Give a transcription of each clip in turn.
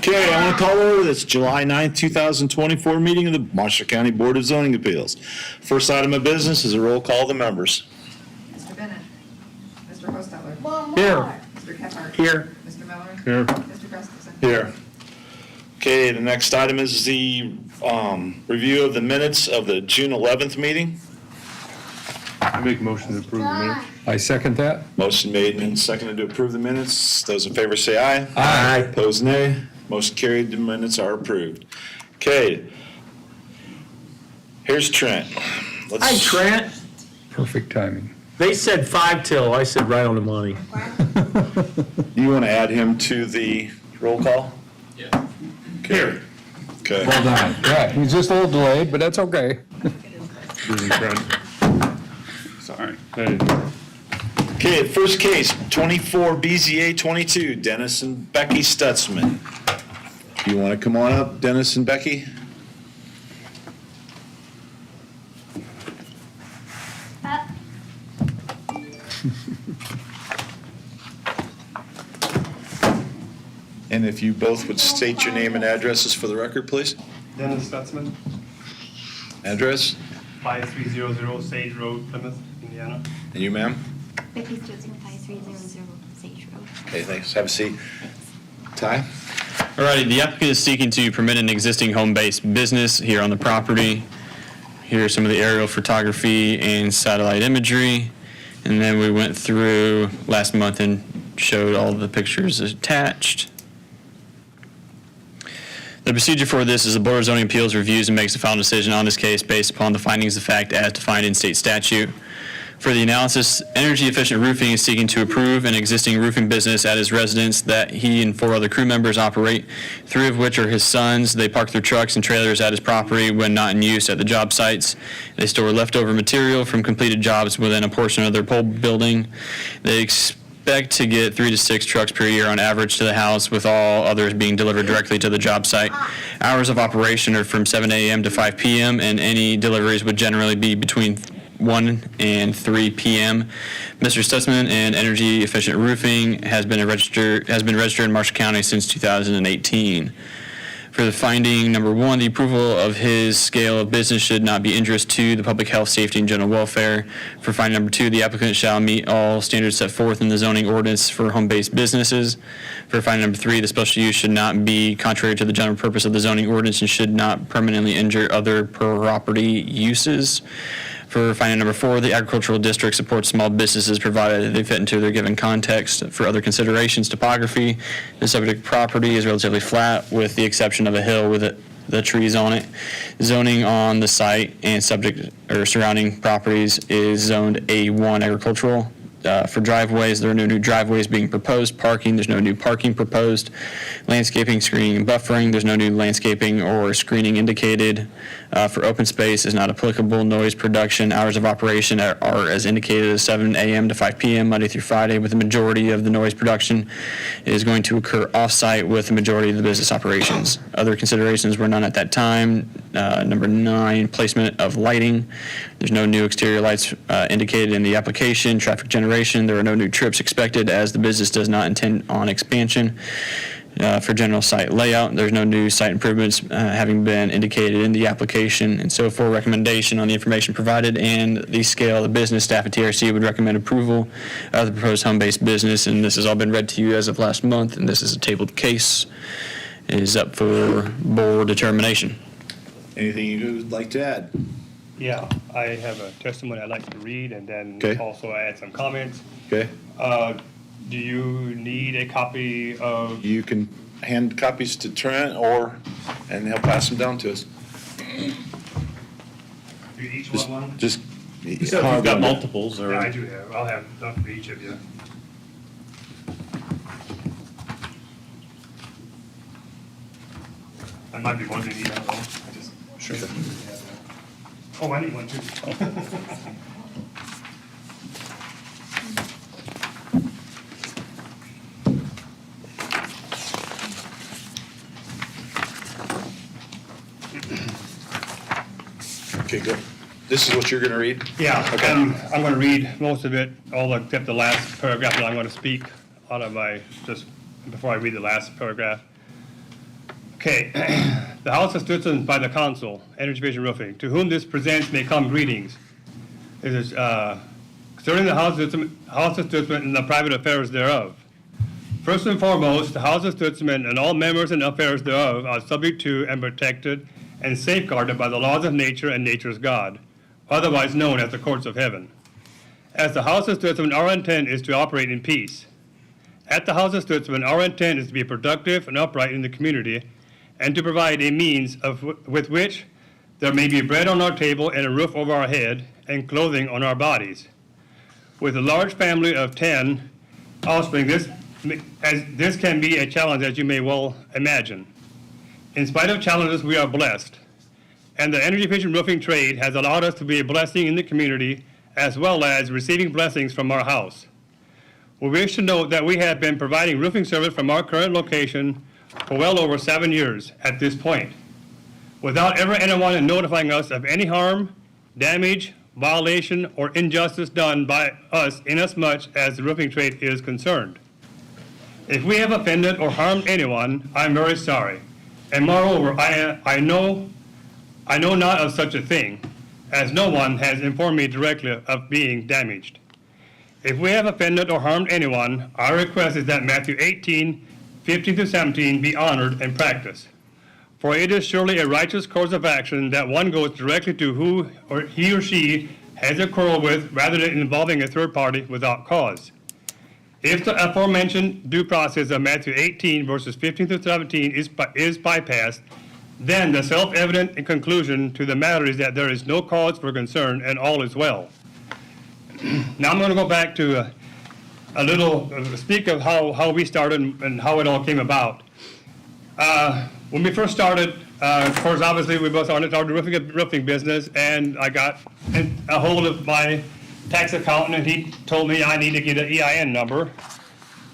Okay, I want to call over this July 9th, 2024 meeting of the Marshall County Board of Zoning Appeals. First item of business is a roll call of the members. Mr. Bennett. Mr. Hostetler. Here. Mr. Kephart. Here. Mr. Miller. Here. Mr. Gustafson. Here. Okay, the next item is the review of the minutes of the June 11th meeting. I make a motion to approve the minutes. I second that. Motion made and seconded to approve the minutes. Those in favor say aye. Aye. Opposed, nay. Motion carried. The minutes are approved. Okay. Here's Trent. Hi, Trent. Perfect timing. They said 5 till. I said right on the money. You want to add him to the roll call? Yeah. Here. Okay. Well done. Yeah, he's just a little delayed, but that's okay. Sorry. Hey, Okay, first case, 24 BZA 22, Dennis and Becky Stutzman. You want to come on up, Dennis and Becky? And if you both would state your name and addresses for the record, please. Dennis Stutzman, Address? 5300 Sage Road, Plymouth, Indiana. And you, ma'am? Becky Stutzman, 5300 Sage Road. Okay, thanks. Have a seat. Ty? Alrighty, the applicant is seeking to permit an existing home-based business here on the property. Here are some of the aerial photography and satellite imagery. And then we went through last month and showed all the pictures attached. The procedure for this is the Board of Zoning Appeals reviews and makes a final decision on this case based upon the findings of fact as defined in state statute. For the analysis, Energy Efficient Roofing is seeking to approve an existing roofing business at his residence that he and 4 other crew members operate, 3 of which are his sons. They park their trucks and trailers at his property when not in use at the job sites. They store leftover material from completed jobs within a portion of their pole building. They expect to get 3 to 6 trucks per year on average to the house, with all others being delivered directly to the job site. Hours of operation are from 7 a.m. to 5 p.m., and any deliveries would generally be between 1 and 3 p.m. Mr. Stutzman and Energy Efficient Roofing has been registered in Marshall County since 2018. For the finding number 1, the approval of his scale of business should not be injurious to the public health, safety, and general welfare. For finding number 2, the applicant shall meet all standards set forth in the zoning ordinance for home-based businesses. For finding number 3, the special use should not be contrary to the general purpose of the zoning ordinance and should not permanently injure other property uses. For finding number 4, the agricultural district supports small businesses provided that they fit into their given context. For other considerations, topography, the subject property is relatively flat with the exception of a hill with the trees on it. Zoning on the site and subject or surrounding properties is zoned A1 agricultural. For driveways, there are no new driveways being proposed. Parking, there's no new parking proposed. Landscaping, screening, and buffering, there's no new landscaping or screening indicated. For open space is not applicable. Noise production, hours of operation are as indicated as 7 a.m. to 5 p.m. Monday through Friday, with the majority of the noise production is going to occur off-site with the majority of the business operations. Other considerations were none at that time. Number 9, placement of lighting. There's no new exterior lights indicated in the application. Traffic generation, there are no new trips expected as the business does not intend on expansion. For general site layout, there's no new site improvements having been indicated in the application. And so for recommendation on the information provided and the scale of the business, staff at TRC would recommend approval of the proposed home-based business. And this has all been read to you as of last month, and this is a tabled case. It is up for board determination. Anything you would like to add? Yeah, I have a testimony I'd like to read and then Okay. also add some comments. Okay. Do you need a copy of, You can hand copies to Trent and he'll pass them down to us. do you each want one? Just. You've got multiples, Yeah, or I do have, I'll have enough for each of you. I might be one to need that though. I just. Sure. Oh, I need one too. Okay, good. This is what you're going to read? Yeah, Okay. I'm going to read most of it, all except the last paragraph that I'm going to speak out of my, just before I read the last paragraph. Okay, the House of Stewardship by the Council, Energy Efficient Roofing, to whom this presents may come greetings. This is concerning the House of Stewardship and the private affairs thereof. First and foremost, the House of Stewardship and all members and affairs thereof are subject to and protected and safeguarded by the laws of nature and nature's God, otherwise known as the courts of heaven. As the House of Stewardship, our intent is to operate in peace. At the House of Stewardship, our intent is to be productive and upright in the community and to provide a means with which there may be bread on our table and a roof over our head and clothing on our bodies. With a large family of 10 offspring, this can be a challenge, as you may well imagine. In spite of challenges, we are blessed, and the energy efficient roofing trade has allowed us to be a blessing in the community as well as receiving blessings from our house. We wish to note that we have been providing roofing service from our current location for well over 7 years at this point, without ever anyone notifying us of any harm, damage, violation, or injustice done by us inasmuch as the roofing trade is concerned. If we have offended or harmed anyone, I'm very sorry. And moreover, I know not of such a thing, as no one has informed me directly of being damaged. If we have offended or harmed anyone, our request is that Matthew 18, 15 through 17 be honored and practiced. For it is surely a righteous course of action that one goes directly to who or he or she has a quarrel with rather than involving a third party without cause. If the aforementioned due process of Matthew 18 verses 15 through 17 is bypassed, then the self-evident conclusion to the matter is that there is no cause for concern and all is well. Now I'm going to go back to a little speak of how we started and how it all came about. When we first started, of course, obviously we both started our roofing business, and I got a hold of my tax accountant, and he told me I need to get an EIN number.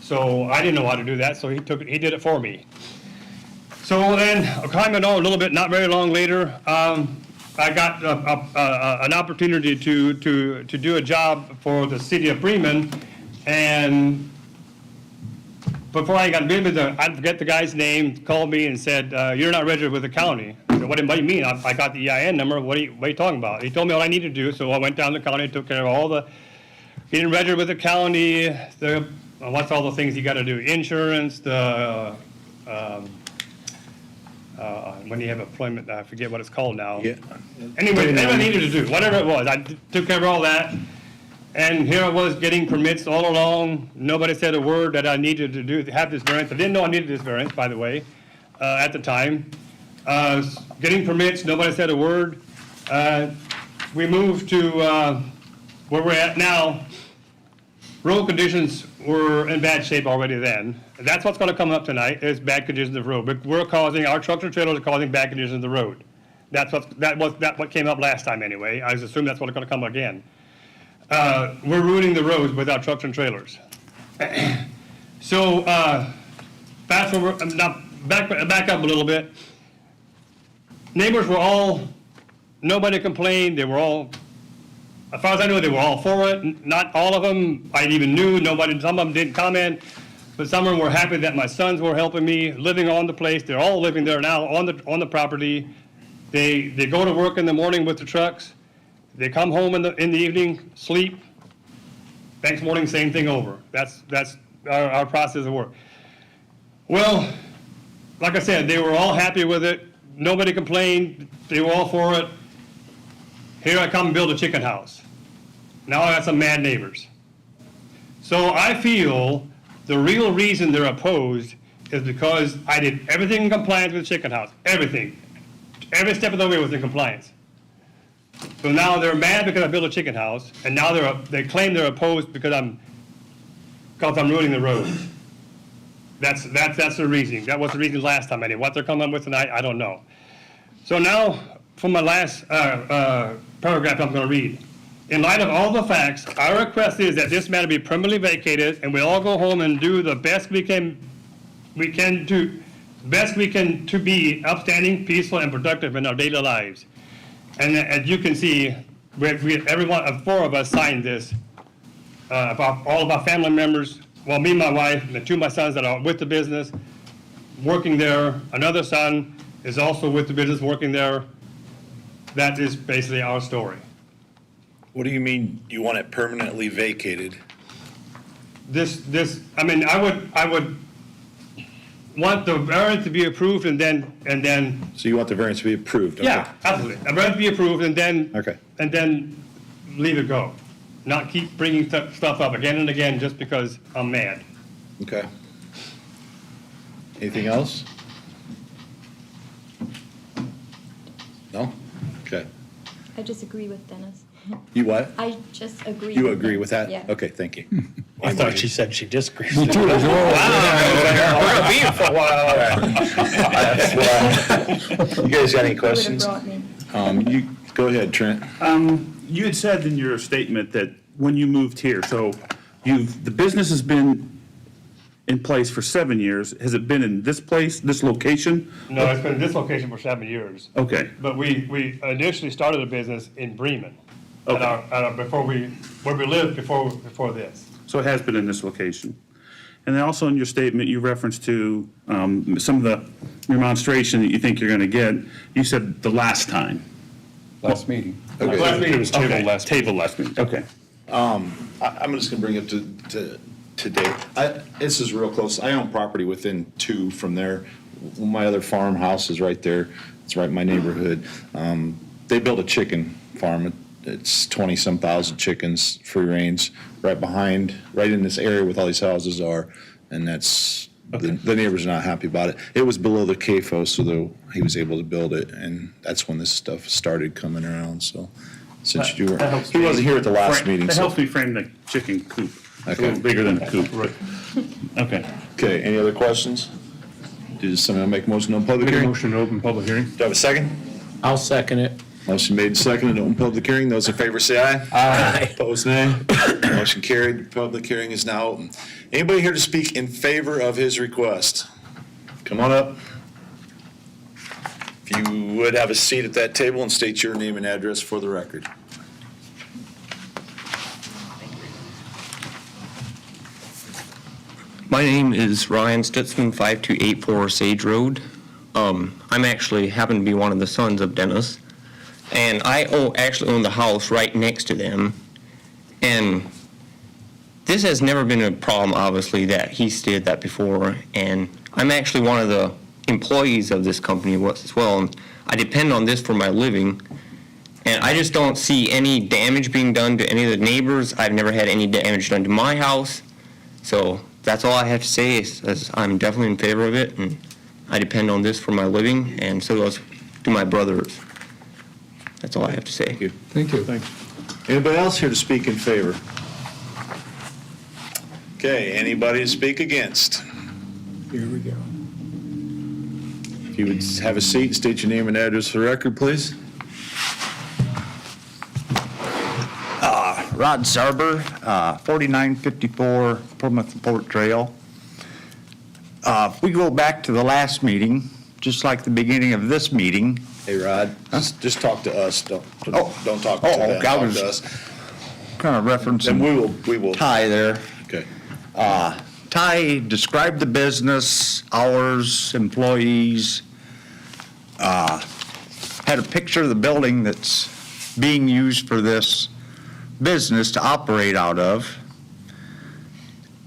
So I didn't know how to do that, so he did it for me. So then, climbing on a little bit, not very long later, I got an opportunity to do a job for the city of Bremen, and before I got busy, I forget the guy's name, called me and said, "You're not registered with the county." I said, what do you mean? I got the EIN number. What are you talking about? He told me all I needed to do, so I went down to the county, took care of all the getting registered with the county. What's all the things you got to do? Insurance, when you have employment, I forget what it's called now. Yeah. Anyway, whatever I needed to do, whatever it was, I took care of all that. And here I was getting permits all along. Nobody said a word that I needed to have this variance. I didn't know I needed this variance, by the way, at the time. Getting permits, nobody said a word. We moved to where we're at now. Road conditions were in bad shape already then. That's what's going to come up tonight, is bad conditions of the road. But our trucks and trailers are causing bad conditions of the road. That's what came up last time anyway. I assume that's what's going to come again. We're ruining the roads with our trucks and trailers. So, fast forward, now back up a little bit. Neighbors were nobody complained. They were all, as far as I know, they were all for it. Not all of them I even knew. Some of them didn't comment, but some of them were happy that my sons were helping me, living on the place. They're all living there now on the property. They go to work in the morning with the trucks. They come home in the evening, sleep. Next morning, same thing over. That's our process of work. Well, like I said, they were all happy with it. Nobody complained. They were all for it. Here I come and build a chicken house. Now I got some mad neighbors. So I feel the real reason they're opposed is because I did everything in compliance with the chicken house. Everything. Every step of the way was in compliance. So now they're mad because I built a chicken house, and now they claim they're opposed because I'm ruining the roads. That's the reason. That was the reason last time. What they're coming up with tonight, I don't know. So now, for my last paragraph I'm going to read. In light of all the facts, our request is that this matter be permanently vacated, and we all go home and do the best we can to be upstanding, peaceful, and productive in our daily lives. And as you can see, every one of 4 of us signed this. All of our family members, well, me and my wife, and the 2 of my sons that are with the business, working there. Another son is also with the business working there. That is basically our story. What do you mean you want it permanently vacated? I mean, I would want the variance to be approved and then, So you want the variance to be approved? Okay. yeah, absolutely. A variance to be approved and then. Okay. And then leave it go. Not keep bringing stuff up again and again just because I'm mad. Okay. Anything else? No? Okay. I just agree with Dennis. You what? I just agree. You agree with that? Yeah. Okay, thank you. I thought she said she disagrees. Me too, as well. We're gonna be here for a while. You guys got any Would have questions? brought me. You, go ahead, Trent. You had said in your statement that when you moved here, so the business has been in place for 7 years. Has it been in this place, this location? No, it's been in this location for 7 years. Okay, But we initially started a business in Bremen. Okay. Where we lived before this. so it has been in this location. And then also in your statement, you referenced to some of the remonstration that you think you're going to get. You said the last time. Last meeting. Last meeting. It was tabled Okay, last. Table last meeting, okay. I'm just gonna bring it to today. This is real close. I own property within 2 from there. My other farmhouse is right there. It's right in my neighborhood. They built a chicken farm. It's 20-some thousand chickens, free range, right behind, right in this area with all these houses are. And that's, the neighbors are not happy about it. It was below the CAFO, so he was able to build it. And that's when this stuff started coming around, so. Since you were, That helps he wasn't here at the last frame- meeting, That so. helps me frame the chicken coop. It's a Okay. little bigger than a coop. Right. Okay. Okay, any other questions? Does someone make a motion on public Make a hearing? motion to open public hearing. Do I have a second? I'll second it. Motion made and seconded to open public hearing. Those in favor say aye. Aye. Opposed, nay. Motion carried. Public hearing is now open. Anybody here to speak in favor of his request? Come on up. If you would have a seat at that table and state your name and address for the record. My name is Ryan Stutzman, 5284 Sage Road. I'm actually happen to be one of the sons of Dennis, and I actually own the house right next to them. And this has never been a problem, obviously, that he stated that before. And I'm actually one of the employees of this company as well, and I depend on this for my living. And I just don't see any damage being done to any of the neighbors. I've never had any damage done to my house. So that's all I have to say is I'm definitely in favor of it, and I depend on this for my living, and so do my brothers. That's all I have to say. Thank you. Thank you. Thanks. Anybody else here to speak in favor? Okay, anybody to speak against? Here we go. If you would have a seat, state your name and address for the record, please. Rod Sarber, 4954 Plymouth Port Trail. If we go back to the last meeting, just like the beginning of this meeting. Hey, Rod, just talk to us. Don't talk to Oh, them. okay, I Talk was to us. kind of And referencing we will. Ty there. Okay. Ty described the business, hours, employees, had a picture of the building that's being used for this business to operate out of.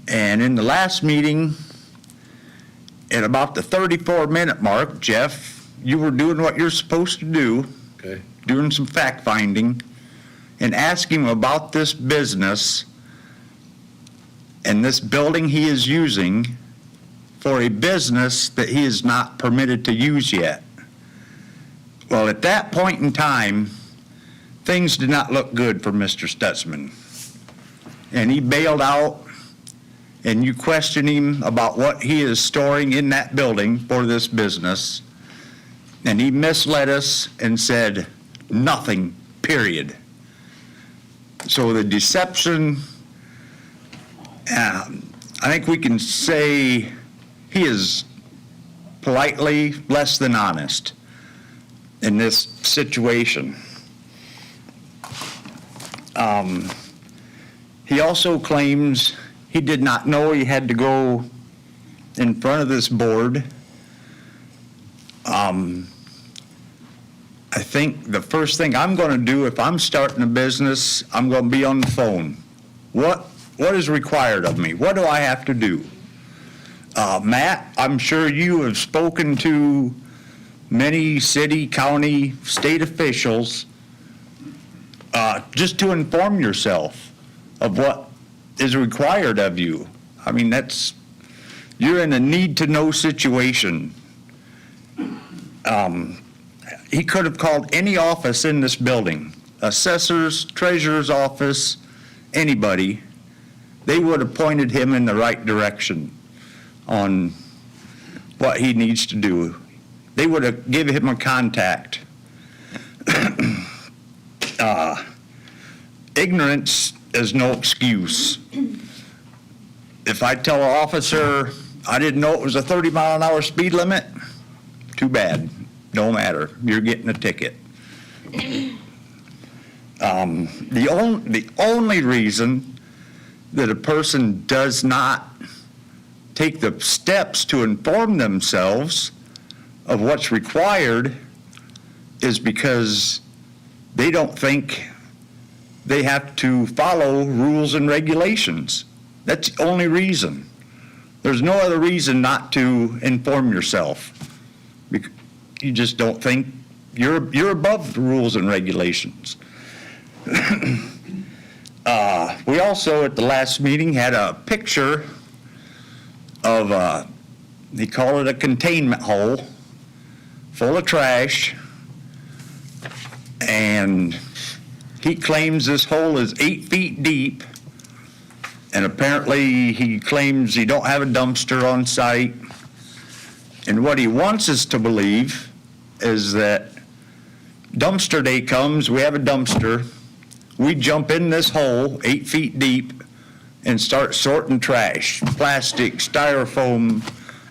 And in the last meeting, at about the 34-minute mark, Jeff, you were doing what you're supposed to do, Okay. doing some fact-finding, and asking him about this business and this building he is using for a business that he is not permitted to use yet. Well, at that point in time, things did not look good for Mr. Stutzman. And he bailed out, and you questioned him about what he is storing in that building for this business, and he misled us and said nothing, period. So the deception, I think we can say he is politely less than honest in this situation. He also claims he did not know he had to go in front of this board I think the first thing I'm going to do if I'm starting a business, I'm going to be on the phone. What is required of me? What do I have to do? Matt, I'm sure you have spoken to many city, county, state officials just to inform yourself of what is required of you. I mean, you're in a need-to-know situation. He could have called any office in this building, assessors, treasurer's office, anybody. They would have pointed him in the right direction on what he needs to do. They would have given him a contact. Ignorance is no excuse. If I tell an officer I didn't know it was a 30-mile-an-hour speed limit, too bad. Don't matter. You're getting a ticket. The only reason that a person does not take the steps to inform themselves of what's required is because they don't think they have to follow rules and regulations. That's the only reason. There's no other reason not to inform yourself. You just don't think you're above the rules and regulations. We also, at the last meeting, had a picture of, they call it a containment hole, full of trash, and he claims this hole is 8 feet deep, and apparently he claims he don't have a dumpster on site, and what he wants us to believe is that dumpster day comes, we have a dumpster, we jump in this hole 8 feet deep and start sorting trash, plastic, styrofoam,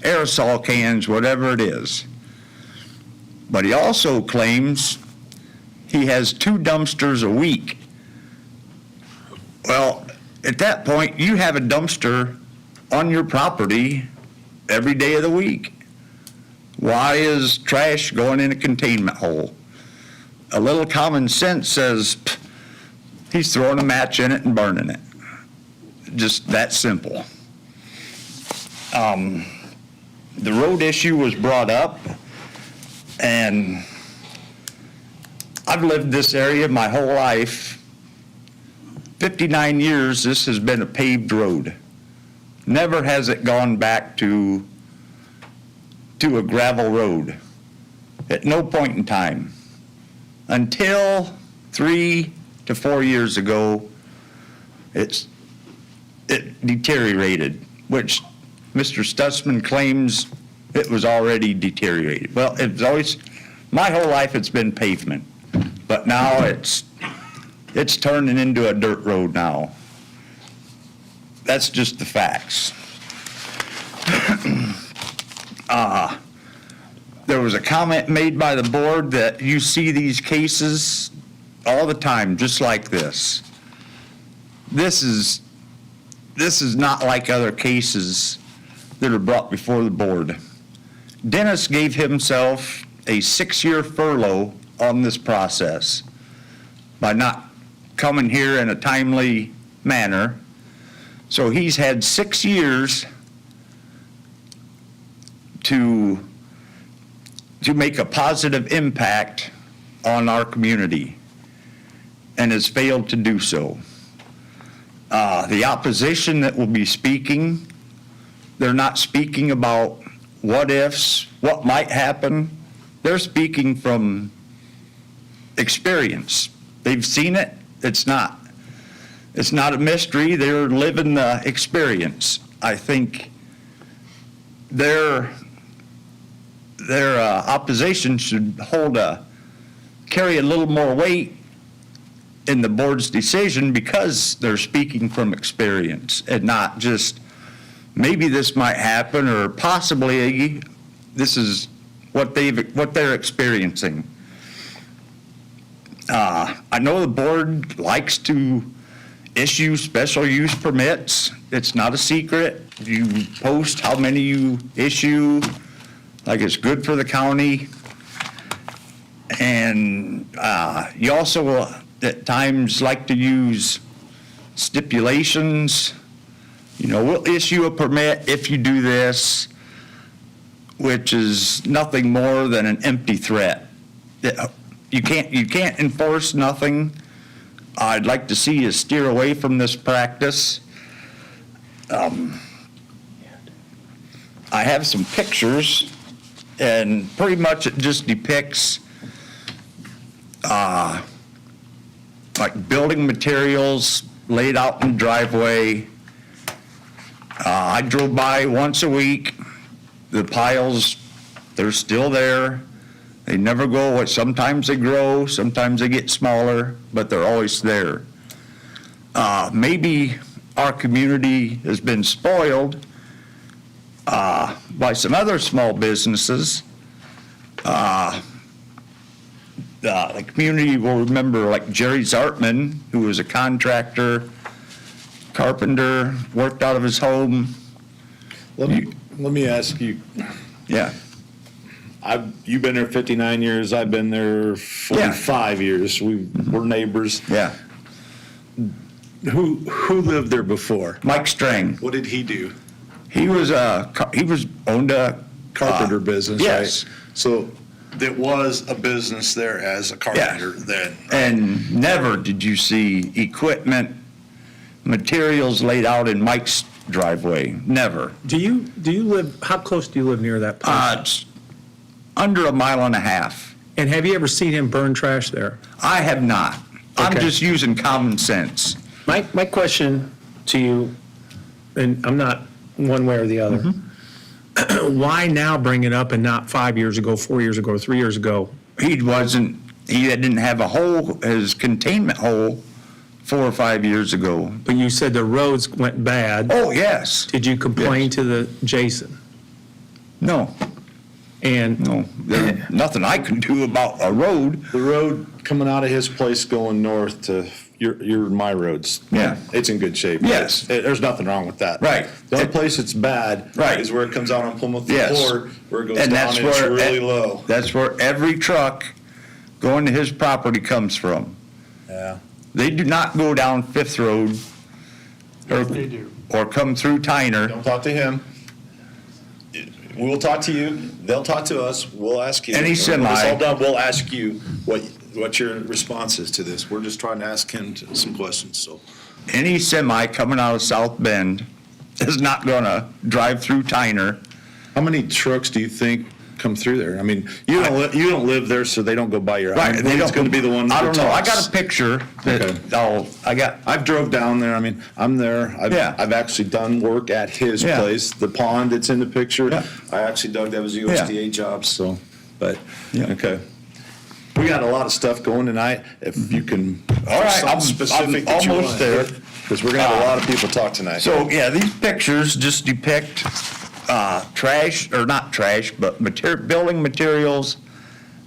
aerosol cans, whatever it is. But he also claims he has 2 dumpsters a week. Well, at that point, you have a dumpster on your property every day of the week. Why is trash going in a containment hole? A little common sense says he's throwing a match in it and burning it. Just that simple. The road issue was brought up, and I've lived this area my whole life. 59 years, this has been a paved road. Never has it gone back to a gravel road. At no point in time. Until 3 to 4 years ago, it deteriorated, which Mr. Stutzman claims it was already deteriorated. Well, it's always, my whole life it's been pavement, but now it's turning into a dirt road now. That's just the facts. There was a comment made by the board that you see these cases all the time, just like this. This is not like other cases that are brought before the board. Dennis gave himself a 6-year furlough on this process by not coming here in a timely manner. So he's had 6 years to make a positive impact on our community and has failed to do so. The opposition that will be speaking, they're not speaking about what ifs, what might happen. They're speaking from experience. They've seen it. It's not a mystery. They're living the experience. I think their opposition should carry a little more weight in the board's decision because they're speaking from experience and not just maybe this might happen or possibly this is what they're experiencing. I know the board likes to issue special use permits. It's not a secret. You post how many you issue. like it's good for the county. And you also at times like to use stipulations. You know, we'll issue a permit if you do this, which is nothing more than an empty threat. You can't enforce nothing. I'd like to see you steer away from this practice. I have some pictures, and pretty much it just depicts like building materials laid out in the driveway. I drove by once a week. The piles, they're still there. They never go away. Sometimes they grow, sometimes they get smaller, but they're always there. Maybe our community has been spoiled by some other small businesses. The community will remember like Jerry Zartman, who was a contractor, carpenter, worked out of his home. Let me ask you, Yeah, you've been there 59 years, I've been there 45 years, we're neighbors. yeah. Who lived there before? Mike Strang. What did he do? He owned a Carpenter business, right? Yes. So there was a business there as a carpenter then. And never did you see equipment, materials laid out in Mike's driveway. Never. Do you live, how close do you live near that place? It's under a mile and a half. And have you ever seen him burn trash there? I have not. I'm Okay. just using common sense. My question to you, and I'm not one way or the other, why now bring it up and not 5 years ago, 4 years ago, 3 years ago? He didn't have a hole, his containment hole 4 or 5 years ago. But you said the roads went bad. Oh, yes. Did you complain Yes. to the Jason? No, And no, there's nothing I can do about a road. The road coming out of his place going north to my roads. Yeah. It's in good shape. Yes. There's nothing wrong with that. Right. The only place it's bad. Right. Is where it comes out on Plymouth Yes. Court, where it goes And down that's and it's where, really low. that's where every truck going to his property comes from. Yeah. They do not go down Fifth Road They do. or come through Tyner. Don't talk to him. We'll talk to you, they'll talk to us, we'll ask you. Any When it's semi. all done, we'll ask you what your response is to this. We're just trying to ask him some questions, so. Any semi coming out of South Bend is not gonna drive through Tyner. How many trucks do you think come through there? I mean, you don't live there, so they don't go by your house. They It's don't- gonna be the one. I that don't know. I talks. got a picture that, Okay. I've drove down there, I mean, I'm there, Yeah. I've actually done work at his Yeah. place, the pond that's in the picture. Yeah. I actually dug, that was a USDA job, so, but, okay. We got a lot of stuff going tonight, if you can. All right, I'm Specific that you almost want. there. Because we're gonna have a lot of people talk tonight. So, yeah, these pictures just depict trash, or not trash, but building materials.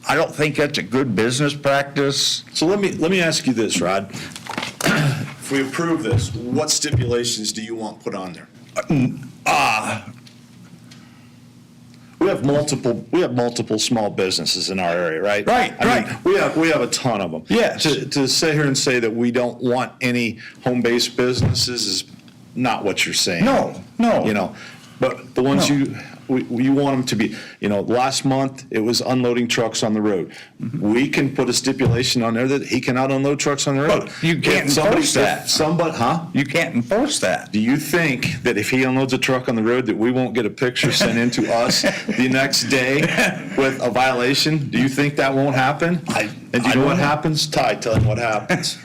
I don't think that's a good business practice. So let me ask you this, Rod. If we approve this, what stipulations do you want put on there? We have multiple small businesses in our area, right? Right, I mean, right. we have a ton of them. Yes. To sit here and say that we don't want any home-based businesses is not what you're saying. No, no. You know, but the ones No. you want them to be, you know, last month, it was unloading trucks on the road. We can put a stipulation on there that he cannot unload trucks on the road. But you can't If somebody- enforce that. if Somebody, huh? You can't enforce that. Do you think that if he unloads a truck on the road, that we won't get a picture sent in to us the next day with a violation? Do you think that won't happen? And do you know what happens? Ty, tell him what happens.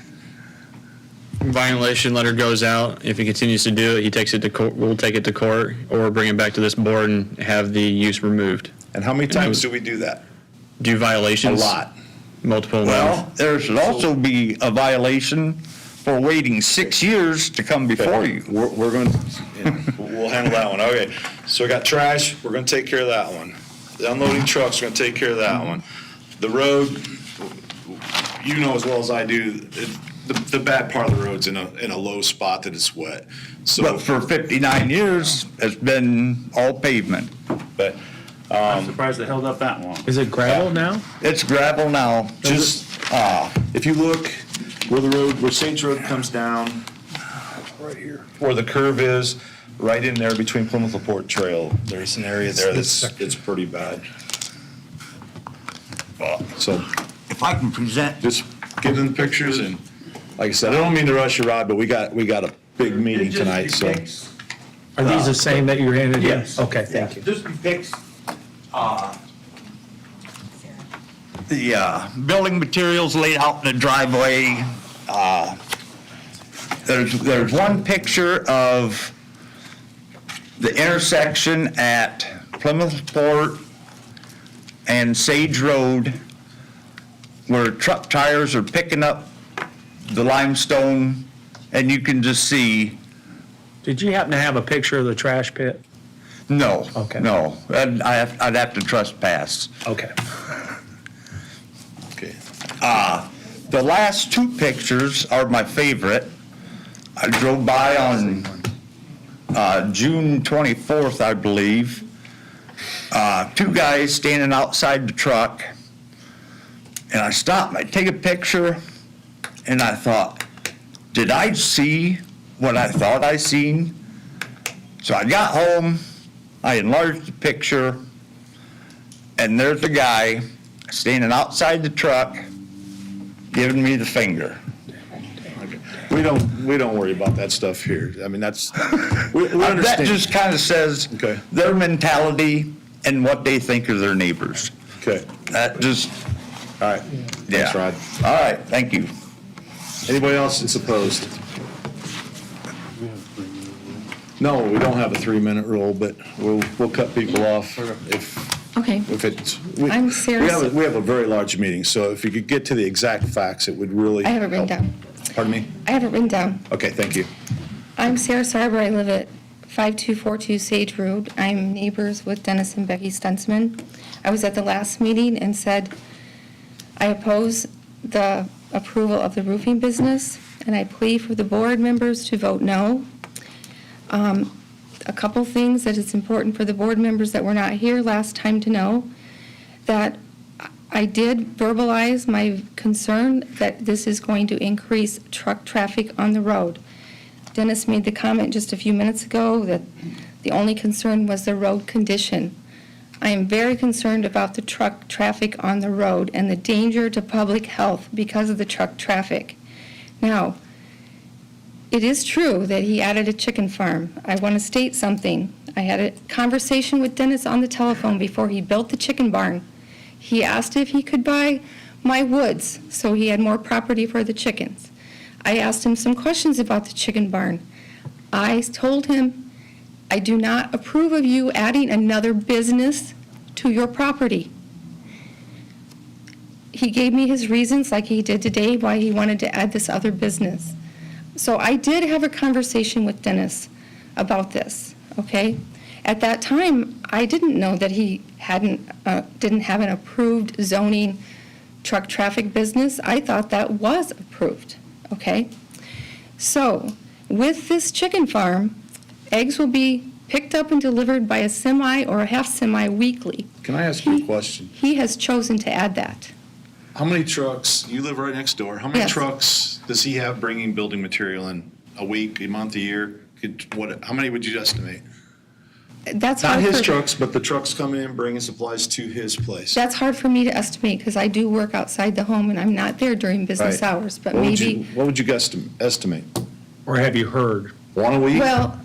Violation letter goes out. If he continues to do it, he takes it to court, we'll take it to court or bring it back to this board and have the use removed. And how many times do we do that? Do A violations? lot. Multiple amounts. Well, there should also be a violation for waiting 6 years to come before you. We're going, we'll handle that one. Okay. So we got trash, we're going to take care of that one. The unloading trucks, we're going to take care of that one. The road, you know as well as I do, the bad part of the road's in a low spot that it's wet. So, But for 59 years, it's been all pavement. but I'm surprised they held up that long. Is it gravel now? It's gravel now. Just, if you look where the road, where Sage Road comes down, right here, where the curve is, right in there between Plymouth Laporte Trail, there's an area there that's, it's pretty bad. So If I can present, just get in the pictures and, like I said, I don't mean to rush you, Rod, but we got a big meeting tonight, so. Are these the same that you handed in? Yes. Okay, thank you. This depicts the building materials laid out in the driveway. There's one picture of the intersection at Plymouth Port and Sage Road where truck tires are picking up the limestone, and you can just see, Did you happen to have a picture of the trash pit? no, Okay. no, I'd have to trespass. Okay. Okay. The last two pictures are my favorite. I drove by on June 24th, I believe. Two guys standing outside the truck. And I stopped, I take a picture, and I thought, did I see what I thought I seen? So I got home, I enlarged the picture, and there's the guy standing outside the truck, giving me the finger. We don't worry about that stuff here. I mean, that's, we That understand. just kind of says Okay. their mentality and what they think of their neighbors. Okay, That just, all right. yeah. Thanks, Rod. All right, thank you. Anybody else that's opposed? No, we don't have a 3-minute rule, but we'll cut people off Okay. if it's. I'm Sarah. We have a very large meeting, so if you could get to the exact facts, it would really. I have it written help. down. Pardon me? I have it written down. Okay, thank you. I'm Sarah Sarber. I live at 5242 Sage Road. I'm neighbors with Dennis and Becky Stunsman. I was at the last meeting and said I oppose the approval of the roofing business, and I plead for the board members to vote no. A couple things that it's important for the board members that were not here last time to know, that I did verbalize my concern that this is going to increase truck traffic on the road. Dennis made the comment just a few minutes ago that the only concern was the road condition. I am very concerned about the truck traffic on the road and the danger to public health because of the truck traffic. Now, it is true that he added a chicken farm. I want to state something. I had a conversation with Dennis on the telephone before he built the chicken barn. He asked if he could buy my woods, so he had more property for the chickens. I asked him some questions about the chicken barn. I told him, I do not approve of you adding another business to your property. He gave me his reasons, like he did today, why he wanted to add this other business. So I did have a conversation with Dennis about this, okay? At that time, I didn't know that he didn't have an approved zoning truck traffic business. I thought that was approved, okay? So with this chicken farm, eggs will be picked up and delivered by a semi or a half semi weekly. Can I ask you a question? He has chosen to add that. How many trucks, you live right next door, how many Yes. trucks does he have bringing building material in a week, a month, a year? How many would you estimate? That's Not hard his for- trucks, but the trucks coming in bringing supplies to his place. That's hard for me to estimate because I do work outside the home and I'm not there during business Right. hours, but What would maybe. What would you estimate? Or have you heard? One a week? Well,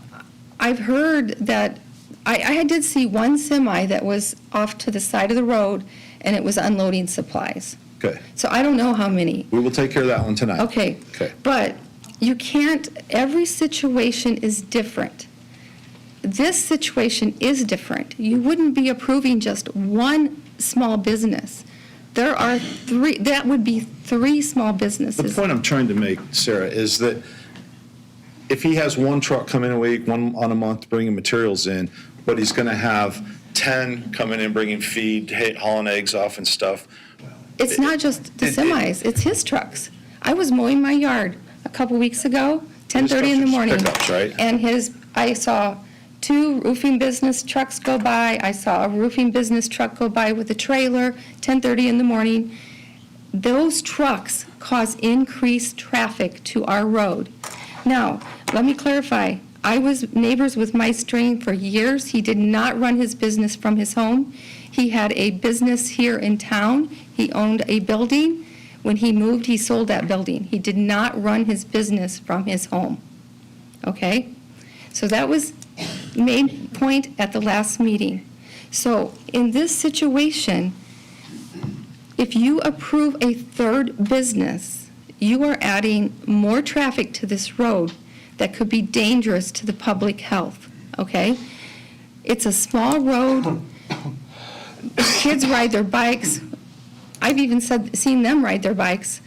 I've heard that, I did see one semi that was off to the side of the road and it was unloading supplies. Okay, So I don't know how many. we will take care of that one tonight. Okay. Okay. But you can't, every situation is different. This situation is different. You wouldn't be approving just one small business. There are three, that would be three small The businesses. point I'm trying to make, Sarah, is that if he has one truck come in a week, one on a month bringing materials in, but he's going to have 10 coming in bringing feed, hauling eggs off and stuff. It's not just the semis, it's his trucks. I was mowing my yard a couple weeks ago, 10:30 in the trucks are morning. pickups, right? And I saw 2 roofing business trucks go by. I saw a roofing business truck go by with a trailer, 10:30 in the morning. Those trucks cause increased traffic to our road. Now, let me clarify. I was neighbors with Mike Strain for years. He did not run his business from his home. He had a business here in town. He owned a building. When he moved, he sold that building. He did not run his business from his home. Okay? So that was made point at the last meeting. So in this situation, if you approve a third business, you are adding more traffic to this road that could be dangerous to the public health, okay? It's a small road. Kids ride their bikes. I've even seen them ride their bikes.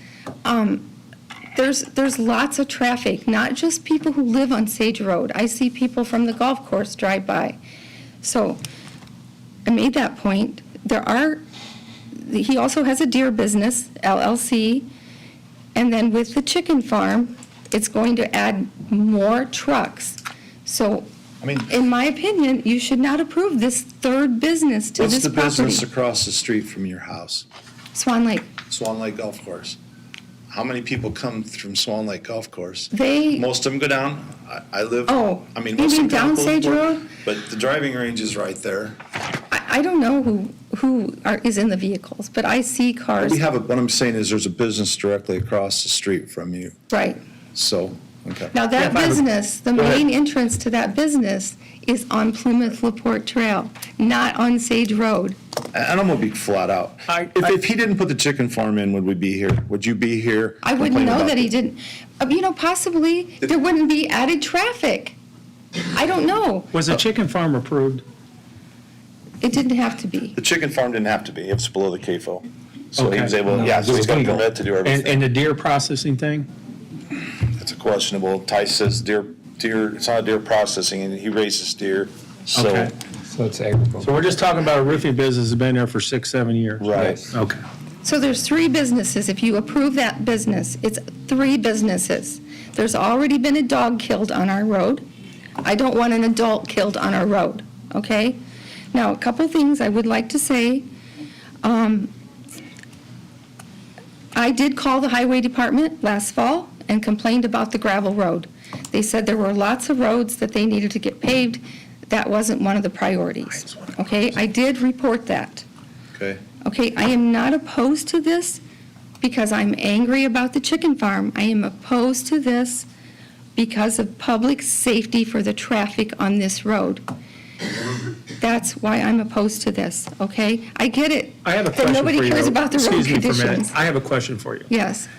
There's lots of traffic, not just people who live on Sage Road. I see people from the golf course drive by. So I made that point. He also has a deer business, LLC, and then with the chicken farm, it's going to add more trucks. So, in my opinion, you should not approve this third business to What's this the business property. across the street from your house? Swan Lake. Swan Lake Golf Course. How many people come from Swan Lake Golf Course? They, Most of them go down. I live. Oh, I you most of mean them down go Sage Boulevard, Road? But the driving range is right there. I don't know who is in the vehicles, but I see cars, We have what I'm saying is there's a business directly across the street from you. right. So, okay. Now, that Yeah, business, the Go ahead. main entrance to that business is on Plymouth Laporte Trail, not on Sage Road. And I'm gonna be flat out. If he didn't put the chicken farm in, would we be here? Would you be here? I wouldn't complaining know about that he it? didn't. Possibly, there wouldn't be added traffic. I don't know. Was the chicken farm approved? It didn't have to be. The chicken farm didn't have to be. It was below the CAFO. So he was Okay. able, yeah, so he's got a permit to do And everything. the deer processing thing? It's a questionable. Tice says deer, it's not deer processing, and he raises deer, so. Okay. So it's agriculture. So we're just talking about a roofing business that's been there for 6, 7 years? Right. Okay. So there's 3 businesses. If you approve that business, it's 3 businesses. There's already been a dog killed on our road. I don't want an adult killed on our road, okay? Now, a couple things I would like to say. I did call the highway department last fall and complained about the gravel road. They said there were lots of roads that they needed to get paved. That wasn't one of the priorities, okay? I did report that. Okay. Okay, I am not opposed to this because I'm angry about the chicken farm. I am opposed to this because of public safety for the traffic on this road. That's why I'm opposed to this, okay? I get it. I have a that question for you. nobody cares though. about the road Excuse me for a minute. conditions. I have a question for you. Yes,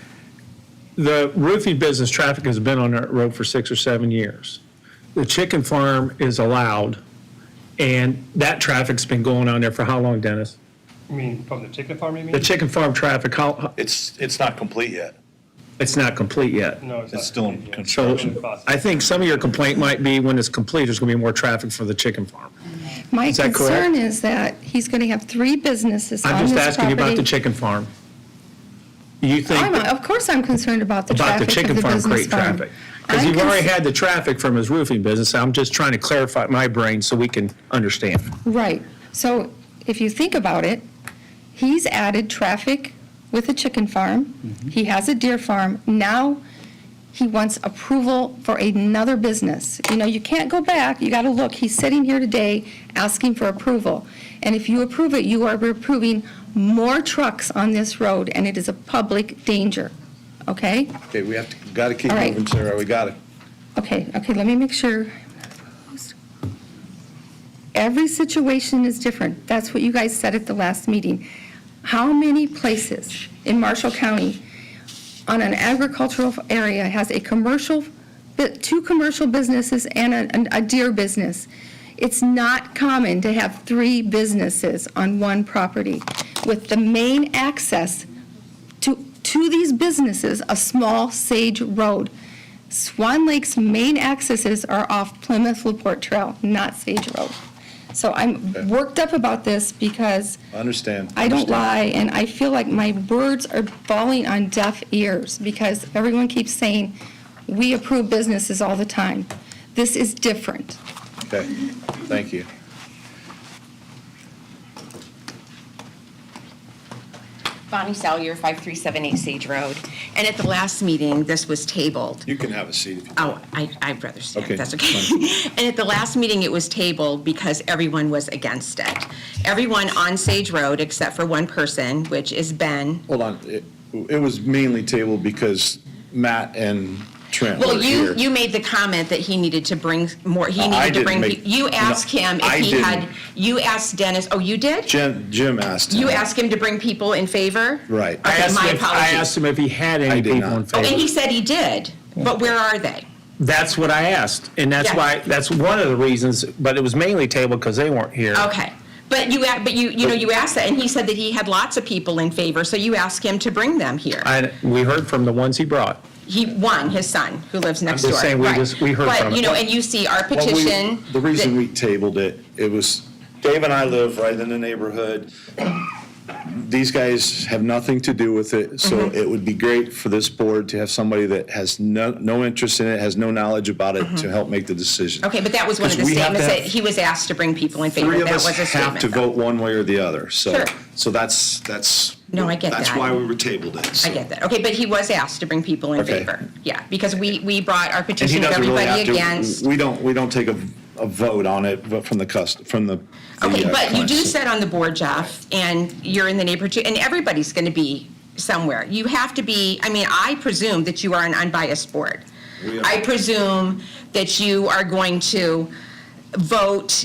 The roofing business traffic has been on that road for 6 or 7 years. The chicken farm is allowed, and that traffic's been going on there for how long, Dennis? You mean from the chicken farm, you mean? The chicken farm traffic, It's not complete yet. it's not complete yet. No, it's not. It's still in complete yet. construction. So I think some of your complaint might be when it's complete, there's going to be more traffic for the chicken farm. my Is that correct? concern is that he's going to have 3 businesses on I'm this just property. asking you about the chicken farm. You think that- Of course I'm concerned about the about the traffic of chicken the farm business create farm. traffic? Because I'm you've already cons- had the traffic from his roofing business. I'm just trying to clarify my brain so we can understand. Right. So if you think about it, he's added traffic with the chicken farm. He has a deer farm. Now he wants approval for another business. You can't go back. You got to look. He's sitting here today asking for approval. And if you approve it, you are approving more trucks on this road, and it is a public danger. Okay? Okay, gotta keep All right. moving, Sarah. We got it. Okay, let me make sure. Every situation is different. That's what you guys said at the last meeting. How many places in Marshall County on an agricultural area has a commercial, 2 commercial businesses and a deer business? It's not common to have 3 businesses on one property with the main access to these businesses, a small Sage Road. Swan Lake's main accesses are off Plymouth Laporte Trail, not Sage Road. So I'm worked up about this because I understand. I don't lie, and I feel like my words are falling on deaf ears because everyone keeps saying, we approve businesses all the time. This is different. Okay, thank you. Bonnie Salyer, 5378 Sage Road. And at the last meeting, this was tabled. You can have a seat if you Oh, I'd rather stand, Okay, if that's okay. And at the last meeting, it was tabled because everyone was against it. Everyone on Sage Road, except for one person, which is Ben. Hold on, it was mainly tabled because Matt and Trent Well, were here. you made the comment that he needed to bring more, he I needed to bring, didn't make- you asked no, him I if he had, didn't. you asked Dennis, oh, you did? Jim asked him. You asked him to bring people in favor? Right. Okay, my I apologies. asked him if he had I any did people not. in Oh, and favor. he said he did, but where are they? That's what I asked, and that's Yeah. why, that's one of the reasons, but it was mainly tabled because they weren't here. Okay, but you asked that, and he said that he had lots of people in favor, so you asked him to bring them here. We heard from the ones he brought. His son, who lives next door. just saying, Right. we heard from him. But, and you see our Well, petition. the reason that- we tabled it, it was, Dave and I live right in the neighborhood. These guys have nothing to do with it, so Mm-hmm. it would be great for this board to have somebody that has no interest in it, has no knowledge about it, to help make the decision. Mm-hmm. Okay, but that was one of the 'Cause we have to statements that have- he was asked to bring people in favor. Three of That us was a have statement. to though. vote one way or the other, so, Sure. so that's. No, I get That's that. why we were tabled it. I so. get that. Okay, but he was asked to bring people in Okay. favor. Yeah, because we brought our And he petition of doesn't really everybody have to, against. we don't take a vote on it, but from the. Okay, the, but you do clients. sit on the board, Jeff, and you're in the neighborhood, too, and everybody's going to be somewhere. You have to be, I mean, I presume that you are an unbiased board. We are. I presume that you are going to vote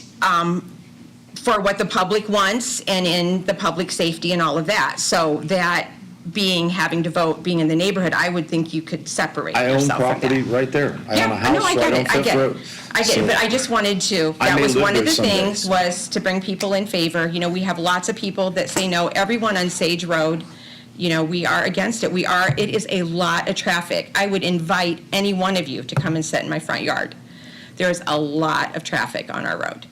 for what the public wants and in the public safety and all of that. So that having to vote, being in the neighborhood, I would think you could separate I own yourself from that. property right there. I Yeah, own a house no, I right get on it, I Fifth get it. Road. I get it, So- but I just wanted to, I that may was live one of there the some things, days. was to bring people in favor. You know, we have lots of people that say no. Everyone on Sage Road, you know, we are against it. It is a lot of traffic. I would invite any one of you to come and sit in my front yard. There's a lot of traffic on our road.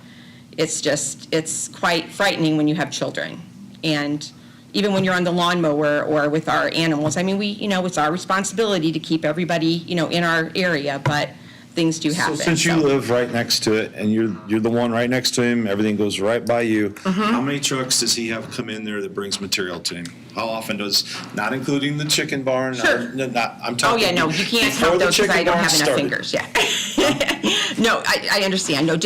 It's quite frightening when you have children. And even when you're on the lawnmower or with our animals, I mean, it's our responsibility to keep everybody, in our area, but things do happen. So since you live right next to it, and you're the one right next to him, everything goes right by you, Mm-hmm. how many trucks does he have come in there that brings material to him? How often not including the chicken barn? Sure. I'm Oh, talking. yeah, no, you can't before count the those because I chicken don't barn have enough started. fingers, yeah. No, I understand, no,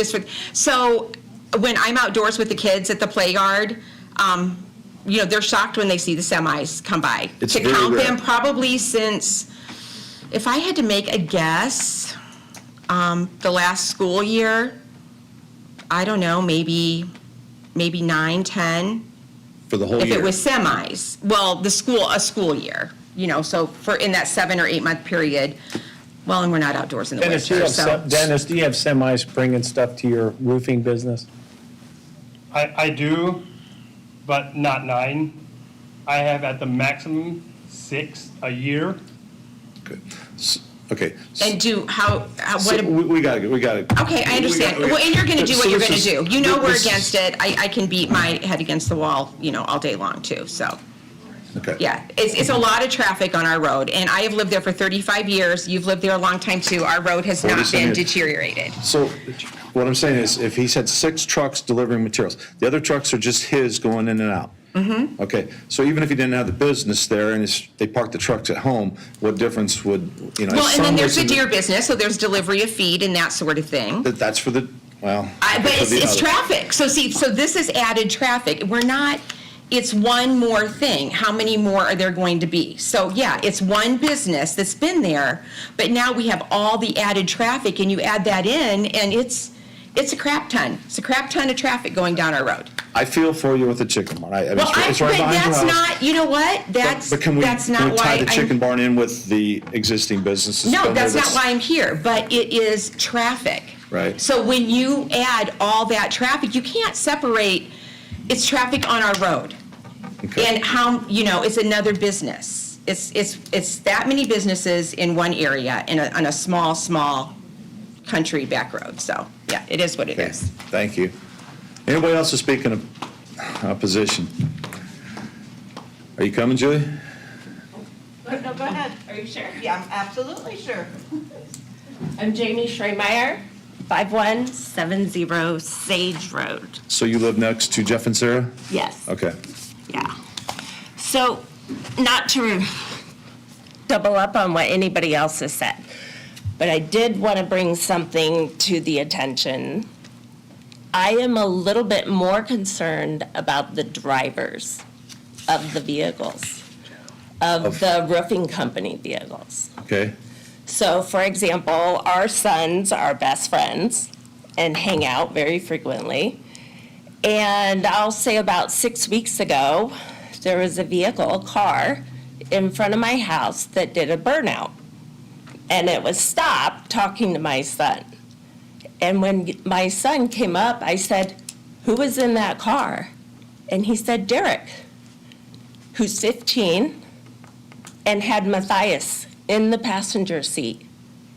so when I'm outdoors with the kids at the play yard, they're shocked when they see the semis come by. It's To very count rare. them probably since, if I had to make a guess, the last school year, I don't know, maybe 9, 10. For the whole If year. it was semis, well, a school year, so in that 7 or 8 month period, well, and we're not outdoors in the Dennis, winter, so. Dennis, do you have semis bringing stuff to your roofing business? I do, but not 9. I have at the maximum 6 a year. Okay. And So we gotta. okay, I understand. Well, and you're gonna do what So you're this gonna is- do. You know we're this is- against it. I can beat my head against the wall, all day long too, so. Okay. Yeah, it's a lot of traffic on our road, and I have lived there for 35 years. You've lived there a long time too. Our road has not 47 been years. deteriorated. So what I'm saying is, if he's had 6 trucks delivering materials, the other trucks are just his going in and out. Mm-hmm. Okay, so even if he didn't have the business there and they parked the trucks at home, what difference would, Well, and then there's the some- deer business, so there's delivery of feed and that sort of thing. That's for the, well. But for the it's other. traffic. So this is added traffic. It's one more thing. How many more are there going to be? So yeah, it's one business that's been there, but now we have all the added traffic and you add that in and it's a crap ton. It's a crap ton of traffic going down our road. I feel for you with the chicken barn. I mean, Well, it's right but behind your that's house. not, you know what? But can we That's not tie why the chicken barn in with the existing businesses? No, been there that's not why I'm here, but it is traffic. Right. So when you add all that traffic, you can't separate, it's traffic on our road. Okay. And it's another business. It's that many businesses in one area on a small country back road. So, yeah, it is what it Okay, is. thank you. Anybody else to speak in opposition? Are you coming, Julie? No, go ahead. Are you sure? Yeah, I'm absolutely sure. I'm Jamie Schreimeyer, 5170 Sage Road. So you live next to Jeff and Sarah? Yes, Okay. yeah. So, not to double up on what anybody else has said, but I did want to bring something to the attention. I am a little bit more concerned about the drivers of the vehicles, of the roofing company vehicles. Okay. So, for example, our sons are best friends and hang out very frequently. And I'll say about 6 weeks ago, there was a car in front of my house that did a burnout. And it was stopped talking to my son. And when my son came up, I said, "Who was in that car?" And he said, "Derek, who's 15 and had Matthias in the passenger seat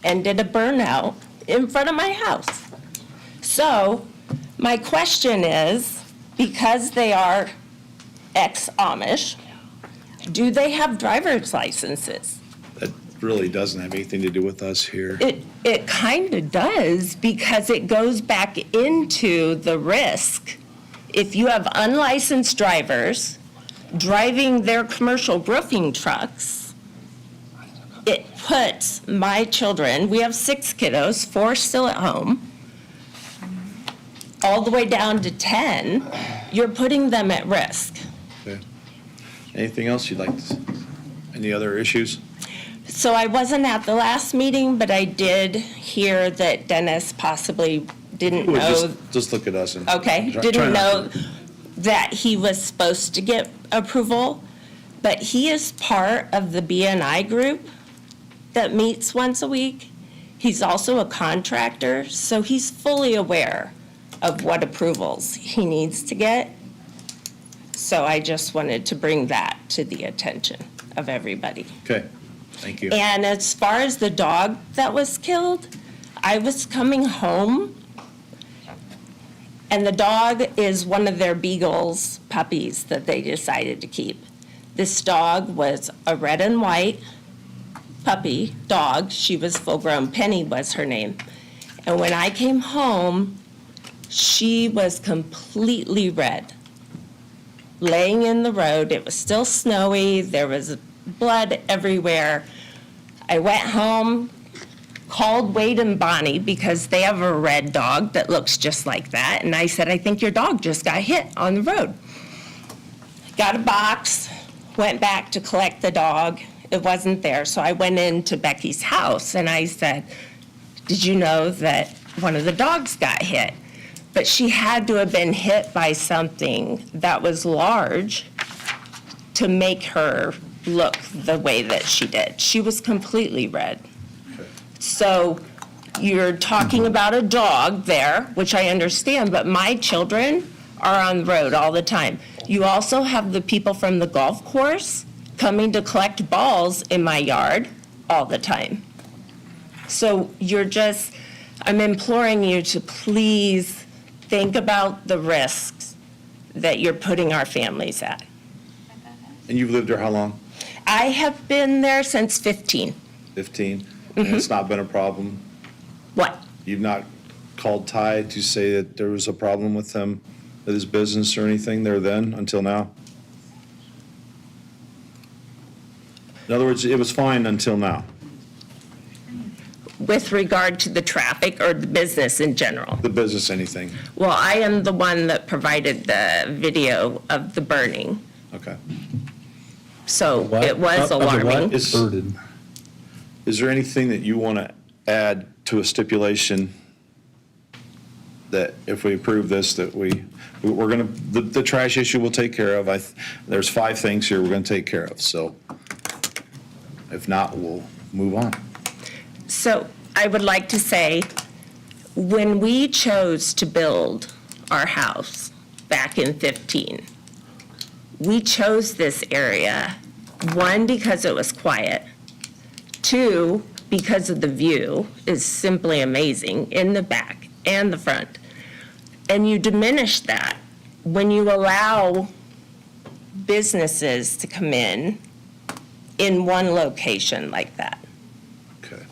and did a burnout in front of my house." So my question is, because they are ex-Amish, do they have driver's licenses? That really doesn't have anything to do with us here. It kind of does, because it goes back into the risk. If you have unlicensed drivers driving their commercial roofing trucks, it puts my children, we have 6 kiddos, 4 still at home, all the way down to 10, you're putting them at risk. Okay. Anything else you'd like to, any other issues? So I wasn't at the last meeting, but I did hear that Dennis possibly didn't Well, know. Just look at us and. Okay, try didn't not know to- that he was supposed to get approval, but he is part of the BNI group that meets once a week. He's also a contractor, so he's fully aware of what approvals he needs to get. So I just wanted to bring that to the attention of everybody. Okay, thank you. And as far as the dog that was killed, I was coming home, and the dog is one of their Beagles puppies that they decided to keep. This dog was a red and white puppy dog. She was full-grown. Penny was her name. And when I came home, she was completely red, laying in the road. It was still snowy. There was blood everywhere. I went home, called Wade and Bonnie because they have a red dog that looks just like that. And I said, "I think your dog just got hit on the road." Got a box, went back to collect the dog. It wasn't there. So I went into Becky's house and I said, "Did you know that one of the dogs got hit?" But she had to have been hit by something that was large to make her look the way that she did. She was completely red. So you're talking about a dog there, which I understand, but my children are on the road all the time. You also have the people from the golf course coming to collect balls in my yard all the time. So I'm imploring you to please think about the risks that you're putting our families at. And you've lived there how long? I have been there since 15. 15? And it's not been a problem? What? You've not called Ty to say that there was a problem with him, with his business or anything there then, until now? In other words, it was fine until now? With regard to the traffic or the business in general? The business, anything? Well, I am the one that provided the video of the burning, Okay. so it was Of the what? alarming. Is there anything that you want to add to a stipulation that if we approve this, that we're going to, the trash issue we'll take care of? There's 5 things here we're going to take care of, so if not, we'll move on. So I would like to say, when we chose to build our house back in 15, we chose this area, 1, because it was quiet, 2, because of the view is simply amazing in the back and the front. And you diminish that when you allow businesses to come in one location like that. Okay.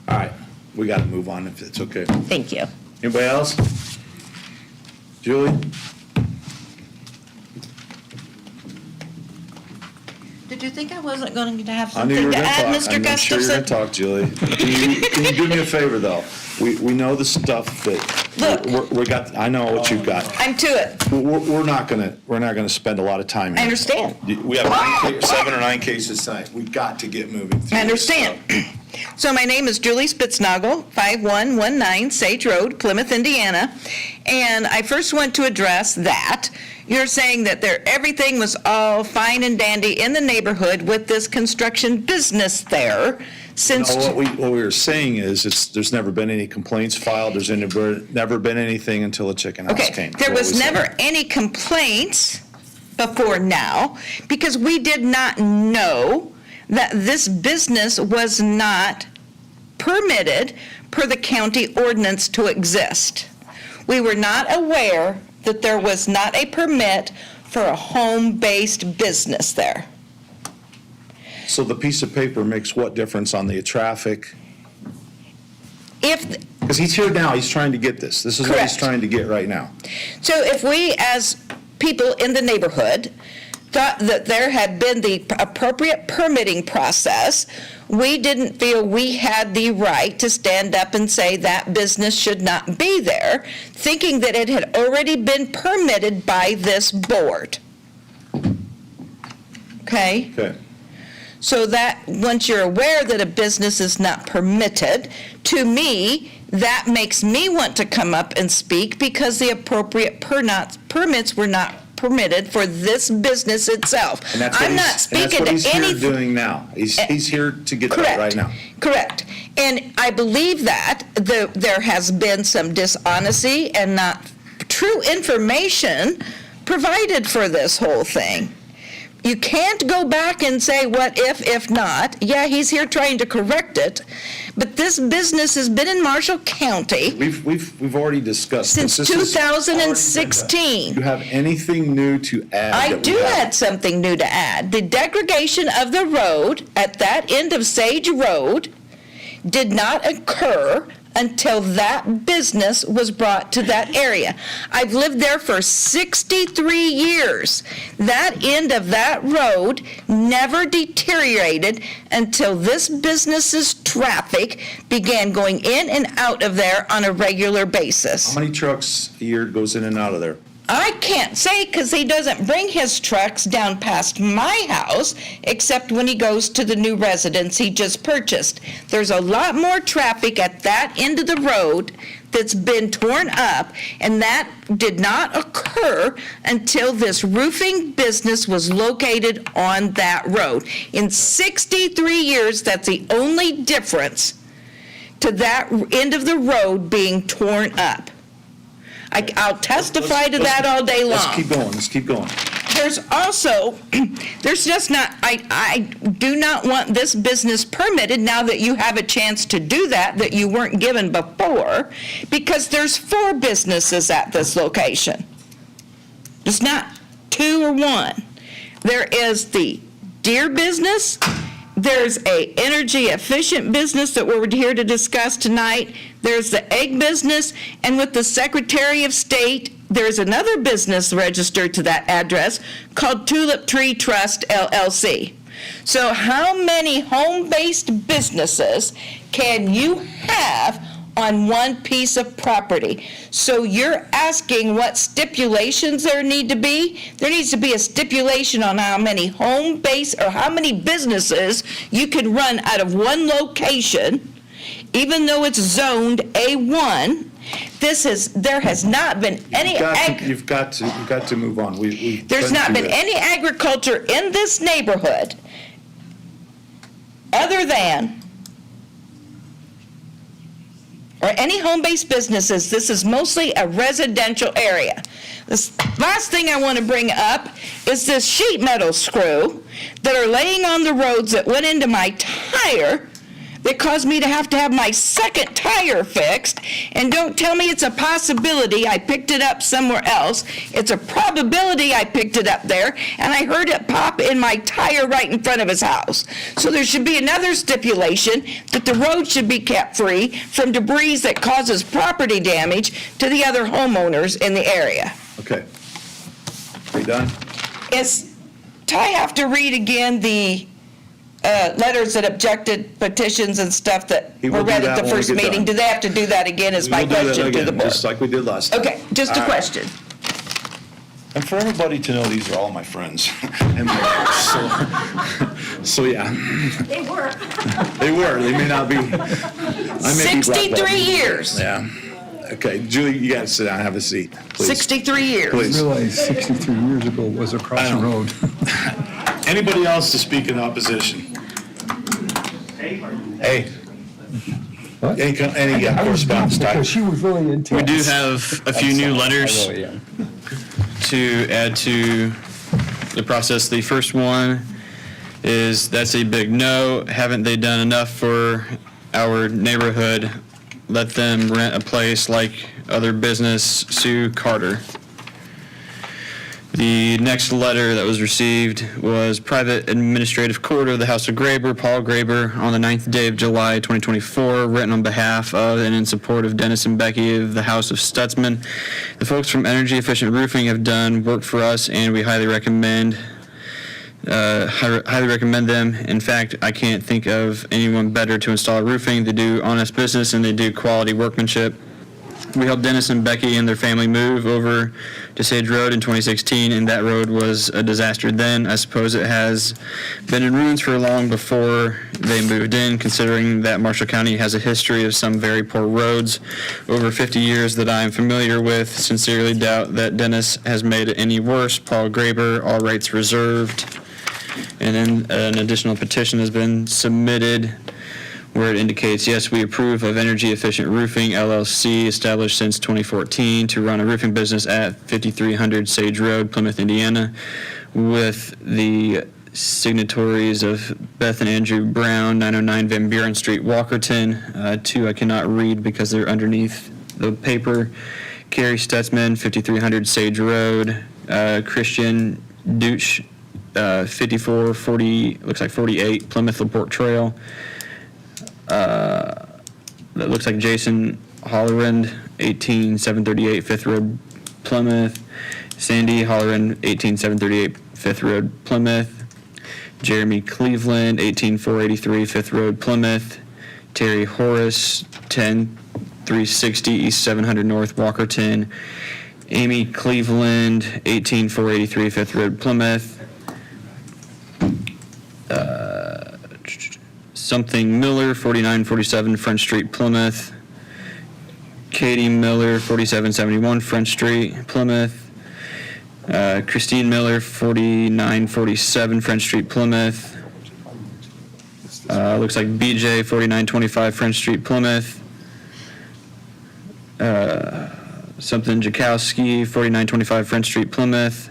All right. we gotta move on if it's okay. Thank you. Anybody else? Julie? Did you think I wasn't going to have I knew you were something to gonna add, talk. Mr. I'm sure you're gonna Gustafson? talk, Julie. Can you do me a favor, though? We know the stuff that, we got, I know what you've got. I'm to it. We're not gonna spend a lot of time here. I understand. We have 7 or 9 cases tonight. We've got to get moving through I this understand. stuff. So my name is Julie Spitznagel, 5119 Sage Road, Plymouth, Indiana. And I first want to address that. You're saying that everything was all fine and dandy in the neighborhood with this construction business there since. No, what we were saying is, there's never been any complaints filed. There's never been anything until a chicken house Okay, came. there What was we said. never any complaints before now, because we did not know that this business was not permitted per the county ordinance to exist. We were not aware that there was not a permit for a home-based business there. So the piece of paper makes what difference on the traffic? If, Because he's here now, he's trying to get this. This is what he's Correct. trying to get right now. so if we, as people in the neighborhood, thought that there had been the appropriate permitting process, we didn't feel we had the right to stand up and say that business should not be there, thinking that it had already been permitted by this board. Okay? Okay. So that, once you're aware that a business is not permitted, to me, that makes me want to come up and speak because the appropriate permits were not permitted for this business itself. And that's what I'm not and speaking that's what to he's any. here doing now. He's here to get that Correct. right now. Correct. And I believe that there has been some dishonesty and not true information provided for this whole thing. You can't go back and say, what if not? Yeah, he's here trying to correct it, but this business has been in Marshall County We've already discussed this. since This is already been done. 2016. Do you have anything new to add? I that we do haven't? add something new to add. The degradation of the road at that end of Sage Road did not occur until that business was brought to that area. I've lived there for 63 years. That end of that road never deteriorated until this business's traffic began going in and out of there on a regular basis. How many trucks a year goes in and out of there? I can't say because he doesn't bring his trucks down past my house except when he goes to the new residence he just purchased. There's a lot more traffic at that end of the road that's been torn up, and that did not occur until this roofing business was located on that road. In 63 years, that's the only difference to that end of the road being torn up. I'll testify to that all day long. Let's keep going. There's also, there's just not, I do not want this business permitted now that you have a chance to do that you weren't given before, because there's 4 businesses at this location. There's not 2 or 1. There is the deer business, there's a energy efficient business that we're here to discuss tonight, there's the egg business, and with the Secretary of State, there's another business registered to that address called Tulip Tree Trust LLC. So how many home-based businesses can you have on one piece of property? So you're asking what stipulations there need to be? There needs to be a stipulation on how many home-based or how many businesses you can run out of one location, even though it's zoned A1. There has not been any. You've got to move on. There's not been any agriculture in this neighborhood other than, or any home-based businesses. This is mostly a residential area. This last thing I want to bring up is this sheet metal screw that are laying on the roads that went into my tire that caused me to have my second tire fixed, and don't tell me it's a possibility I picked it up somewhere else. It's a probability I picked it up there, and I heard it pop in my tire right in front of his house. So there should be another stipulation that the road should be kept free from debris that causes property damage to the other homeowners in the area. Okay. Are you done? Do I have to read again the letters that objected, petitions and stuff that He will were do read that at the when we first get meeting? done. Do they have to do that again is my We'll do that question to the again, board. just like we did last time. Okay, just a All right. question. And for everybody to know, these are all my friends. And so yeah, They were. they were, they may not be. I may be black belt. 63 years. Yeah. Okay, Julie, you gotta sit down and have a seat, please. 63 years. Please. Realized 63 years ago was across the road. Anybody else to speak in opposition? Hey. What? Any I was correspondence, because Ty? she was really intense. We do have a few new letters I really am. to add to the process. The first one is, that's a big no. Haven't they done enough for our neighborhood? Let them rent a place like other business. Sue Carter. The next letter that was received was Private Administrative Court of the House of Graber, Paul Graber, on the 9th day of July, 2024, written on behalf of and in support of Dennis and Becky of the House of Stutzman. The folks from Energy Efficient Roofing have done work for us, and we highly recommend them. In fact, I can't think of anyone better to install roofing. They do honest business, and they do quality workmanship. We helped Dennis and Becky and their family move over to Sage Road in 2016, and that road was a disaster then. I suppose it has been in ruins for long before they moved in, considering that Marshall County has a history of some very poor roads over 50 years that I am familiar with. Sincerely doubt that Dennis has made it any worse. Paul Graber, all rights reserved. And then an additional petition has been submitted where it indicates, yes, we approve of Energy Efficient Roofing LLC, established since 2014 to run a roofing business at 5300 Sage Road, Plymouth, Indiana, with the signatories of Beth and Andrew Brown, 909 Van Buren Street, Walkerton. Two I cannot read because they're underneath the paper. Carrie Stutzman, 5300 Sage Road, Christian Deutsch, 5440, looks like 48 Plymouth LaPorte Trail. That looks like Jason Hollerand, 18738 Fifth Road, Plymouth. Sandy Hollerand, 18738 Fifth Road, Plymouth. Jeremy Cleveland, 18483 Fifth Road, Plymouth. Terry Horace, 10360 East 700 North, Walkerton. Amy Cleveland, 18483 Fifth Road, Plymouth. Something Miller, 4947 French Street, Plymouth. Katie Miller, 4771 French Street, Plymouth. Christine Miller, 4947 French Street, Plymouth. Looks like BJ, 4925 French Street, Plymouth. Something Jakowski, 4925 French Street, Plymouth.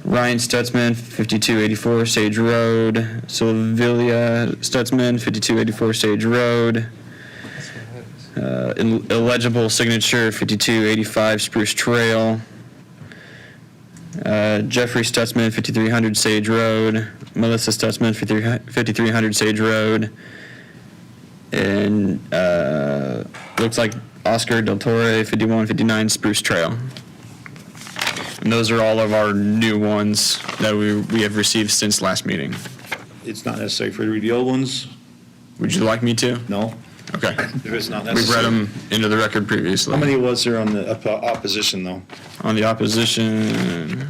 Ryan Stutzman, 5284 Sage Road. Sylvia Stutzman, 5284 Sage Road. Illegible signature, 5285 Spruce Trail. Jeffrey Stutzman, 5300 Sage Road. Melissa Stutzman, 5300 Sage Road. And looks like Oscar Del Torre, 5159 Spruce Trail. And those are all of our new ones that we have received since last meeting. It's not necessary for you to read the old ones? Would you like me to? No? Okay. If it's not We've necessary. read them into the record previously. How many was there on the opposition, though? On the opposition,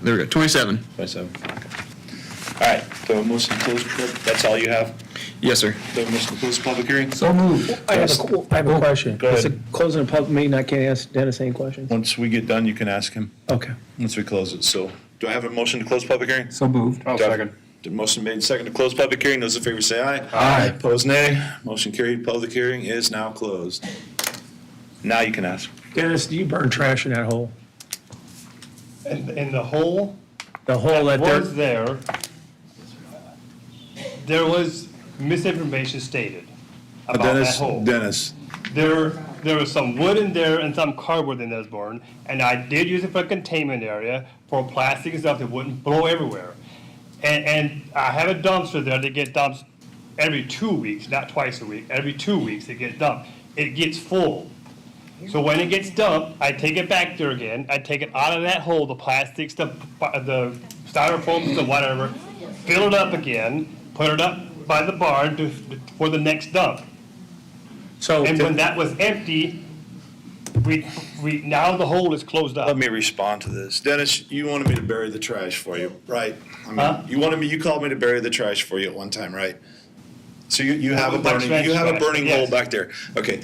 there we go, 27. 27, okay. All right, so motion to close, that's all you have? Yes, sir. Do I have a motion to close the public hearing? So moved. I have a question. Go ahead. Is it closing a public meeting, I can't ask Dennis any questions? Once we get done, you can ask him, Okay. once we close it. So do I have a motion to close public hearing? So moved. I'll second. The motion made and second to close public hearing. Those in favor say aye. Aye. Opposed, nay. Motion carried. Public hearing is now closed. Now you can ask. Dennis, do you burn trash in that hole? In the hole The hole that was they're, there was misinformation stated about that Dennis, hole. Dennis, There was some wood in there and some cardboard in there was burned, and I did use it for a containment area for plastic and stuff that wouldn't blow everywhere. And I have a dumpster there that gets dumped every 2 weeks, not twice a week, every 2 weeks it gets dumped. It gets full. So when it gets dumped, I take it back there again, I take it out of that hole, the plastics, the styrofoams, the whatever, fill it up again, put it up by the barn for the next dump. so, And when that was empty, now the hole is closed let up. me respond to this. Dennis, you wanted me to bury the trash for you, right? I Huh? mean, you called me to bury the trash for you at one time, right? So you have a With my burning, trash you have a trash, burning hole yes. back there. Okay,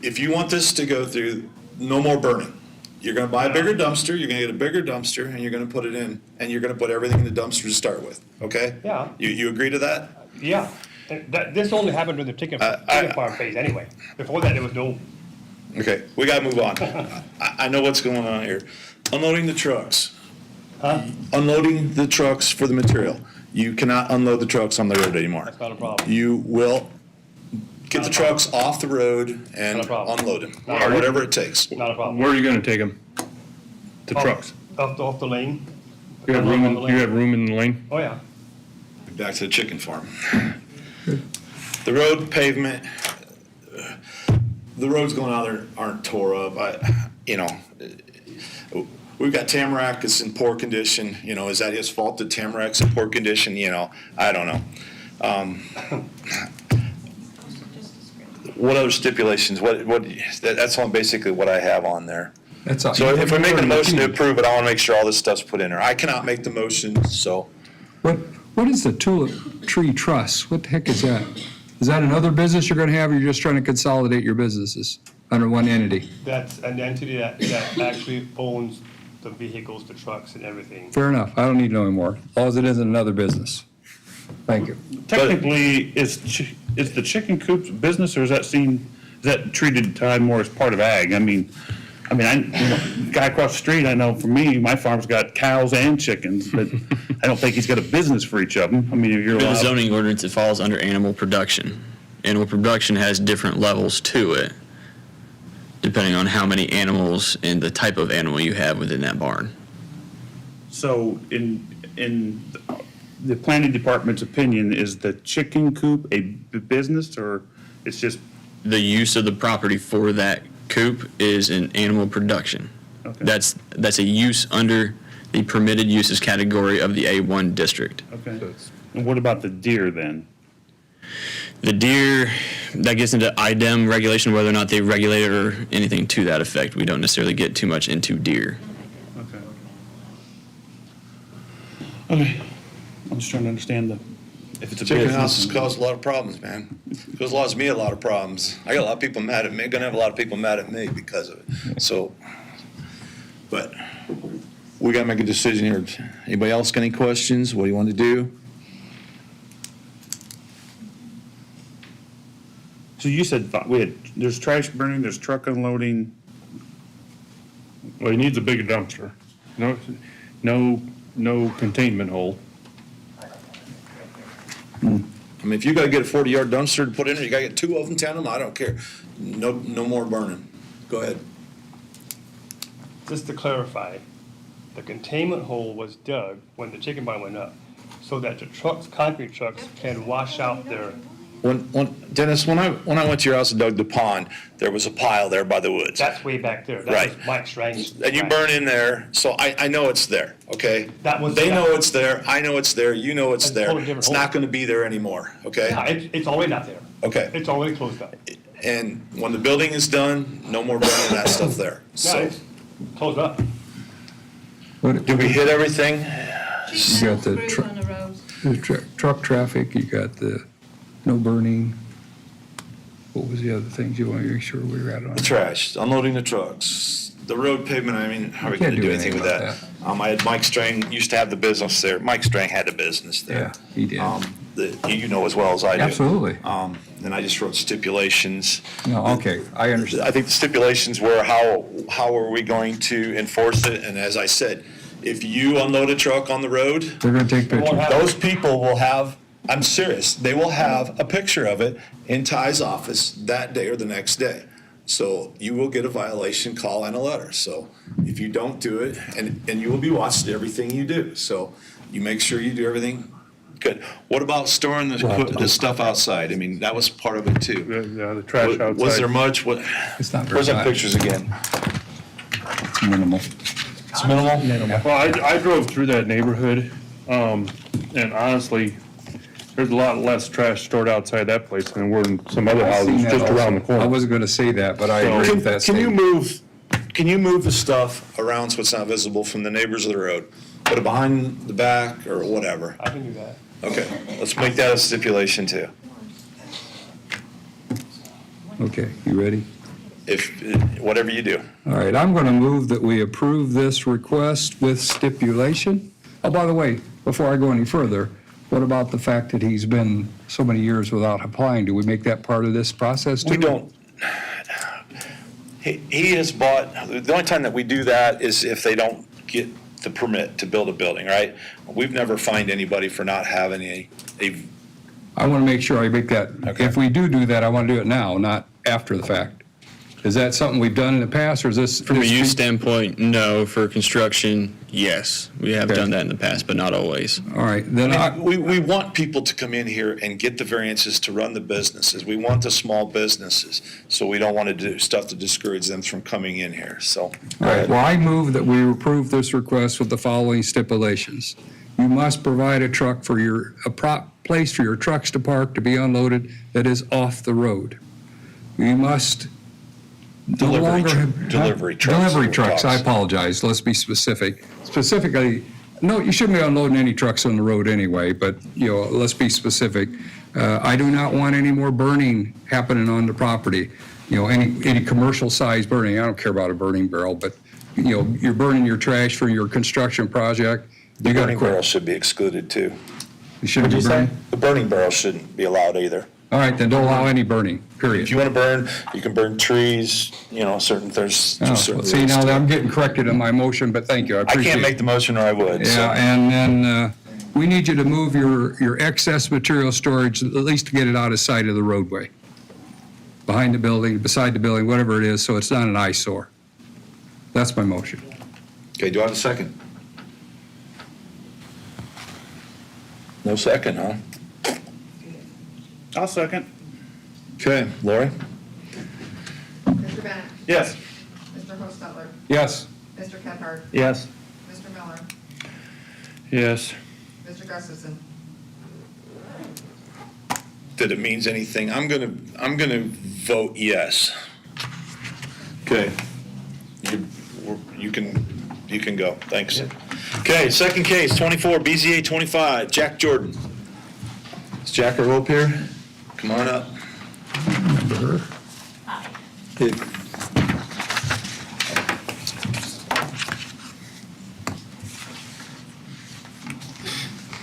if you want this to go through, no more burning. You're gonna buy a bigger dumpster, you're gonna get a bigger dumpster, and you're gonna put it in, and you're gonna put everything in the dumpster to start with, okay? Yeah. You agree to that? Yeah. And this only happened during the chicken farm phase anyway. Before that, there was no, Okay, we gotta move on. I know what's going on here. Unloading the trucks. Unloading the trucks for the material. You cannot unload the trucks on the road anymore. that's not a problem. You will get Not the a trucks off the road and Not a problem. unload them, Not a problem. whatever it takes. Not a problem. Where are you gonna take them? The trucks? Off the lane. You have room, you have room in the lane? Oh, yeah. Back to the chicken farm. The road pavement, the roads going out there aren't tore up. We've got Tamarack is in poor condition, is that his fault that Tamarack's in poor condition? I don't know. What other stipulations? That's on basically what I have on there. That's all. So if we're making a motion to approve it, I want to make sure all this stuff's put in there. I cannot make the motion, so. What is the Tulip Tree Trust? What the heck is that? Is that another business you're gonna have, or you're just trying to consolidate your businesses under one entity? That's an entity that actually owns the vehicles, the trucks and everything. Fair enough. I don't need to know anymore. As long as it isn't another business. Thank you. Technically, is the chicken coop's business, or is that treated tied more as part of ag? I mean, guy across the street, I know for me, my farm's got cows and chickens, but I don't think he's got a business for each of them. I mean, if you're For the allowed. zoning ordinance, it falls under animal production. Animal production has different levels to it, depending on how many animals and the type of animal you have within that barn. So in the planning department's opinion, is the chicken coop a business, or it's just, The use of the property for that coop is in animal production. Okay. That's a use under the permitted uses category of the A1 district. okay. And what about the deer then? The deer, that gets into IDEM regulation, whether or not they regulate it or anything to that effect. We don't necessarily get too much into deer. Okay. Okay, I'm just trying to understand if it's a Chicken business. houses cause a lot of problems, man. Cause me a lot of problems. I got a lot of people mad at me, gonna have a lot of people mad at me because of it. So, but we gotta make a decision here. Anybody else got any questions? What do you want to do? So you said there's trash burning, there's truck unloading. Well, he needs a bigger dumpster. No containment hole. I mean, if you gotta get a 40-yard dumpster to put in there, you gotta get 2 of them, 10 of them, I don't care. No more burning. Go ahead. Just to clarify, the containment hole was dug when the chicken barn went up, so that the trucks, concrete trucks, can wash out their, Dennis, when I went to your house and dug the pond, there was a pile there by the woods. that's way back there. Right. That was Mike's range. And you burn in there, so I know it's there, okay? That was- They know it's there, I know it's there, you know it's That's a there. totally different It's not hole. gonna be there anymore, okay? Yeah, it's already not there. Okay, It's already closed up. and when the building is done, no more burning that stuff there. No, So, it's closed up. did we hit everything? You got the truck traffic, you got the No burning. What was the other things you want to make sure we were at on? The trash, unloading the trucks, the road pavement, I mean, how are we Can't gonna do do anything with anything that? I had Mike Strang, used to have the business there, Mike Strang had the business there. Yeah, he did. You know as well as I do. Absolutely. And I just wrote stipulations. No, okay, I understand. I think the stipulations were how are we going to enforce it? And as I said, if you unload a truck on the road, They're gonna take pictures. those people will have, I'm serious, they will have a picture of it in Ty's office that day or the next day. So you will get a violation call and a letter. So if you don't do it, and you will be watched everything you do. So you make sure you do everything good. What about storing the stuff outside? I mean, that was part of it too. Yeah, the trash outside. Was there much? It's not very Where's the bad. pictures again? It's minimal. It's minimal? Well, I drove through that neighborhood, and honestly, there's a lot less trash stored outside that place than were in some other I've houses seen that just around the also. corner. I wasn't gonna say that, but I agree with that Can you statement. move the stuff around so it's not visible from the neighbors of the road? Put it behind the back or whatever. I can do that. Okay, let's make that a stipulation too. Okay, you ready? Whatever you do. All right, I'm going to move that we approve this request with stipulation. Oh, by the way, before I go any further, what about the fact that he's been so many years without applying? Do we make that part of this process too? We don't, he has bought, the only time that we do that is if they don't get the permit to build a building, right? We've never fined anybody for not having a I want to make sure I make that, if we do that, I want to do it now, not after the fact. Is that something we've done in the past, or is this? From a use standpoint, no. For construction, yes. We have done that in the past, but not always. All right, then We want people to come in here and get the variances to run the businesses. We want the small businesses, so we don't want to do stuff to discourage them from coming in here, so. All right, well, I move that we approve this request with the following stipulations. You must provide a truck for place for your trucks to park to be unloaded that is off the road. You must no longer have. Delivery trucks. Delivery trucks, I apologize, let's be specific. Specifically, no, you shouldn't be unloading any trucks on the road anyway, but, let's be specific. I do not want any more burning happening on the property. Any commercial size burning, I don't care about a burning barrel, but, you're burning your trash for your construction project. The burning barrel should be excluded too. You shouldn't be burning? The burning barrel shouldn't be allowed either. All right, then don't allow any burning, period. If you want to burn, you can burn trees, there's Oh, just certain see, rules now to it. I'm getting corrected in my motion, but thank you, I I appreciate it. can't make the motion or I would, so. Yeah, and then we need you to move your excess material storage, at least to get it out of sight of the roadway. Behind the building, beside the building, whatever it is, so it's not an eyesore. That's my motion. Okay, do I have a second? No second, huh? I'll second. Okay, Lori? Mr. Bennett? Yes. Mr. Hostetler? Yes. Mr. Kephart? Yes. Mr. Miller? Yes. Mr. Gustafson? That it means anything, I'm gonna vote yes. Okay. You can go, thanks. Okay, second case, 24, BZA 25, Jack Jordan. Is Jack or Rope here? Come on up. Remember her? Hey.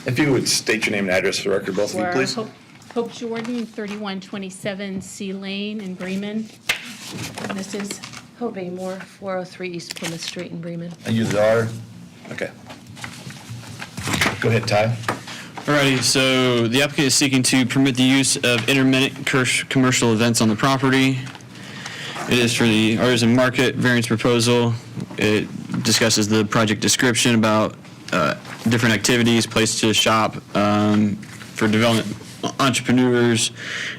If you would state your name and address for the record, both of you, For please. Hope Jordan, 3127 C Lane in Bremen. And this is Hope Moore, 403 East Plymouth Street in Bremen. And you the daughter? Okay. Go ahead, Ty. Alrighty, so the applicant is seeking to permit the use of intermittent commercial events on the property. It is for the artisan market variance proposal. It discusses the project description about different activities, place to shop for development entrepreneurs.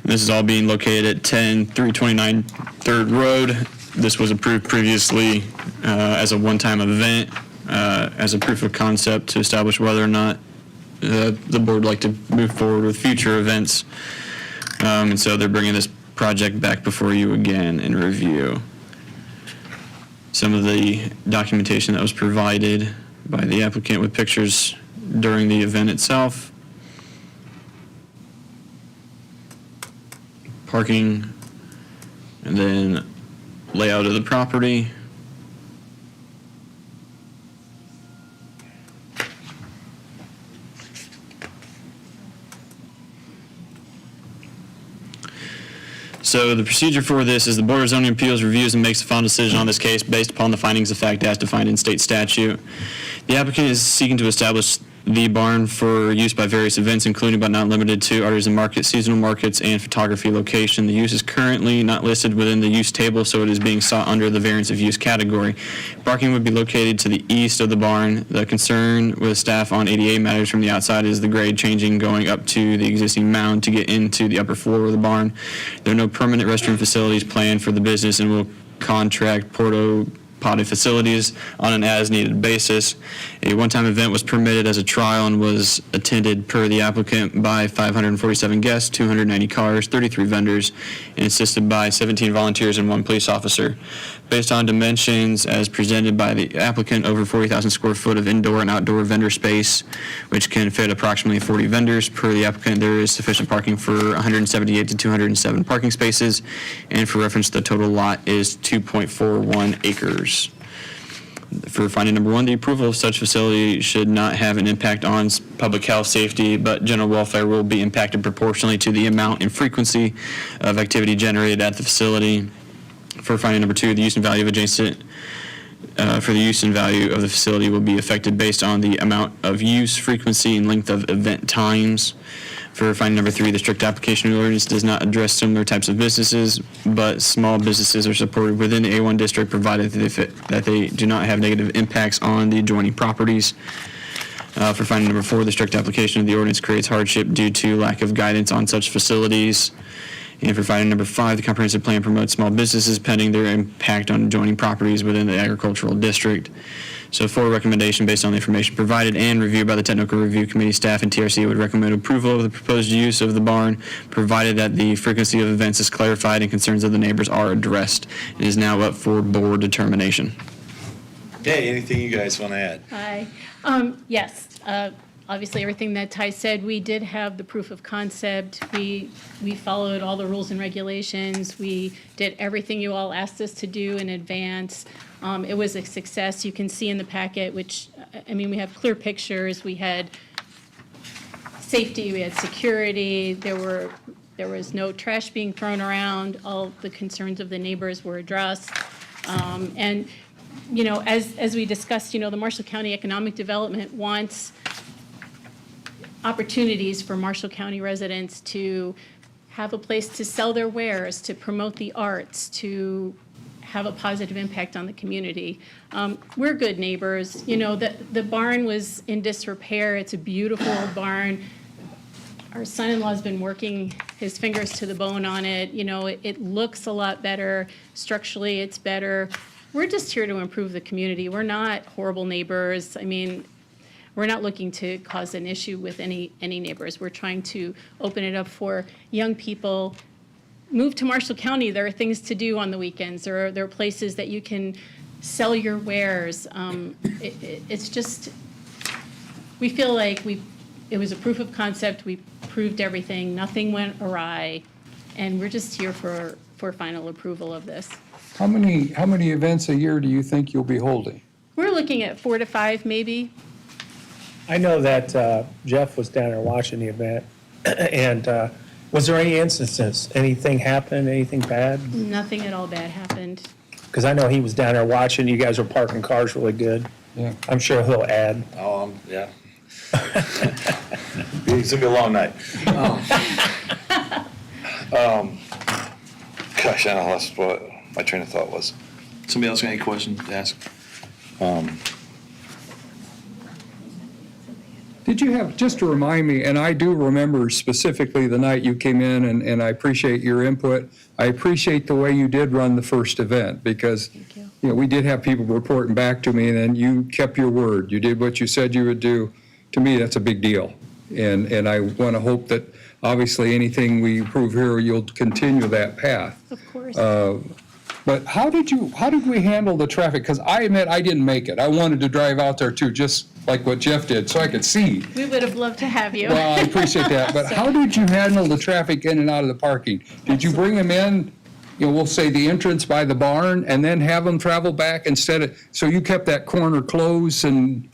And this is all being located at 10329 3rd Road. This was approved previously as a one-time event, as a proof of concept to establish whether or not the board would like to move forward with future events. And so they're bringing this project back before you again in review. Some of the documentation that was provided by the applicant with pictures during the event itself. parking, and then layout of the property. So the procedure for this is the Board of Zoning Appeals reviews and makes a final decision on this case based upon the findings of fact as defined in state statute. The applicant is seeking to establish the barn for use by various events, including but not limited to artisan markets, seasonal markets, and photography location. The use is currently not listed within the use table, so it is being sought under the variance of use category. Parking would be located to the east of the barn. The concern with staff on ADA matters from the outside is the grade changing going up to the existing mound to get into the upper floor of the barn. There are no permanent restroom facilities planned for the business and will contract porta potty facilities on an as-needed basis. A one-time event was permitted as a trial and was attended per the applicant by 547 guests, 290 cars, 33 vendors, and assisted by 17 volunteers and 1 police officer. Based on dimensions as presented by the applicant, over 40,000 square foot of indoor and outdoor vendor space, which can fit approximately 40 vendors. Per the applicant, there is sufficient parking for 178 to 207 parking spaces, and for reference, the total lot is 2.41 acres. For finding number 1, the approval of such facility should not have an impact on public health, safety, but general welfare will be impacted proportionally to the amount and frequency of activity generated at the facility. For finding number 2, the use and value of adjacent, for the use and value of the facility will be affected based on the amount of use, frequency, and length of event times. For finding number 3, the strict application of the ordinance does not address similar types of businesses, but small businesses are supported within the A1 district provided that they do not have negative impacts on the adjoining properties. For finding number 4, the strict application of the ordinance creates hardship due to lack of guidance on such facilities. And for finding number 5, the comprehensive plan promotes small businesses pending their impact on adjoining properties within the agricultural district. So for a recommendation based on the information provided and reviewed by the Technical Review Committee staff and TRC would recommend approval of the proposed use of the barn, provided that the frequency of events is clarified and concerns of the neighbors are addressed. It is now up for board determination. Okay, anything you guys want to add? Hi. Yes, obviously, everything that Ty said, we did have the proof of concept. We followed all the rules and regulations. We did everything you all asked us to do in advance. It was a success. You can see in the packet, which, I mean, we have clear pictures. We had safety, we had security. There was no trash being thrown around. All the concerns of the neighbors were addressed. And, you know, as we discussed, you know, the Marshall County Economic Development wants opportunities for Marshall County residents to have a place to sell their wares, to promote the arts, to have a positive impact on the community. We're good neighbors. You know, the barn was in disrepair. It's a beautiful old barn. Our son-in-law's been working his fingers to the bone on it. You know, it looks a lot better. Structurally, it's better. We're just here to improve the community. We're not horrible neighbors. I mean, we're not looking to cause an issue with any neighbors. We're trying to open it up for young people. Move to Marshall County. There are things to do on the weekends. There are places that you can sell your wares. It's just, we feel like it was a proof of concept. We proved everything. Nothing went awry. And we're just here for final approval of this. How many events a year do you think you'll be holding? We're looking at 4 to 5, maybe. I know that Jeff was down there watching the event, and was there any instances, anything happened, anything bad? Nothing at all bad happened. Because I know he was down there watching, you guys were parking cars really good. Yeah. I'm sure he'll add. Yeah. It's gonna be a long night. Gosh, I lost what my train of thought was. Somebody else got any questions to ask? Did you have, just to remind me, and I do remember specifically the night you came in, and I appreciate your input. I appreciate the way you did run the first event, because, you know, we did have people reporting back to me, and then you kept your word. You did what you said you would do. To me, that's a big deal. And I want to hope that, obviously, anything we approve here, you'll continue that path. Of course. But how did we handle the traffic? Because I admit I didn't make it. I wanted to drive out there too, just like what Jeff did, so I could see. We would have loved to have you. Well, I appreciate that, but how did you handle the traffic in and out of the parking? Did you bring them in, we'll say the entrance by the barn, and then have them travel back so you kept that corner closed and,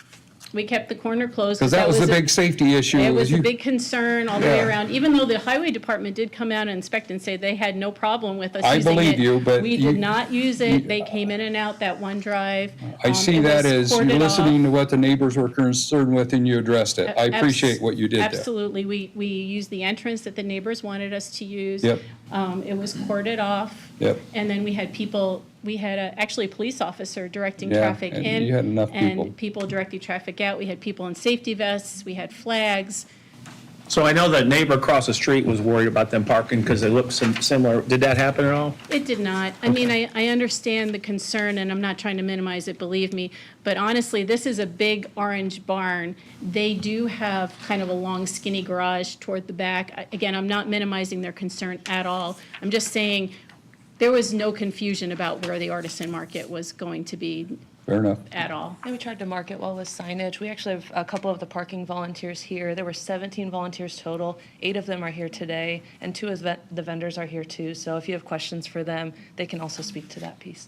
We kept the corner closed. because that was the big safety issue. It was a you- big concern all the way Yeah. around, even though the highway department did come out and inspect and say they had no problem with us I using it. believe you, but We you- did not use it. They came in and out that one drive. I see It that was as you're cordoned listening off. to what the neighbors were concerned with and you addressed it. I appreciate what you did there. Absolutely. We used the entrance that the neighbors wanted us to use. Yep. It was corded off. Yep. And then we had actually a police officer directing Yeah, traffic and in. you had enough people. And people directing traffic out. We had people in safety vests. We had flags. So I know the neighbor across the street was worried about them parking because they look similar. Did that happen at all? It did not. I mean, I understand the concern, and I'm not trying to minimize it, believe me. But honestly, this is a big orange barn. They do have kind of a long, skinny garage toward the back. Again, I'm not minimizing their concern at all. I'm just saying there was no confusion about where the artisan market was going to be Fair enough. at all. And we tried to mark it well with signage. We actually have a couple of the parking volunteers here. There were 17 volunteers total. 8 of them are here today, and 2 of the vendors are here too. So if you have questions for them, they can also speak to that piece.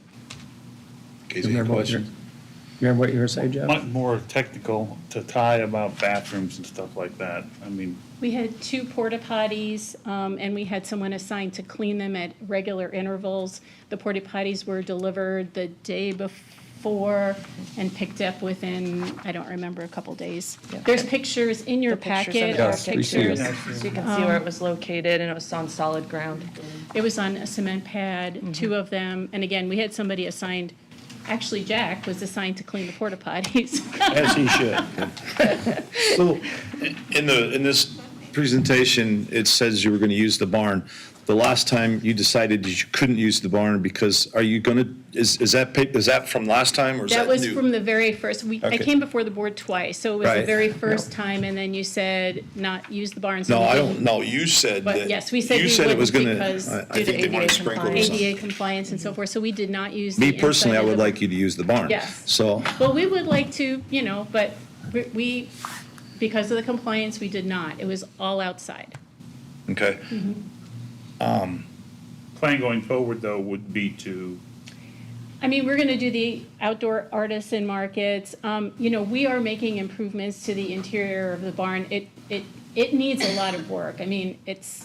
Casey, any questions? You remember what you were saying, Jeff? Much more technical to Ty about bathrooms and stuff like that. I mean, We had 2 porta potties, and we had someone assigned to clean them at regular intervals. The porta potties were delivered the day before and picked up within, I don't remember, a couple days. There's pictures in your The pictures packet. in are Yes, we see it. pictures. So you can see where it was located, and it was on solid ground. It was on a cement pad, 2 of them. And again, we had somebody assigned, actually Jack was assigned to clean the porta potties. As he should. So, in this presentation, it says you were going to use the barn. The last time you decided that you couldn't use the barn because, are you going to, is that from last time or is that That was new? from the very first, I Okay. came before the board twice, so it was the Right. very first time, and then you said not use the barn. so No, we I didn't. don't, no, you said But that. yes, we said You we said it was wouldn't gonna, because I due to think they wanted ADA sprinklers or compliance. something. ADA compliance and so forth, so we did not use the Me personally, I inside of would the- like you to use the barn. Yes. So, Well, we would like to, but we, because of the compliance, we did not. It was all outside. okay. plan going forward though would be to, I mean, we're gonna do the outdoor artisan markets. We are making improvements to the interior of the barn. It needs a lot of work. I mean, it's,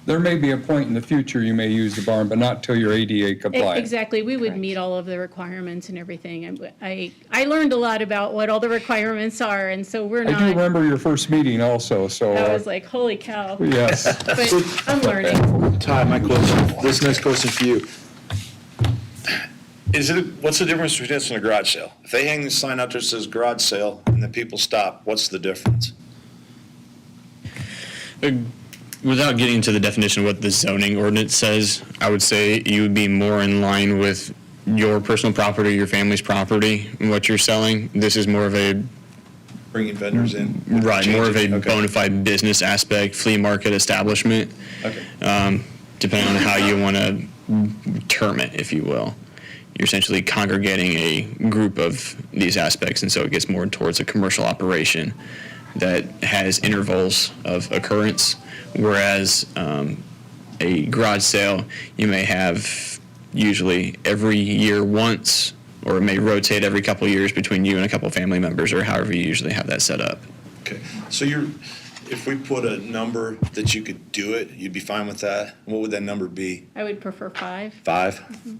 There may be a point in the future you may use the barn, but not till you're ADA compliant. exactly, we would meet all of the requirements and everything. And I learned a lot about what all the requirements are, and so we're I do not, remember your first meeting also, so. I was like, holy cow. Yes. But I'm learning. Ty, my question, this next question for you. What's the difference between this and a garage sale? If they hang the sign out there that says garage sale and the people stop, what's the difference? Without getting into the definition of what the zoning ordinance says, I would say you would be more in line with your personal property, your family's property, and what you're selling. This is more of a, Bringing vendors in? right, more of a Changing, okay. bona fide business aspect, flea market establishment, Okay. depending on how you want to term it, if you will. You're essentially congregating a group of these aspects, and so it gets more towards a commercial operation that has intervals of occurrence, whereas a garage sale, you may have usually every year once, or it may rotate every couple of years between you and a couple of family members, or however you usually have that set up. Okay, so if we put a number that you could do it, you'd be fine with that? What would that number be? I would prefer 5. 5?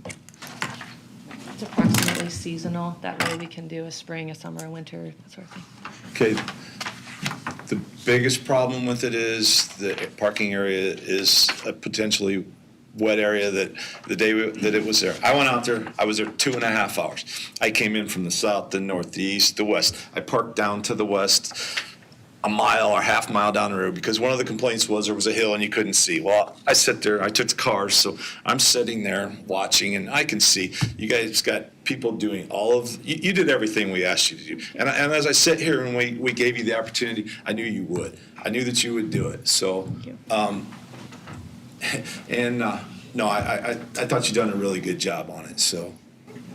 It's approximately seasonal. That way we can do a spring, a summer, a winter, that sort of thing. Okay. The biggest problem with it is the parking area is a potentially wet area that the day that it was there. I went out there, I was there 2.5 hours. I came in from the south, the north, the east, the west. I parked down to the west, a mile or half mile down the road, because one of the complaints was there was a hill and you couldn't see. Well, I sit there, I took the cars, so I'm sitting there watching, and I can see you guys got people doing all of, you did everything we asked you to do. And as I sit here and we gave you the opportunity, I knew you would. I knew that you would do it. So, and No, I thought you done a really good job on it, so.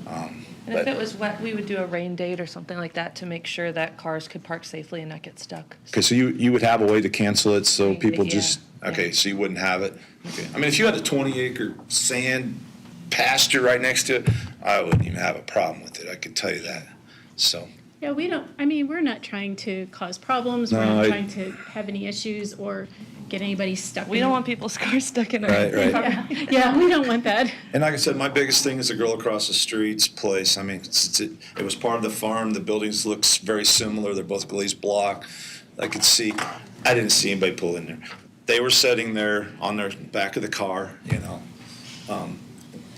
And if it was wet, we would do a rain date or something like that to make sure that cars could park safely and not get stuck. Okay, so you would have a way to cancel it so people Yeah, just, okay, so you wouldn't have it? Okay. I mean, if you had a 20-acre sand pasture right next to it, I wouldn't even have a problem with it, I can tell you that, so. Yeah, we're not trying to cause problems. We're No, not I- trying to have any issues or get anybody stuck. We don't want people's cars stuck in our. Right, right. Yeah, we don't want that. And like I said, my biggest thing is the girl across the street's place. I mean, it was part of the farm. The buildings look very similar. They're both glazed block. I didn't see anybody pull in there. They were sitting there on their back of the car, you know.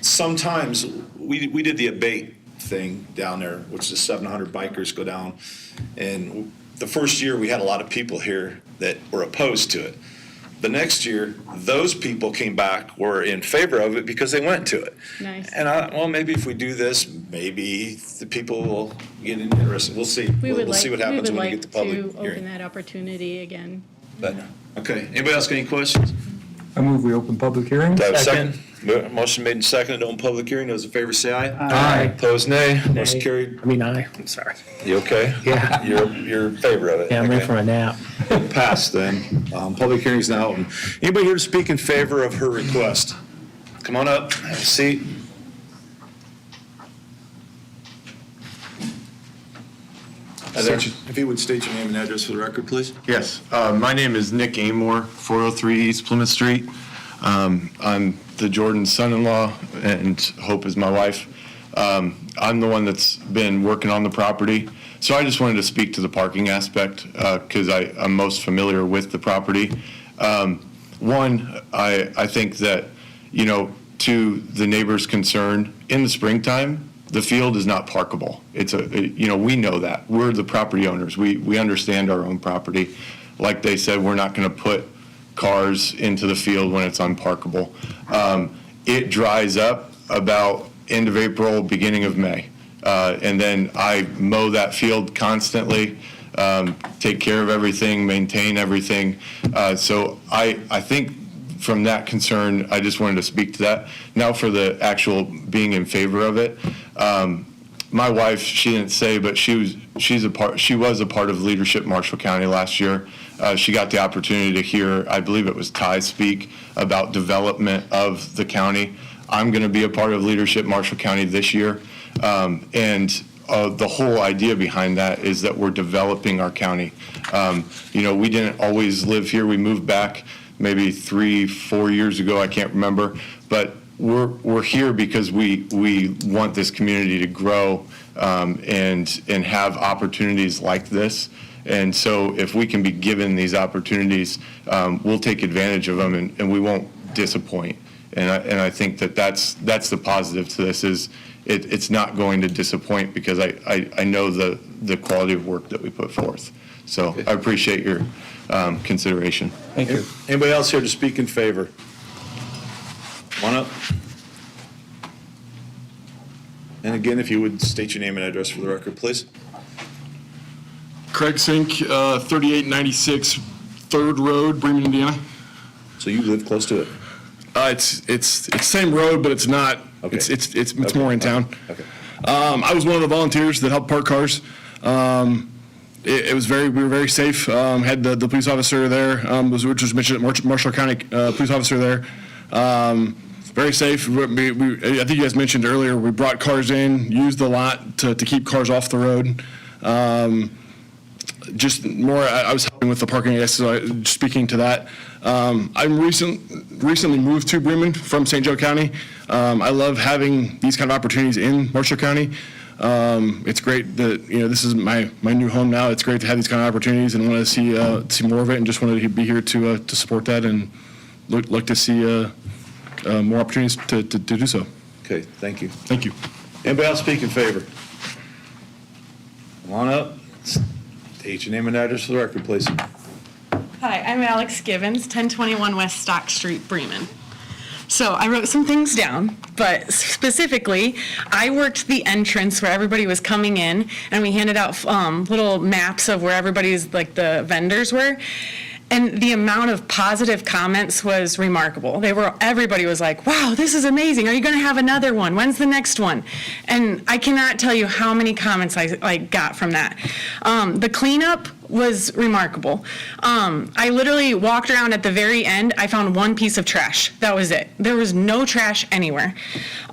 Sometimes we did the abate thing down there, which is 700 bikers go down. And the first year we had a lot of people here that were opposed to it. The next year, those people came back, were in favor of it because they went to it. Nice. And maybe if we do this, maybe the people will get interested. We'll see. We'll see what happens when we get the public We would like to open hearing. that opportunity again. But, okay, anybody else got any questions? I move we open public hearing. Do I have a second? Motion made and seconded to open public hearing. Those in favor say aye. Aye. Opposed, nay. Motion carried. Aye, I'm sorry. You okay? Yeah. You're in favor of it? Yeah, I'm ready Okay. for a nap. Passed then. Public hearing's now open. Anybody here to speak in favor of her request? Come on up, have a seat. If you would state your name and address for the record, please. Yes, my name is Nick Amor, 403 East Plymouth Street. I'm the Jordan's son-in-law, and Hope is my wife. I'm the one that's been working on the property, so I just wanted to speak to the parking aspect, because I'm most familiar with the property. One, I think that, you know, to the neighbor's concern, in the springtime, the field is not parkable. We know that. We're the property owners. We understand our own property. Like they said, we're not going to put cars into the field when it's unparkable. It dries up about end of April, beginning of May. And then I mow that field constantly, take care of everything, maintain everything. So I think from that concern, I just wanted to speak to that. Now for the actual being in favor of it. My wife, she didn't say, but she was a part of Leadership Marshall County last year. She got the opportunity to hear, I believe it was Ty speak about development of the county. I'm going to be a part of Leadership Marshall County this year. The whole idea behind that is that we're developing our county. We didn't always live here. We moved back maybe 3-4 years ago, I can't remember. But we're here because we want this community to grow and have opportunities like this. And so if we can be given these opportunities, we'll take advantage of them and we won't disappoint. And I think that's the positive to this is it's not going to disappoint because I know the quality of work that we put forth. So I appreciate your consideration. Thank you. Anybody else here to speak in favor? Come on up. And again, if you would state your name and address for the record, please. Craig Sink, 3896 3rd Road, Bremen, Indiana. So you live close to it? It's same road, but it's not. Okay. It's more in town. Okay. I was one of the volunteers that helped park cars. We were very safe. Had the police officer there, which was mentioned, Marshall County police officer there. Very safe. I think you guys mentioned earlier, we brought cars in, used the lot to keep cars off the road. Just more, I was helping with the parking, I guess, so speaking to that. I recently moved to Bremen from St. Joe County. I love having these kind of opportunities in Marshall County. It's great that, this is my new home now. It's great to have these kind of opportunities and want to see more of it and just wanted to be here to support that and look to see more opportunities to do so. Okay, thank you. Thank you. Anybody else speak in favor? Come on up. State your name and address for the record, please. Hi, I'm Alex Givens, 1021 West Stock Street, Bremen. So I wrote some things down, but specifically, I worked the entrance where everybody was coming in, and we handed out little maps of where everybody's, like the vendors were. And the amount of positive comments was remarkable. Everybody was like, wow, this is amazing. Are you going to have another one? When's the next one? And I cannot tell you how many comments I got from that. The cleanup was remarkable. I literally walked around at the very end. I found one piece of trash. That was it. There was no trash anywhere.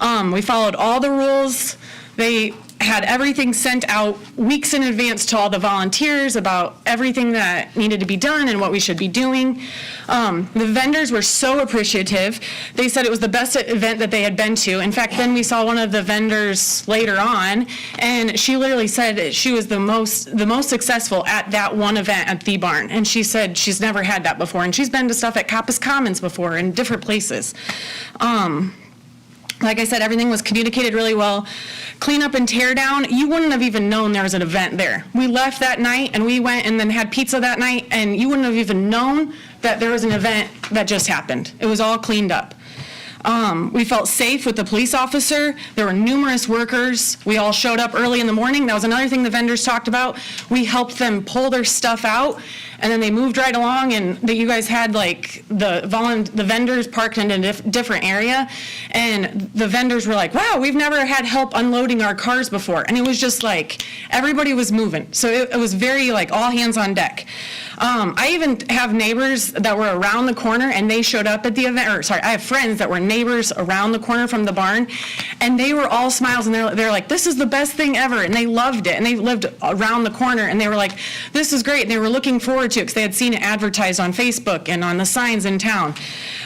We followed all the rules. They had everything sent out weeks in advance to all the volunteers about everything that needed to be done and what we should be doing. The vendors were so appreciative. They said it was the best event that they had been to. In fact, then we saw one of the vendors later on, and she literally said she was the most successful at that one event at the barn. And she said she's never had that before, and she's been to stuff at Coppice Commons before in different places. Like I said, everything was communicated really well. Cleanup and tear down, you wouldn't have even known there was an event there. We left that night and we went and then had pizza that night, and you wouldn't have even known that there was an event that just happened. It was all cleaned up. We felt safe with the police officer. There were numerous workers. We all showed up early in the morning. That was another thing the vendors talked about. We helped them pull their stuff out, and then they moved right along, and you guys had like the vendors parked in a different area, and the vendors were like, wow, we've never had help unloading our cars before. And it was just like, everybody was moving. So it was very like all hands on deck. I even have neighbors that were around the corner and they showed up at the event, I have friends that were neighbors around the corner from the barn, and they were all smiles, and they're like, this is the best thing ever, and they loved it, and they lived around the corner, and they were like, this is great, and they were looking forward to it because they had seen it advertised on Facebook and on the signs in town.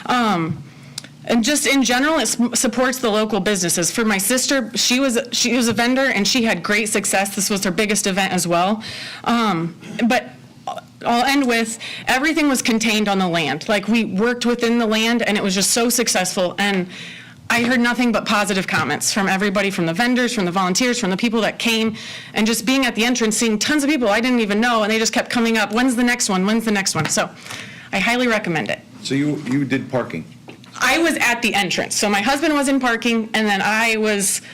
And just in general, it supports the local businesses. For my sister, she was a vendor and she had great success. This was her biggest event as well. But I'll end with, everything was contained on the land. Like, we worked within the land and it was just so successful. And I heard nothing but positive comments from everybody, from the vendors, from the volunteers, from the people that came, and just being at the entrance, seeing tons of people I didn't even know, and they just kept coming up, when's the next one, when's the next one? So I highly recommend it. So you did parking? I was at the entrance. So my husband was in parking, and then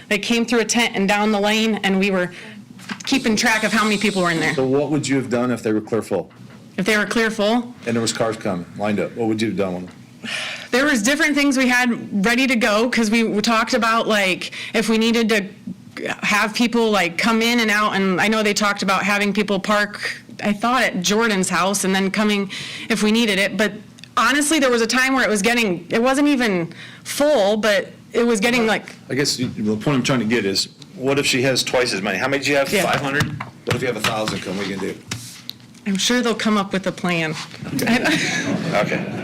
they came through a tent and down the lane, and we were keeping track of how many people were in there. So what would you have done if they were clear full? If they were clear full, And there was cars coming, lined up, what would you have done with them? there was different things we had ready to go, because we talked about, like, if we needed to have people, like, come in and out, and I know they talked about having people park, I thought, at Jordan's house, and then coming if we needed it, but honestly, there was a time where it wasn't even full, but it was getting like. I guess the point I'm trying to get is, what if she has twice as many? How many do you have? Yeah. 500? What if you have 1,000 come? What are you gonna do? I'm sure they'll come up with a plan. Okay.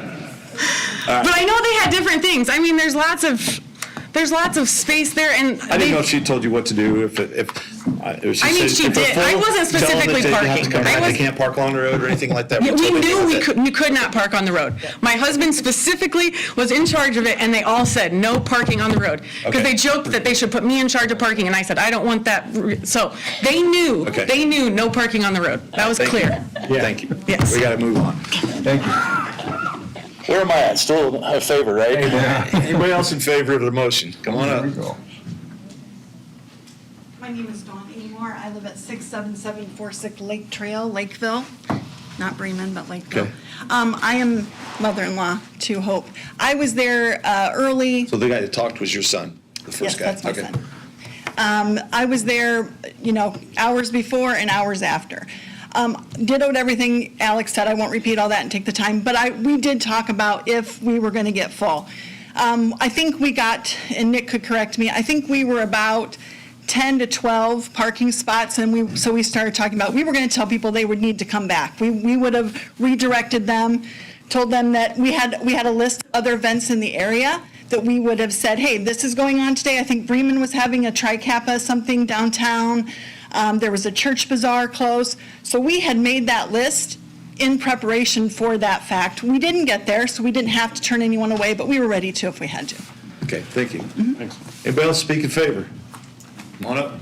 But I know they had different things. I mean, there's lots of space there, and I didn't know if she told you what to do, if I mean, she did. I wasn't specifically parking. They can't park along the road or anything like that? Yeah, we knew we we could not park on the road. My husband specifically was in charge of it, and they all said, no parking on the road. Because Okay. they joked that they should put me in charge of parking, and I said, I don't want that. So they knew, Okay. no parking on the road. That was clear. Thank you. Yes. We gotta move on. Thank you. Where am I at? Still a favor, right? Anybody else in favor of the motion? Come on up. My name is Dawn Amor. I live at 67746 Lake Trail, Lakeville. Not Bremen, but Lakeville. Okay. I am mother-in-law to Hope. I was there early. So the guy that talked was your son, the first guy? Yes, that's my Okay. son. I was there, hours before and hours after. Dittoed everything Alex said. I won't repeat all that and take the time, but we did talk about if we were going to get full. I think we got, and Nick could correct me, I think we were about 10 to 12 parking spots, and so we started talking about, we were going to tell people they would need to come back. We would have redirected them, told them that we had a list of other events in the area that we would have said, hey, this is going on today. I think Bremen was having a Tri-Kappa something downtown. There was a church bazaar close. So we had made that list in preparation for that fact. We didn't get there, so we didn't have to turn anyone away, but we were ready to if we had to. Okay, thank you. Thanks. Anybody else speak in favor? Come on up.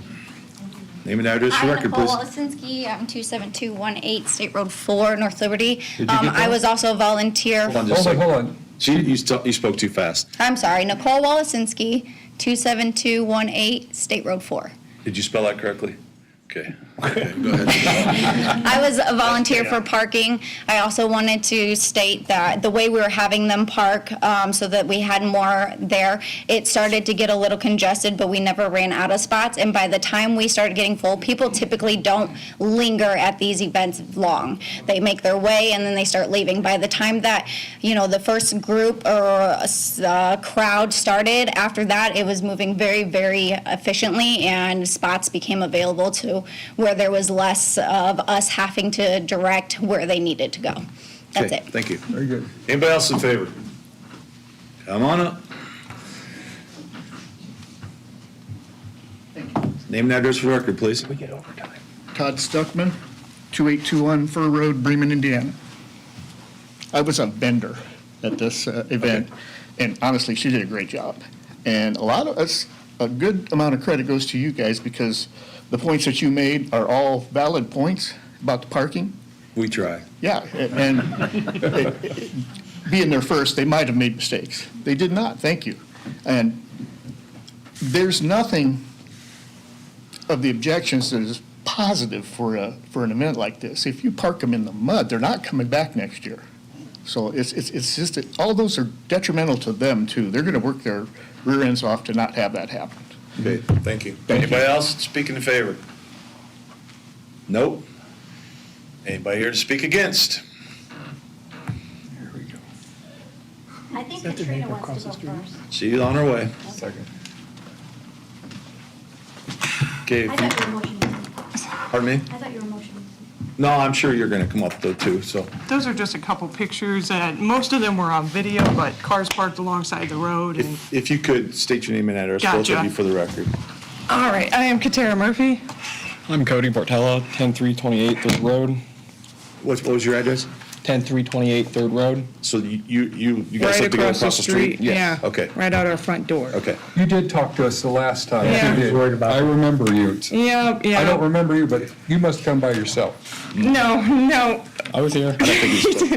Name and address for record, I'm please. Nicole Wolosinski. I'm 27218 State Road 4, North Liberty. Did you get that? I was also a volunteer. Hold on just a second. Hold on. You spoke too fast. I'm sorry, Nicole Wolosinski, 27218 State Road 4. Did you spell that correctly? Okay. Okay, go ahead. I was a volunteer for parking. I also wanted to state that the way we were having them park, so that we had more there, it started to get a little congested, but we never ran out of spots. And by the time we started getting full, people typically don't linger at these events long. They make their way and then they start leaving. By the time that, the first group or crowd started, after that, it was moving very, very efficiently, and spots became available to where there was less of us having to direct where they needed to go. That's Okay, it. thank you. Very good. Anybody else in favor? Come on up. Name and address for the record, please. We get overtime. Todd Stuckman, 2821 Fur Road, Bremen, Indiana. I was a vendor at this event, and honestly, she did a great job. And a good amount of credit goes to you guys, because the points that you made are all valid points about the parking. We try. Yeah, and being there first, they might have made mistakes. They did not, thank you. And there's nothing of the objections that is positive for an event like this. If you park them in the mud, they're not coming back next year. So it's just that all those are detrimental to them too. They're going to work their rear ends off to not have that happen. Okay, thank you. Anybody else speak in favor? Nope. Anybody here to speak against? I think Katrina wants to go first. She's on her way. Second. Okay. I thought your motion was. Pardon me? I thought your motion was. No, I'm sure you're going to come up though too, so. Those are just a couple pictures, and most of them were on video, but cars parked alongside the road. And If you could state your name and address, both of Gotcha. you for the record. all right, I am Katara Murphy. I'm Cody Portella, 10328 Third Road. What was your address? 10328 Third Road. So you guys Right have to go across the street. Yeah. Okay. Right out our front door. Okay. You did talk to us the last time. Yeah. You did. I remember you. Yeah, yeah. I don't remember you, but you must come by yourself. No. I was here.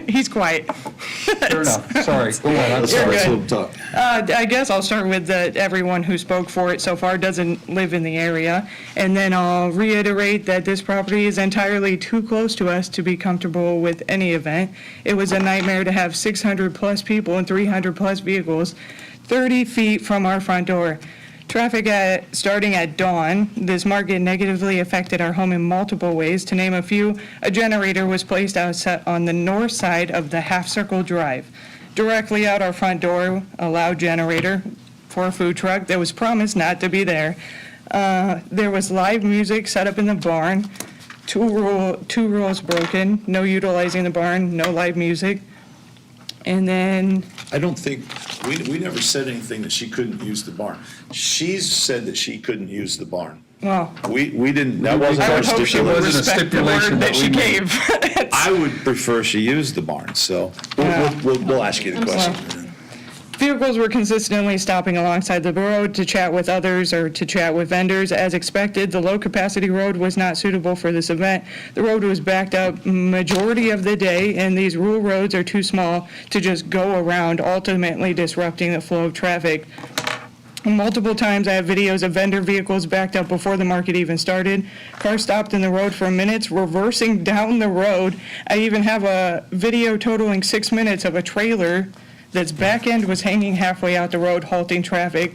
He's quiet. Fair enough. Sorry. Go on. I'm You're sorry. good. Talk. I guess I'll start with everyone who spoke for it so far doesn't live in the area. And then I'll reiterate that this property is entirely too close to us to be comfortable with any event. It was a nightmare to have 600-plus people and 300-plus vehicles 30 feet from our front door. Traffic starting at dawn, this market negatively affected our home in multiple ways. To name a few, a generator was placed outside on the north side of the half-circle drive. Directly out our front door, a loud generator for a food truck that was promised not to be there. There was live music set up in the barn. Two rules broken: no utilizing the barn, no live music. And then I don't think, we never said anything that she couldn't use the barn. She's said that she couldn't use the barn. Well, We didn't, that wasn't I our would hope she stipulation. would respect the word that she gave. I would prefer she used the barn, so we'll ask you the I'm question. sorry. Vehicles were consistently stopping alongside the road to chat with others or to chat with vendors. As expected, the low-capacity road was not suitable for this event. The road was backed up majority of the day, and these rural roads are too small to just go around, ultimately disrupting the flow of traffic. Multiple times I have videos of vendor vehicles backed up before the market even started. Cars stopped in the road for minutes, reversing down the road. I even have a video totaling 6 minutes of a trailer that's back end was hanging halfway out the road, halting traffic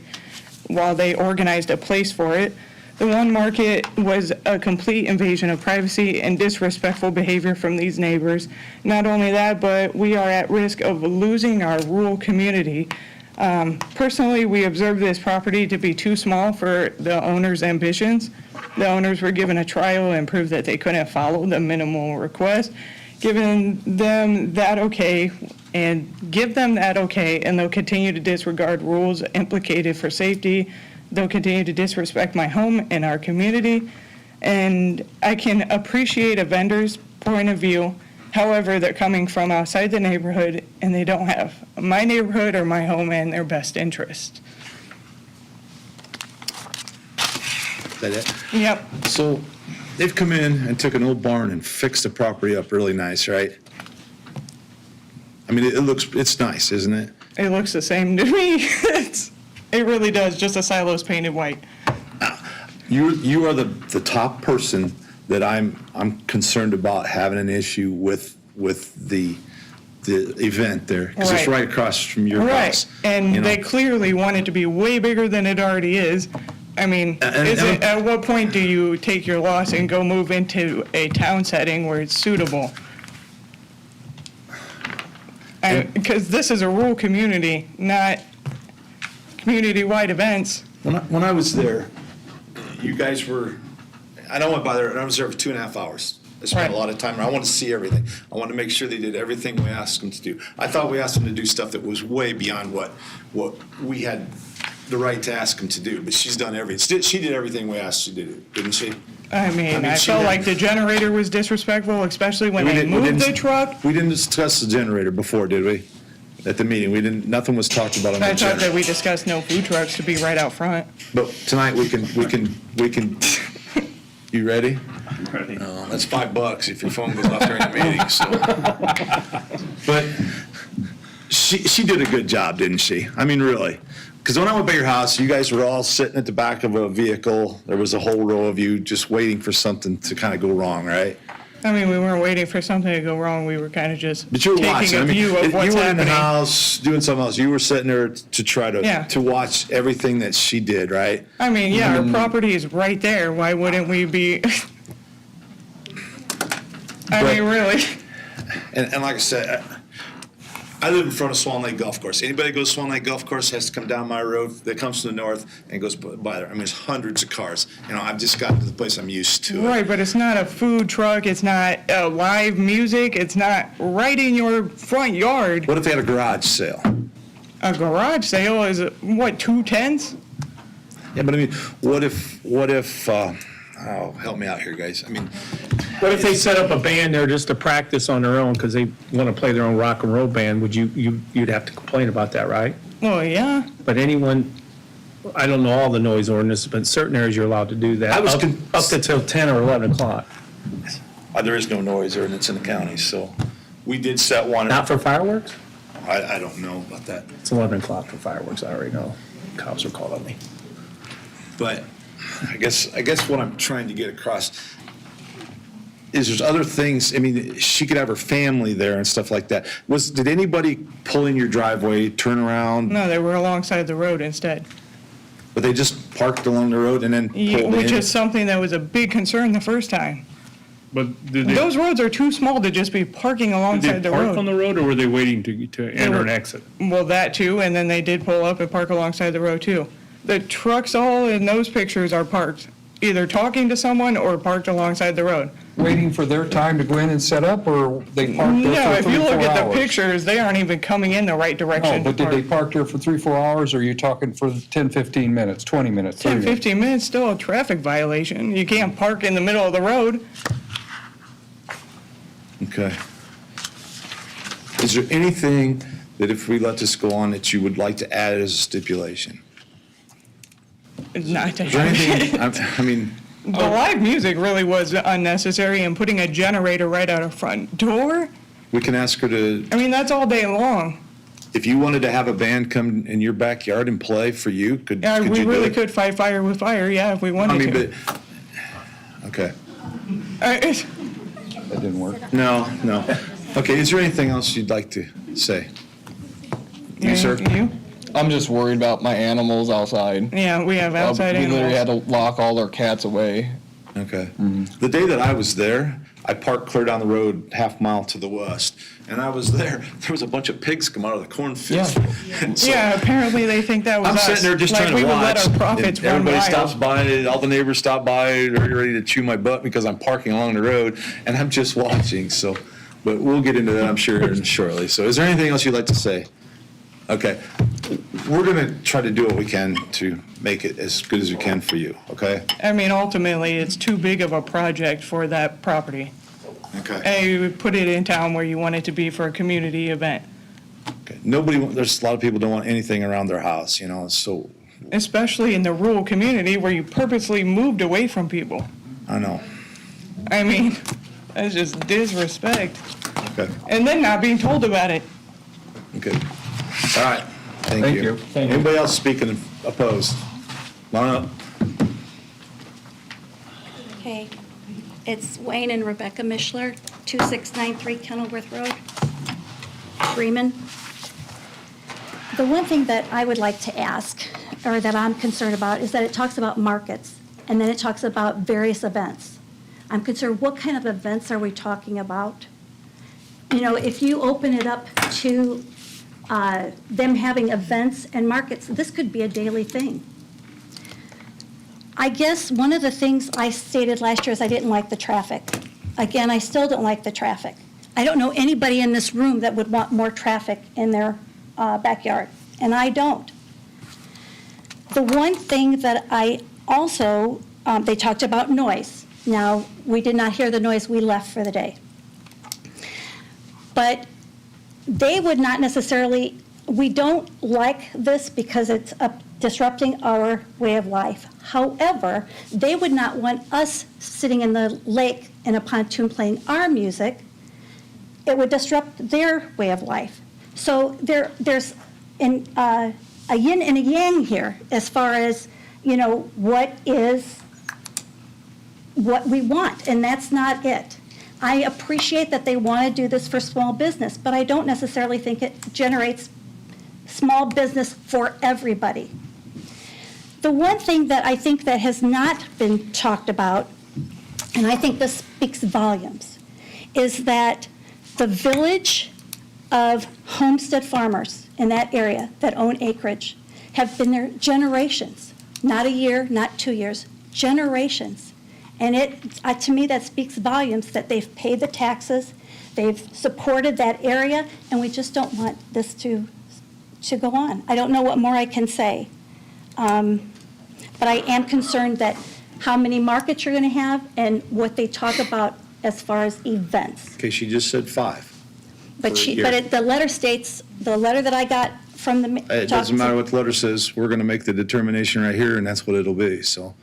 while they organized a place for it. The one market was a complete invasion of privacy and disrespectful behavior from these neighbors. Not only that, but we are at risk of losing our rural community. Personally, we observed this property to be too small for the owner's ambitions. The owners were given a trial and proved that they couldn't follow the minimal request. Giving them that okay, and give them that okay, and they'll continue to disregard rules implicated for safety. They'll continue to disrespect my home and our community. And I can appreciate a vendor's point of view. However, they're coming from outside the neighborhood, and they don't have my neighborhood or my home in their best interest. Is that it? Yep. So they've come in and took an old barn and fixed the property up really nice, right? I mean, it's nice, isn't it? It looks the same to me. It really does, just the silos painted white. You are the top person that I'm concerned about having an issue with the event there, because it's Right. right across from your Right, house. and you know? they clearly want it to be way bigger than it already is. I mean, at what point do you take your loss and go move into a town setting where it's suitable? Because this is a rural community, not community-wide events. When I was there, you guys were, I went by there, and I was there for 2.5 hours. I spent a lot of time there. I wanted to see everything. I wanted to make sure they did everything we asked them to do. I thought we asked them to do stuff that was way beyond what we had the right to ask them to do, but she's done everything. She did everything we asked her to do, didn't she? I mean, I she felt did- like the generator was disrespectful, especially when We they didn't- we moved didn't- the truck. We didn't discuss the generator before, did we? At the meeting, we didn't, nothing was talked about on the I thought generator. that we discussed no food trucks to be right out front. But tonight, we can, you ready? Ready. That's $5 if your phone goes off during the meeting, so. But she did a good job, didn't she? I mean, really. Because when I went by your house, you guys were all sitting at the back of a vehicle. There was a whole row of you just waiting for something to kind of go wrong, right? I mean, we weren't waiting for something to go wrong. We were kind of just But you were taking watching. a I mean, view of what's you were in the happening. house doing something else. You were sitting there to try to Yeah. to watch everything that she did, right? I mean, yeah, our property is right there. Why wouldn't we be? I mean, really. And like I said, I live in front of Swan Lake Golf Course. Anybody that goes to Swan Lake Golf Course has to come down my road that comes from the north and goes by there. I mean, there's hundreds of cars. You know, I've just gotten to the place I'm used to. Right, but it's not a food truck. It's not live music. It's not right in your front yard. What if they had a garage sale? A garage sale is, what, 2/10? Yeah, but I mean, what if, oh, help me out here, guys. I mean, What if they set up a band there just to practice on their own because they want to play their own rock and roll band? Would you'd have to complain about that, right? Well, yeah. But anyone, I don't know all the noise ordinances, but in certain areas you're allowed to do that. I was Up to till 10 or 11 o'clock. there is no noise ordinance in the county, so we did set one. Not for fireworks? I don't know about that. It's 11 o'clock for fireworks, I already know. Cops are calling me. But I guess what I'm trying to get across is there's other things. I mean, she could have her family there and stuff like that. Did anybody pull in your driveway, turn around, No, they were alongside the road instead. but they just parked along the road and then pulled Which in? is something that was a big concern the first time. But did they, Those roads are too small to just be parking did alongside they the park on road. the road, or were they waiting to enter were- and exit? Well, that too, and then they did pull up and park alongside the road too. The trucks all in those pictures are parked, either talking to someone or parked alongside the road. Waiting for their time to go in and set up, or they parked No, there if for you 3, look 4 at the hours? pictures, they aren't even coming in the right No, direction. but did they park there for 3, 4 hours, or are you talking for 10, 15 minutes, 20 minutes, 30 10, minutes? 15 minutes, still a traffic violation. You can't park in the middle of the road. Okay. Is there anything that if we let this go on that you would like to add as a stipulation? Not to Is there anything, I mean, The live music really was unnecessary, and putting a generator right out of front door, we can ask her to, I mean, that's all day long. if you wanted to have a band come in your backyard and play for you, could Yeah, you we do really it? could fight fire with fire, yeah, if we I wanted mean, to. but, okay. That didn't work. No. Okay, is there anything else you'd like to say? You, sir? You? I'm just worried about my animals outside. Yeah, we have outside We literally had animals. to lock all our cats away. Okay. The day that I was there, I parked clear down the road, half mile to the west, and I was there. There was a bunch of pigs come out of the cornfield. And so Yeah, apparently they think that was I'm us. sitting there just Like trying to we would watch. let our profits and run everybody wild. stops by, all the neighbors stop by, they're ready to chew my butt because I'm parking along the road, and I'm just watching. So, but we'll get into that, I'm sure, here shortly. So, is there anything else you'd like to say? Okay, we're gonna try to do what we can to make it as good as we can for you. Okay. I mean, ultimately, it's too big of a project for that property. Okay. And you would put it in town where you want it to be for a community event, There's a lot of people don't want anything around their house, so especially in the rural community where you purposely moved away from people. I know. I mean, that's just disrespect. Okay. And then not being told about it. Okay. All right. Thank Thank you. you. Thank you. Anybody else speaking opposed? Line up. Okay. It's Wayne and Rebecca Mishler, 2693 Kenilworth Road, Freeman. The one thing that I would like to ask, or that I'm concerned about, is that it talks about markets, and then it talks about various events. I'm concerned, what kind of events are we talking about? You know, if you open it up to them having events and markets, this could be a daily thing. I guess one of the things I stated last year is I didn't like the traffic. Again, I still don't like the traffic. I don't know anybody in this room that would want more traffic in their backyard, and I don't. The one thing that I also, they talked about noise. Now, we did not hear the noise, we left for the day. But they would not necessarily, we don't like this because it's disrupting our way of life. However, they would not want us sitting in the lake in a pontoon playing our music. It would disrupt their way of life. So there's a yin and a yang here as far as, you know, what we want, and that's not it. I appreciate that they want to do this for small business, but I don't necessarily think it generates small business for everybody. The one thing that I think that has not been talked about, and I think this speaks volumes, is that the village of homestead farmers in that area that own acreage have been there generations, not a year, not 2 years, generations. And to me, that speaks volumes that they've paid the taxes, they've supported that area, and we just don't want this to go on. I don't know what more I can say. But I am concerned that how many markets you're going to have and what they talk about as far as events. Okay, she just said 5. But the letter states, the letter that I got from the. It doesn't matter what the letter says, we're going to make the determination right here, and that's what it'll be, so.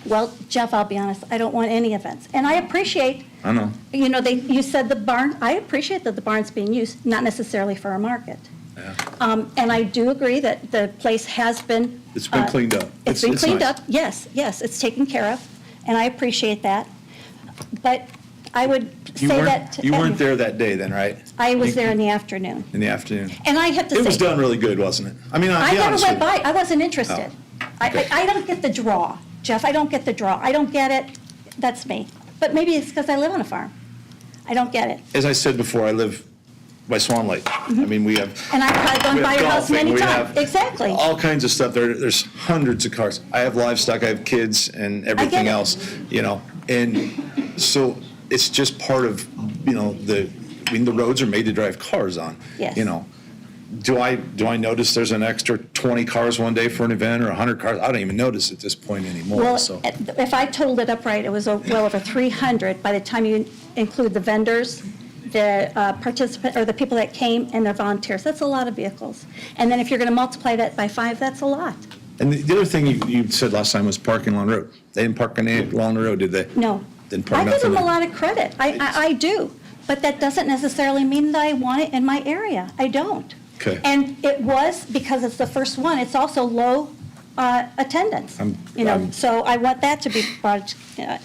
Well, Jeff, I'll be honest, I don't want any events. And I appreciate, I know. you know, you said the barn, I appreciate that the barn's being used, not necessarily for a market. And I do agree that the place has been. It's been cleaned up. It's been cleaned nice. up, yes, it's taken care of, and I appreciate that. But I would You say weren't- that. You weren't there that day then, right? I was there in the afternoon. In the afternoon? And I have to say. It was done really good, wasn't it? I mean, I'll I be never honest went with you. by, I wasn't interested. okay. I don't get the draw, Jeff, I don't get the draw. I don't get it, that's me. But maybe it's because I live on a farm. I don't get it. As I said before, I live by Swan Lake. I mean, we have. And I've probably gone we by have your house golfing, many we times. have Exactly. All kinds of stuff. There's hundreds of cars. I have livestock, I have kids and everything it. else, you know. And so it's just part of, you know, the roads are made to drive cars on. Yes. You know. Do I notice there's an extra 20 cars one day for an event or 100 cars? I don't even notice at this point anymore, Well, so. if I totaled it up right, it was well over 300 by the time you include the vendors, the participant, or the people that came and their volunteers. That's a lot of vehicles. And then if you're going to multiply that by 5, that's a lot. And the other thing you said last time was parking along the road. They didn't park along the road, did they? No. Didn't park I give nothing them a there. lot of credit. I do. But that doesn't necessarily mean that I want it in my area. I don't. Okay. And it was, because it's the first one, it's also low attendance. So I want that to be brought,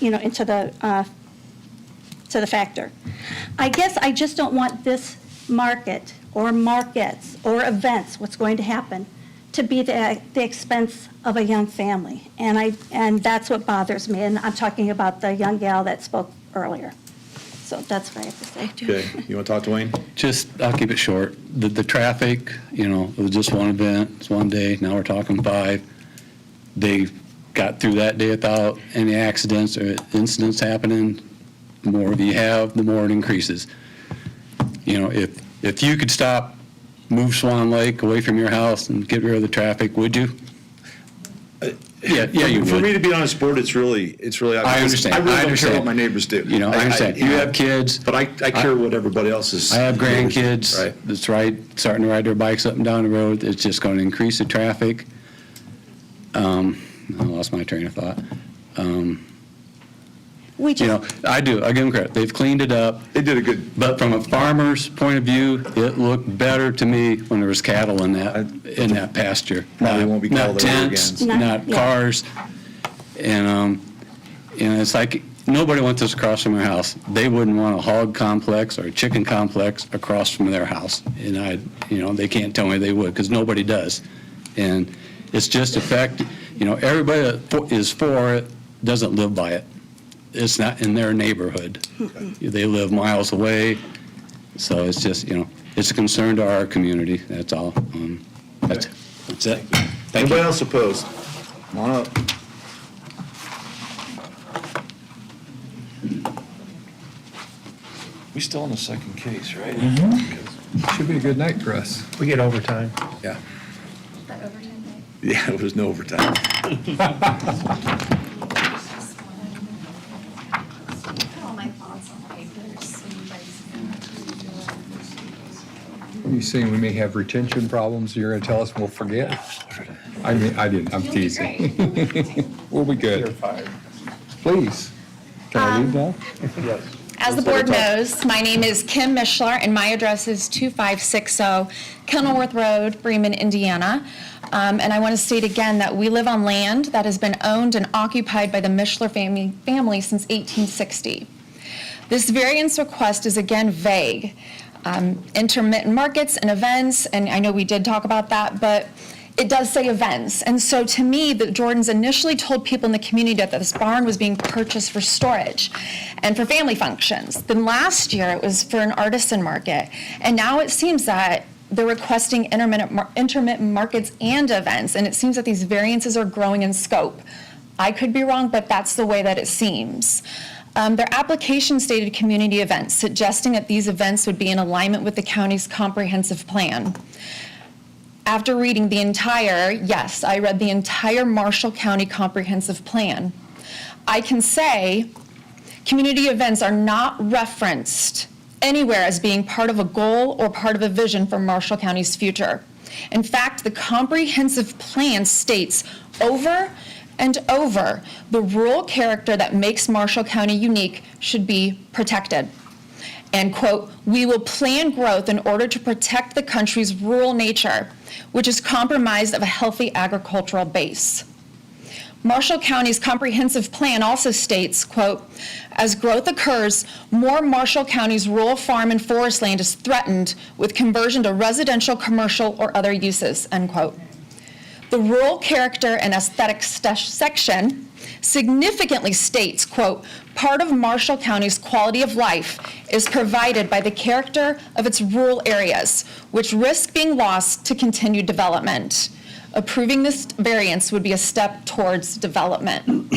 into the factor. I guess I just don't want this market or markets or events, what's going to happen, to be the expense of a young family. And that's what bothers me. And I'm talking about the young gal that spoke earlier. So that's what I have to say, too. Okay, you want to talk to Wayne? I'll keep it short. The traffic, it was just one event, it's one day, now we're talking 5. They got through that day without any accidents or incidents happening. The more you have, the more it increases. If you could move Swan Lake away from your house and get rid of the traffic, would you? Yeah, you would. For me to be on this board, it's really. I understand. I really I don't understand. care what my neighbors do. I understand. You have kids. But I care what everybody else is. I have grandkids. Right. That's right, starting to ride their bikes up and down the road. It's just going to increase the traffic. I lost my train of thought. We just, I do. I give them credit. They've cleaned it up. They did a good. But from a farmer's point of view, it looked better to me when there was cattle in that pasture. Probably won't be Not called there tents, again. not cars. And it's like, nobody wants this across from their house. They wouldn't want a hog complex or a chicken complex across from their house. And they can't tell me they would, because nobody does. And it's just a fact, everybody that is for it doesn't live by it. It's not in their neighborhood. They live miles away. So it's just, it's a concern to our community, that's all. That's it. Thank Anybody you. else opposed? Come on up. We still on the second case, right? Should be a good night for us. We get overtime. Yeah. Yeah, there's no overtime. You saying we may have retention problems, you're gonna tell us we'll forget? I mean, I didn't, I'm teasing. We'll be good. Please. Can I leave now? Yes. As the board knows, my name is Kim Mishler, and my address is 2560 Kenilworth Road, Bremen, Indiana. And I want to state again that we live on land that has been owned and occupied by the Mishler family since 1860. This variance request is again vague. Intermittent markets and events, and I know we did talk about that, but it does say events. And so to me, the Jordans initially told people in the community that this barn was being purchased for storage and for family functions. Then last year it was for an artisan market. And now it seems that they're requesting intermittent markets and events. And it seems that these variances are growing in scope. I could be wrong, but that's the way that it seems. Their application stated community events, suggesting that these events would be in alignment with the county's comprehensive plan. After reading the I read the entire Marshall County Comprehensive Plan. I can say community events are not referenced anywhere as being part of a goal or part of a vision for Marshall County's future. In fact, the comprehensive plan states over and over the rural character that makes Marshall County unique should be protected. And quote, we will plan growth in order to protect the country's rural nature, which is comprised of a healthy agricultural base. Marshall County's comprehensive plan also states, quote, as growth occurs, more Marshall County's rural farm and forest land is threatened with conversion to residential, commercial, or other uses, end quote. The rural character and aesthetic section significantly states, quote, part of Marshall County's quality of life is provided by the character of its rural areas, which risk being lost to continued development. Approving this variance would be a step towards development.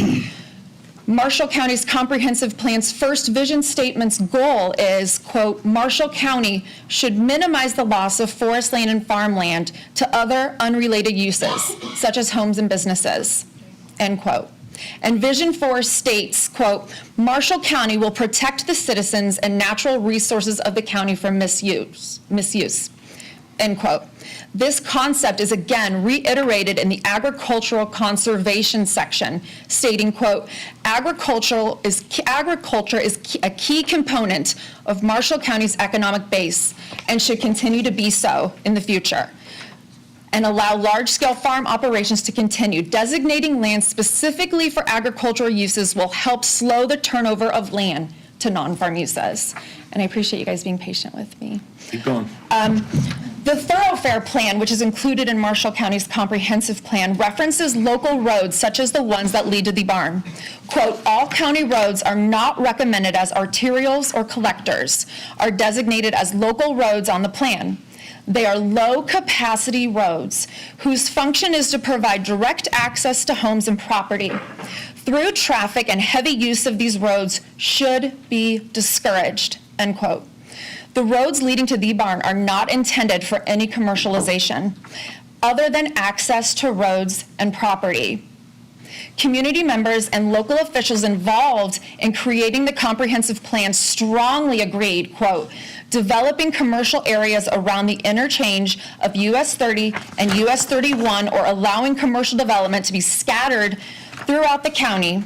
Marshall County's comprehensive plan's first vision statement's goal is, quote, Marshall County should minimize the loss of forest land and farmland to other unrelated uses, such as homes and businesses, end quote. And Vision 4 states, quote, Marshall County will protect the citizens and natural resources of the county from misuse, end quote. This concept is again reiterated in the agricultural conservation section, stating, quote, agriculture is a key component of Marshall County's economic base and should continue to be so in the future, and allow large-scale farm operations to continue. Designating land specifically for agricultural uses will help slow the turnover of land to non-farm uses. And I appreciate you guys being patient with me. Keep going. The thoroughfare plan, which is included in Marshall County's comprehensive plan, references local roads such as the ones that lead to the barn. Quote, all county roads are not recommended as arterials or collectors, are designated as local roads on the plan. They are low-capacity roads whose function is to provide direct access to homes and property. Through traffic and heavy use of these roads should be discouraged, end quote. The roads leading to the barn are not intended for any commercialization other than access to roads and property. Community members and local officials involved in creating the comprehensive plan strongly agreed, quote, developing commercial areas around the interchange of US 30 and US 31 or allowing commercial development to be scattered throughout the county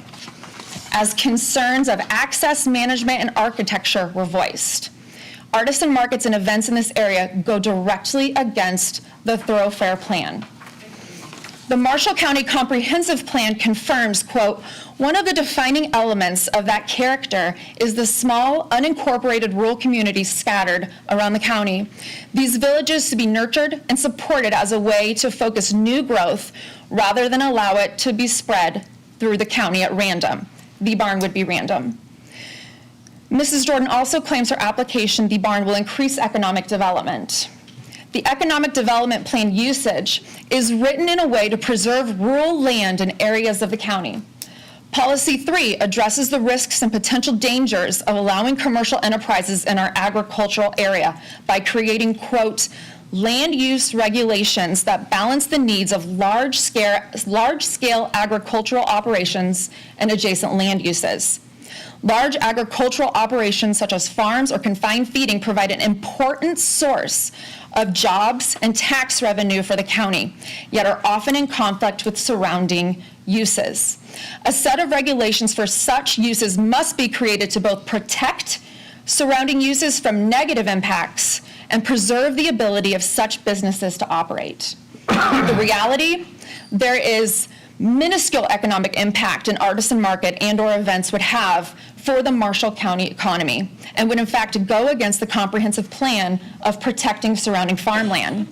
as concerns of access management and architecture were voiced. Artisan markets and events in this area go directly against the thoroughfare plan. The Marshall County Comprehensive Plan confirms, quote, "One of the defining elements of that character is the small, unincorporated rural communities scattered around the county. These villages to be nurtured and supported as a way to focus new growth rather than allow it to be spread through the county at random." The barn would be random. Mrs. Jordan also claims her application, the barn, will increase economic development. The economic development plan usage is written in a way to preserve rural land in areas of the county. Policy 3 addresses the risks and potential dangers of allowing commercial enterprises in our agricultural area by creating, quote, "land use regulations that balance the needs of large-scale agricultural operations and adjacent land uses." Large agricultural operations such as farms or confined feeding provide an important source of jobs and tax revenue for the county, yet are often in conflict with surrounding uses. A set of regulations for such uses must be created to both protect surrounding uses from negative impacts and preserve the ability of such businesses to operate. The reality, there is minuscule economic impact an artisan market and/or events would have for the Marshall County economy, and would in fact go against the comprehensive plan of protecting surrounding farmland.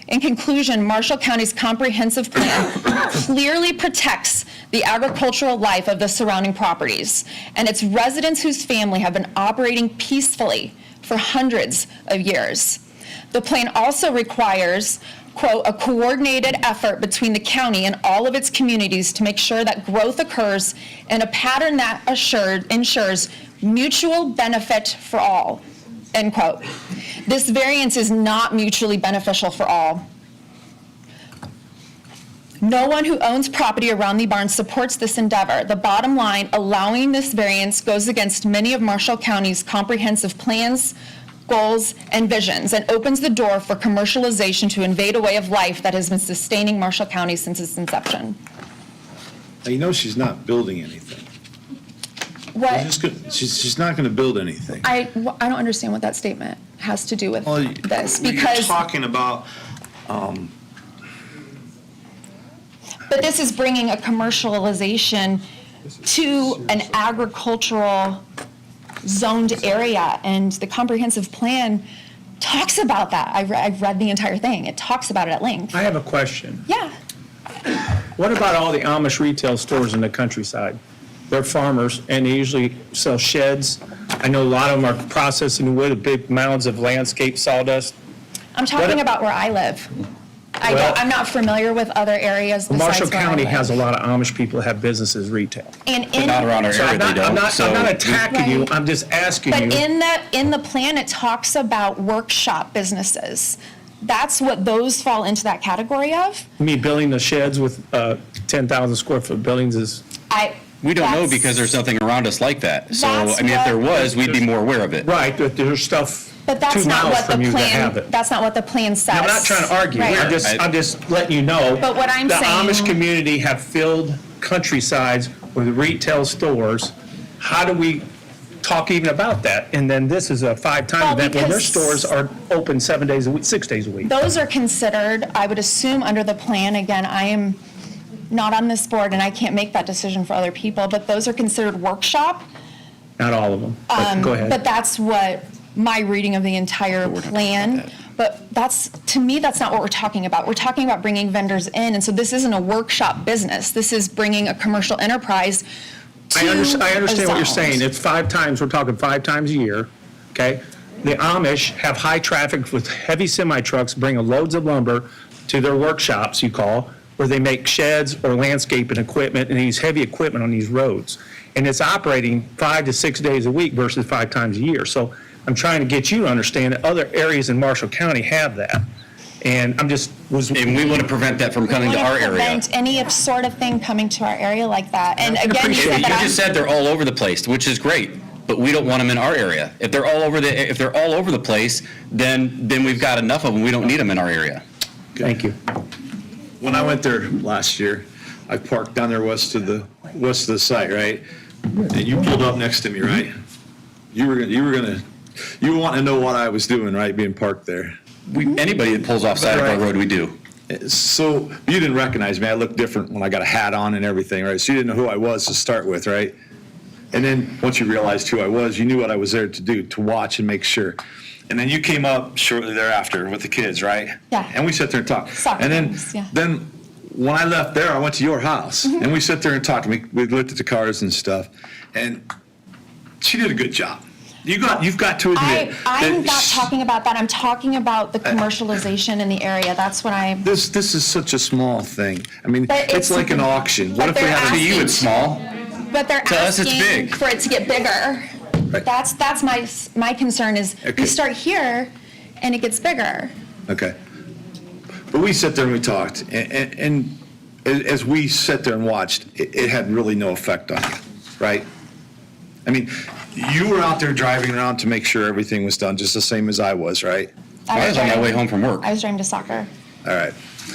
In conclusion, Marshall County's comprehensive plan clearly protects the agricultural life of the surrounding properties and its residents whose family have been operating peacefully for hundreds of years. The plan also requires, quote, "a coordinated effort between the county and all of its communities to make sure that growth occurs in a pattern that ensures mutual benefit for all," end quote. This variance is not mutually beneficial for all. No one who owns property around the barn supports this endeavor. The bottom line, allowing this variance goes against many of Marshall County's comprehensive plans, goals, and visions, and opens the door for commercialization to invade a way of life that has been sustaining Marshall County since its inception. Now, you know she's not building anything. What? She's not going to build anything. I don't understand what that statement has to do with this, You're because, talking about, but this is bringing a commercialization to an agricultural zoned area, and the comprehensive plan talks about that. I've read the entire thing. It talks about it at length. I have a question. Yeah. What about all the Amish retail stores in the countryside? They're farmers, and they usually sell sheds. I know a lot of them are processing wood, big mounds of landscape sawdust. I'm talking What- about where I live. Well- I'm not familiar with other areas besides Marshall where I County live. has a lot of Amish people that have businesses retail. And in, not around our So area, I'm they not, don't. I'm not So attacking you, Right. I'm just asking But you. in the plan, it talks about workshop businesses. That's what those fall into that category of. You mean building the sheds with 10,000 square foot buildings is, We don't know That's- because there's nothing around us like that. So, That's I mean, if there what- was, we'd be more aware of it. right, but there's stuff But that's 2 not miles what the from you that plan, have it. that's not what the plan says. I'm not trying to argue, Right. I'm just letting you know. But what I'm The Amish saying- community have filled countrysides with retail stores. How do we talk even about that? And then this is a 5-time Well, event when their because- stores are open 7 days a week, 6 days a week. Those are considered, I would assume, under the plan. Again, I am not on this board and I can't make that decision for other people, but those are considered workshop. Not all of them, but go ahead. But that's what my reading of the entire plan. But that's, to me, that's not what we're talking about. We're talking about bringing vendors in, and so this isn't a workshop business. This is bringing a commercial enterprise to I understand what you're a saying. zone. It's 5 times, we're talking 5 times a year, okay? The Amish have high traffic with heavy semi-trucks bringing loads of lumber to their workshops, you call, where they make sheds or landscaping equipment and use heavy equipment on these roads. And it's operating 5 to 6 days a week versus 5 times a year. So I'm trying to get you to understand that other areas in Marshall County have that. And I'm just, And we want to prevent that from coming to our We want to area. prevent any sort of thing coming to our area like that. And again, you appreciate said You that just said they're all over the place, which is great, but we don't want them in our area. If they're all over the place, then we've got enough of them. We don't need them in our area. thank you. when I went there last year, I parked down there west of the site, right? And you pulled up next to me, right? You want to know what I was doing, right, being parked there. Anybody that pulls off side of our Right. road, we do. So you didn't recognize me. I looked different when I got a hat on and everything, right? So you didn't know who I was to start with, right? And then once you realized who I was, you knew what I was there to do, to watch and make sure. And then you came up shortly thereafter with the kids, right? Yeah. And we sat there and talked. Soccer And then, games, yeah. then when I left there, I went to your house and we sat there and talked. We looked at the cars and stuff. And she did a good job. You've got to admit. I'm that not talking about that. I'm talking about the commercialization in the area. That's what I'm. This is such a small thing. I mean, But it's like an auction. What if we had To you, it's small? But they're To us, it's asking big. for it to get bigger. Right. That's my concern is Okay. we start here and it gets bigger. Okay. But we sat there and we talked, and as we sat there and watched, it had really no effect on you, right? I mean, you were out there driving around to make sure everything was done, just the same as I was, right? I was on my way home from work. I was driving to soccer All right.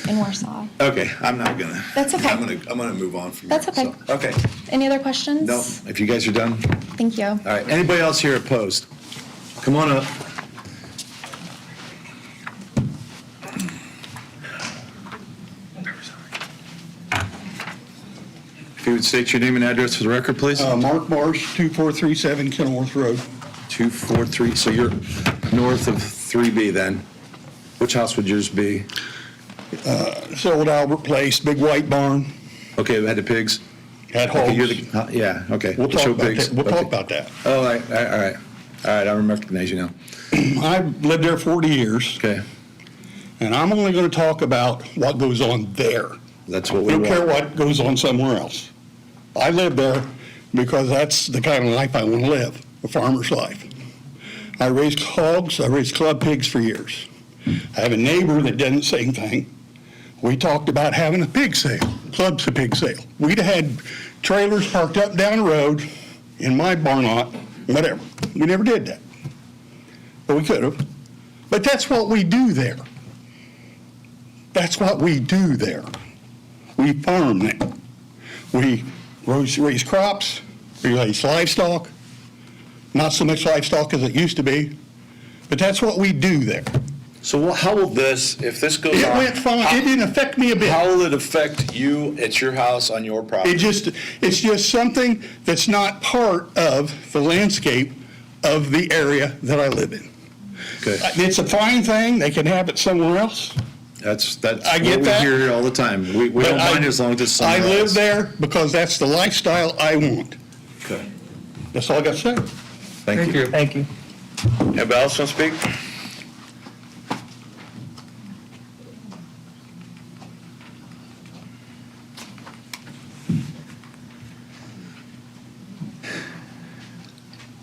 in Warsaw. Okay, I'm not gonna. That's okay. I'm gonna move on from That's here, okay. so, okay. Any other questions? No, if you guys are done. Thank you. All right, anybody else here opposed? Come on up. If you would state your name and address for the record, please. Mark Marsh, 2437 Kenilworth Road. 243, so you're north of 3B then. Which house would yours be? It's old Albert Place, big white barn. Okay, it had the pigs? Had Okay, you're hogs. the- yeah, okay. We'll talk Show about pigs. that. We'll Okay. talk about that. Oh, all right, all right. All right, I recognize you now. I've lived there 40 years. Okay. And I'm only going to talk about what goes on there. That's what I we don't care want. what goes on somewhere else. I live there because that's the kind of life I want to live, a farmer's life. I raised hogs, I raised club pigs for years. I have a neighbor that didn't say anything. We talked about having a pig sale, club's a pig sale. We'd have had trailers parked up down the road in my barn lot, whatever. We never did that. But we could have. But that's what we do there. That's what we do there. We farm there. We raise crops, we raise livestock, not so much livestock as it used to be, but that's what we do there. So how will this, if this goes It on? went fine. It didn't affect me a bit. How will it affect you at your house on your property? It's just something that's not part of the landscape of the area that I live in. Okay. It's a fine thing, they can have it somewhere else. That's I what get we that. hear here all the time. We But don't mind as long as it's somewhere I live else. there because that's the lifestyle I want. Okay. That's all I got to say. Thank you. Thank you. Anybody else want to speak?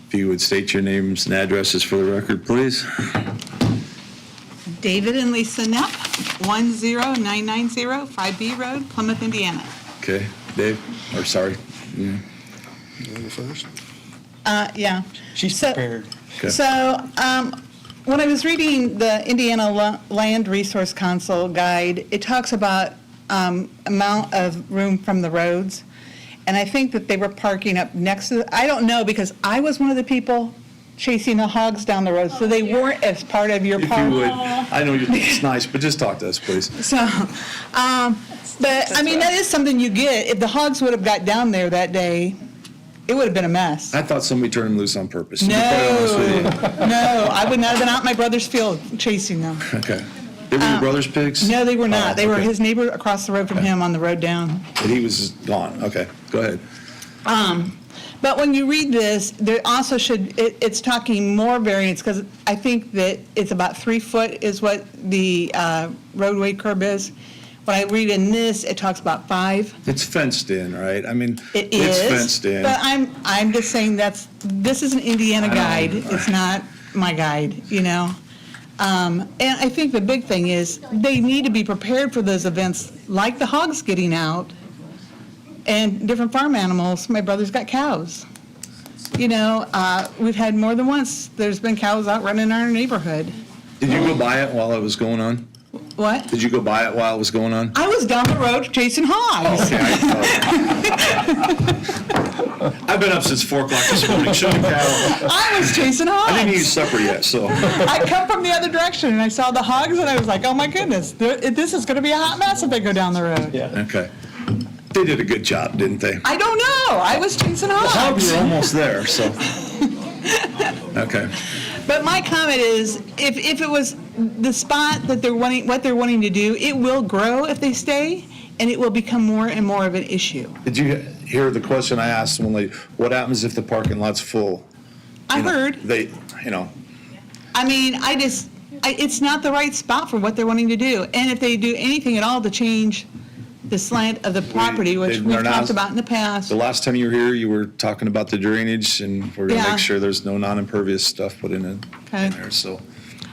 If you would state your names and addresses for the record, please. David and Lisa Knapp, 10990 5B Road, Plymouth, Indiana. Okay, Dave, or sorry. Yeah. First. Yeah. She's prepared. Okay. So, when I was reading the Indiana Land Resource Council guide, it talks about amount of room from the roads. And I think that they were parking up next to, I don't know, because I was one of the people chasing the hogs down the road, so they weren't as part of your If park. you would, I know it's nice, but just talk to us, please. So, but, I mean, that is something you get. If the hogs would have got down there that day, it would have been a mess. I thought somebody turned them loose on purpose. to be quite honest with you. No, I would not have been out in my brother's field chasing them. Okay. They were your brother's pigs? No, they were not. Oh, They were okay. his neighbor across the road from him on the road down. But he was gone. Okay, go ahead. But when you read this, there also it's talking more variance, because I think that it's about 3 foot is what the roadway curb is. When I read in this, it talks about 5. It's fenced in, right? I mean, It is. it's fenced in. But I'm just saying this is an Indiana guide. It's not my guide, you know? And I think the big thing is they need to be prepared for those events, like the hogs getting out and different farm animals. My brother's got cows. You know, we've had more than once, there's been cows out running in our neighborhood. Did you go by it while it was going on? What? Did you go by it while it was going on? I was down the road chasing hogs. I've been up since 4 o'clock this morning, showing cattle. I was chasing hogs. I didn't eat supper yet, so. I come from the other direction and I saw the hogs and I was like, oh my goodness, this is going to be a hot mess if they go down the road. Okay. They did a good job, didn't they? I don't know. I was chasing hogs. The hogs are almost there, so. Okay. But my comment is, if it was the spot that they're wanting, what they're wanting to do, it will grow if they stay, and it will become more and more of an issue. Did you hear the question I asked one lady? What happens if the parking lot's full? I heard. They, you know, I mean, it's not the right spot for what they're wanting to do. And if they do anything at all to change the slant of the property, which we've talked about in the past. the last time you were here, you were talking about the drainage, and we're gonna Yeah. make sure there's no non-impervious stuff put in Okay. there, so.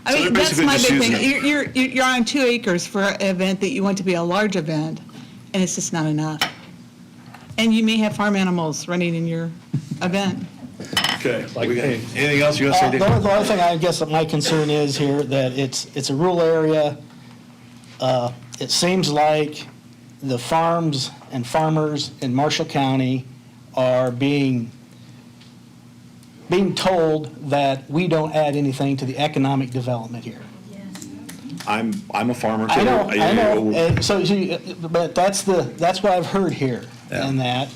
I So mean, they're that's basically my just big using thing. You're on 2 acres for an event that you want to be a large event, and it's just not enough. And you may have farm animals running in your event. Okay. Anything else you want to say, Dave? The only thing I guess that my concern is here, that it's a rural area. It seems like the farms and farmers in Marshall County are being told that we don't add anything to the economic development here. I'm a farmer too. I know. But that's what I've heard here, Yeah. and that.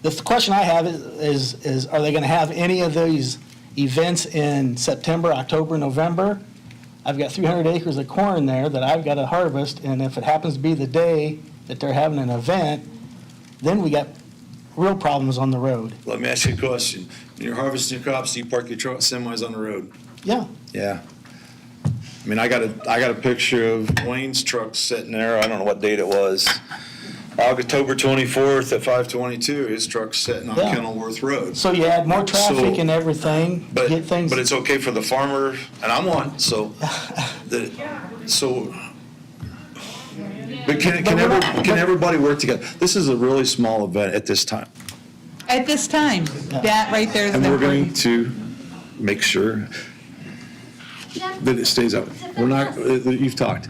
The question I have is, are they going to have any of these events in September, October, November? I've got 300 acres of corn there that I've got to harvest, and if it happens to be the day that they're having an event, then we got real problems on the road. Let me ask you a question. When you're harvesting your crops, do you park your semis on the road? Yeah. Yeah. I mean, I got a picture of Wayne's truck sitting there. I don't know what date it was. October 24th at 5:22, his truck's sitting on Yeah. Kenilworth Road. So you add more traffic So- and everything, get things. But it's okay for the farmer, and I'm one, so, but can everybody work together? This is a really small event at this time, At this time, that right there is and the we're going to make sure that it stays up. We're not, you've talked.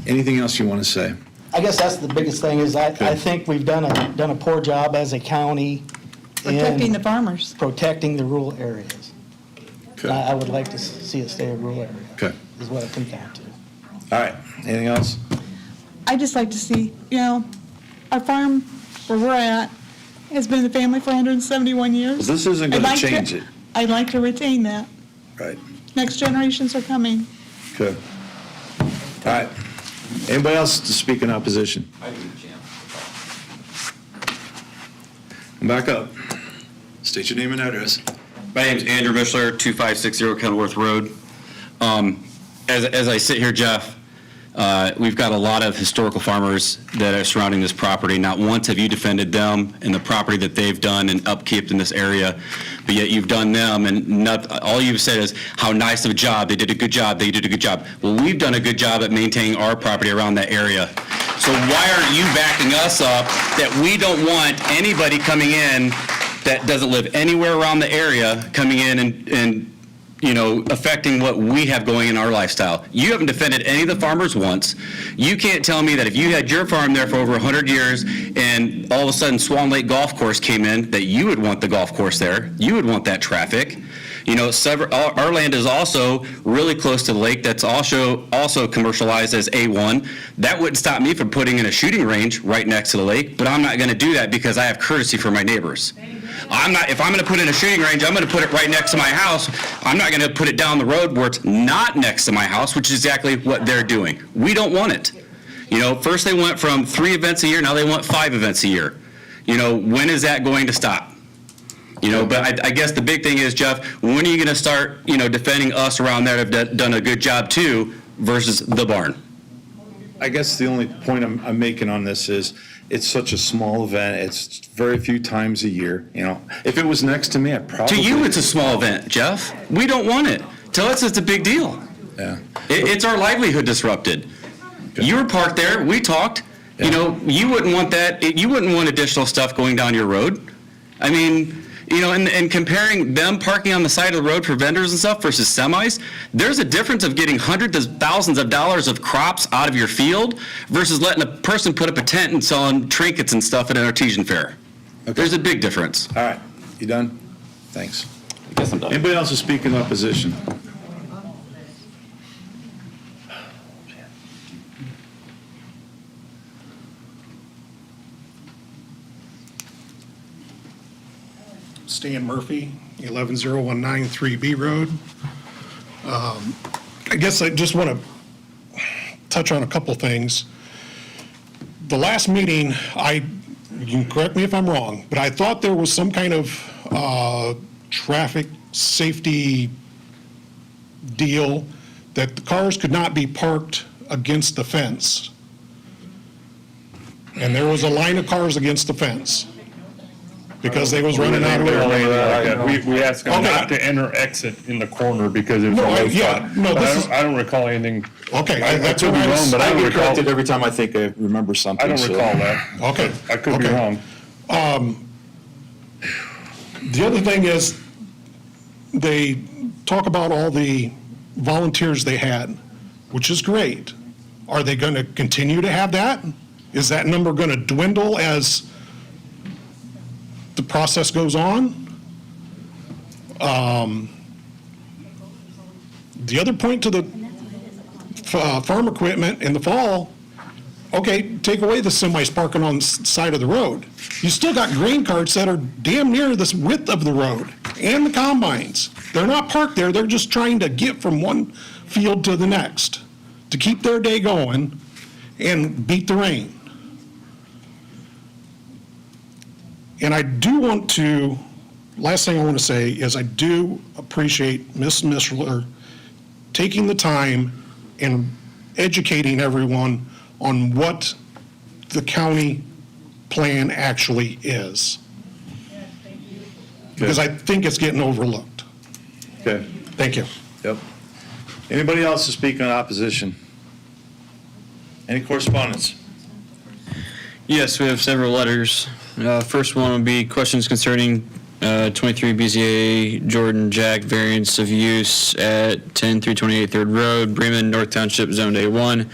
Anything else you want to say? I guess that's the biggest thing, is I think we've done a poor job as a county protecting the in farmers. protecting the rural areas. Okay. I would like to see it stay a rural area, Okay. is what it comes down to. All right. Anything else? I just like to see, our farm where we're at has been in the family for 171 years. Well, this isn't gonna I'd like change it. I'd like to retain that. Right. Next generations are coming. Good. All right. Anybody else to speak in opposition? Come back up. State your name and address. My name's Andrew Mishler, 2560 Kenilworth Road. As I sit here, Jeff, we've got a lot of historical farmers that are surrounding this property. Not once have you defended them and the property that they've done and upkeep in this area, but yet you've done them, and all you've said is how nice of a job, they did a good job, they did a good job. Well, we've done a good job at maintaining our property around that area. So why aren't you backing us up that we don't want anybody coming in that doesn't live anywhere around the area coming in and affecting what we have going in our lifestyle? You haven't defended any of the farmers once. You can't tell me that if you had your farm there for over 100 years and all of a sudden Swan Lake Golf Course came in, that you would want the golf course there. You would want that traffic. Our land is also really close to the lake. That's also commercialized as A1. That wouldn't stop me from putting in a shooting range right next to the lake, but I'm not going to do that because I have courtesy for my neighbors. If I'm going to put in a shooting range, I'm going to put it right next to my house. I'm not going to put it down the road where it's not next to my house, which is exactly what they're doing. We don't want it. First they went from 3 events a year, now they want 5 events a year. When is that going to stop? But I guess the big thing is, Jeff, when are you going to start, defending us around there that have done a good job too versus the barn? I guess the only point I'm making on this is it's such a small event. It's very few times a year. If it was next to me, I probably. To you, it's a small event, Jeff. We don't want it. To us, it's a big deal. Yeah. It's our livelihood disrupted. You were parked there. We talked. Yeah. You wouldn't want that. You wouldn't want additional stuff going down your road. I mean, You know, and comparing them parking on the side of the road for vendors and stuff versus semis, there's a difference of getting hundreds of thousands of dollars of crops out of your field versus letting a person put up a tent and selling trinkets and stuff at an artesian fair. There's a big difference. All right, you done? Thanks. I guess I'm done. Anybody else to speak in opposition? Stan Murphy, 11019 3B Road. I guess I just want to touch on a couple things. The last meeting, you can correct me if I'm wrong, but I thought there was some kind of traffic safety deal that the cars could not be parked against the fence. And there was a line of cars against the fence because they was running out of room. We asked them not to enter exit in the corner because it was a low spot. But I don't recall anything. Okay, I that's could be what I was- wrong, but I I don't get recall. corrected every time I think I remember something. I don't so- recall that. Okay. I could be Okay. wrong. The other thing is, they talk about all the volunteers they had, which is great. Are they going to continue to have that? Is that number going to dwindle as the process goes on? The other point to the farm equipment in the fall, okay, take away the semis parking on the side of the road. You still got grain carts that are damn near this width of the road, and the combines. They're not parked there, they're just trying to get from one field to the next, to keep their day going and beat the rain. And I do want to, last thing I want to say is I do appreciate Ms. Mishler taking the time and educating everyone on what the county plan actually is. Because I think it's getting overlooked. Okay, Thank you. yep. Anybody else to speak in opposition? Any correspondence? Yes, we have several letters. First one would be questions concerning 23 BZA Jordan Jack variance of use at 10328 Third Road, Bremen, North Township, Zone A1.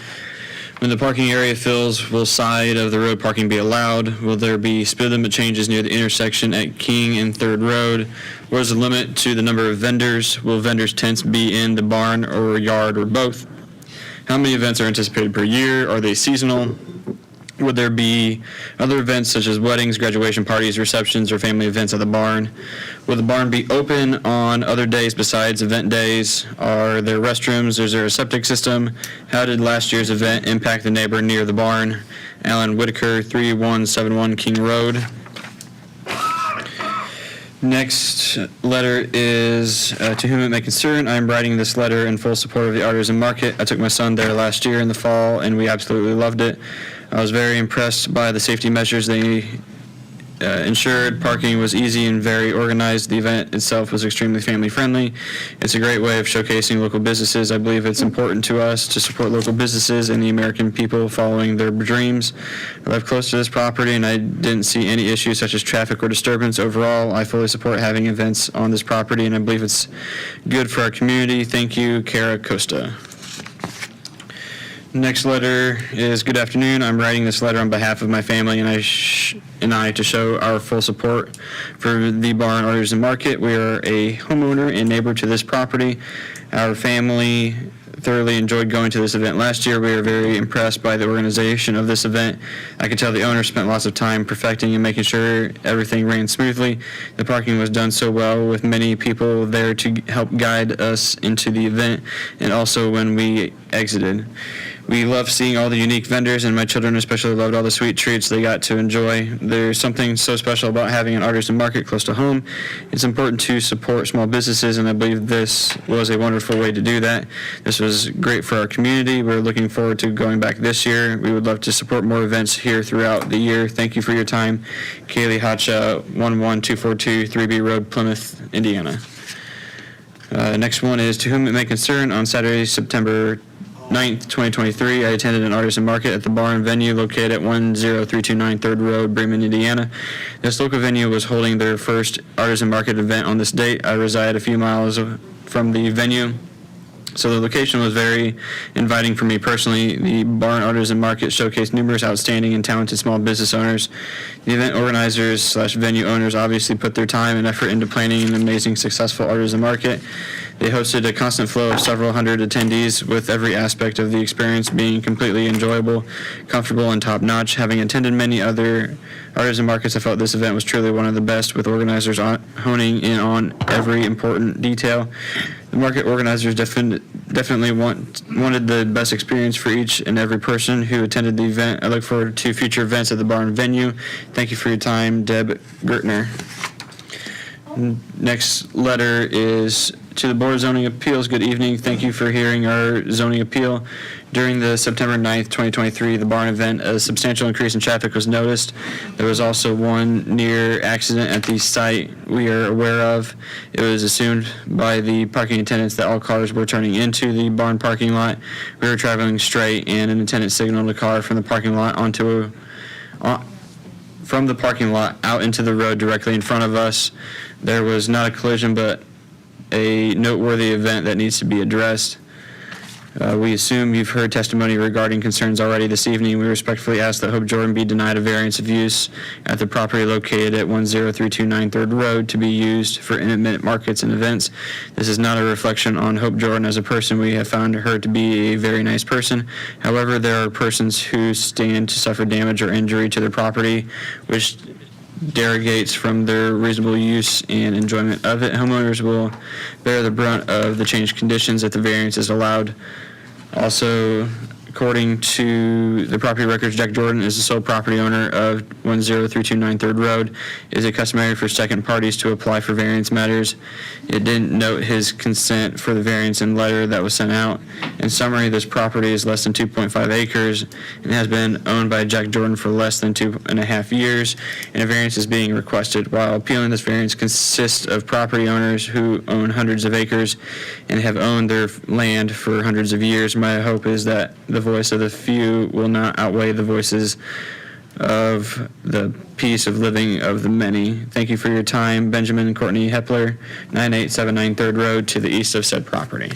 When the parking area fills, will side of the road parking be allowed? Will there be speed limit changes near the intersection at King and Third Road? What is the limit to the number of vendors? Will vendors' tents be in the barn or yard or both? How many events are anticipated per year? Are they seasonal? Would there be other events such as weddings, graduation parties, receptions, or family events at the barn? Will the barn be open on other days besides event days? Are there restrooms? Is there a septic system? How did last year's event impact the neighbor near the barn? Alan Whitaker, 3171 King Road. Next letter is to whom it may concern. I am writing this letter in full support of the Artisan Market. I took my son there last year in the fall, and we absolutely loved it. I was very impressed by the safety measures they ensured. Parking was easy and very organized. The event itself was extremely family-friendly. It's a great way of showcasing local businesses. I believe it's important to us to support local businesses and the American people following their dreams. I live close to this property, and I didn't see any issues such as traffic or disturbance. Overall, I fully support having events on this property, and I believe it's good for our community. Thank you, Kara Costa. Next letter is, good afternoon. I'm writing this letter on behalf of my family and I to show our full support for the Barn Artisan Market. We are a homeowner and neighbor to this property. Our family thoroughly enjoyed going to this event last year. We were very impressed by the organization of this event. I could tell the owner spent lots of time perfecting and making sure everything ran smoothly. The parking was done so well with many people there to help guide us into the event and also when we exited. We loved seeing all the unique vendors, and my children especially loved all the sweet treats they got to enjoy. There's something so special about having an artisan market close to home. It's important to support small businesses, and I believe this was a wonderful way to do that. This was great for our community. We're looking forward to going back this year. We would love to support more events here throughout the year. Thank you for your time. Kaylee Hacha, 11242 3B Road, Plymouth, Indiana. Next one is to whom it may concern. On Saturday, September 9th, 2023, I attended an artisan market at the bar and venue located at 10329 3rd Road, Bremen, Indiana. This local venue was holding their first artisan market event on this date. I reside a few miles from the venue, so the location was very inviting for me personally. The bar and artisan market showcased numerous outstanding and talented small business owners. The event organizers / venue owners obviously put their time and effort into planning an amazing, successful artisan market. They hosted a constant flow of several hundred attendees, with every aspect of the experience being completely enjoyable, comfortable, and top-notch. Having attended many other artisan markets, I felt this event was truly one of the best, with organizers honing in on every important detail. The market organizers definitely wanted the best experience for each and every person who attended the event. I look forward to future events at the bar and venue. Thank you for your time, Deb Gertner. Next letter is to the Board of Zoning Appeals. Good evening. Thank you for hearing our zoning appeal. During the September 9th, 2023, the barn event, a substantial increase in traffic was noticed. There was also one near accident at the site we are aware of. It was assumed by the parking attendants that all cars were turning into the barn parking lot. We were traveling straight, and an attendant signaled a car from the parking lot from the parking lot out into the road directly in front of us. There was not a collision, but a noteworthy event that needs to be addressed. We assume you've heard testimony regarding concerns already this evening. We respectfully ask that Hope Jordan be denied a variance of use at the property located at 10329 3rd Road to be used for independent markets and events. This is not a reflection on Hope Jordan as a person. We have found her to be a very nice person. However, there are persons who stand to suffer damage or injury to their property, which derogates from their reasonable use and enjoyment of it. Homeowners will bear the brunt of the changed conditions if the variance is allowed. Also, according to the property records, Jack Jordan is the sole property owner of 10329 3rd Road. Is it customary for second parties to apply for variance matters? It didn't note his consent for the variance in letter that was sent out. In summary, this property is less than 2.5 acres and has been owned by Jack Jordan for less than 2.5 years, and a variance is being requested. While appealing, this variance consists of property owners who own hundreds of acres and have owned their land for hundreds of years. My hope is that the voice of the few will not outweigh the voices of the peace of living of the many. Thank you for your time. Benjamin and Courtney Hepler, 9879 3rd Road, to the east of said property.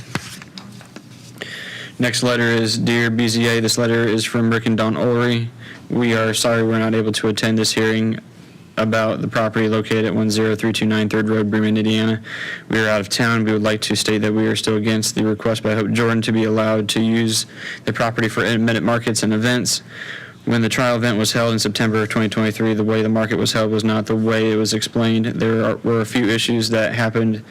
Next letter is Dear BZA. This letter is from Rick and Don Ulrey. We are sorry we're not able to attend this hearing about the property located at 10329 3rd Road, Bremen, Indiana. We are out of town. We would like to state that we are still against the request by Hope Jordan to be allowed to use the property for independent markets and events. When the trial event was held in September of 2023, the way the market was held was not the way it was explained. There were a few issues that happened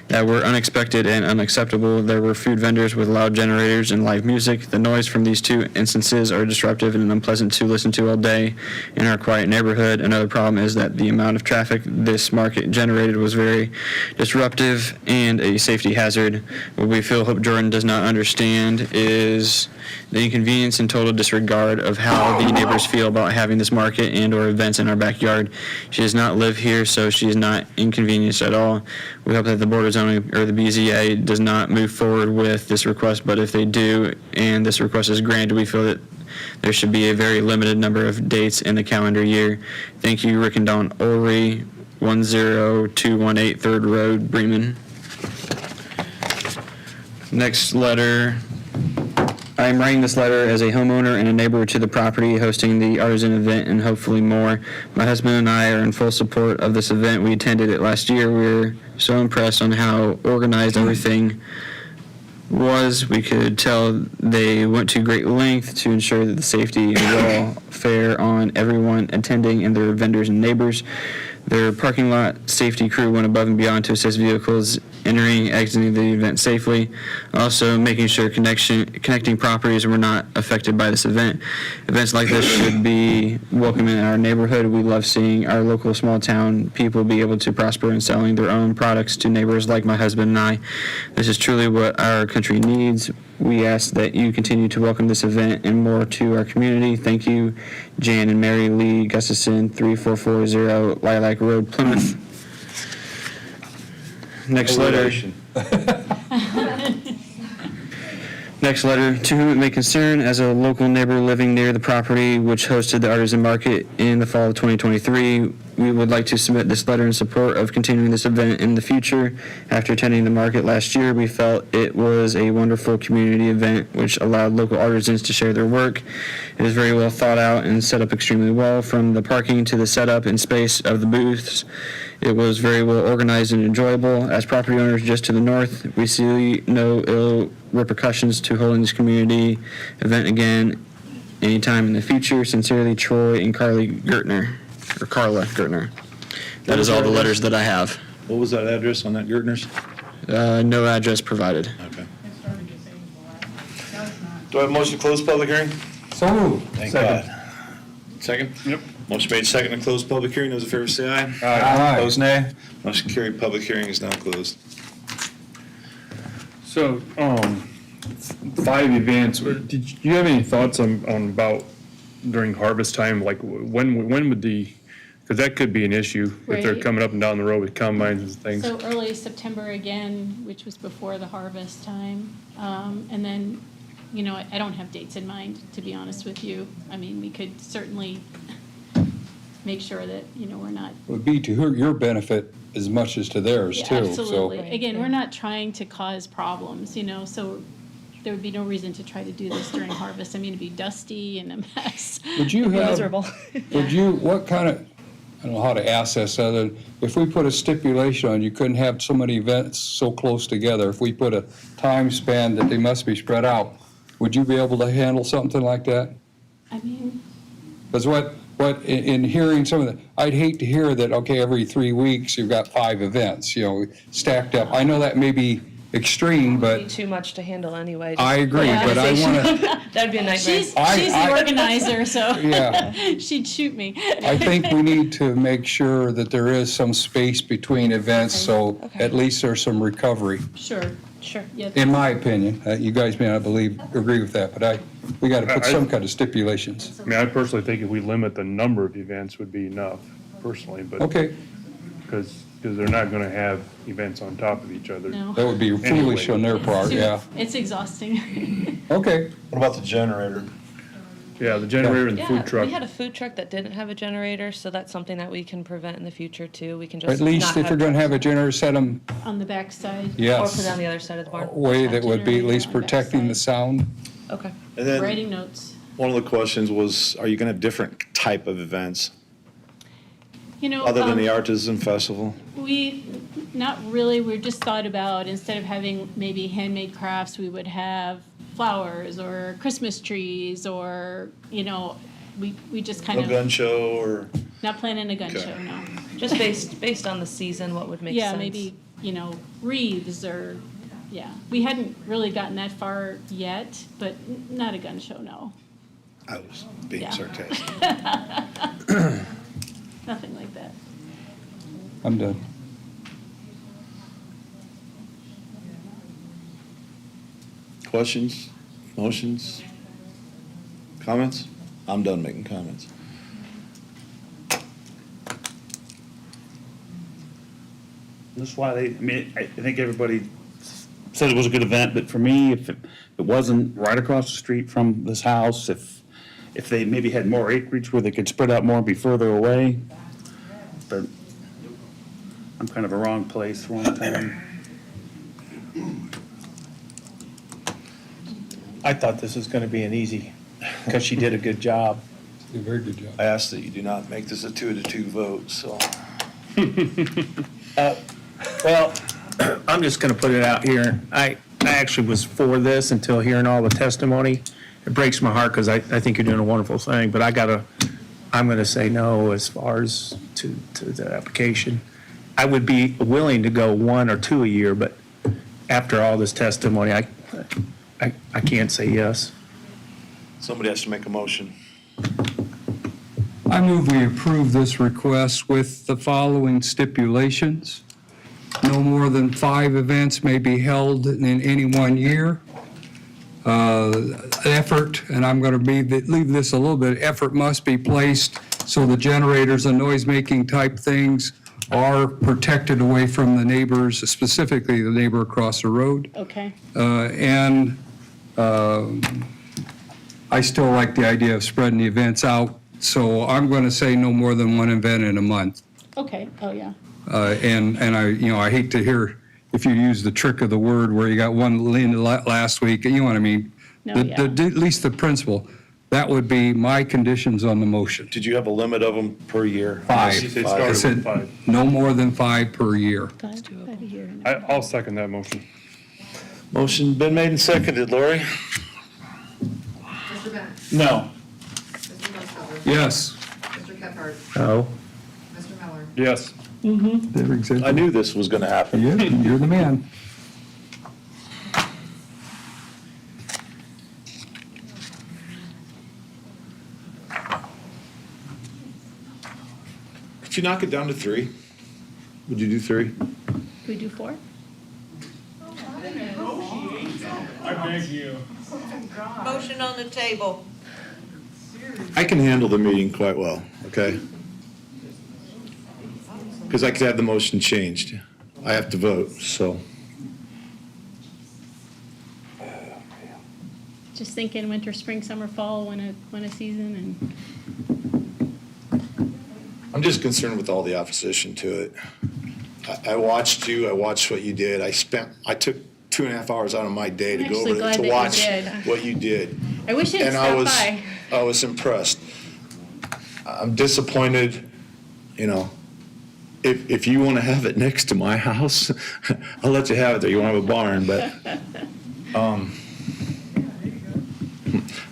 that were unexpected and unacceptable. There were food vendors with loud generators and live music. The noise from these two instances are disruptive and unpleasant to listen to all day in our quiet neighborhood. Another problem is that the amount of traffic this market generated was very disruptive and a safety hazard. What we feel Hope Jordan does not understand is the inconvenience and total disregard of how the neighbors feel about having this market and or events in our backyard. She does not live here, so she is not inconvenienced at all. We hope that the Board of Zoning or the BZA does not move forward with this request, but if they do and this request is granted, we feel that there should be a very limited number of dates in the calendar year. Thank you, Rick and Don Ulrey, 10218 3rd Road, Bremen. Next letter. I am writing this letter as a homeowner and a neighbor to the property hosting the artisan event and hopefully more. My husband and I are in full support of this event. We attended it last year. We were so impressed on how organized everything was. We could tell they went to great length to ensure that the safety and welfare on everyone attending and their vendors and neighbors. Their parking lot safety crew went above and beyond to assist vehicles entering, exiting the event safely. Also, making sure connecting properties were not affected by this event. Events like this should be welcome in our neighborhood. We love seeing our local small town people be able to prosper in selling their own products to neighbors like my husband and I. This is truly what our country needs. We ask that you continue to welcome this event and more to our community. Thank you, Jan and Mary Lee Gustafson, 3440 Lilac Road, Plymouth. Next letter. Next letter, to whom it may concern, as a local neighbor living near the property which hosted the artisan market in the fall of 2023, we would like to submit this letter in support of continuing this event in the future. After attending the market last year, we felt it was a wonderful community event which allowed local artisans to share their work. It is very well thought out and set up extremely well, from the parking to the setup and space of the booths. It was very well organized and enjoyable. As property owners just to the north, we see no ill repercussions to holding this community event again anytime in the future. Sincerely, Troy and Carla Gertner. That is all the letters that I have. What was that address on that Gertner's? No address provided. Okay. Do I have a motion to close public hearing? So moved. Thank God. Second? Yep. Motion made second to close public hearing. Those in favor say aye. Aye. Opposed, nay. Motion carried. Public hearing is now closed. So, 5 events, did you have any thoughts on about during harvest time, like when would because that could be an issue if they're Right. coming up and down the road with combines and things. So early September again, which was before the harvest time. And then, I don't have dates in mind, to be honest with you. I mean, we could certainly make sure that, we're not. It would be to your benefit as much as to theirs, Yeah, too. absolutely. So Again, we're not trying to cause problems, so there would be no reason to try to do this during harvest. I mean, it'd be dusty and a mess. would you have? Miserable. What kind of, I don't know how to ask this, other than, if we put a stipulation on, you couldn't have so many events so close together, if we put a time span that they must be spread out, would you be able to handle something like that? I mean, Because in hearing some of the, I'd hate to hear that, okay, every 3 weeks you've got 5 events, stacked up. I know that may be extreme, Be but too much to handle anyway. I agree, but I want to, That'd be a nightmare. she's the organizer, so Yeah. she'd shoot me. I think we need to make sure that there is some space between events, so at least there's some recovery, Sure. Yeah. in my opinion. You guys may not agree with that, but we got to put some kind of stipulations. I mean, I personally think if we limit the number of events would be enough, personally, but. Okay. Because they're not going to have events on top of each other. No. That would be foolish on their part, yeah. It's exhausting. Okay. What about the generator? Yeah, the generator and the Yeah, food truck. we had a food truck that didn't have a generator, so that's something that we can prevent in the future too. We can just At least not if you're going to have a generator, set them, On the backside. Or yes, put it on the other side of the barn. a way that would be at least protecting the sound. Okay. And then Writing notes. one of the questions was, are you going to have different type of events other than the Artisan Festival? Not really, we just thought about, instead of having maybe handmade crafts, we would have flowers or Christmas trees or, we just kind No of. gun show or? Not planning a gun Okay. show, no. Just based on the season, what would make sense? Yeah, maybe, wreaths or, yeah. We hadn't really gotten that far yet, but not a gun show, no. I was being Yeah. sarcastic. Nothing like that. I'm done. Questions, motions, comments? I'm done making comments. That's why I think everybody said it was a good event, but for me, if it wasn't right across the street from this house, if they maybe had more acreage where they could spread out more and be further away, but I'm kind of a wrong place, wrong time. I thought this was going to be an easy, because she did a good job. Did a very good job. I ask that you do not make this a 2-2 vote, so. Well, I'm just going to put it out here. I actually was for this until hearing all the testimony. It breaks my heart because I think you're doing a wonderful thing, but I'm going to say no as far as to the application. I would be willing to go 1 or 2 a year, but after all this testimony, I can't say yes. Somebody has to make a motion. I move we approve this request with the following stipulations. No more than 5 events may be held in any one year. Effort, and I'm going to leave this a little bit, effort must be placed so the generators and noise-making type things are protected away from the neighbors, specifically the neighbor across the road. Okay. And I still like the idea of spreading the events out, so I'm going to say no more than one event in a month. Okay, oh, yeah. And I hate to hear if you use the trick of the word where you got one last week, you know what I mean? No, At least the principle, that would be my conditions on the motion. Did you have a limit of them per year? 5. I said no more than 5 per year. I'll second that motion. Motion been made and seconded, Lori? Mr. Bennett? No. Mr. Westfeller? Yes. Mr. Kephart? No. Mr. Miller? Yes. I knew this was gonna happen. Yeah, you're the man. Could you knock it down to 3? Would you do 3? Can we do 4? Motion on the table. I can handle the meeting quite well, okay? Because I could have the motion changed. I have to vote, so. Just thinking winter, spring, summer, fall, when a season, and I'm just concerned with all the opposition to it. I watched you, I watched what you did. I took 2.5 hours out of my day to I'm go actually over glad to that you watch did. what you did. I wish you'd And stop by. I was impressed. I'm disappointed, you know, if you want to have it next to my house, I'll let you have it there. You want to have a barn, but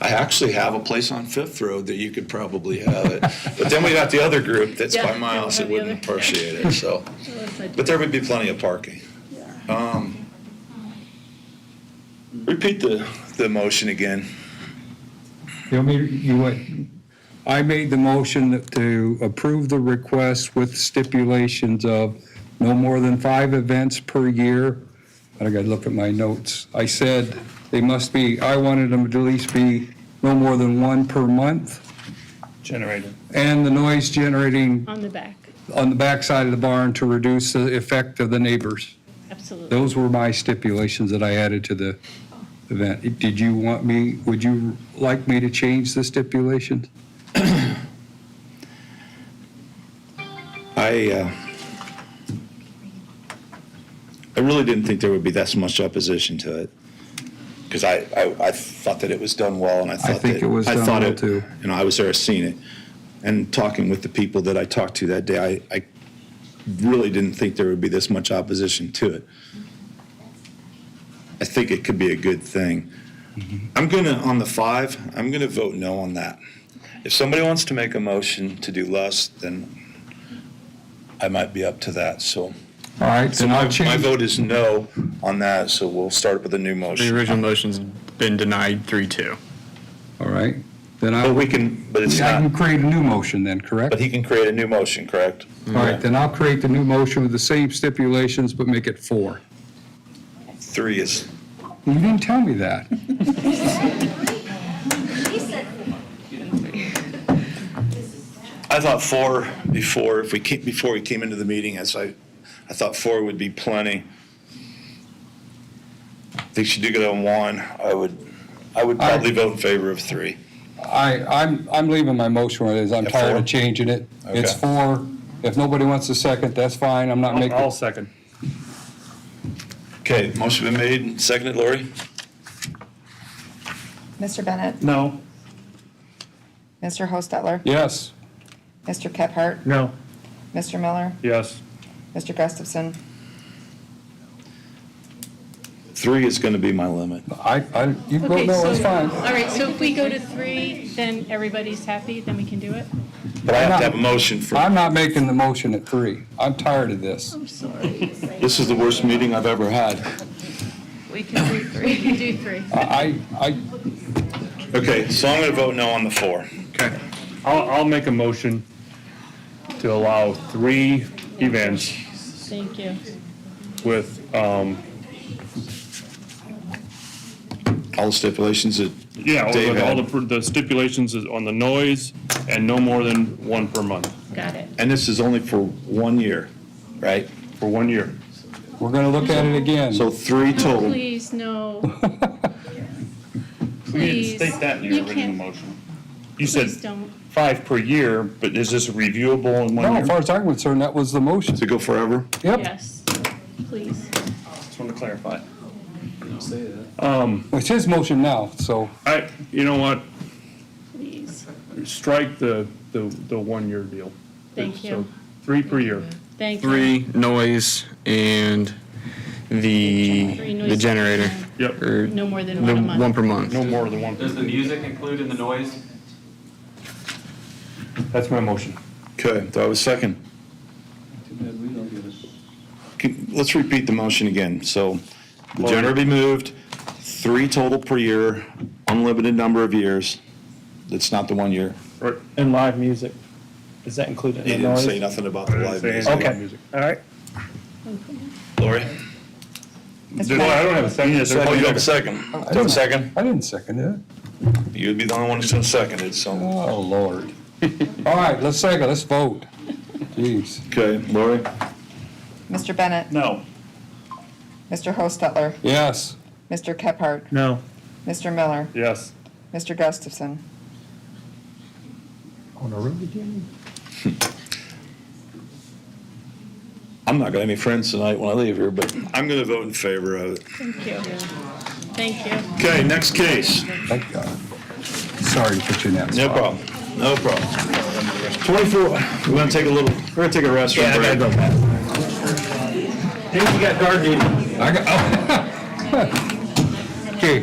I actually have a place on Fifth Road that you could probably have it. But then we got the other group that's by my house that wouldn't appreciate it, so. But there would be plenty of parking. Repeat the motion again. I made the motion to approve the request with stipulations of no more than 5 events per year. I gotta look at my notes. I said they must be, I wanted them to at least be no more than 1 per month. Generator. And the noise generating on the back. on the backside of the barn to reduce the effect of the neighbors. Absolutely. Those were my stipulations that I added to the event. Did you want me, would you like me to change the stipulations? I really didn't think there would be that much opposition to it. Because I thought that it was done well, and I thought think it was done well, too. You know, I was there, seeing it, and talking with the people that I talked to that day, I really didn't think there would be this much opposition to it. I think it could be a good thing. I'm gonna, on the 5, I'm gonna vote no on that. If somebody wants to make a motion to do less, then I might be up to that, so. All right, So then I'll my change. vote is no on that, so we'll start with a new motion. The original motion's been denied 3-2. All right, then But we can, but it's I can not, create a new motion then, correct? but he can create a new motion, correct? All right, then I'll create the new motion with the same stipulations, but make it 4. 3 is, You didn't tell me that. I thought 4 before, before we came into the meeting, I thought 4 would be plenty. I think she did get on 1, I would probably vote in favor of 3. I'm leaving my motion where it is. I'm At tired 4? of changing it. It's Okay. 4. If nobody wants a second, that's fine. I'm not making. I'll second. Okay, motion been made and seconded, Lori? Mr. Bennett? No. Mr. Hostetler? Yes. Mr. Kephart? No. Mr. Miller? Yes. Mr. Gustafson? 3 is gonna be my limit. You vote Okay, no, so, that's fine. all right, so if we go to 3, then everybody's happy, then we can do it? But I have to have a motion for, I'm not making the motion at 3. I'm tired of this. I'm sorry. this is the worst meeting I've ever had. We can do 3. We can do 3. Okay, so I'm gonna vote no on the 4. Okay. I'll make a motion to allow 3 events Thank you. with, All the stipulations that yeah, Dave with all had. the stipulations is on the noise and no more than 1 per month Got it. And this is only for 1 year, right? for 1 year. We're going to look at it again. So 3 total. Please, no. We didn't Please, state that in the you original can't- motion. You said Please don't. 5 per year, but is this reviewable in 1 No, year? as far as I'm concerned, that was the motion. To go forever? Yep. Yes, please. Just want to clarify. It's his motion now, so. You know what? Please. Strike the 1-year deal. Thank So you. 3 per year. Thank you. 3, noise, and Three the noise generator. Yep. Or No more than the one a month. 1 per month. No more than 1. Does the music include in the noise? That's my motion. Okay, do I have a second? Let's repeat the motion again. So the generator be moved, 3 total per year, unlimited number of years. That's not the 1 year. Right. And live music, is that included He in the didn't noise? say nothing about the live say music. anything. Okay, all right. Lori? Mr. Well, I Bennett? don't have a second. Oh, you have a second. Do you have a second? I didn't second it. You'd be the only one who's gonna second it, so. Oh, Lord. All right, let's second, let's vote. Jeez. Okay, Lori? Mr. Bennett? No. Mr. Hostetler? Yes. Mr. Kephart? No. Mr. Miller? Yes. Mr. Gustafson? On the road again? I'm not gonna have any friends tonight when I leave here, but I'm gonna vote in favor of it. Thank you. Thank you. Okay, next case. Thank God. Sorry to put you in that No spot. problem, no problem. 24, we're gonna take a restroom Yeah, I break. gotta go back. Hey, you got guard duty. I got, okay.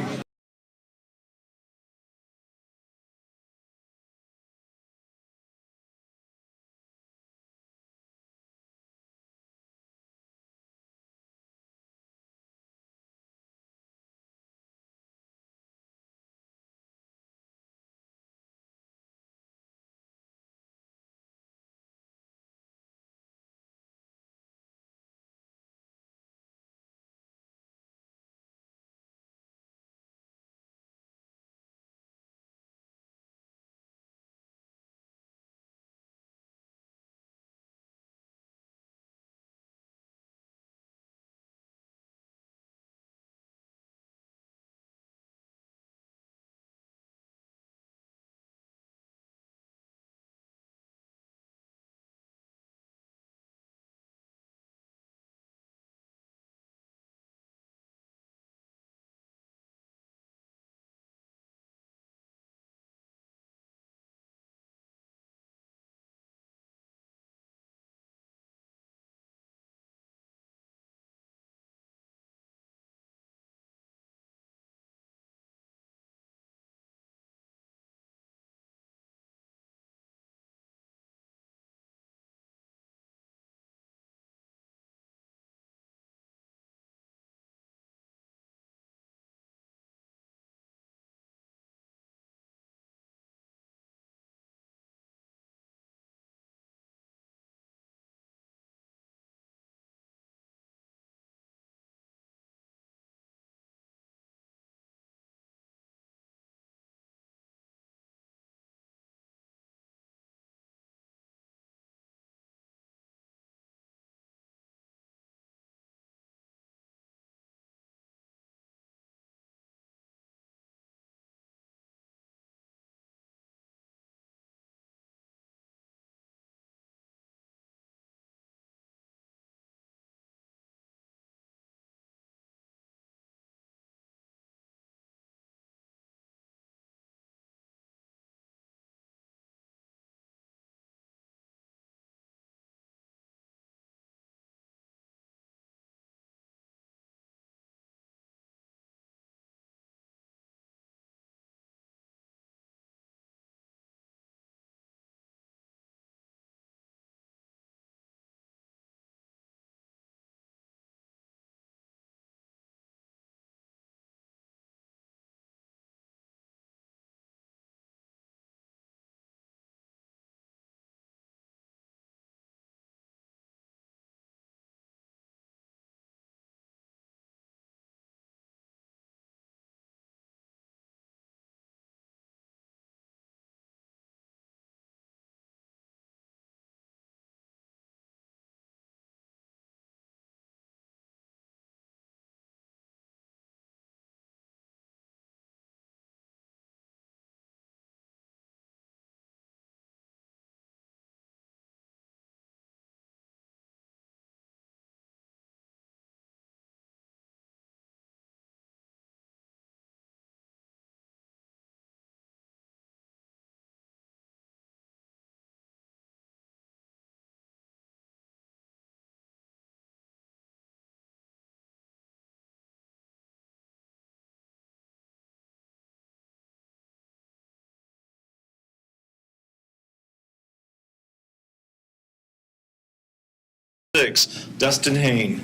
6, Dustin Hain.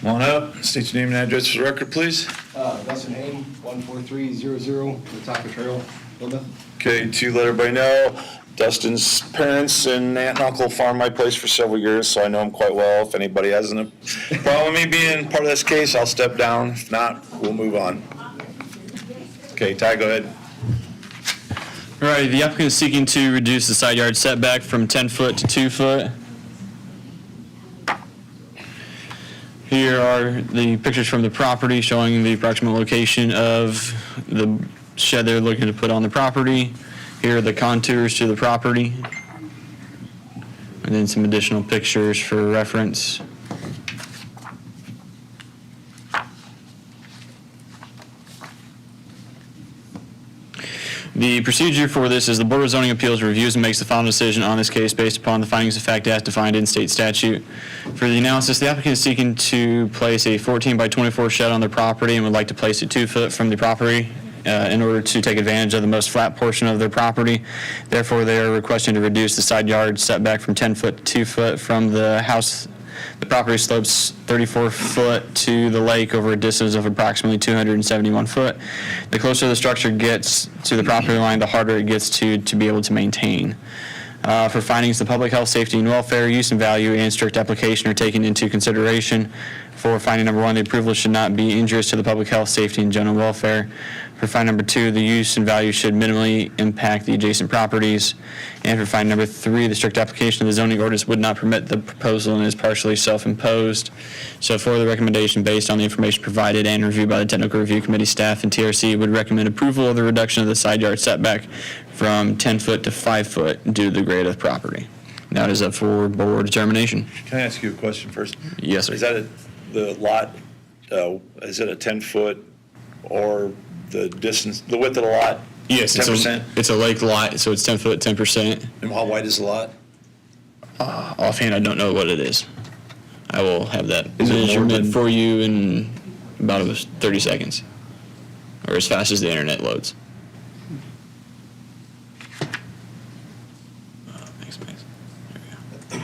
Come on up, state your name and address for the record, please. Dustin Hain, 14300 Wataka Trail, Plymouth. Okay, to let everybody know, Dustin's parents and aunt and uncle farmed my place for several years, so I know him quite well. If anybody has a problem with me being part of this case, I'll step down. If not, we'll move on. Okay, Ty, go ahead. All right, the applicant is seeking to reduce the side yard setback from 10 foot to 2 foot. Here are the pictures from the property showing the approximate location of the shed they're looking to put on the property. Here are the contours to the property. And then some additional pictures for reference. The procedure for this is the Board of Zoning Appeals reviews and makes the final decision on this case based upon the findings of fact as defined in state statute. For the analysis, the applicant is seeking to place a 14 by 24 shed on their property and would like to place it 2 foot from the property in order to take advantage of the most flat portion of their property. Therefore, they are requesting to reduce the side yard setback from 10 foot to 2 foot from the house. The property slopes 34 foot to the lake over a distance of approximately 271 foot. The closer the structure gets to the property line, the harder it gets to be able to maintain. For findings, the public health, safety, and welfare, use and value, and strict application are taken into consideration. For finding number 1, the approval should not be injurious to the public health, safety, and general welfare. For finding number 2, the use and value should minimally impact the adjacent properties. And for finding number 3, the strict application of the zoning ordinance would not permit the proposal and is partially self-imposed. So for the recommendation based on the information provided and reviewed by the Technical Review Committee staff and TRC would recommend approval of the reduction of the side yard setback from 10 foot to 5 foot due to the grade of the property. Now it is up for board determination. Can I ask you a question first? Yes, sir. Is that the lot, is it a 10-foot or the distance, the width of the lot? Yes, 10%? it's a lake lot, so it's 10 foot, 10%. And how wide is the lot? Offhand, I don't know what it is. I will have that Is it more measurement than- for you in about 30 seconds, or as fast as the internet loads. Thanks. There we go.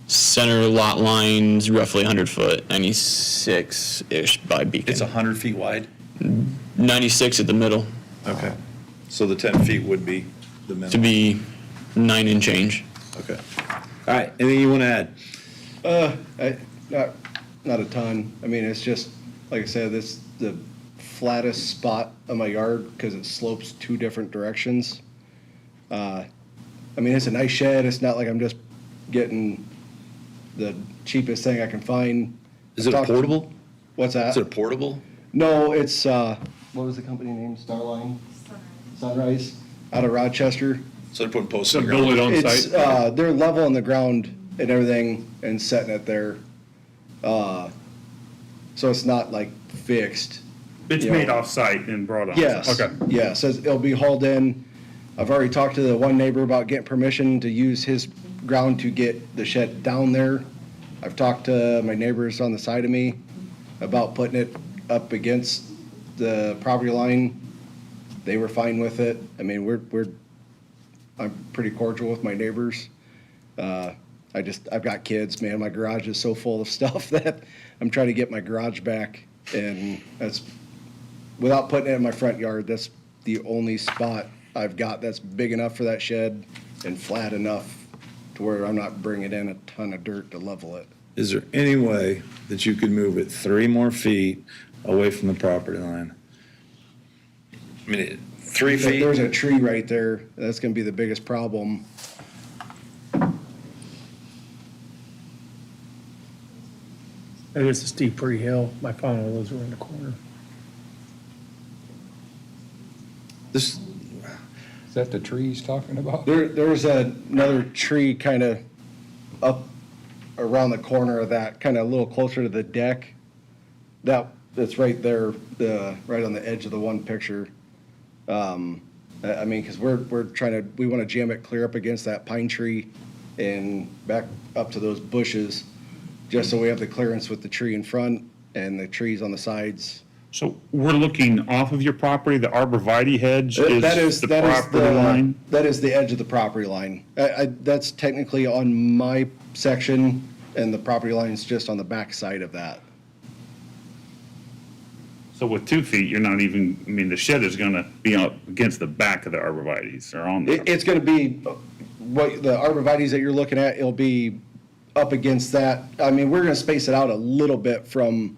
Center lot line's roughly 100 foot, 96-ish by beacon. It's 100 feet wide? 96 at the middle. Okay. So the 10 feet would be the minimum? To be 9 and change. Okay. All right, anything you want to add? Not a ton. I mean, it's just, like I said, this the flattest spot of my yard because it slopes 2 different directions. I mean, it's a nice shed. It's not like I'm just getting the cheapest thing I can find. Is it a portable? What's that? Is it a portable? No, it's, what was the company name? Starline? Sunrise, out of Rochester. So they're putting posts So in the build ground? it on It's, site? they're level on the ground and everything and setting it there. So it's not like fixed. It's you know. made off-site and brought on. Yes. Okay. Yes, it'll be hauled in. I've already talked to the one neighbor about getting permission to use his ground to get the shed down there. I've talked to my neighbors on the side of me about putting it up against the property line. They were fine with it. I mean, I'm pretty cordial with my neighbors. I've got kids, man. My garage is so full of stuff that I'm trying to get my garage back. And that's, without putting it in my front yard, that's the only spot I've got that's big enough for that shed and flat enough to where I'm not bringing in a ton of dirt to level it. Is there any way that you could move it 3 more feet away from the property line? I mean, 3 feet? There's a tree right there. That's gonna be the biggest problem. It is a steep pretty hill. My father lives around the corner. This, Is that the tree he's talking about? There's another tree kind of up around the corner of that, kind of a little closer to the deck. That's right there, right on the edge of the one picture. I mean, because we want to jam it clear up against that pine tree and back up to those bushes, just so we have the clearance with the tree in front and the trees on the sides So we're looking off of your property, the arborvitae hedge That is is, the that is property line? that is the edge of the property line. That's technically on my section, and the property line is just on the back side of that. So with 2 feet, you're not even, I mean, the shed is gonna be up against the back of the arborvitae's or on the. It's gonna be, what, the arborvitae's that you're looking at, it'll be up against that. I mean, we're gonna space it out a little bit from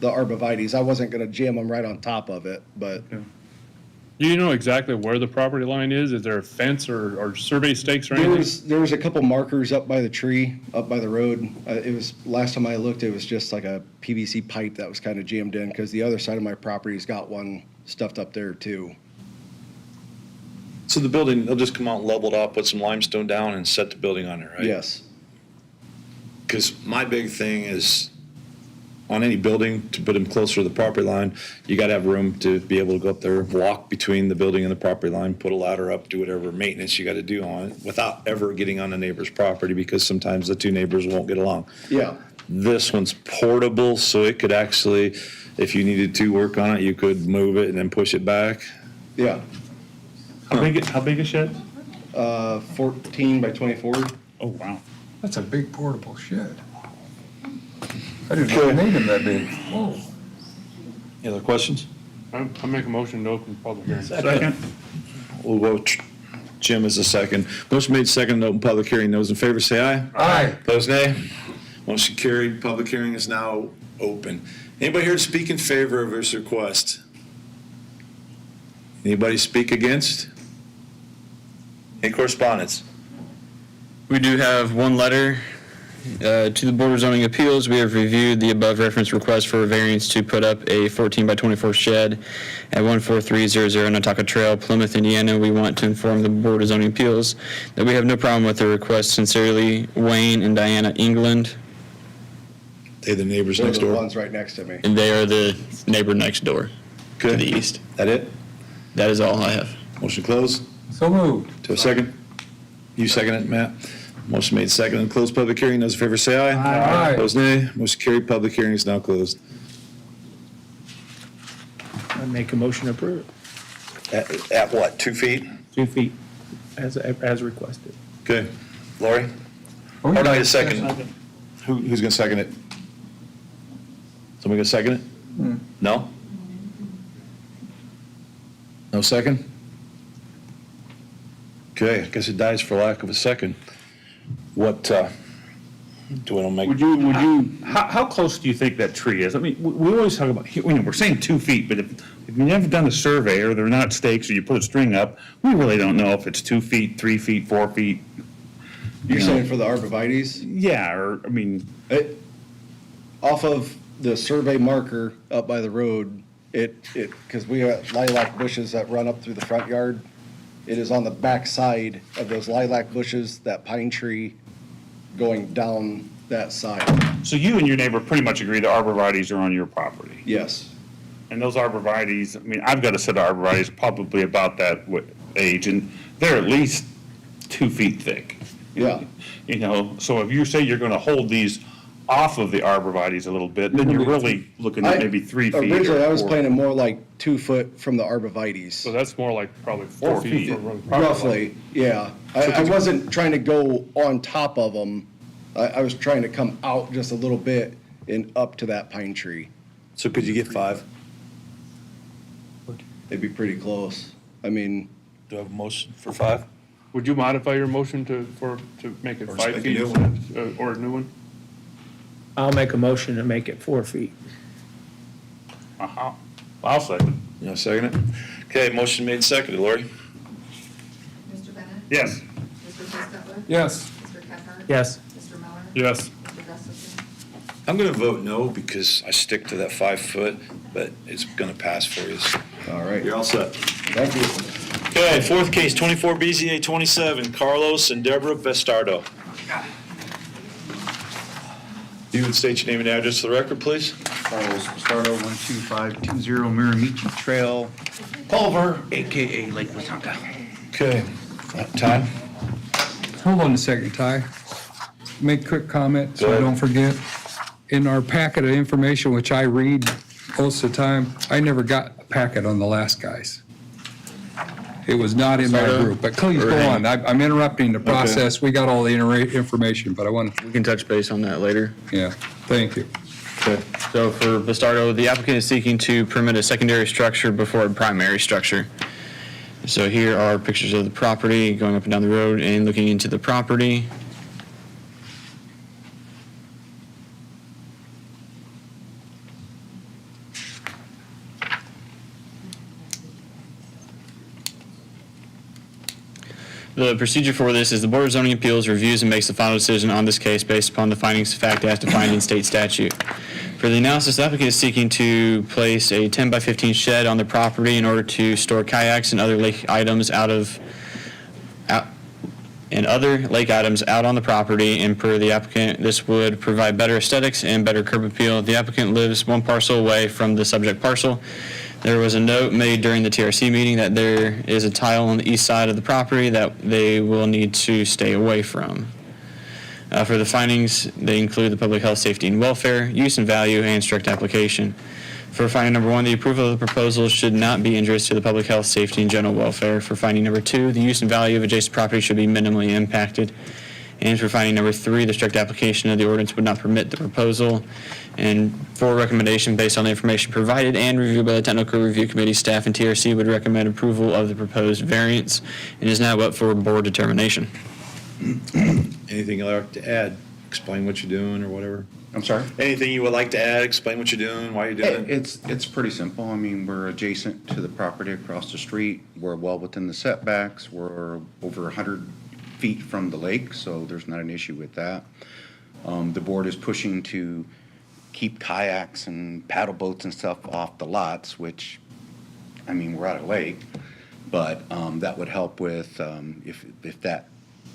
the arborvitae's. I wasn't gonna jam them right on top of it, but Do you know exactly where the property line is? Is there a fence or survey stakes or anything? there was a couple markers up by the tree, up by the road. It was, last time I looked, it was just like a PVC pipe that was kind of jammed in, because the other side of my property's got one stuffed up there too. So the building, they'll just come out and level it up, put some limestone down and set the building on it, right? Yes. Because my big thing is, on any building, to put them closer to the property line, you gotta have room to be able to go up there, walk between the building and the property line, put a ladder up, do whatever maintenance you gotta do on it, without ever getting on the neighbor's property, because sometimes the two neighbors won't get along. Yeah. This one's portable, so it could actually, if you needed to work on it, you could move it and then push it back. Yeah. How big a shed? 14 by 24. Oh, wow. That's a big portable shed. I didn't know they made them that big. Whoa. Any other questions? I make a motion to open public hearing. Second. We'll go, Jim is the second. Motion made second, to open public hearing. Those in favor say aye. Aye. Opposed, nay. Motion carried. Public hearing is now open. Anybody here to speak in favor of this request? Anybody speak against? Any correspondence? We do have one letter to the Board of Zoning Appeals. We have reviewed the above referenced request for a variance to put up a 14 by 24 shed at 14300 Nataka Trail, Plymouth, Indiana. We want to inform the Board of Zoning Appeals that we have no problem with the request. Sincerely, Wayne and Diana England. They the neighbors They're next the door? ones right next to me. And they are the neighbor next door to the Okay. east. That it? That is all I have. Motion closed? So moved. To a second? You second it, Matt? Motion made second and closed public hearing. Those in favor say aye. Aye. Opposed, nay. Motion carried. Public hearing is now closed. I make a motion to approve. At what, 2 feet? 2 feet, as requested. Okay. Lori? Or no, a second. Who's gonna second it? Somebody gonna second it? No? No second? Okay, I guess it dies for lack of a second. What, do I don't make? Would you, how close do you think that tree is? I mean, we always talk about, we're saying 2 feet, but if you've never done a survey or they're not stakes or you put a string up, we really don't know if it's 2 feet, 3 feet, 4 feet. You're You know. saying for the arborvitae's? Yeah, or, I mean, Off of the survey marker up by the road, because we have lilac bushes that run up through the front yard. It is on the back side of those lilac bushes, that pine tree going down that side. so you and your neighbor pretty much agree the arborvitae's are on your property. Yes. And those arborvitae's, I mean, I've got a set of arborvitae's probably about that age, and they're at least 2 feet thick. Yeah. You know, so if you say you're gonna hold these off of the arborvitae's a little bit, then you're really looking at maybe 3 feet. Originally, or I was 4. planning more like 2 foot from the arborvitae's. So that's more like probably 4 4 feet. feet. from the property line. Roughly, yeah. I wasn't trying to go on top of them. I was trying to come out just a little bit and up to that pine tree. So could you get 5? It'd be pretty close. I mean, Do I have a motion for 5? Would you modify your motion to make it Or 5 make a feet? new Or a new one? I'll make a motion to make it 4 feet. Uh-huh. I'll second. You know, second it? Okay, motion made seconded. Lori? Mr. Bennett? Yes. Mr. Hostetler? Yes. Mr. Kephart? Yes. Mr. Miller? Yes. Mr. Gustafson? I'm gonna vote no because I stick to that 5 foot, but it's gonna pass for you. all right. You're all set. Thank you. Okay, fourth case, 24 BZA 27, Carlos and Deborah Vestardo. You would state your name and address for the record, please? Carlos Bastardo, 12520 Miramichi Trail, Culver, AKA Lake Watonka. Okay, time? Hold on a second, Ty. Make a quick comment so Go I ahead. don't forget. In our packet of information, which I read most of the time, I never got a packet on the last guys. It was not in my group, but please go on. I'm interrupting the process. We got all the information, but I want, We can touch base on that later. yeah, thank you. So for Bastardo, the applicant is seeking to permit a secondary structure before a primary structure. So here are pictures of the property, going up and down the road and looking into the property. The procedure for this is the Board of Zoning Appeals reviews and makes the final decision on this case based upon the findings of fact as defined in state statute. For the analysis, the applicant is seeking to place a 10 by 15 shed on the property in order to store kayaks and other lake items out on the property, and per the applicant, this would provide better aesthetics and better curb appeal. The applicant lives one parcel away from the subject parcel. There was a note made during the TRC meeting that there is a tile on the east side of the property that they will need to stay away from. For the findings, they include the public health, safety, and welfare, use and value, and strict application. For finding number 1, the approval of the proposal should not be injurious to the public health, safety, and general welfare. For finding number 2, the use and value of adjacent property should be minimally impacted. And for finding number 3, the strict application of the ordinance would not permit the proposal. And for recommendation based on the information provided and reviewed by the Technical Review Committee, staff and TRC would recommend approval of the proposed variance and is now up for board determination. Anything you'd like to add? Explain what you're doing or whatever? I'm sorry? Anything you would like to add? Explain what you're doing, why you're doing it? It's pretty simple. I mean, we're adjacent to the property across the street. We're well within the setbacks. We're over 100 feet from the lake, so there's not an issue with that. The board is pushing to keep kayaks and paddle boats and stuff off the lots, which, I mean, we're at a lake, but that would help with, if that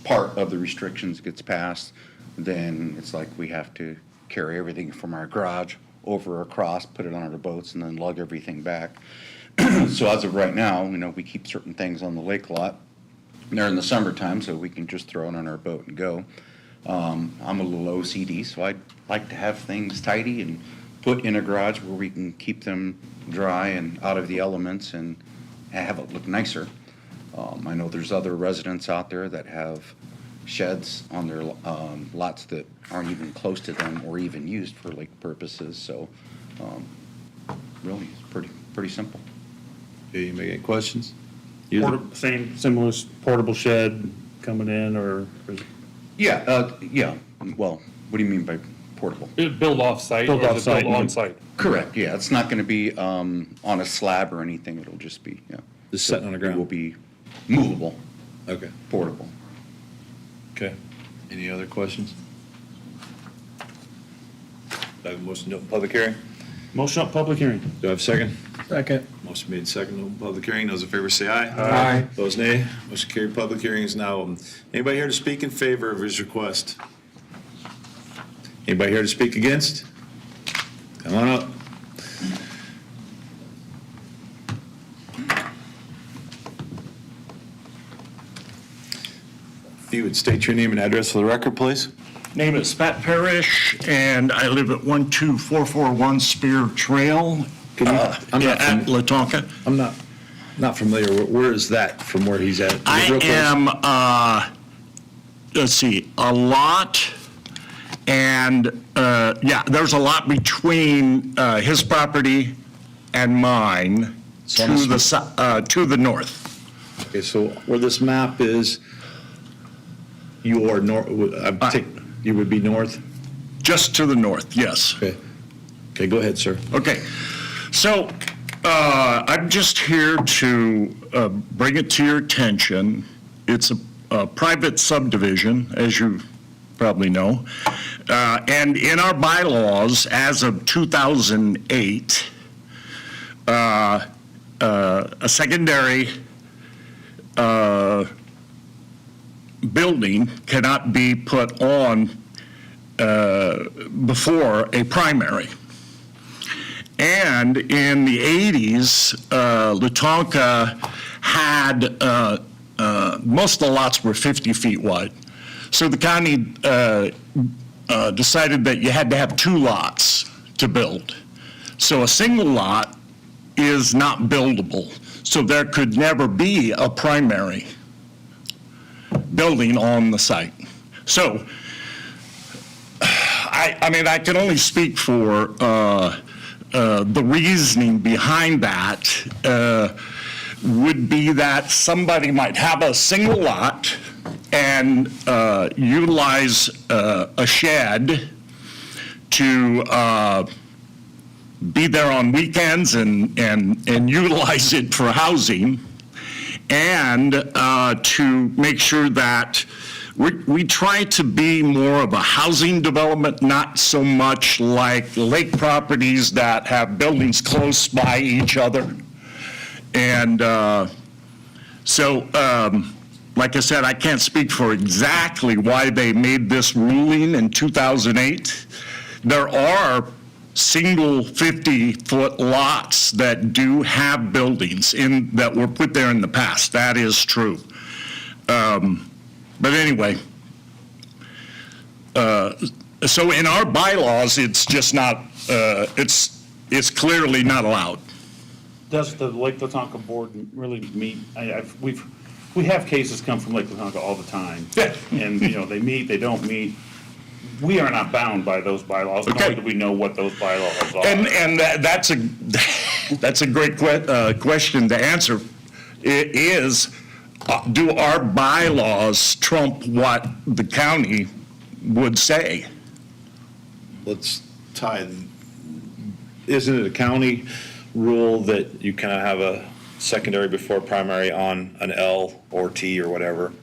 part of the restrictions gets passed, then it's like we have to carry everything from our garage over across, put it on our boats, and then lug everything back. So as of right now, we keep certain things on the lake lot. They're in the summertime, so we can just throw it on our boat and go. I'm a little OCD, so I'd like to have things tidy and put in a garage where we can keep them dry and out of the elements and have it look nicer. I know there's other residents out there that have sheds on their lots that aren't even close to them or even used for lake purposes, so really, it's pretty simple. Okay, you make any questions? Same, similar portable shed coming in, or? Yeah, well, what do you mean by portable? Build off-site or is it build on-site? Correct, yeah, it's not gonna be on a slab or anything, it'll just be, yeah. Just sitting on the ground? It will be movable, Okay, portable. okay. Any other questions? Do I have a motion to open public hearing? Motion up public hearing. Do I have a second? Second. Motion made second, open public hearing. Those in favor say aye. Aye. Those nay. Motion carried. Public hearing is now open. Anybody here to speak in favor of his request? Anybody here to speak against? Come on up. If you would state your name and address for the record, please. Name is Pat Parrish, and I live at 12441 Spear Trail at Latonka. I'm not familiar. Where is that from where he's at? I am, let's see, a lot, and, there's a lot between his property and mine to the north. Okay, so where this map is, you are north, you would be north? Just to the north, yes. Okay. Okay, go ahead, sir. Okay, so I'm just here to bring it to your attention. It's a private subdivision, as you probably know. And in our bylaws, as of 2008, a secondary building cannot be put on before a primary. And in the 80s, Latonka had, most of the lots were 50 feet wide. So the county decided that you had to have 2 lots to build. So a single lot is not buildable. So there could never be a primary building on the site. So, I mean, I can only speak for the reasoning behind that would be that somebody might have a single lot and utilize a shed to be there on weekends and utilize it for housing, and to make sure that we try to be more of a housing development, not so much like lake properties that have buildings close by each other. And so, like I said, I can't speak for exactly why they made this ruling in 2008. There are single 50-foot lots that do have buildings that were put there in the past. That is true. But anyway, so in our bylaws, it's just not, it's clearly not allowed. Does the Lake Latonka board really meet? We have cases come from Lake Latonka all the time. And, they meet, they don't meet. We are not bound by those bylaws, nor do we know what those bylaws are. And that's a great question to answer. It is, do our bylaws trump what the county would say? Let's tie, isn't it a county rule that you cannot have a secondary before primary on an L or T or whatever?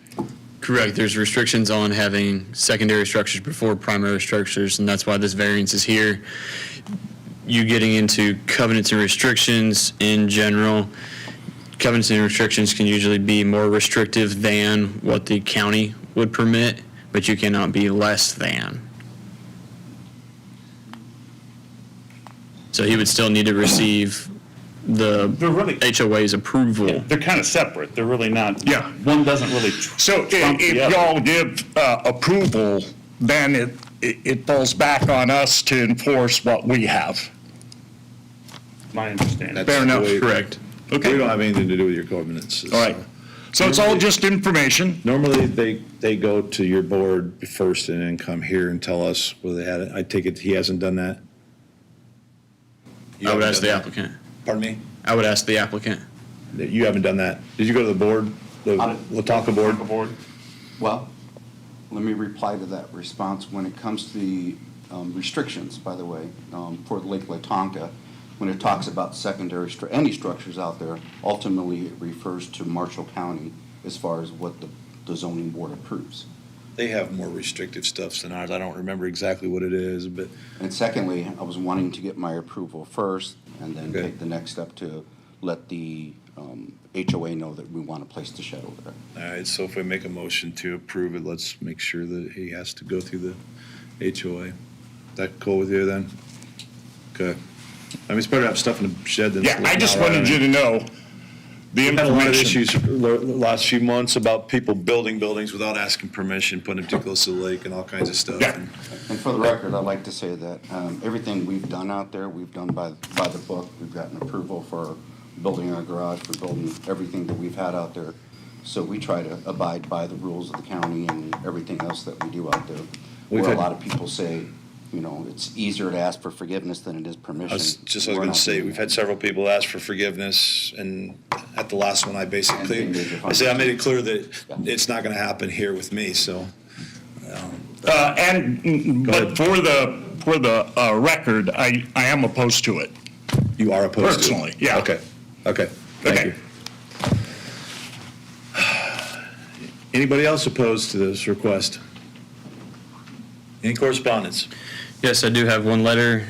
Correct. There's restrictions on having secondary structures before primary structures, and that's why this variance is here. You getting into covenants and restrictions in general. Covenants and restrictions can usually be more restrictive than what the county would permit, but you cannot be less than. So he would still need to receive the HOA's approval. They're kind of separate. They're really not. Yeah. One doesn't really So trump the if other. y'all give approval, then it falls back on us to enforce what we have. My understanding. Fair enough. Correct. Okay. We don't have anything to do with your covenants. All right. So it's all just information. Normally, they go to your board first and then come here and tell us whether they had it. I take it he hasn't done that? I would ask the applicant. Pardon me? I would ask the applicant. You haven't done that? Did you go to the board, the Latonka board? Well, let me reply to that response. When it comes to the restrictions, by the way, for Lake Latonka, when it talks about secondary, any structures out there, ultimately it refers to Marshall County as far as what the zoning board approves. They have more restrictive stuff than ours. I don't remember exactly what it is, but. And secondly, I was wanting to get my approval first and then Okay. take the next step to let the HOA know that we want to place the shed over there. All right, so if we make a motion to approve it, let's make sure that he has to go through the HOA. Is that cool with you then? Okay. I mean, it's better to have stuff in the shed than. Yeah, I just wanted you to know the We've had a lot of information. issues the last few months about people building buildings without asking permission, putting them too close to the lake and all kinds of stuff. Yeah. And for the record, I'd like to say that everything we've done out there, we've done by the book. We've gotten approval for building our garage, for building everything that we've had out there. So we try to abide by the rules of the county and everything else that we do out there. We've Where a had- lot of people say, it's easier to ask for forgiveness than it is permission. I was We're gonna not say, doing we've that. had several people ask for forgiveess, and at the last one, I basically, And they did I said, I made it clear that it's not gonna happen here with me, so. But for the record, I am opposed to it. You are opposed to it? Personally, yeah. Okay, thank Okay. you. Anybody else opposed to this request? Any correspondence? Yes, I do have one letter.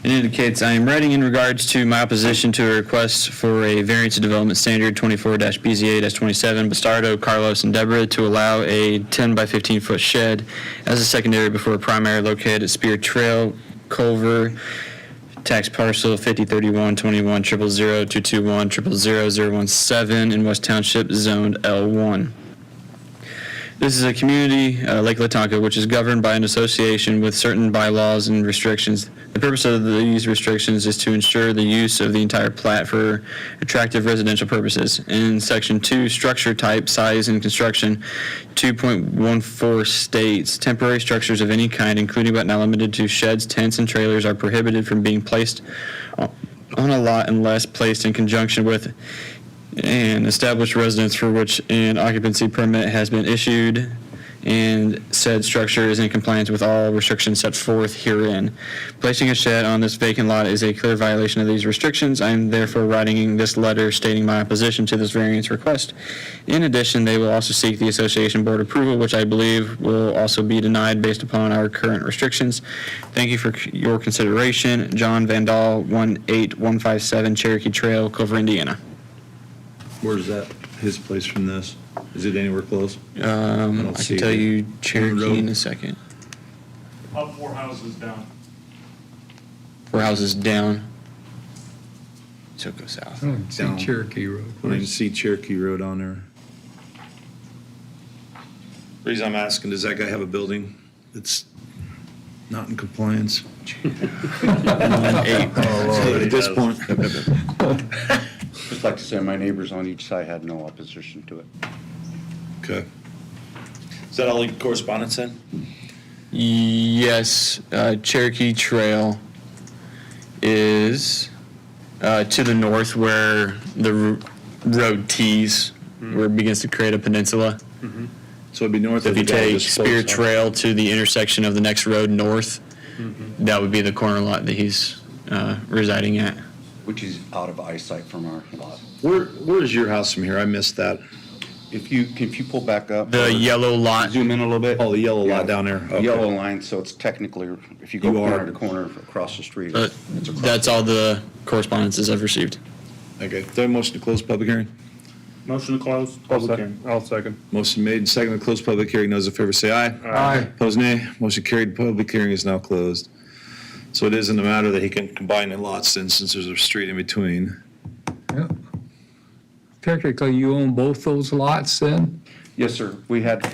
It indicates, I am writing in regards to my opposition to a request for a variance of development standard 24-BZA-27, Bastardo, Carlos, and Deborah to allow a 10 by 15 foot shed as a secondary before a primary located at Spear Trail, Culver, tax parcel 5031-21-000-221-000-017 in West Township, zoned L1. This is a community, Lake Latonka, which is governed by an association with certain bylaws and restrictions The purpose of these restrictions is to ensure the use of the entire plat for attractive residential purposes. In Section 2, structure type, size, and construction, 2.14 states, temporary structures of any kind, including but not limited to sheds, tents, and trailers, are prohibited from being placed on a lot unless placed in conjunction with an established residence for which an occupancy permit has been issued, and said structure is in compliance with all restrictions set forth herein. Placing a shed on this vacant lot is a clear violation of these restrictions. I am therefore writing this letter stating my opposition to this variance request. In addition, they will also seek the association board approval, which I believe will also be denied based upon our current restrictions. Thank you for your consideration. John Vandal, 18157 Cherokee Trail, Culver, Indiana. Where's that, his place from this? Is it anywhere close? I don't see can tell it. you Cherokee Road. in a second. Up 4 houses down. 4 houses down. So go south. I don't see Down. Cherokee Road. I don't even see Cherokee Road on there. Reason I'm asking, does that guy have a building that's not in compliance? At this point. Just like to say, my neighbors on each side had no opposition to it. Okay. Is that all in correspondence then? Yes, Cherokee Trail is to the north where the road tees, where it begins to create a peninsula. So it'd be north If of the you guy take just Spear closed up. Trail to the intersection of the next road north, that would be the corner lot that he's residing at. Which is out of eyesight from our lot. Where is your house from here? I missed that. If you pull back up. The yellow lot. Zoom in a little bit. Oh, the yellow Yeah, lot down there. Okay. Yellow line, so it's technically, if you go You are- corner to corner across the street. it's across. That's all the correspondences I've received. Okay. Do I have a motion to close public hearing? Motion to close. Public hearing. I'll second. Motion made, second to close public hearing. Those in favor say aye. Aye. Opposed, nay. Motion carried. Public hearing is now closed. So it isn't a matter that he can combine the lots then, since there's a street in between. Yeah. Technically, you own both those lots then? Yes, sir. We had to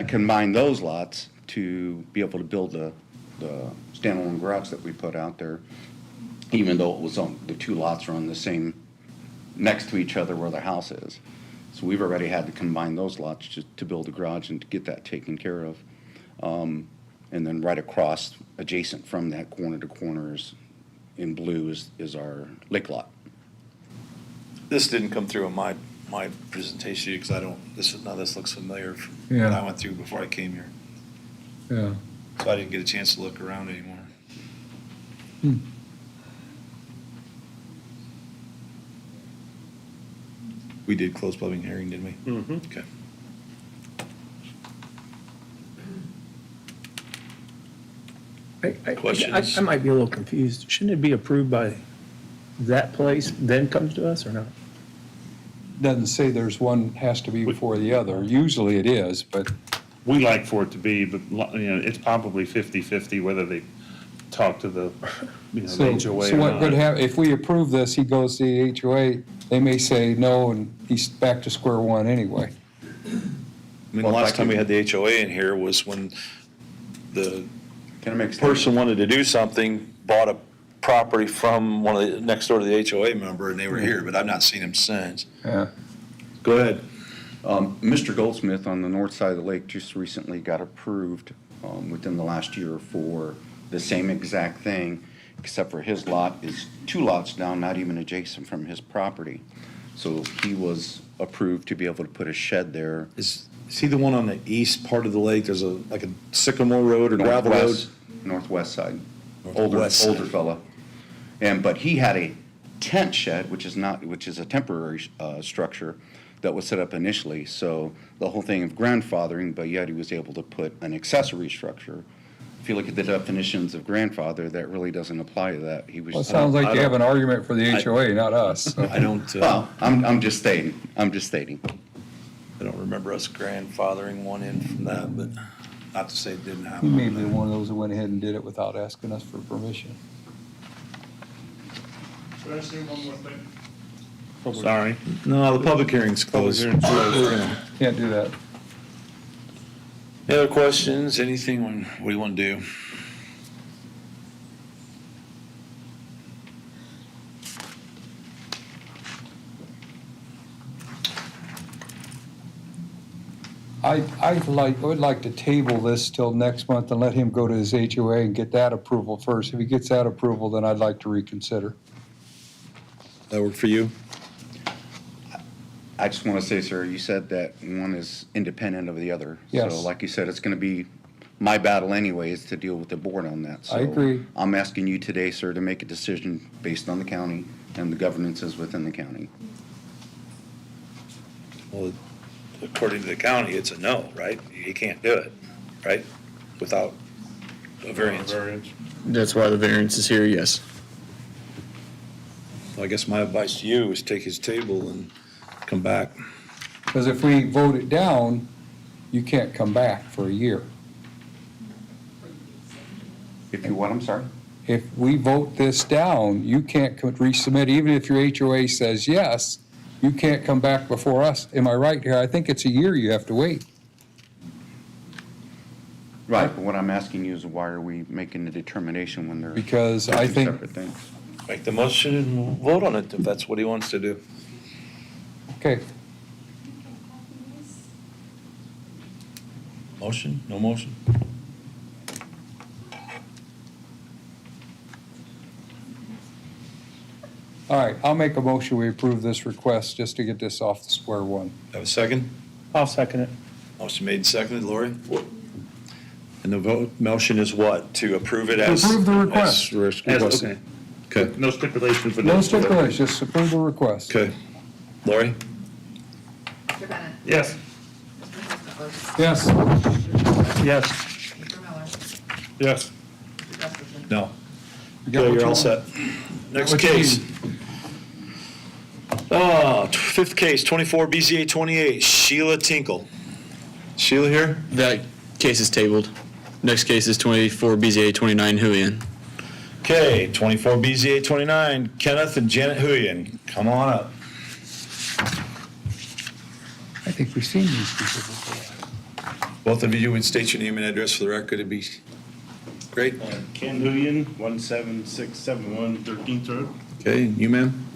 combine those lots to be able to build the standalone garage that we put out there, even though it was on, the 2 lots are on the same, next to each other where the house is. So we've already had to combine those lots to build the garage and to get that taken care of. And then right across, adjacent from that corner to corner in blue is our lake lot. This didn't come through in my presentation because I don't, none of this looks familiar from Yeah. what I went through before I came here. Yeah. So I didn't get a chance to look around anymore. We did close public hearing, didn't we? Mm-hmm. Okay. Questions? I might be a little confused. Shouldn't it be approved by that place, then comes to us, or not? Doesn't say there's one has to be before the other. Usually it is, but We like for it to be, but, it's probably 50/50 whether they talk to the, the so HOA so or what would not. happen, if we approve this, he goes to the HOA, they may say no, and he's back to square one anyway. I mean, the last time we had the HOA in here was when the Can I make a statement? person wanted to do something, bought a property from one of the, next door to the HOA member, and they were here, but I've not seen him since. Yeah. Go ahead. Mr. Goldsmith on the north side of the lake just recently got approved within the last year for the same exact thing, except for his lot is 2 lots down, not even adjacent from his property. So he was approved to be able to put a shed there. Is he the one on the east part of the lake? There's like a Sycamore Road or gravel road? Northwest side. Northwest side. Older fella. But he had a tent shed, which is a temporary structure that was set up initially. So the whole thing of grandfathering, but yet he was able to put an accessory structure. If you look at the definitions of grandfather, that really doesn't apply to that. He was. Well, it sounds like you have an argument for the HOA, not us. I don't, Well, I'm just stating. I don't remember us grandfathering one in from that, but not to say it didn't He happen. may be one of those who went ahead and did it without asking us for permission. Should I say one more thing? Sorry. No, the public hearing's closed. Public hearing's closed. Can't do that. Any other questions? Anything? What do you want to do? would like to table this till next month and let him go to his HOA and get that approval first. If he gets that approval, then I'd like to reconsider. That work for you? I just want to say, sir, you said that one is independent of the other. Yes. So like you said, it's going to be my battle anyways to deal with the board on that. I agree. So I'm asking you today, sir, to make a decision based on the county and the governances within the county. Well, according to the county, it's a no, right? You can't do it, right? Without a variance. That's why the variance is here, yes. Well, I guess my advice to you is take his table and come back. Because if we vote it down, you can't come back for a year. If you what, I'm sorry? If we vote this down, you can't resubmit, even if your HOA says yes, you can't come back before us. Am I right here? I think it's a year you have to wait. Right, but what I'm asking you is why are we making the determination when they're Because two I think- separate things? Make the motion and we'll vote on it if that's what he wants to do. Okay. Motion? No motion? All right, I'll make a motion, we approve this request just to get this off the square one. Have a second? I'll second it. Motion made and seconded. Lori? And the vote, motion is what? To approve it as? Approve the request. Okay. Okay. No stipulation for No stipulation, just approve the request. Okay. Lori? Mr. Bennett? Yes. Mr. Hostler? Yes. Yes. Mr. Miller? Yes. Mr. Gustafson? No. got Okay, what you're you all want. set. Next What you case. need. Fifth case, 24 BZA 28, Sheila Tinkle. Sheila here? That case is tabled. Next case is 24 BZA 29 Huion. Okay, 24 BZA 29, Kenneth and Janet Huyen. Come on up. I think we've seen these people before. Both of you would state your name and address for the record. It'd be great. Ken Huyen, 17671 13th Road. Okay, you ma'am?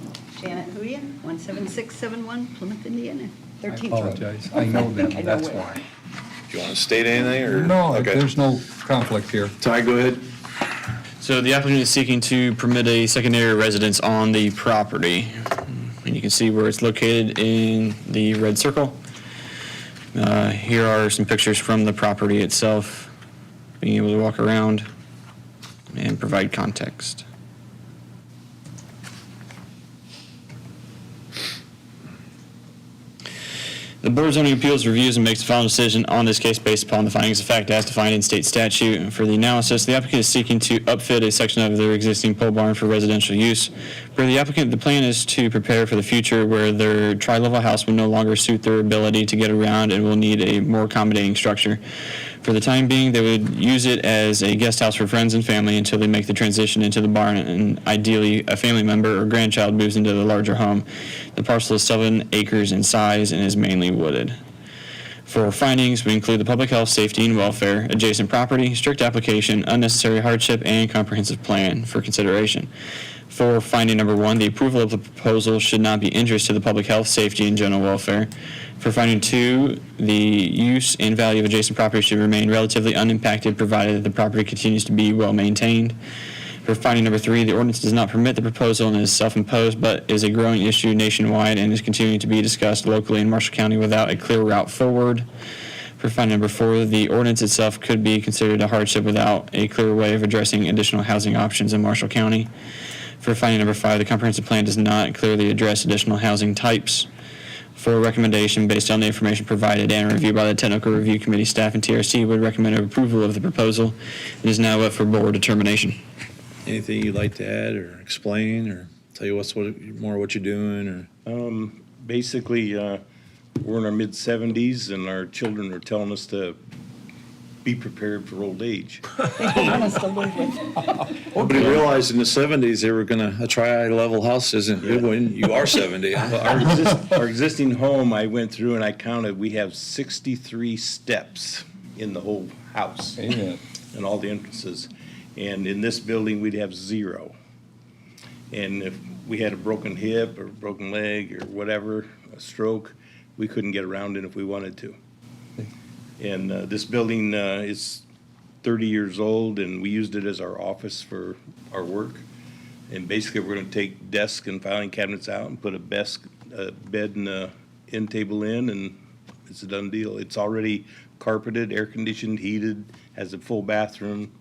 Janet Huyen, 17671 Plymouth, Indiana, I 13th Road. apologize, I know them, I know that's where. why. Do you want to state anything or? No, Okay. there's no conflict here. Ty, go ahead. So the applicant is seeking to permit a secondary residence on the property. And you can see where it's located in the red circle. Here are some pictures from the property itself, being able to walk around and provide context. The Board of Zoning Appeals reviews and makes the final decision on this case based upon the findings of fact as defined in state statute. And for the analysis, the applicant is seeking to upfit a section of their existing pole barn for residential use. For the applicant, the plan is to prepare for the future where their tri-level house will no longer suit their ability to get around and will need a more accommodating structure. For the time being, they would use it as a guest house for friends and family until they make the transition into the barn, and ideally, a family member or grandchild moves into the larger home. The parcel is 7 acres in size and is mainly wooded. For findings, we include the public health, safety, and welfare, adjacent property, strict application, unnecessary hardship, and comprehensive plan for consideration. For finding number 1, the approval of the proposal should not be injurious to the public health, safety, and general welfare. For finding 2, the use and value of adjacent property should remain relatively unimpacted, provided that the property continues to be well-maintained. For finding number 3, the ordinance does not permit the proposal and is self-imposed, but is a growing issue nationwide and is continuing to be discussed locally in Marshall County without a clear route forward. For finding number 4, the ordinance itself could be considered a hardship without a clear way of addressing additional housing options in Marshall County. For finding number 5, the comprehensive plan does not clearly address additional housing types. For recommendation based on the information provided and reviewed by the Technical Review Committee staff and TRC would recommend approval of the proposal. It is now up for board determination. Anything you'd like to add or explain or tell you what you're doing or? Basically, we're in our mid-70s and our children are telling us to be prepared for old age. Nobody realized in the 70s they were a tri-level house isn't good when you are 70. Our existing home, I went through and I counted, we have 63 steps in the whole house. Amen. And all the entrances. And in this building, we'd have 0. And if we had a broken hip or broken leg or whatever, a stroke, we couldn't get around it if we wanted to. And this building is 30 years old, and we used it as our office for our work. And basically, we're going to take desks and filing cabinets out and put a bed and a end table in, and it's a done deal. It's already carpeted, air conditioned, heated, has a full bathroom.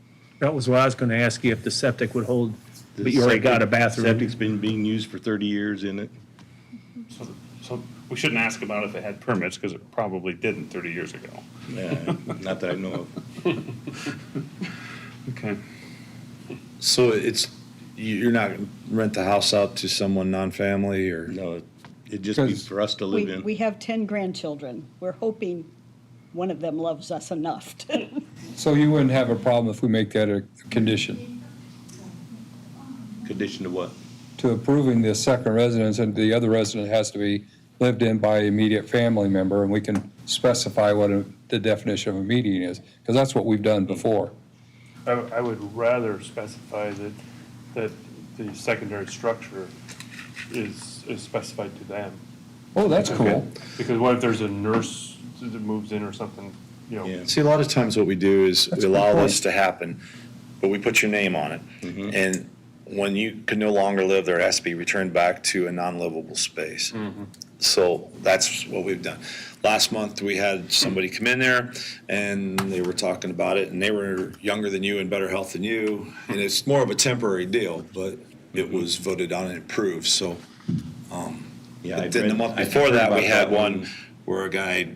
That was what I was going to ask you, if the septic would hold, but you already got a bathroom. Septic's been being used for 30 years in it. So we shouldn't ask about if it had permits, because it probably didn't 30 years ago. Not that I know of. Okay. So you're not gonna rent the house out to someone non-family or? No, it'd just be for us to live in. We have 10 grandchildren. We're hoping one of them loves us enough to. So you wouldn't have a problem if we make that a condition Condition to what? to approving the second residence, and the other resident has to be lived in by immediate family member, and we can specify what the definition of a meeting is, because that's what we've done before. I would rather specify that the secondary structure is specified to them. Oh, that's cool. Because what if there's a nurse that moves in or something, you know? See, a lot of times what we do is we a good allow point. this to happen, but we put your name on it. And when you can no longer live there, it has to be returned back to a non-livable space. So that's what we've done. Last month, we had somebody come in there, and they were talking about it, and they were younger than you and better health than you, and it's more of a temporary deal, but it was voted on and approved, so. Yeah, I'd Then the read- month I'd before heard that, about we had that one where a guy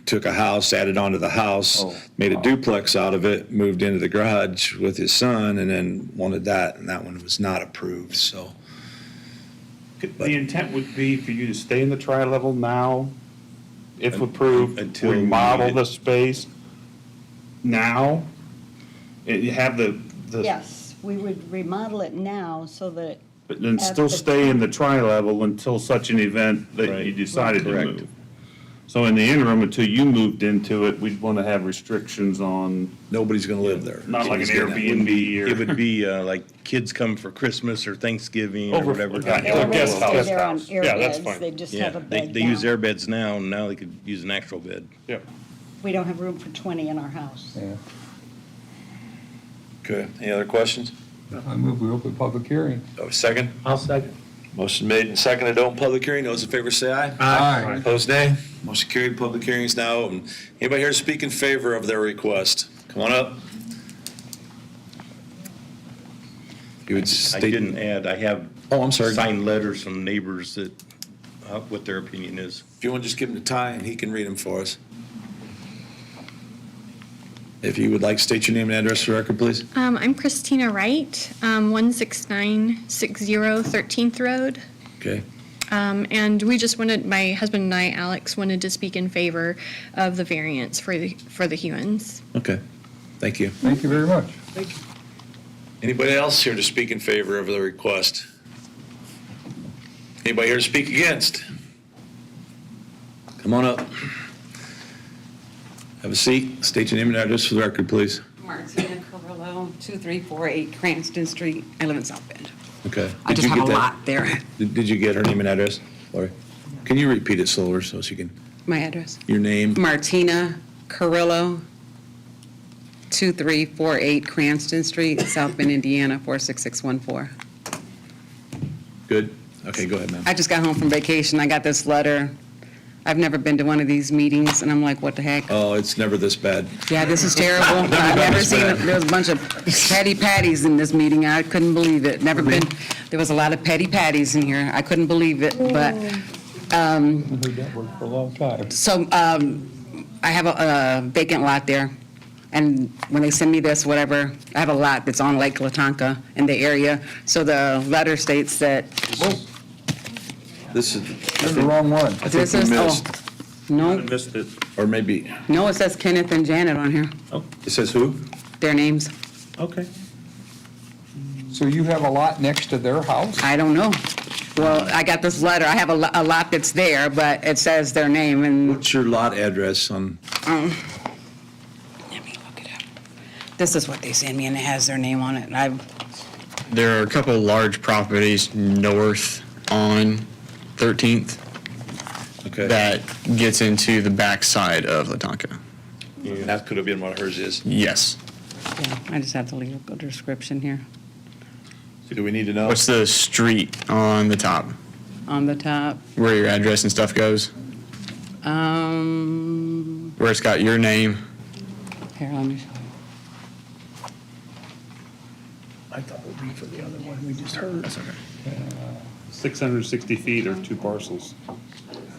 took a house, added onto the house, Oh, made a duplex out of it, moved into the garage with his son, and then wanted that, and that one was not approved, so. The intent would be for you to stay in the tri-level now, if approved, until we remodel need it. the space now? You have the, Yes, we would remodel it now so that. but then at still the stay in the tri-level until such an event that Right. you decided to Correct. move. So in the interim, until you moved into it, we'd want to have restrictions on, Nobody's gonna live there. not like an Somebody's getting that. Airbnb or. It would be like kids come for Christmas or Thanksgiving or Over- whatever. yeah, They already guest house. stay there on Guest house. air Yeah, that's beds. fine. They just Yeah, have a bed they use down. their beds now, and now they could use an actual bed. Yeah. We don't have room for 20 in our house. Yeah. Okay, any other questions? I move we open public hearing. Oh, second? I'll second. Motion made and seconded to open public hearing. Those in favor say aye. Aye. Opposed, nay. Motion carried. Public hearing is now open. Anybody here to speak in favor of their request? Come on up. You would I state. didn't add, I have Oh, I'm sorry. signed letters from neighbors that, what their opinion is. If you want to just give him the tie and he can read them for us. If you would like, state your name and address for the record, please. I'm Christina Wright, 16960 13th Road. Okay. And we just wanted, my husband and I, Alex, wanted to speak in favor of the variance for the Hewens. Okay. Thank you. Thank you very much. Anybody else here to speak in favor of the request? Anybody here to speak against? Come on up. Have a seat. State your name and address for the record, please. Martina Carrillo, 2348 Cranston Street. I live in South Bend. Okay. I Did just you have get a that? lot there. Did you get her name and address, Lori? Can you repeat it slower so she can, My address? your name? Martina Carrillo, 2348 Cranston Street, South Bend, Indiana, 46614. Good? Okay, go ahead, ma'am. I just got home from vacation. I got this letter. I've never been to one of these meetings, and I'm like, what the heck? Oh, it's never this bad. Yeah, this is terrible. I've never seen it. There was a bunch of petty patties in this meeting. I couldn't believe it. Never been, there was a lot of petty patties in here. I couldn't believe it, but, We've heard that word for a long time. so, I have a vacant lot there, and when they send me this, whatever, I have a lot that's on Lake Latonka in the area, so the letter states that, This is, You're the wrong one. I think this we is, missed, no, Missed it. or maybe, no, it says Kenneth and Janet on here, it says who? their names. Okay. So you have a lot next to their house? I don't know. Well, I got this letter. I have a lot that's there, but it says their name and, What's your lot address on, let me look it up. This is what they send me and it has their name on it. And There are a couple large properties north on 13th okay, that gets into the backside of Latonka. And that could have been what hers is. Yes. Yeah, I just have the legal description here. Do we need to know? What's the street on the top, On the top, where your address and stuff goes? Where it's got your name? Here, let me show you. I thought it would be for the other one we just heard. 660 feet or 2 parcels,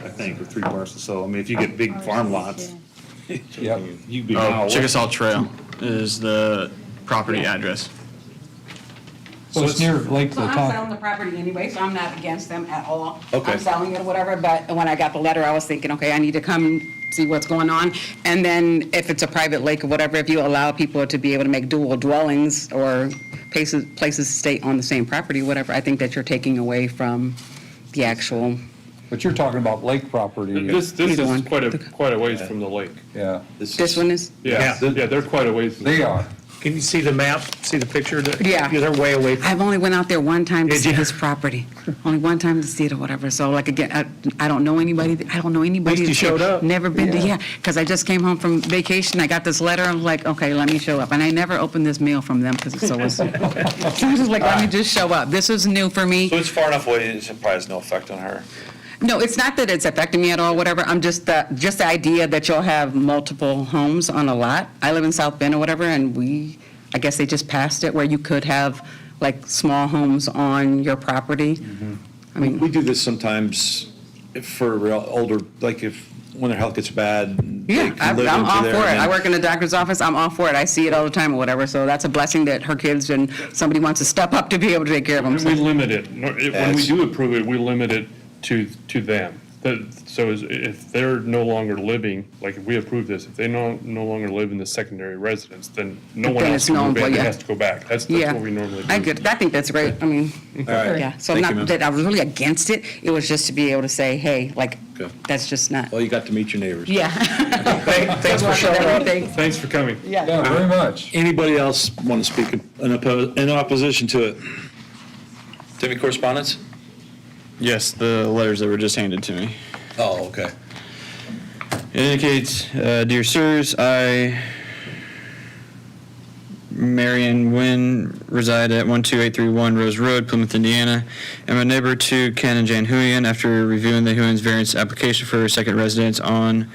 I think, or 3 parcels. So, I mean, if you get big farm lots, Yep. you'd be mile away. Chickasaw Trail is the property address. So it's near Lake So I'm selling Latonka. the property anyway, so I'm not against them at all. Okay. I'm selling it or whatever, but when I got the letter, I was thinking, okay, I need to come see what's going on. And then if it's a private lake or whatever, if you allow people to be able to make dual dwellings or places to stay on the same property, whatever, I think that you're taking away from the actual, But you're talking about lake property. This Either is one. quite a ways from the lake. Yeah, this one is? Yeah, they're quite a ways. they are. Can you see the map, see the picture? Yeah. They're way away. I've only went out there one time to Did see you? his property. Only one time to see it or whatever. So like again, I don't know anybody. I don't know anybody. At least you that's showed up. Never been to, yeah. Because I just came home from vacation. I got this letter. I'm like, okay, let me show up. And I never opened this mail from them because it's always. So I was just like, let me just show up. This is new for me. So it's far enough away, it probably has no effect on her. No, it's not that it's affecting me at all, whatever. I'm just the idea that you'll have multiple homes on a lot. I live in South Bend or whatever, and I guess they just passed it where you could have like small homes on your property. I mean, We do this sometimes for real older, like when their health gets bad. they yeah, can I'm live into all there for it. and I then- work in a doctor's office. I'm all for it. I see it all the time or whatever. So that's a blessing that her kids and somebody wants to step up to be able to take care of them. And we So- limit it. When we do approve it, we limit it to them. So if they're no longer living, like if we approve this, if they no longer live in the secondary residence, then no one Then else it's can move known, in. It yeah. has to go back. That's Yeah, what we normally do. I get it. I think that's great. I mean, right. yeah. So Thank you, not ma'am. that I was really against it. It was just to be able to say, hey, like, Okay. that's just not, Well, you got to meet your neighbors. yeah. Thanks for showing up. Thanks for coming. Yeah. Yeah, very much. Anybody else want to speak in opposition to it? Do you have any correspondence? Yes, the letters that were just handed to me. Oh, okay. It indicates, Dear Sirs, I, Marion Nguyen, reside at 12831 Rose Road, Plymouth, Indiana. I'm a neighbor to Ken and Jan Huyen. After reviewing the Huyens' variance application for a second residence on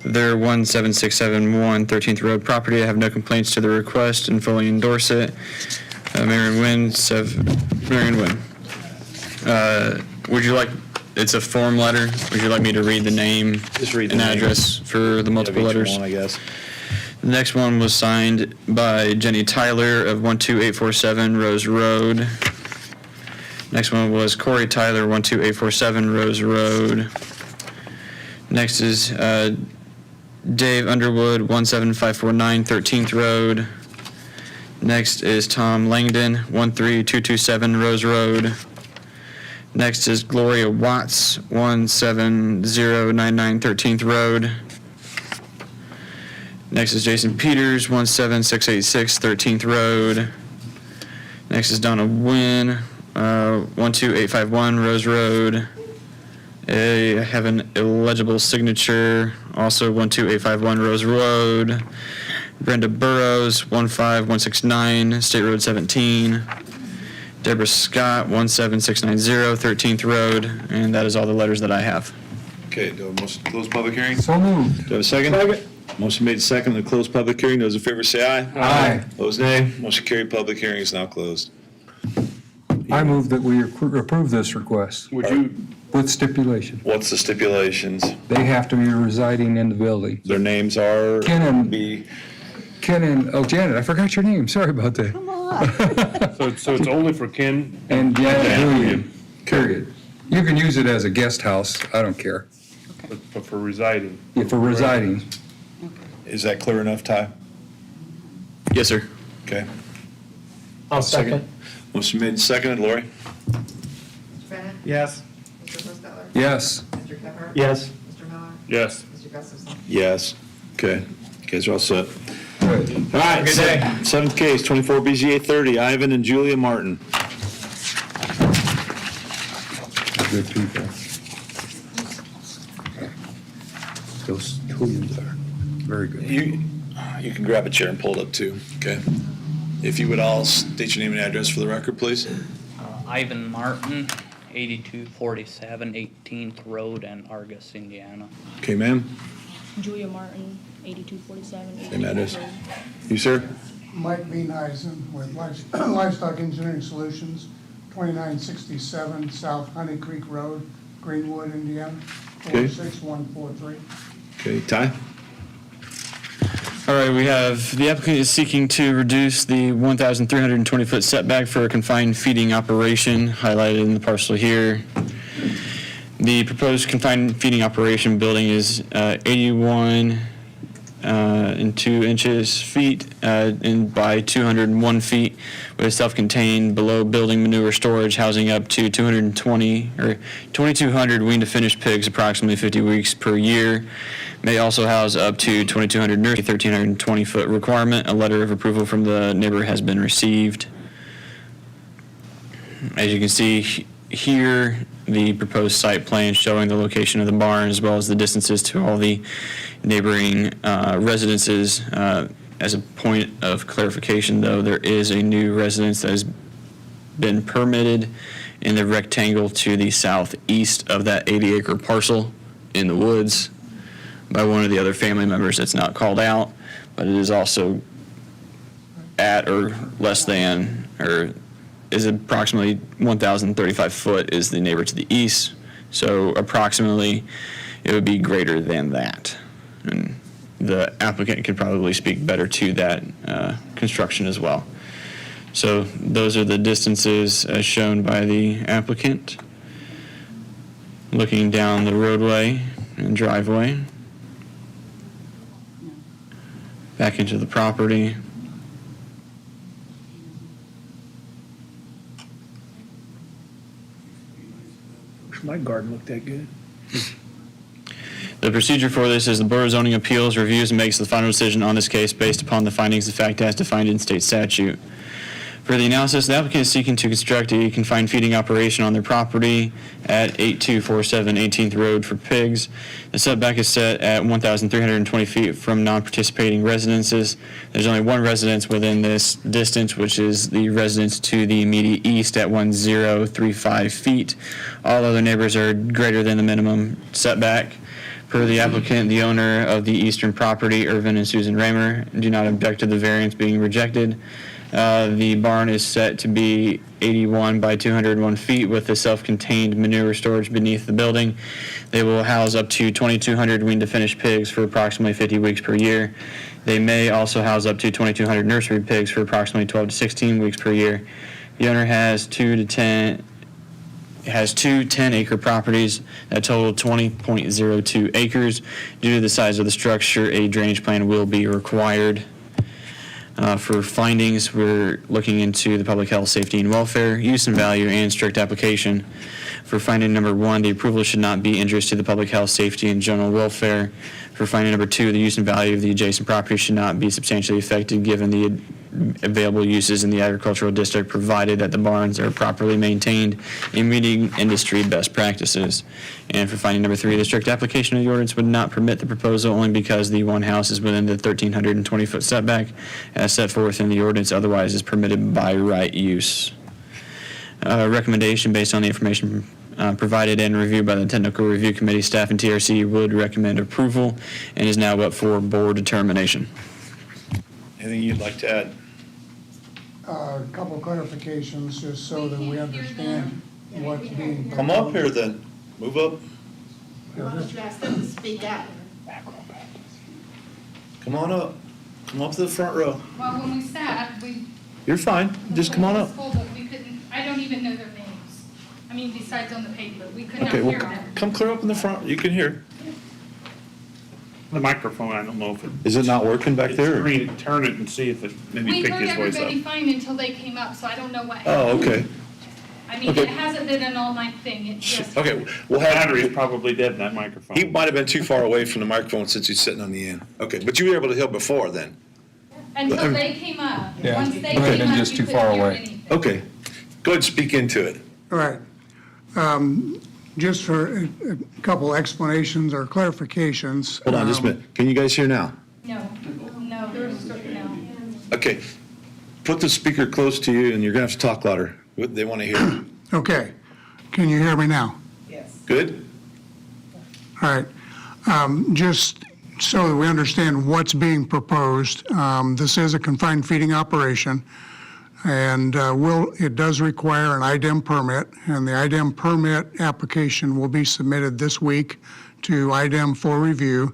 their 17671 13th Road property, I have no complaints to the request and fully endorse it. Marion Nguyen, Marion Nguyen. Would you like, it's a form letter. Would you like me to read the name Just read the and name. address for the multiple Of each letters? one, I guess. The next one was signed by Jenny Tyler of 12847 Rose Road. Next one was Corey Tyler, 12847 Rose Road. Next is Dave Underwood, 17549 13th Road. Next is Tom Langdon, 13227 Rose Road. Next is Gloria Watts, 17099 13th Road. Next is Jason Peters, 17686 13th Road. Next is Donna Wynn, 12851 Rose Road. I have an illegible signature, also 12851 Rose Road. Brenda Burrows, 15169 State Road 17. Deborah Scott, 17690 13th Road, and that is all the letters that I have. Okay, do I motion to close public hearing? Do So moved. I have a second? Second. Motion made second to close public hearing. Those in favor say aye. Aye. Opposed, nay. Motion carried. Public hearing is now closed. I move that we approve this request Would you, with stipulation. What's the stipulations? They have to be residing in the building. Their names are? Ken and- B. Ken and, oh, Janet, I forgot your name. Sorry about that. so it's only for Ken? And Janet Huyen, period. You can use it as a guest house. I don't care. But for residing? Yeah, for residing. Is that clear enough, Ty? Yes, sir. Okay. I'll second. Motion made and seconded. Lori? Mr. Bennett? Yes. Mr. Postetler? Yes. Mr. Kemper? Yes. Mr. Miller? Yes. Mr. Gustafson? Yes. Okay. You guys are all set. Good. All right. Good day. Seventh case, 24 BZA 30, Ivan and Julia Martin. Good people. Those Huyens are Very good. You can grab a chair and pull it up too, okay? If you would all state your name and address for the record, please. Ivan Martin, 8247 18th Road in Argus, Indiana. Okay, ma'am, Julia Martin, 8247. same address. You, sir? Mike B. Neisen with Livestock Engineering Solutions, 2967 South Honey Creek Road, Greenwood, Indiana, Okay. 46143. Okay, Ty? All right, we have, the applicant is seeking to reduce the 1,320-foot setback for a confined feeding operation, highlighted in the parcel here. The proposed confined feeding operation building is 81 and 2 inches feet and by 201 feet with self-contained below building manure storage housing up to 220 or 2,200 weaned to finished pigs approximately 50 weeks per year. May also house up to 2,200 nursery, 1,320-foot requirement. A letter of approval from the neighbor has been received. As you can see here, the proposed site plan showing the location of the barn as well as the distances to all the neighboring residences. As a point of clarification, though, there is a new residence that has been permitted in the rectangle to the southeast of that 80-acre parcel in the woods by one of the other family members that's not called out, but it is also at or less than, or is approximately 1,035 foot is the neighbor to the east. So approximately it would be greater than that. And the applicant could probably speak better to that construction as well. So those are the distances as shown by the applicant. Looking down the roadway and driveway. Back into the property. Wish my garden looked that good. The procedure for this is the Board of Zoning Appeals reviews and makes the final decision on this case based upon the findings of fact as defined in state statute. For the analysis, the applicant is seeking to construct a confined feeding operation on their property at 8247 18th Road for pigs. The setback is set at 1,320 feet from non-participating residences. There's only one residence within this distance, which is the residence to the immediate east at 1035 feet. All other neighbors are greater than the minimum setback. Per the applicant, the owner of the eastern property, Irvin and Susan Raymer, do not object to the variance being rejected. The barn is set to be 81 by 201 feet with a self-contained manure storage beneath the building. They will house up to 2,200 weaned to finished pigs for approximately 50 weeks per year. They may also house up to 2,200 nursery pigs for approximately 12 to 16 weeks per year. The owner has two 10-acre properties that total 20.02 acres. Due to the size of the structure, a drainage plan will be required. For findings, we're looking into the public health, safety, and welfare, use and value, and strict application. For finding number 1, the approval should not be injurious to the public health, safety, and general welfare. For finding number 2, the use and value of the adjacent property should not be substantially affected given the available uses in the agricultural district, provided that the barns are properly maintained and meeting industry best practices. And for finding number 3, the strict application of the ordinance would not permit the proposal only because the one house is within the 1,320-foot setback as set forth in the ordinance, otherwise is permitted by right use. Recommendation based on the information provided and reviewed by the Technical Review Committee, staff, and TRC would recommend approval and is now up for board determination. Anything you'd like to add? A couple of clarifications, just so that we understand what's being. Come up here then. Move up. Why don't you ask them to speak out? Come on up. Come up to the front row. Well, when we sat, we. You're fine. Just come on up. We couldn't, I don't even know their names. I mean, besides on the paper, we could not Okay, hear well, them. come clear up in the front. You can hear. The microphone, I don't know if it. Is it not working back there? Turn it and see if it maybe We pick heard his voice up. everybody fine until they came up, so I don't know what Oh, happened. okay. I mean, Okay. it hasn't been an all-night thing, it just. Okay, we'll have. Battery's probably dead in that microphone. He might have been too far away from the microphone since he's sitting on the end. Okay, but you were able to hear before then? Until they came up. Yeah. Once they Go ahead, came and up, just you too couldn't far hear away. anything. Okay. Go ahead and speak into it. All right. Just for a couple explanations or clarifications. Hold on just a minute. Can you guys hear now? No, there's, no. Okay, put the speaker close to you and you're gonna have to talk louder. They want to hear. Okay, can you hear me now? Good? All right. Just so that we understand what's being proposed, this is a confined feeding operation, and it does require an IDEM permit, and the IDEM permit application will be submitted this week to IDEM for review.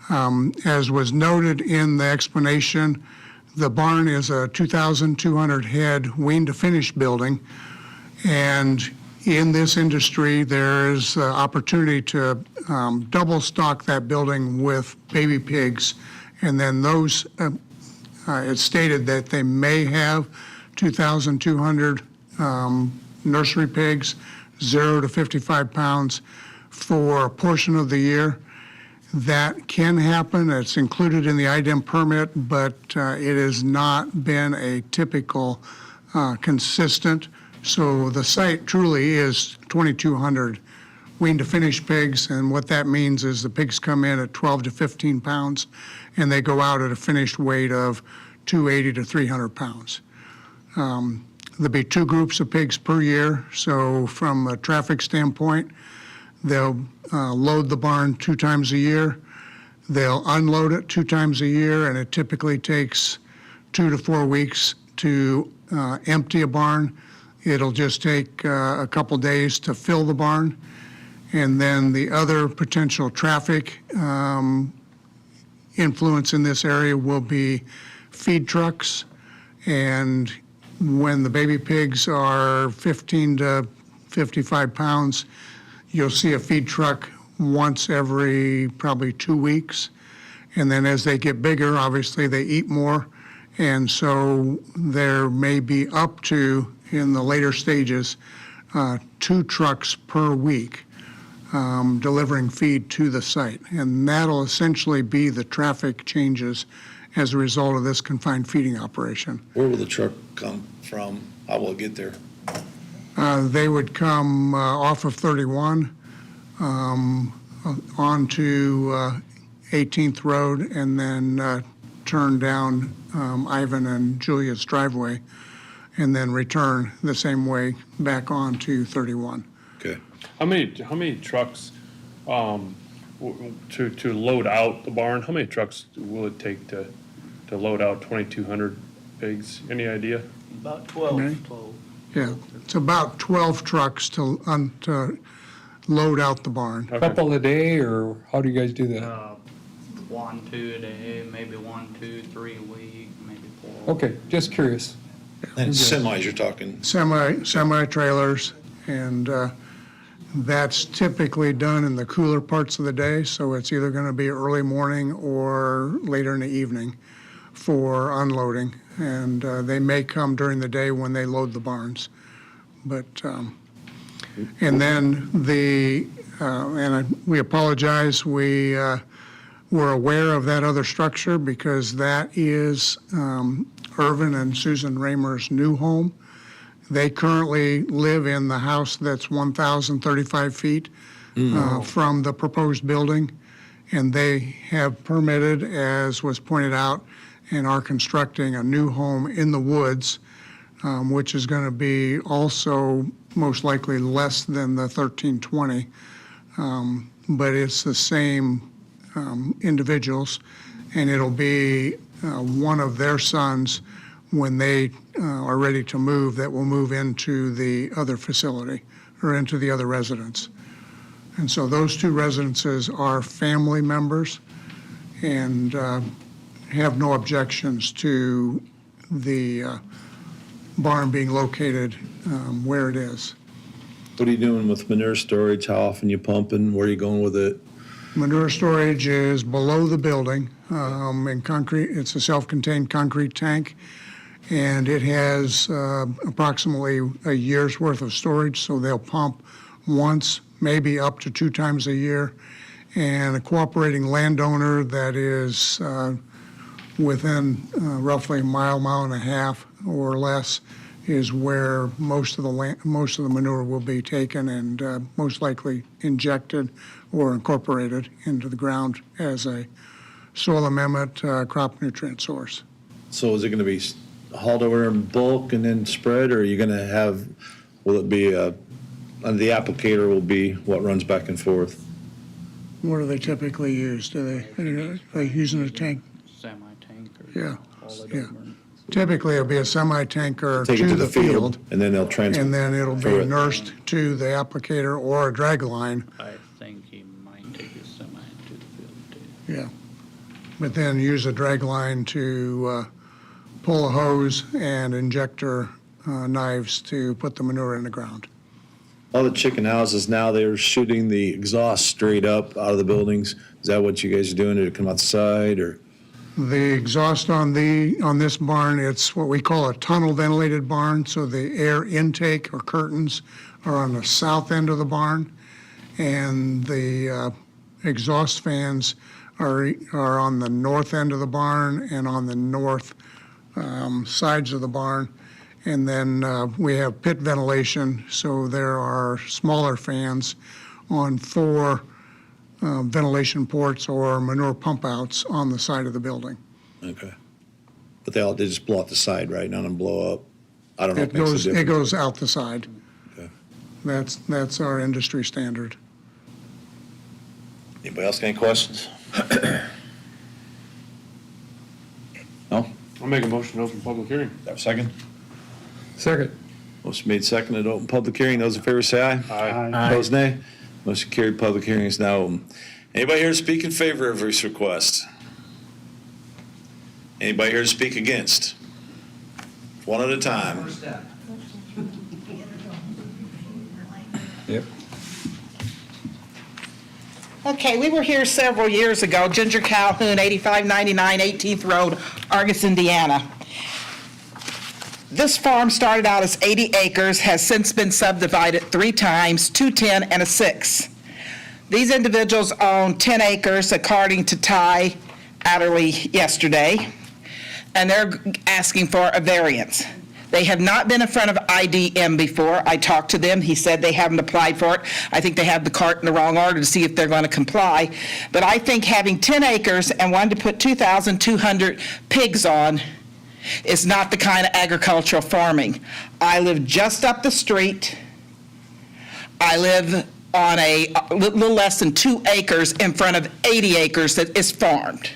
As was noted in the explanation, the barn is a 2,200 head wean to finish building, and in this industry, there is opportunity to double stock that building with baby pigs, and then those, it's stated that they may have 2,200 nursery pigs, 0 to 55 pounds for a portion of the year. That can happen. It's included in the IDEM permit, but it has not been a typical consistent. So the site truly is 2,200 wean to finish pigs, and what that means is the pigs come in at 12 to 15 pounds, and they go out at a finished weight of 280 to 300 pounds. There'll be 2 groups of pigs per year, so from a traffic standpoint, they'll load the barn 2 times a year. They'll unload it 2 times a year, and it typically takes 2 to 4 weeks to empty a barn. It'll just take a couple days to fill the barn. And then the other potential traffic influence in this area will be feed trucks. And when the baby pigs are 15 to 55 pounds, you'll see a feed truck once every probably 2 weeks. And then as they get bigger, obviously they eat more. And so there may be up to, in the later stages, 2 trucks per week delivering feed to the site. And that'll essentially be the traffic changes as a result of this confined feeding operation. Where will the truck come from? How will it get there? They would come off of 31 onto 18th Road and then turn down Ivan and Julia's driveway and then return the same way back on to 31. Okay. How many trucks, to load out the barn, how many trucks will it take to load out 2,200 pigs? Any idea? About 12. Okay. Yeah, it's about 12 trucks to load out the barn. Couple a day, or how do you guys do that? 1, 2 a day, maybe 1, 2, 3 a week, maybe 4. Okay, just curious. And semis, you're talking. Semi-trailers, and that's typically done in the cooler parts of the day, so it's either going to be early morning or later in the evening for unloading. And they may come during the day when they load the barns. But, and then we apologize, we're aware of that other structure because that is Irvin and Susan Raymer's new home. They currently live in the house that's 1,035 feet from the proposed building. And they have permitted, as was pointed out, and are constructing a new home in the woods, which is going to be also most likely less than the 1,320. But it's the same individuals, and it'll be one of their sons when they are ready to move that will move into the other facility or into the other residence. And so those 2 residences are family members and have no objections to the barn being located where it is. What are you doing with manure storage? How often you pumping? Where are you going with it? Manure storage is below the building in concrete. It's a self-contained concrete tank, and it has approximately a year's worth of storage, so they'll pump once, maybe up to 2 times a year. And a cooperating landowner that is within roughly a mile and a half or less is where most of the manure will be taken and most likely injected or incorporated into the ground as a soil amendment, crop nutrient source. So is it gonna be hauled over in bulk and then spread, or are you gonna have, will it be, the applicator will be what runs back and forth? What do they typically use? Are they using a tank? Semi-tank or. Yeah, all of yeah. them Typically, it'll be a semi-tanker Take it to the field, and then they'll transfer. and then it'll be through it. nursed to the applicator or a drag line, I think he might take his semi to the field too. yeah. But then use a drag line to pull a hose and injector knives to put the manure in the ground. All the chicken houses now, they're shooting the exhaust straight up out of the buildings. Is that what you guys are doing? Did it come outside, or? The exhaust on this barn, it's what we call a tunnel ventilated barn, so the air intake or curtains are on the south end of the barn, and the exhaust fans are on the north end of the barn and on the north sides of the barn. And then we have pit ventilation, so there are smaller fans on 4 ventilation ports or manure pump outs on the side of the building. Okay. But they just blow out the side, right? None of them blow up? I don't know if It it makes a goes, difference. it goes out the side. Okay. That's our industry standard. Anybody else got any questions? No? I'll make a motion to open public hearing. Have a second? Second. Motion made second to open public hearing. Those in favor say aye. Aye. Opposed, nay. Motion carried. Public hearing is now open. Anybody here to speak in favor of this request? Anybody here to speak against? One at a time. Yep. Okay, we were here several years ago, Ginger Calhoun, 8599 18th Road, Argus, Indiana. This farm started out as 80 acres, has since been subdivided 3 times, 2 10 and a 6. These individuals own 10 acres, according to Ty Adderley yesterday, and they're asking for a variance. They have not been in front of IDM before. I talked to them. He said they haven't applied for it. I think they have the cart in the wrong order to see if they're going to comply. But I think having 10 acres and wanting to put 2,200 pigs on is not the kind of agricultural farming. I live just up the street. I live on a little less than 2 acres in front of 80 acres that is farmed.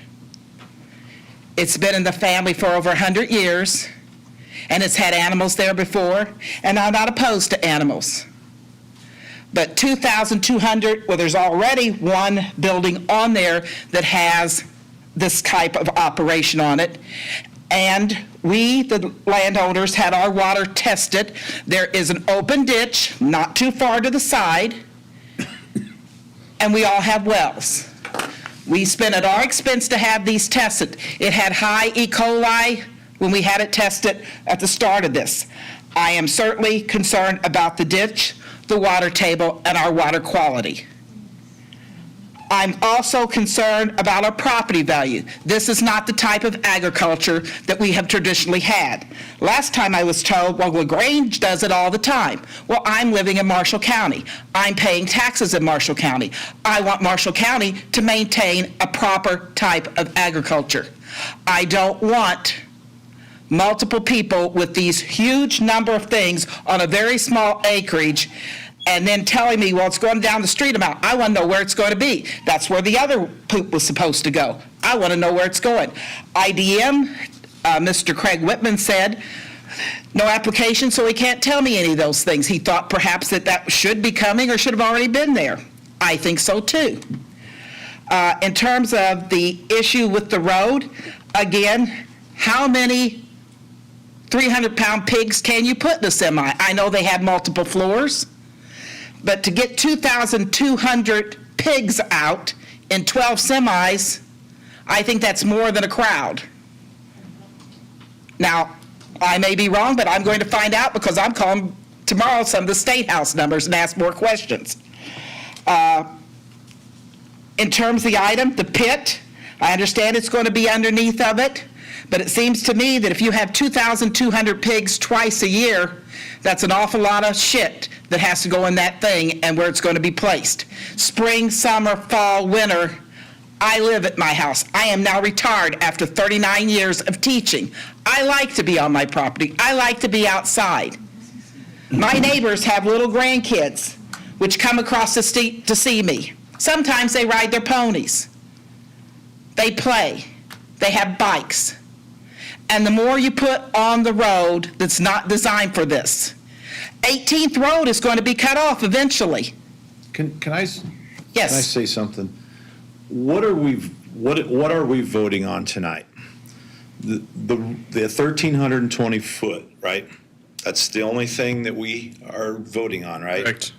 It's been in the family for over 100 years, and it's had animals there before, and I'm not opposed to animals. But 2,200, well, there's already one building on there that has this type of operation on it. And we, the landowners, had our water tested. There is an open ditch not too far to the side, and we all have wells. We spent at our expense to have these tested. It had high E. coli when we had it tested at the start of this. I am certainly concerned about the ditch, the water table, and our water quality. I'm also concerned about our property value. This is not the type of agriculture that we have traditionally had. Last time I was told, well, LaGrange does it all the time. Well, I'm living in Marshall County. I'm paying taxes in Marshall County. I want Marshall County to maintain a proper type of agriculture. I don't want multiple people with these huge number of things on a very small acreage and then telling me, well, it's going down the street amount. I want to know where it's going to be. That's where the other poop was supposed to go. I want to know where it's going. IDM, Mr. Craig Whitman said, no application, so he can't tell me any of those things. He thought perhaps that should be coming or should have already been there. I think so too. In terms of the issue with the road, again, how many 300-pound pigs can you put in a semi? I know they have multiple floors. But to get 2,200 pigs out in 12 semis, I think that's more than a crowd. Now, I may be wrong, but I'm going to find out because I'm calling tomorrow some of the State House numbers and ask more questions. In terms of the item, the pit, I understand it's going to be underneath of it, but it seems to me that if you have 2,200 pigs twice a year, that's an awful lot of shit that has to go in that thing and where it's going to be placed. Spring, summer, fall, winter, I live at my house. I am now retired after 39 years of teaching. I like to be on my property. I like to be outside. My neighbors have little grandkids which come across the street to see me. Sometimes they ride their ponies. They play. They have bikes. And the more you put on the road that's not designed for this, 18th Road is going to be cut off eventually. Can I? Yes. Can I say something? What are we voting on tonight? The 1,320 foot, right? That's the only thing that we are voting on, right? Correct.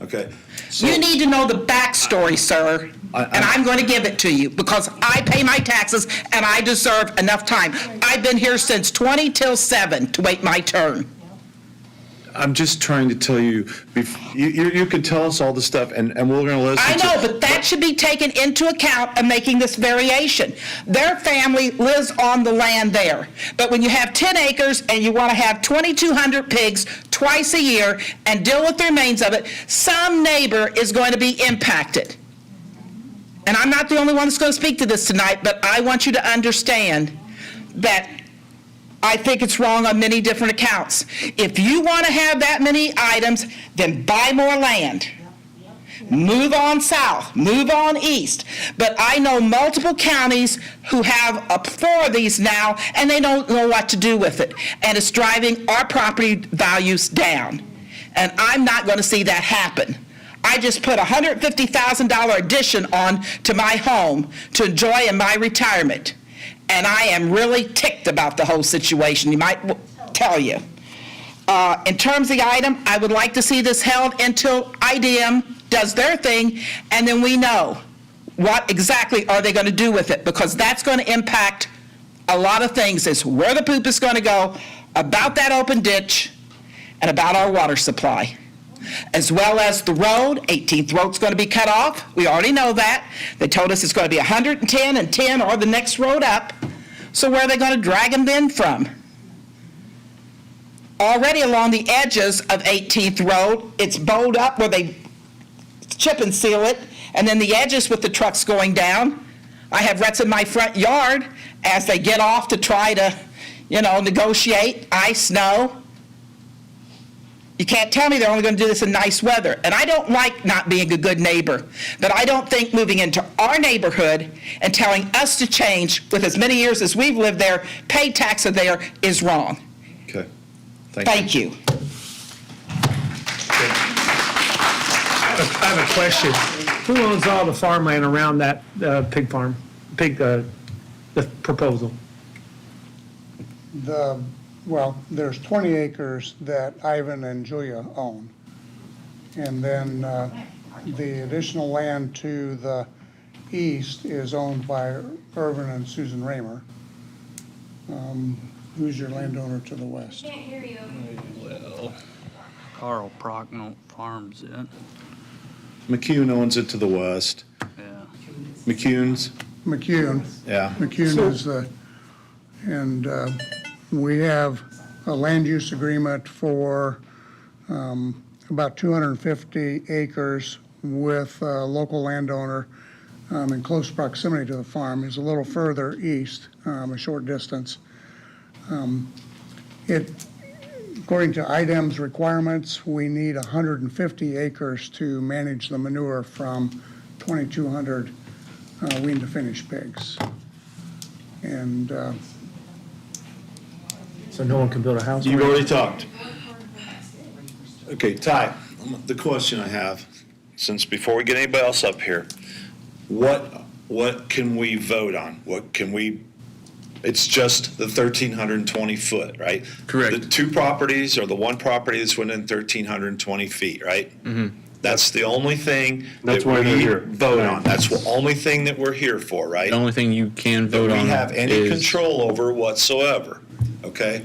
Okay. You need to know the backstory, sir, and I'm going to give it to you because I pay my taxes and I deserve enough time. I've been here since 20 till 7 to wait my turn. I'm just trying to tell you, you could tell us all the stuff, and we're going to listen I to. know, but that should be taken into account in making this variation. Their family lives on the land there. But when you have 10 acres and you want to have 2,200 pigs twice a year and deal with the remains of it, some neighbor is going to be impacted. And I'm not the only one that's going to speak to this tonight, but I want you to understand that I think it's wrong on many different accounts. If you want to have that many items, then buy more land. Move on south, move on east. But I know multiple counties who have 4 of these now, and they don't know what to do with it. And it's driving our property values down. And I'm not going to see that happen. I just put a $150,000 addition on to my home to enjoy in my retirement. And I am really ticked about the whole situation, you might tell you. In terms of the item, I would like to see this held until IDM does their thing, and then we know what exactly are they going to do with it, because that's going to impact a lot of things, is where the poop is going to go, about that open ditch, and about our water supply. As well as the road, 18th Road's going to be cut off. We already know that. They told us it's going to be 110 and 10 or the next road up. So where are they going to drag them in from? Already along the edges of 18th Road, it's bowled up where they chip and seal it, and then the edges with the trucks going down. I have ruts in my front yard as they get off to try to, negotiate ice, snow. You can't tell me they're only going to do this in nice weather. And I don't like not being a good neighbor, but I don't think moving into our neighborhood and telling us to change with as many years as we've lived there, pay taxes there, is wrong. Okay. Thank you. I have a question. Who owns all the farmland around that pig farm, the proposal? Well, there's 20 acres that Ivan and Julia own. And then the additional land to the east is owned by Irvin and Susan Raymer. Who's your landowner to the west? Can't hear you. Well, Carl Procknow farms it. McCune owns it to the west. Yeah. McCune's. McCune. Yeah. McCune is the, and we have a land use agreement for about 250 acres with a local landowner in close proximity to the farm. He's a little further east, a short distance. According to IDEM's requirements, we need 150 acres to manage the manure from 2,200 wean to finish pigs. And So no one can build a house? You've already talked. Okay, Ty, the question I have, since before we get anybody else up here, what can we vote on? What can we, it's just the 1,320 foot, right? Correct. The 2 properties or the 1 property that's within 1,320 feet, right? Mm-hmm. That's the only thing That's that why they're we here. vote on. That's the only thing that we're here for, right? The only thing you can vote That on we have any is control over whatsoever, okay?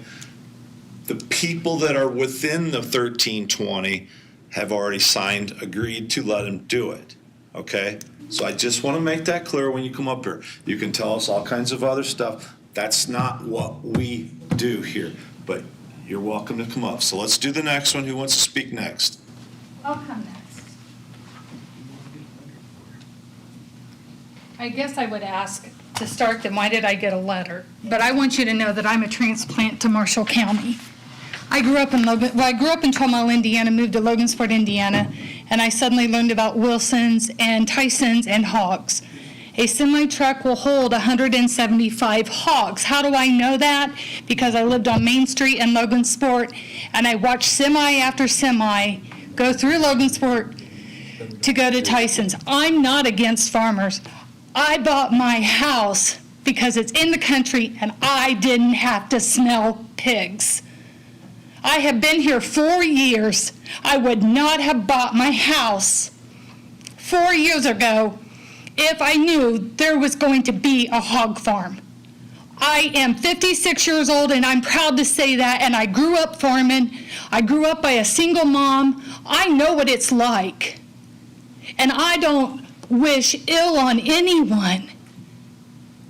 The people that are within the 1,320 have already signed, agreed to let them do it, okay? So I just want to make that clear when you come up here. You can tell us all kinds of other stuff. That's not what we do here, but you're welcome to come up. So let's do the next one. Who wants to speak next? I'll come next. I guess I would ask to start then, why did I get a letter? But I want you to know that I'm a transplant to Marshall County. I grew up in 12 Mile, Indiana, moved to Logansport, Indiana, and I suddenly learned about Wilson's and Tyson's and hogs. A semi-truck will hold 175 hogs. How do I know that? Because I lived on Main Street in Logansport, and I watched semi after semi go through Logansport to go to Tyson's. I'm not against farmers. I bought my house because it's in the country and I didn't have to smell pigs. I have been here 4 years. I would not have bought my house 4 years ago if I knew there was going to be a hog farm. I am 56 years old and I'm proud to say that, and I grew up farming. I grew up by a single mom. I know what it's like. And I don't wish ill on anyone.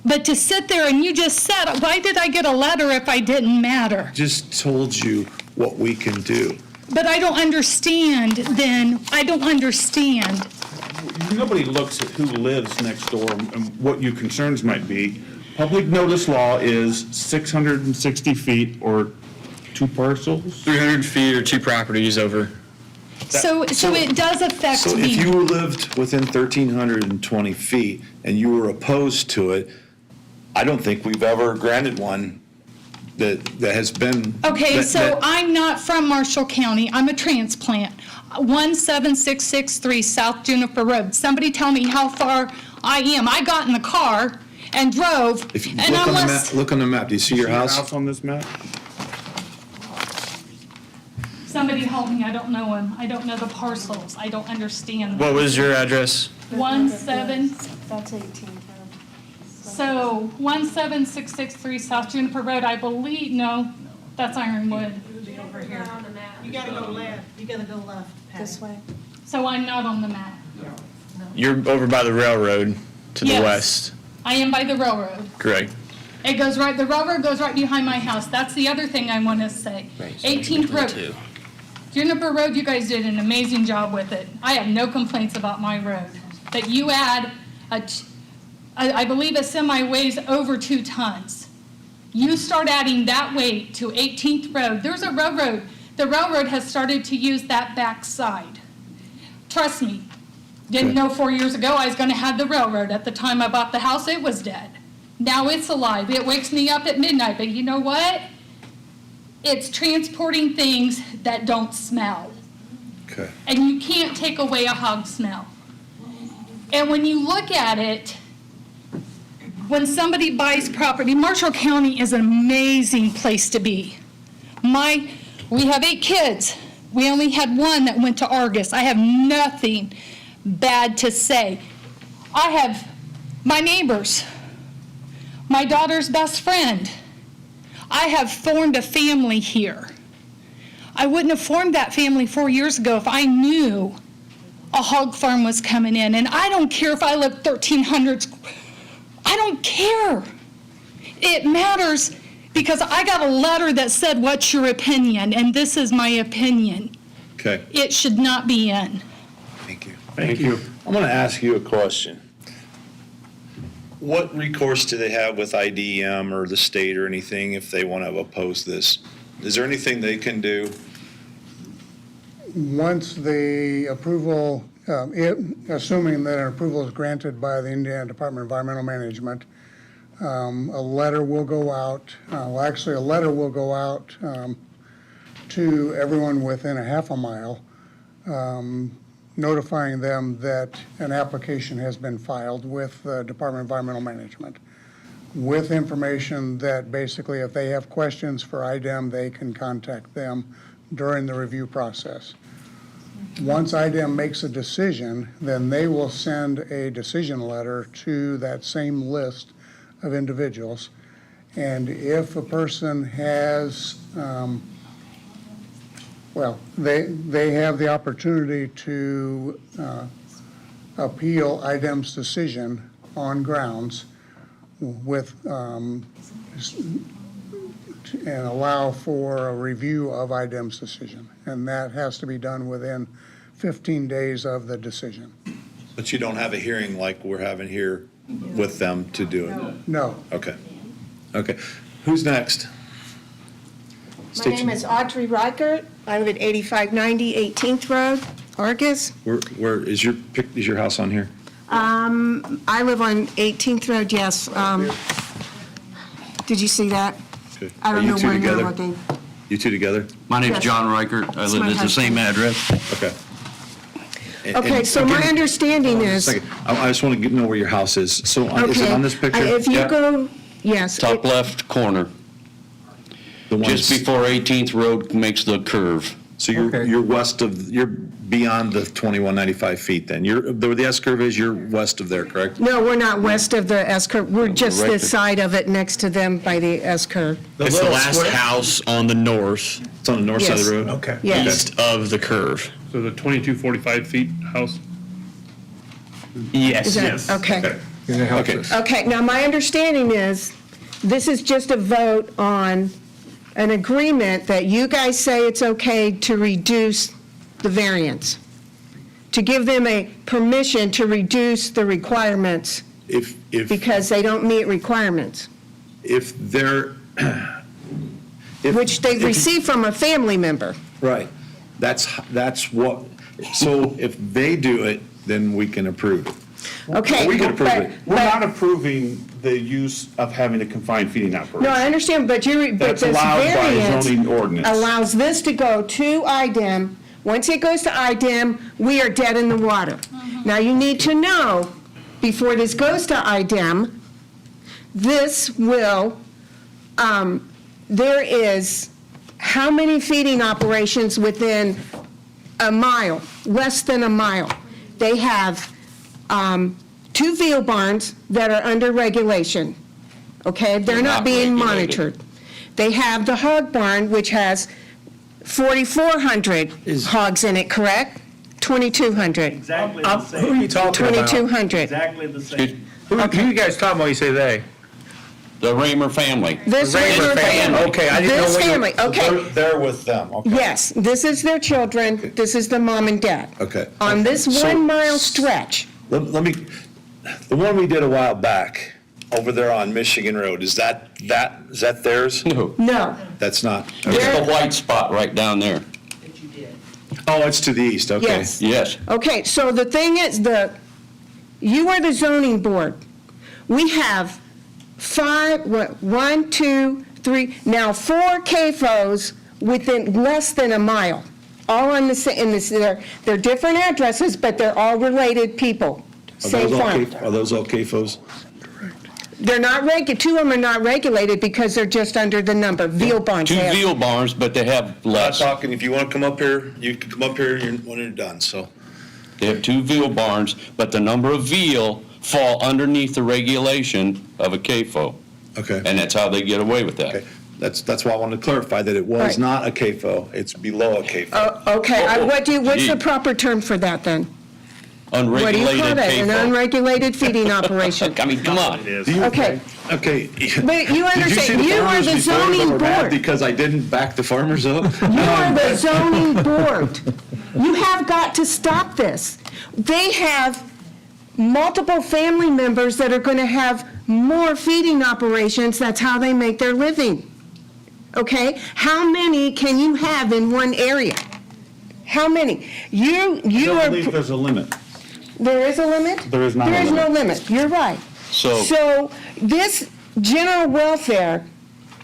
But to sit there and you just said, why did I get a letter if I didn't matter? Just told you what we can do. But I don't understand then. I don't understand. Nobody looks at who lives next door and what your concerns might be. Public notice law is 660 feet or 2 parcels? 300 feet or 2 properties over. So it does affect So me. if you lived within 1,320 feet and you were opposed to it, I don't think we've ever granted one that has been. Okay, that- so that- I'm not from Marshall County. I'm a transplant. 17663 South Juniper Road. Somebody tell me how far I am. I got in the car and drove. If you and look on the unless- map, look on the map. Do you see your house? on this map? Somebody help me. I don't know him. I don't know the parcels. I don't understand. What was your address? 17. That's 18, So 17663 South Juniper Road, I believe, no, that's Ironwood. Over here. You gotta go left, you gotta go left. This way? So I'm not on the map. You're over by the railroad to the Yes. west. I am by the railroad. Correct. It goes right, the railroad goes right behind my house. That's the other thing I want to say. 18th Road. Juniper Road, you guys did an amazing job with it. I have no complaints about my road. But you add, I believe a semi weighs over 2 tons. You start adding that weight to 18th Road, there's a railroad. The railroad has started to use that back side. Trust me, didn't know 4 years ago I was going to have the railroad. At the time I bought the house, it was dead. Now it's alive. It wakes me up at midnight, but you know what? It's transporting things that don't smell. Okay. And you can't take away a hog smell. And when you look at it, when somebody buys property, Marshall County is an amazing place to be. We have 8 kids. We only had 1 that went to Argus. I have nothing bad to say. I have my neighbors, my daughter's best friend. I have formed a family here. I wouldn't have formed that family 4 years ago if I knew a hog farm was coming in. And I don't care if I live 1,300, I don't care. It matters because I got a letter that said, what's your opinion? And this is my opinion. Okay. It should not be in. Thank you. Thank you. I'm going to ask you a question. What recourse do they have with IDM or the state or anything if they want to oppose this? Is there anything they can do? Once the approval, assuming that an approval is granted by the Indiana Department of Environmental Management, a letter will go out, a letter will go out to everyone within a half a mile, notifying them that an application has been filed with the Department of Environmental Management, with information that basically if they have questions for IDEM, they can contact them during the review process. Once IDEM makes a decision, then they will send a decision letter to that same list of individuals. And if a person has, they have the opportunity to appeal IDEM's decision on grounds with, and allow for a review of IDEM's decision. And that has to be done within 15 days of the decision. But you don't have a hearing like we're having here with them to do it? No. Okay. Okay. Who's next? My name is Audrey Reichert. I live at 8590 18th Road, Argus. Where is your house on here? I live on 18th Road, yes. Did you see that? Okay. I Are don't you know two when they're together? looking. You two together? My name's Yes. John Reichert. I It's live my at the same husband. address. Okay. Okay, so my understanding is, Second, I just want to know where your house is. So is it okay, on this picture? if you Yeah. go, yes. Top left corner, The one just that's- before 18th Road makes the curve. So you're west of, you're beyond the 2195 feet then. Where the S-curve is, you're west of there, correct? No, we're not west of the S-curve. We're just right this there. side of it, next to them by the S-curve. It's the last house on the north, It's on the north side of the Yes. road? Okay. Yes. east of the curve. So the 2245 feet house? Yes. Is that, okay. Okay. Okay, now my understanding is, this is just a vote on an agreement that you guys say it's okay to reduce the variance, to give them a permission to reduce the requirements If because they don't meet requirements, they're. which they've received from a family member. Right. That's what, so if they do it, then we can approve it. Okay. We can approve but- it. We're but- not approving the use of having a confined feeding operation. No, I understand, but but That's this allowed by variance zoning ordinance. allows this to go to IDEM. Once it goes to IDEM, we are dead in the water. Now, you need to know, before this goes to IDEM, this will, there is how many feeding operations within a mile, less than a mile? They have 2 veal barns that are under regulation, okay? They're not being monitored. They have the hog barn, which has 4,400 hogs in it, correct? 2,200. Exactly the same. Who are you talking about? 2,200. Exactly the same. Who are you guys talking about when you say they? The Raymer family. This Raymer Raymer family. Okay, I didn't know This what you- family, okay. They're with them, okay. Yes, this is their children, this is the mom and dad. Okay. On this So- 1 mile stretch, Let me, the one we did a while back, over there on Michigan Road, is that theirs? No. no. That's not? It's Okay. the white spot right down there. Oh, it's to the east, okay. Yes. Yes. Okay, so the thing is, you are the zoning board. We have 1, 2, 3, now 4 CAFOs within less than a mile, all on they're different addresses, but they're all related people, same farm. Are those all CAFOs? They're not 2 of them are not regulated because they're just under the number, veal barns. 2 they have- veal barns, but they have I'm not less. talking, if you want to come up here, you can come up here when you're done, so. They have 2 veal barns, but the number of veal fall underneath the regulation of a CAFO. Okay. And that's how they get away with that. Okay, that's why I wanted to clarify that it was Right. not a CAFO, it's below a CAFO. Okay, what's gee. the proper term for that then? What do you call Unregulated that? An CAFO. unregulated feeding operation? I mean, come on. Okay, Okay. but you understand, you are the Did you see the farmers before that zoning were mad board. because I didn't back the farmers up? You are the zoning board. You have got to stop this. They have multiple family members that are going to have more feeding operations. That's how they make their living. Okay? How many can you have in one area? How many? You I are, believe there's a limit. there is a limit? There is not a There is no limit. limit. You're right. So this general welfare,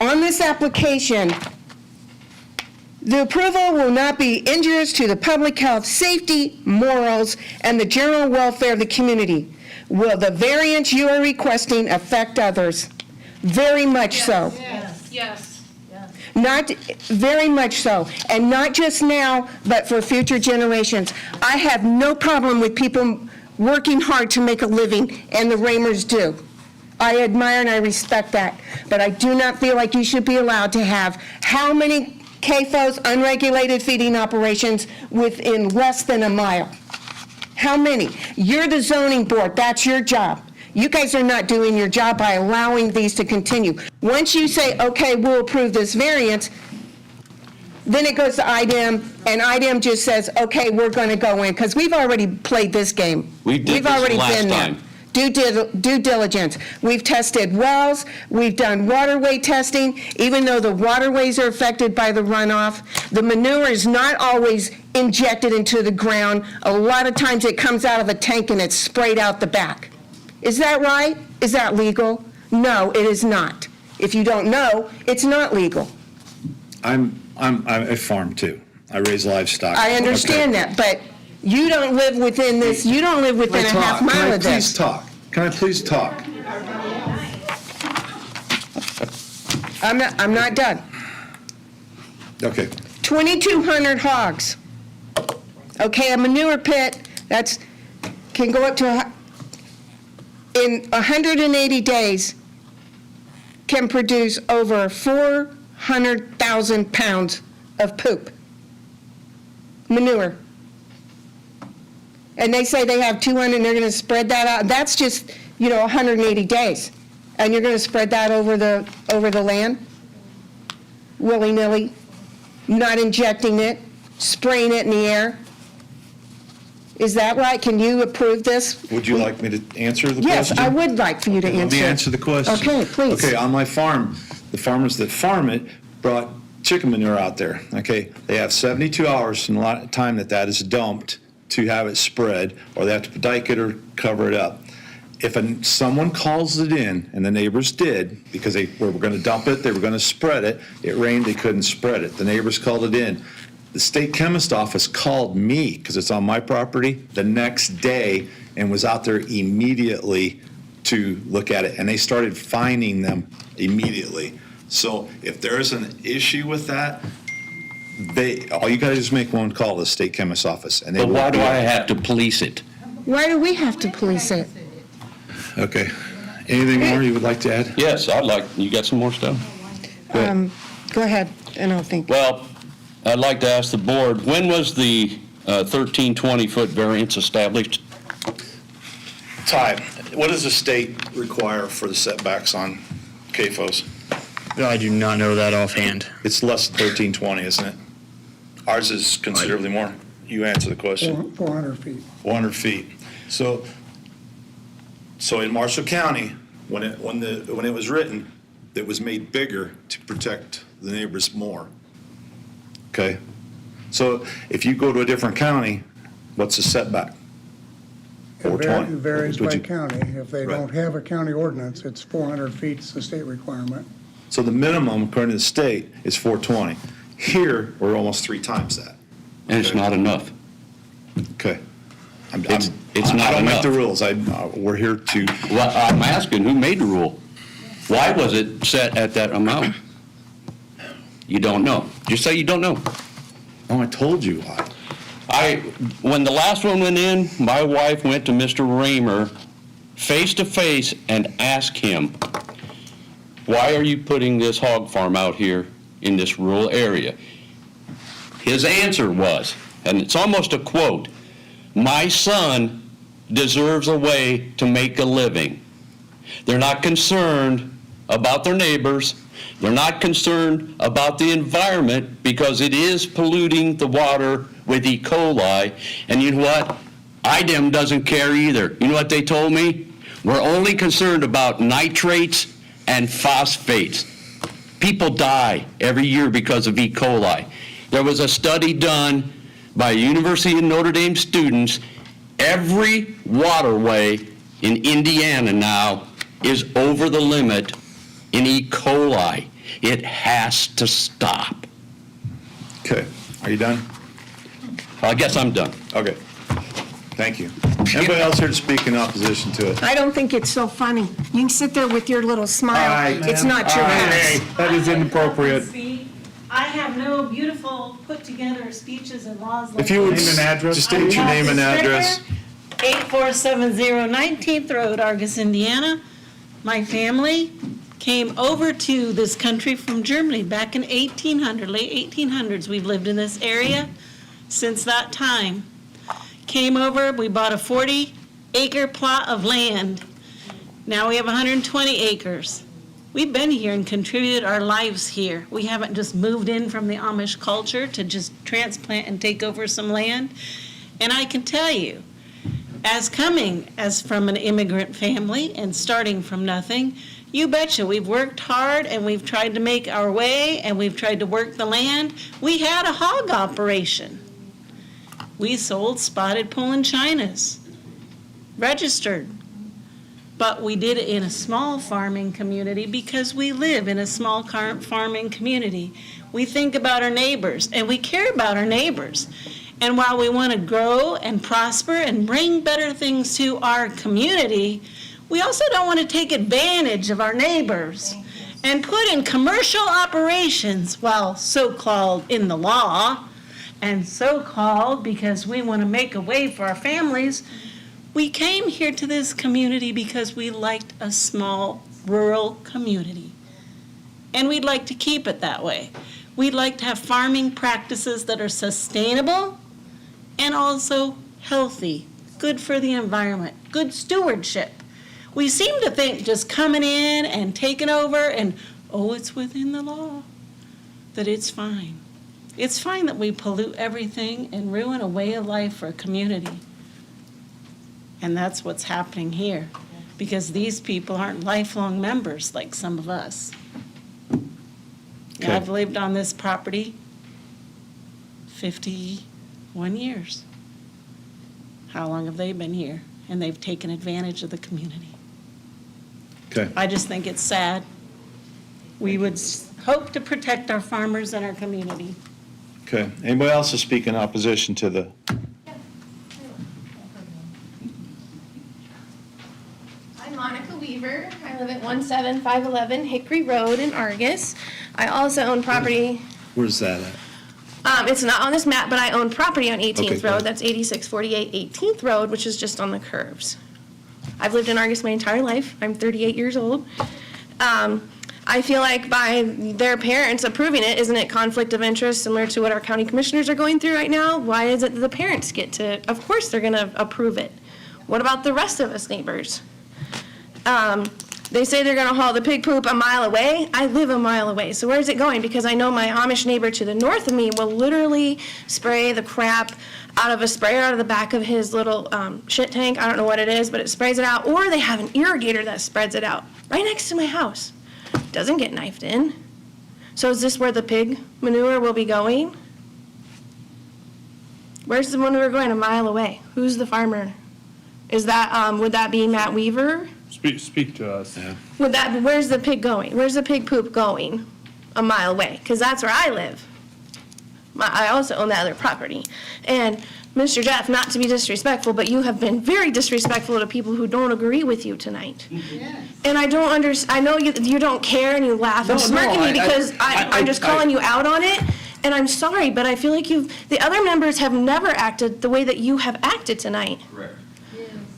on this application, the approval will not be injurious to the public health, safety, morals, and the general welfare of the community. Will the variance you are requesting affect others? Very much so. Yes. Not, very much so. And not just now, but for future generations. I have no problem with people working hard to make a living, and the Raymers do. I admire and I respect that. But I do not feel like you should be allowed to have how many CAFOs, unregulated feeding operations, within less than a mile? How many? You're the zoning board, that's your job. You guys are not doing your job by allowing these to continue. Once you say, okay, we'll approve this variance, then it goes to IDEM, and IDEM just says, okay, we're going to go in, because we've already played this game. We did We've this already last been there. time. due diligence. We've tested wells, we've done waterway testing, even though the waterways are affected by the runoff. The manure is not always injected into the ground. A lot of times it comes out of a tank and it's sprayed out the back. Is that right? Is that legal? No, it is not. If you don't know, it's not legal. I farm too. I raise livestock. I understand that, but you don't live within this, you don't live within a half mile of this. Can I please talk? I'm not done. Okay. 2,200 hogs. Okay, a manure pit, can go up to, in 180 days, can produce over 400,000 pounds of poop. Manure. And they say they have 200 and they're going to spread that out. That's just, 180 days. And you're going to spread that over the land? Willy-nilly? Not injecting it? Spraying it in the air? Is that right? Can you approve this? Would you like me to answer the question? Yes, I would like for you to answer. Let me answer the question. Okay, please. Okay, on my farm, the farmers that farm it brought chicken manure out there, okay? They have 72 hours from the time that is dumped to have it spread, or they have to dike it or cover it up. If someone calls it in, and the neighbors did, because they were going to dump it, they were going to spread it, it rained, they couldn't spread it. The neighbors called it in. The state chemist office called me, because it's on my property, the next day and was out there immediately to look at it. And they started fining them immediately. So if there is an issue with that, all you got to do is make one call to the state chemist office. And they But will why do do I it. have to police it? Why do we have to police it? Okay. Anything more you would like to add? Yes, you got some more stuff? Go ahead, and I'll think. Well, I'd like to ask the board, when was the 1320-foot variance established? Ty, what does the state require for the setbacks on CAFOs? I do not know that offhand. It's less than 1320, isn't it? Ours is considerably more. You answer the question. 400 feet. 400 feet. So in Marshall County, when it was written, it was made bigger to protect the neighbors more. Okay? So if you go to a different county, what's the setback? It 420. varies Would by you- county. If they Right. don't have a county ordinance, it's 400 feet, it's the state requirement. So the minimum, according to the state, is 420. Here, we're almost 3 times that. And it's not enough. Okay. It's not I don't make the enough. rules. We're here to, Well, I'm asking, who made the rule? Why was it set at that amount? You don't know. Just say you don't know. I told you why. When the last one went in, my wife went to Mr. Raymer face to face and asked him, why are you putting this hog farm out here in this rural area? His answer was, and it's almost a quote, my son deserves a way to make a living. They're not concerned about their neighbors. They're not concerned about the environment because it is polluting the water with E. coli. And you know what? IDEM doesn't care either. You know what they told me? We're only concerned about nitrates and phosphates. People die every year because of E. coli. There was a study done by University of Notre Dame students. Every waterway in Indiana now is over the limit in E. coli. It has to stop. Okay. Are you done? I guess I'm done. Okay. Thank you. Anybody else here to speak in opposition to it? I don't think it's so funny. You can sit there with your little smile. It's not your house. That is inappropriate. I have no beautiful put-together speeches and laws like If you would Name and address, just state your name and address. 8470 19th Road, Argus, Indiana. My family came over to this country from Germany back in late 1800s. We've lived in this area since that time. Came over, we bought a 40-acre plot of land. Now we have 120 acres. We've been here and contributed our lives here. We haven't just moved in from the Amish culture to just transplant and take over some land. And I can tell you, as coming as from an immigrant family and starting from nothing, you betcha, we've worked hard and we've tried to make our way and we've tried to work the land. We had a hog operation. We sold spotted Poland Chinas, registered. But we did it in a small farming community because we live in a small farming community. We think about our neighbors and we care about our neighbors. And while we want to grow and prosper and bring better things to our community, we also don't want to take advantage of our neighbors and put in commercial operations while so-called in the law and so-called because we want to make a way for our families. We came here to this community because we liked a small rural community. And we'd like to keep it that way. We'd like to have farming practices that are sustainable and also healthy, good for the environment, good stewardship. We seem to think just coming in and taking over and, oh, it's within the law, that it's fine. It's fine that we pollute everything and ruin a way of life for a community. And that's what's happening here, because these people aren't lifelong members like some of us. Okay. I've lived on this property 51 years. How long have they been here? And they've taken advantage of the community. Okay. I just think it's sad. We would hope to protect our farmers and our community. Okay. Anybody else to speak in opposition to the? I'm Monica Weaver. I live at 17511 Hickory Road in Argus. I also own property, Where's that at? it's not on this map, but I own property on 18th Okay, Road. good. That's 8648 18th Road, which is just on the curves. I've lived in Argus my entire life. I'm 38 years old. I feel like by their parents approving it, isn't it conflict of interest similar to what our county commissioners are going through right now? Why is it that the parents get to, of course they're gonna approve it. What about the rest of us neighbors? They say they're gonna haul the pig poop a mile away. I live a mile away, so where's it going? Because I know my Amish neighbor to the north of me will literally spray the crap out of a sprayer out of the back of his little shit tank. I don't know what it is, but it sprays it out. Or they have an irrigator that spreads it out right next to my house. Doesn't get knifed in. So is this where the pig manure will be going? Where's the manure going? A mile away. Who's the farmer? Is that, would that be Matt Weaver? Speak to us. Where's the pig going? Where's the pig poop going? A mile away, because that's where I live. I also own that other property. And Mr. Jeff, not to be disrespectful, but you have been very disrespectful to people who don't agree with you tonight. And I don't I know you don't care and you laugh and smirk at me because I'm just calling you out on it. And I'm sorry, but I feel like the other members have never acted the way that you have acted tonight. Correct.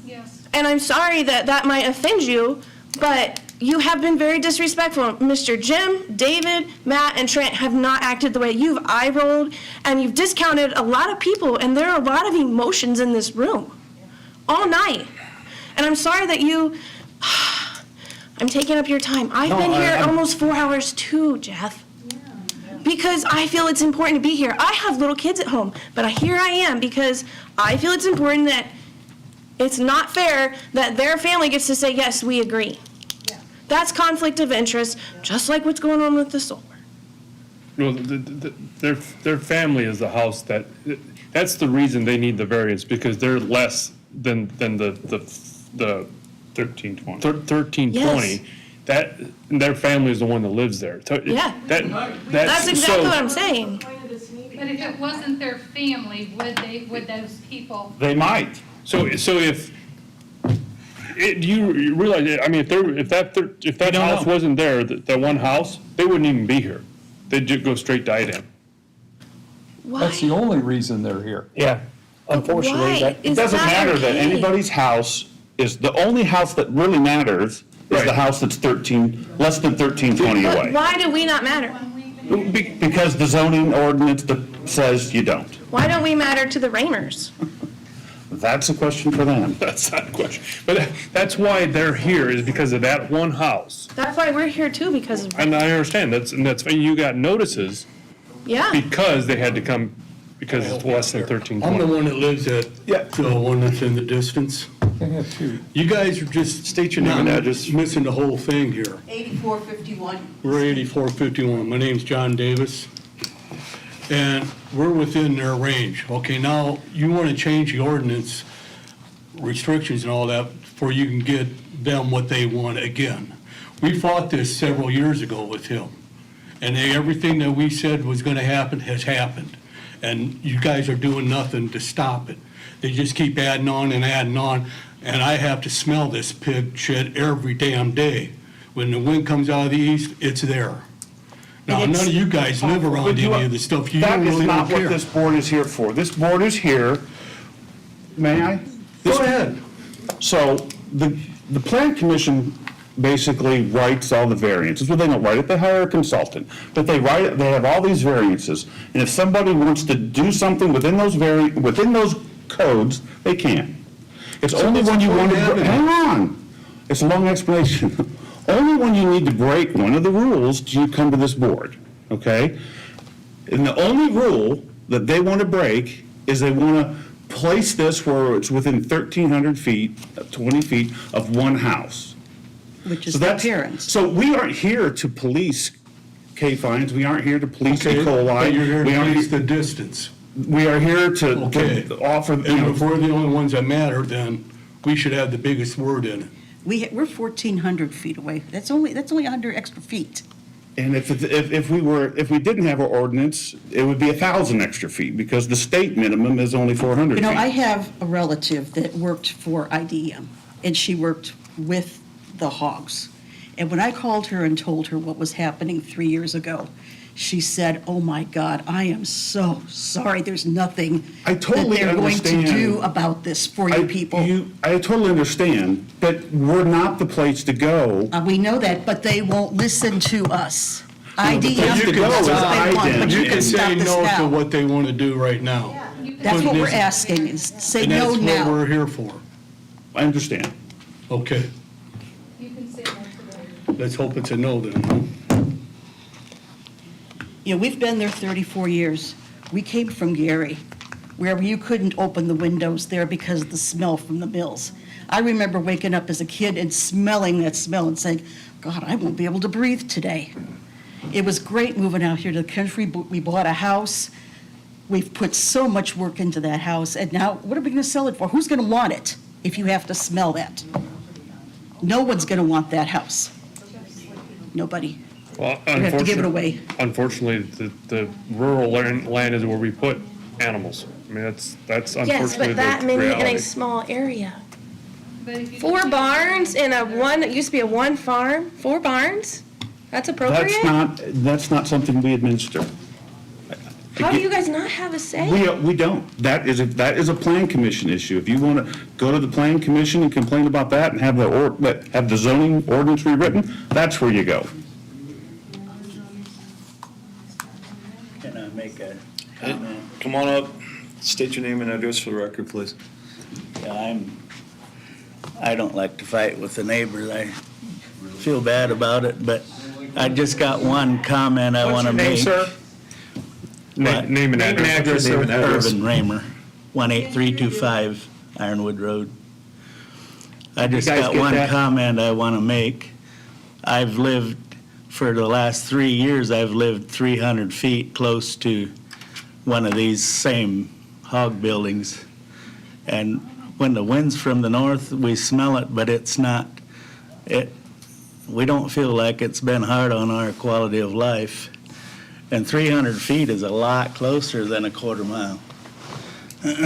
Yes. And I'm sorry that that might offend you, but you have been very disrespectful. Mr. Jim, David, Matt, and Trent have not acted the way you've eye-rolled, and you've discounted a lot of people, and there are a lot of emotions in this room all night. And I'm sorry that I'm taking up your time. I've been here almost 4 hours too, Jeff. Because I feel it's important to be here. I have little kids at home, but here I am because I feel it's important that it's not fair that their family gets to say, yes, we agree. That's conflict of interest, just like what's going on with the solar. Well, their family is the house that's the reason they need the variance, because they're less than the 1320. 1320. Yes. That, their family is the one that lives there. Yeah. That's exactly so- what I'm saying. But if it wasn't their family, would those people? They might. So if, you realize, I mean, if that house wasn't there, that one house, they wouldn't even be here. They'd just go straight to IDEM. That's the only reason they're here. Yeah, unfortunately, Why it is doesn't that matter that okay? anybody's house is, the only house that really matters is the house that's less than 1320 away. Why do we not matter? Because the zoning ordinance says you don't. Why don't we matter to the Ramers? That's a question for them. That's not a question. But that's why they're here, is because of that one house. That's why we're here too, because of, And I understand, that's why you got notices yeah. because they had to come because it's less than 1320. I'm the one that lives at, the one that's in the distance. You guys are just. State your name and not address. Missing the whole thing here. 8451. We're 8451. My name's John Davis. And we're within their range. Okay, now you want to change the ordinance restrictions and all that before you can get them what they want again. We fought this several years ago with him. And everything that we said was going to happen has happened. And you guys are doing nothing to stop it. They just keep adding on and adding on. And I have to smell this pig shit every damn day. When the wind comes out of the east, it's there. Now, none of you guys live around any of the stuff. You That don't is really not don't what care. this board is here for. This board is here, may I? Go ahead. So the plan commission basically writes all the variances. Well, they don't write it, they hire a consultant. But they write it, they have all these variances. And if somebody wants to do something within those codes, they can. It's only when you want to, hang on. It's a long explanation. Only when you need to break one of the rules do you come to this board, okay? And the only rule that they want to break is they want to place this where it's within 1,300 feet, 20 feet of one house. Which is So the that's- appearance. So we aren't here to police K-fines, we aren't here to police Okay, E. coli. but you're here We to aren't police here- the distance. We are here to Okay. offer, you And know, if we're the only ones that matter, then we should have the biggest word in it. We're 1,400 feet away. That's only 100 extra feet. and if we didn't have our ordinance, it would be 1,000 extra feet, because the state minimum is only 400 You know, I feet. have a relative that worked for IDEM, and she worked with the hogs. And when I called her and told her what was happening 3 years ago, she said, "Oh my God, I am so sorry. There's nothing I that totally they're going to understand. do about this for you people." I totally understand, but we're not the place to go. We know that, but they won't listen to us. the IDEM, place to that's go what is they want, but IDEM. you You can can stop say this no to now. what they want to do right now. That's what Putting we're this- asking, is say And no that's what now. we're here for. I understand. Okay. Let's hope it's a no then. You know, we've been there 34 years. We came from Gary, where you couldn't open the windows there because of the smell from the mills. I remember waking up as a kid and smelling that smell and saying, God, I won't be able to breathe today. It was great moving out here to the country. We bought a house. We've put so much work into that house, and now what are we going to sell it for? Who's going to want it if you have to smell that? No one's going to want that house. Nobody. Well, We have to give it away. Unfortunately, the rural land is where we put animals. I mean, that's Yes, unfortunately but that the many in a reality. small area. 4 barns in it used to be a one farm, 4 barns? That's appropriate? That's not something we administer. How do you guys not have a say? We don't. That is a plan commission issue. If you want to go to the plan commission and complain about that and have the zoning ordinance rewritten, that's where you go. Can I make a comment? Come on up, state your name and address for the record, please. Yeah, I don't like to fight with the neighbors. I feel bad about it, but I just got one comment I want to make. What's your name, sir? What? Name and address. Name and address. Irvin Raymer, 18325 Ironwood Road. I just guys got get one that? comment I want to make. I've lived, for the last 3 years, I've lived 300 feet close to one of these same hog buildings. And when the wind's from the north, we smell it, but it's not, we don't feel like it's been hard on our quality of life. And 300 feet is a lot closer than a quarter mile. But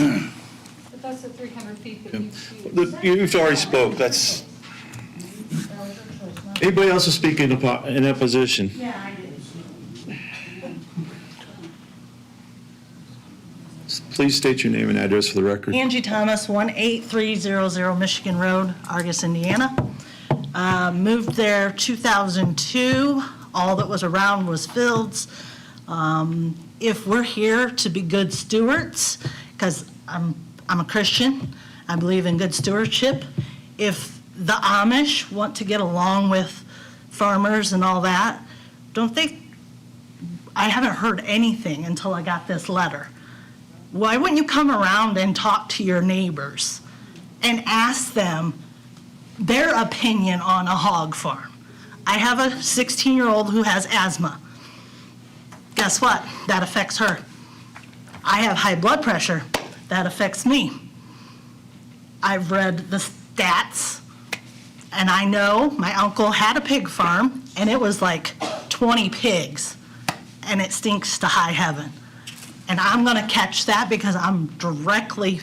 that's the 300 feet that You've already spoke, that's. Anybody else to speak in opposition? Yeah, I did. Please state your name and address for the record. Angie Thomas, 18300 Michigan Road, Argus, Indiana. Moved there 2002. All that was around was fields. If we're here to be good stewards, because I'm a Christian, I believe in good stewardship. If the Amish want to get along with farmers and all that, don't they? I haven't heard anything until I got this letter. why wouldn't you come around and talk to your neighbors and ask them their opinion on a hog farm? I have a 16-year-old who has asthma. Guess what? That affects her. I have high blood pressure. That affects me. I've read the stats, and I know my uncle had a pig farm, and it was like 20 pigs, and it stinks to high heaven. And I'm gonna catch that because I'm directly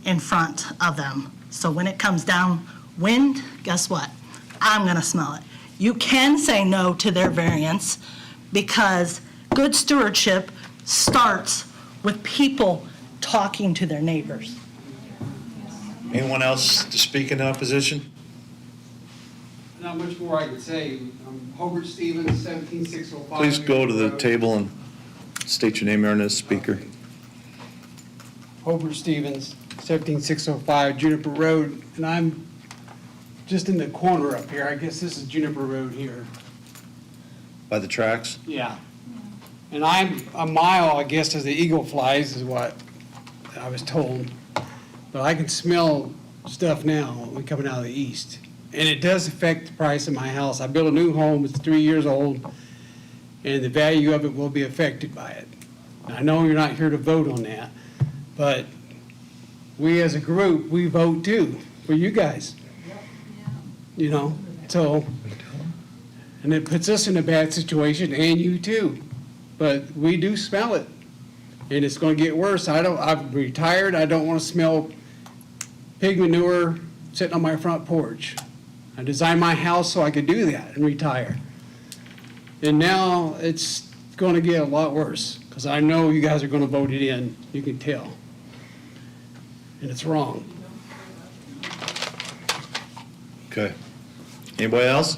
in front of them. So when it comes down wind, guess what? I'm gonna smell it. You can say no to their variance because good stewardship starts with people talking to their neighbors. Anyone else to speak in opposition? Not much more I could say. Hobart Stevens, 17605. Please go to the table and state your name, Ernest, speaker. Hobart Stevens, 17605 Juniper Road, and I'm just in the corner up here. I guess this is Juniper Road here. By the tracks? Yeah. And I'm a mile, I guess, as the eagle flies is what I was told. But I can smell stuff now when coming out of the east. And it does affect the price of my house. I built a new home, it's 3 years old, and the value of it will be affected by it. I know you're not here to vote on that, but we as a group, we vote too, for you guys. You know, so, and it puts us in a bad situation, and you too. But we do smell it, and it's gonna get worse. I'm retired, I don't wanna smell pig manure sitting on my front porch. I designed my house so I could do that and retire. And now it's gonna get a lot worse, because I know you guys are gonna vote it in, you can tell. And it's wrong. Okay. Anybody else?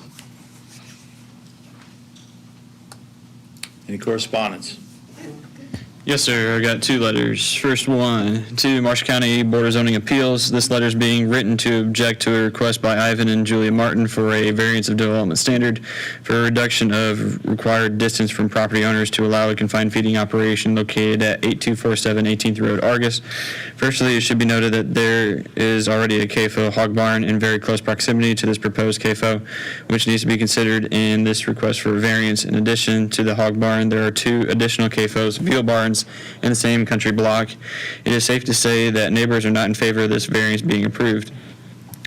Any correspondence? Yes, sir. I got two letters. First one to Marshall County Board of Zoning Appeals. This letter is being written to object to a request by Ivan and Julia Martin for a variance of development standard for a reduction of required distance from property owners to allow a confined feeding operation located at 8247 18th Road, Argus. Firstly, it should be noted that there is already a CAFO hog barn in very close proximity to this proposed CAFO, which needs to be considered in this request for a variance. In addition to the hog barn, there are two additional CAFOs, veal barns, in the same country block. It is safe to say that neighbors are not in favor of this variance being approved.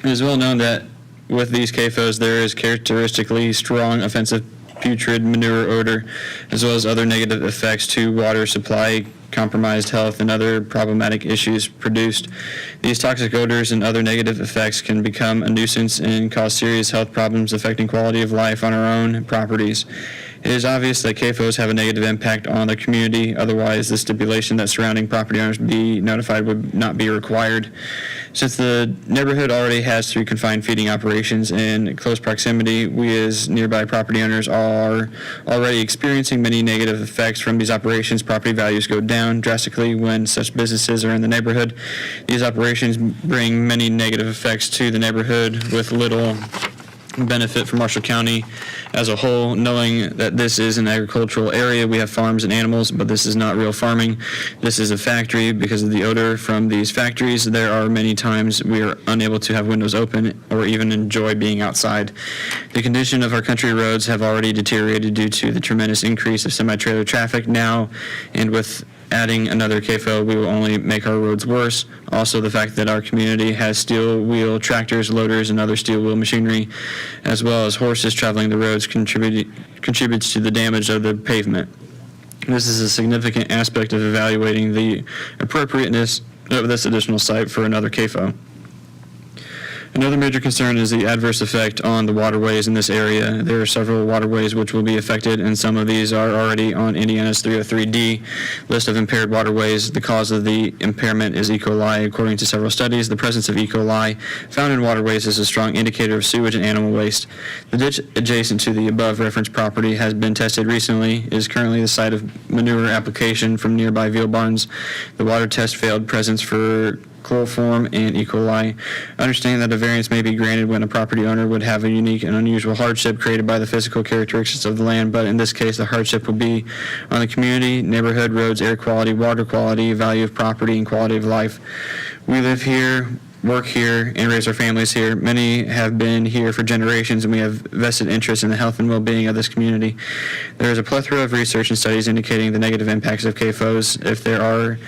It is well known that with these CAFOs, there is characteristically strong offensive putrid manure odor, as well as other negative effects to water supply, compromised health, and other problematic issues produced. These toxic odors and other negative effects can become a nuisance and cause serious health problems affecting quality of life on our own properties. It is obvious that CAFOs have a negative impact on the community, otherwise the stipulation that surrounding property owners be notified would not be required. Since the neighborhood already has 3 confined feeding operations in close proximity, we as nearby property owners are already experiencing many negative effects from these operations. Property values go down drastically when such businesses are in the neighborhood. These operations bring many negative effects to the neighborhood with little benefit for Marshall County as a whole. Knowing that this is an agricultural area, we have farms and animals, but this is not real farming. This is a factory. Because of the odor from these factories, there are many times we are unable to have windows open or even enjoy being outside. The condition of our country roads have already deteriorated due to the tremendous increase of semi-trailer traffic now, and with adding another CAFO, we will only make our roads worse. Also, the fact that our community has steel wheel tractors, loaders, and other steel wheel machinery, as well as horses traveling the roads, contributes to the damage of the pavement. This is a significant aspect of evaluating the appropriateness of this additional site for another CAFO. Another major concern is the adverse effect on the waterways in this area. There are several waterways which will be affected, and some of these are already on Indiana's 303D list of impaired waterways. The cause of the impairment is E. coli. According to several studies, the presence of E. coli found in waterways is a strong indicator of sewage and animal waste. The ditch adjacent to the above referenced property has been tested recently. It is currently the site of manure application from nearby veal barns. The water test failed presence for chloroform, and E. coli. Understanding that a variance may be granted when a property owner would have a unique and unusual hardship created by the physical characteristics of the land, but in this case, the hardship would be on the community, neighborhood, roads, air quality, water quality, value of property, and quality of life. We live here, work here, and raise our families here. Many have been here for generations, and we have vested interest in the health and well-being of this community. There is a plethora of research and studies indicating the negative impacts of CAFOs if there are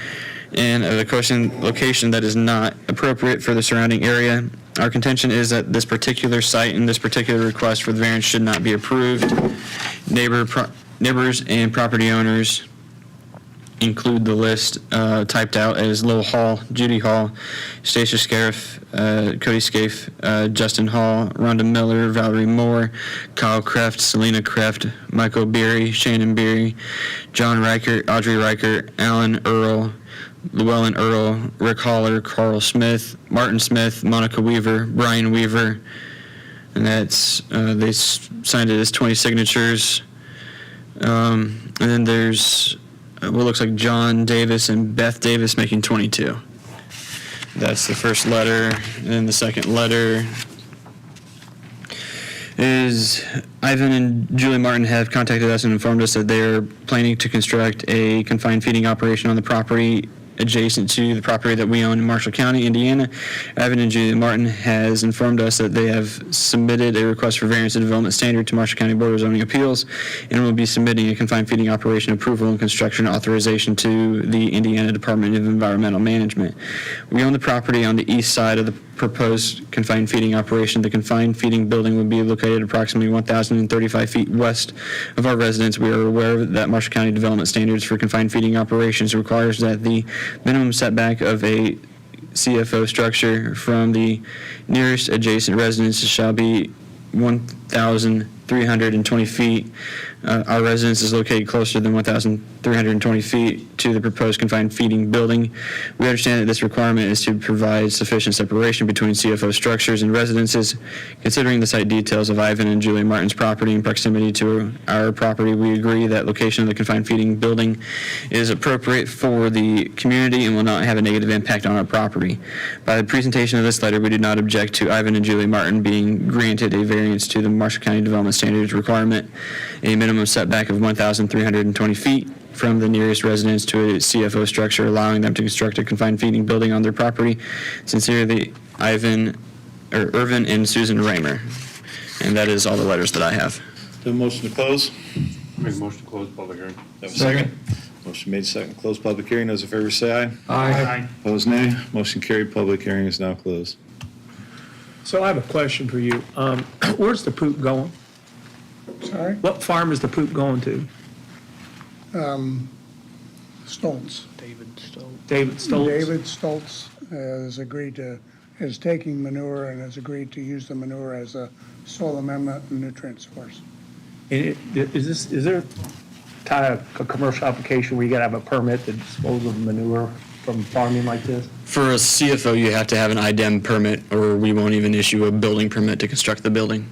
in a location that is not appropriate for the surrounding area. Our contention is that this particular site and this particular request for the variance should not be approved. Neighbors and property owners include the list typed out as Lowell Hall, Judy Hall, Stacia Scariff, Cody Scaife, Justin Hall, Rhonda Miller, Valerie Moore, Kyle Kreft, Selena Kreft, Michael Beery, Shannon Beery, John Reichert, Audrey Reichert, Alan Earl, Llewellyn Earl, Rick Holler, Carl Smith, Martin Smith, Monica Weaver, Brian Weaver, and that's, they signed it as 20 signatures. And then there's what looks like John Davis and Beth Davis making 22. That's the first letter. And then the second letter is Ivan and Julie Martin have contacted us and informed us that they are planning to construct a confined feeding operation on the property adjacent to the property that we own in Marshall County, Indiana. Ivan and Julie Martin has informed us that they have submitted a request for variance and development standard to Marshall County Board of Zoning Appeals and will be submitting a confined feeding operation approval and construction authorization to the Indiana Department of Environmental Management. We own the property on the east side of the proposed confined feeding operation. The confined feeding building will be located approximately 1,035 feet west of our residence. We are aware that Marshall County Development Standards for confined feeding operations requires that the minimum setback of a CFO structure from the nearest adjacent residences shall be 1,320 feet. Our residence is located closer than 1,320 feet to the proposed confined feeding building. We understand that this requirement is to provide sufficient separation between CFO structures and residences. Considering the site details of Ivan and Julie Martin's property in proximity to our property, we agree that location of the confined feeding building is appropriate for the community and will not have a negative impact on our property. By the presentation of this letter, we do not object to Ivan and Julie Martin being granted a variance to the Marshall County Development Standards requirement, a minimum setback of 1,320 feet from the nearest residence to a CFO structure, allowing them to construct a confined feeding building on their property. Sincerely, Irvin and Susan Raymer. And that is all the letters that I have. The motion to close? Make a motion to close public hearing. Have a second? Motion made second, close public hearing. Those in favor say aye. Aye. Opposed, nay. Motion carried. Public hearing is now closed. So I have a question for you. Where's the poop going? Sorry? What farm is the poop going to? Stoltz. David Stoltz. David Stoltz is taking manure and has agreed to use the manure as a soil amendment and nutrient source. And is there a type of commercial application where you gotta have a permit to dispose of manure from farming like this? For a CFO, you have to have an IDEM permit, or we won't even issue a building permit to construct the building.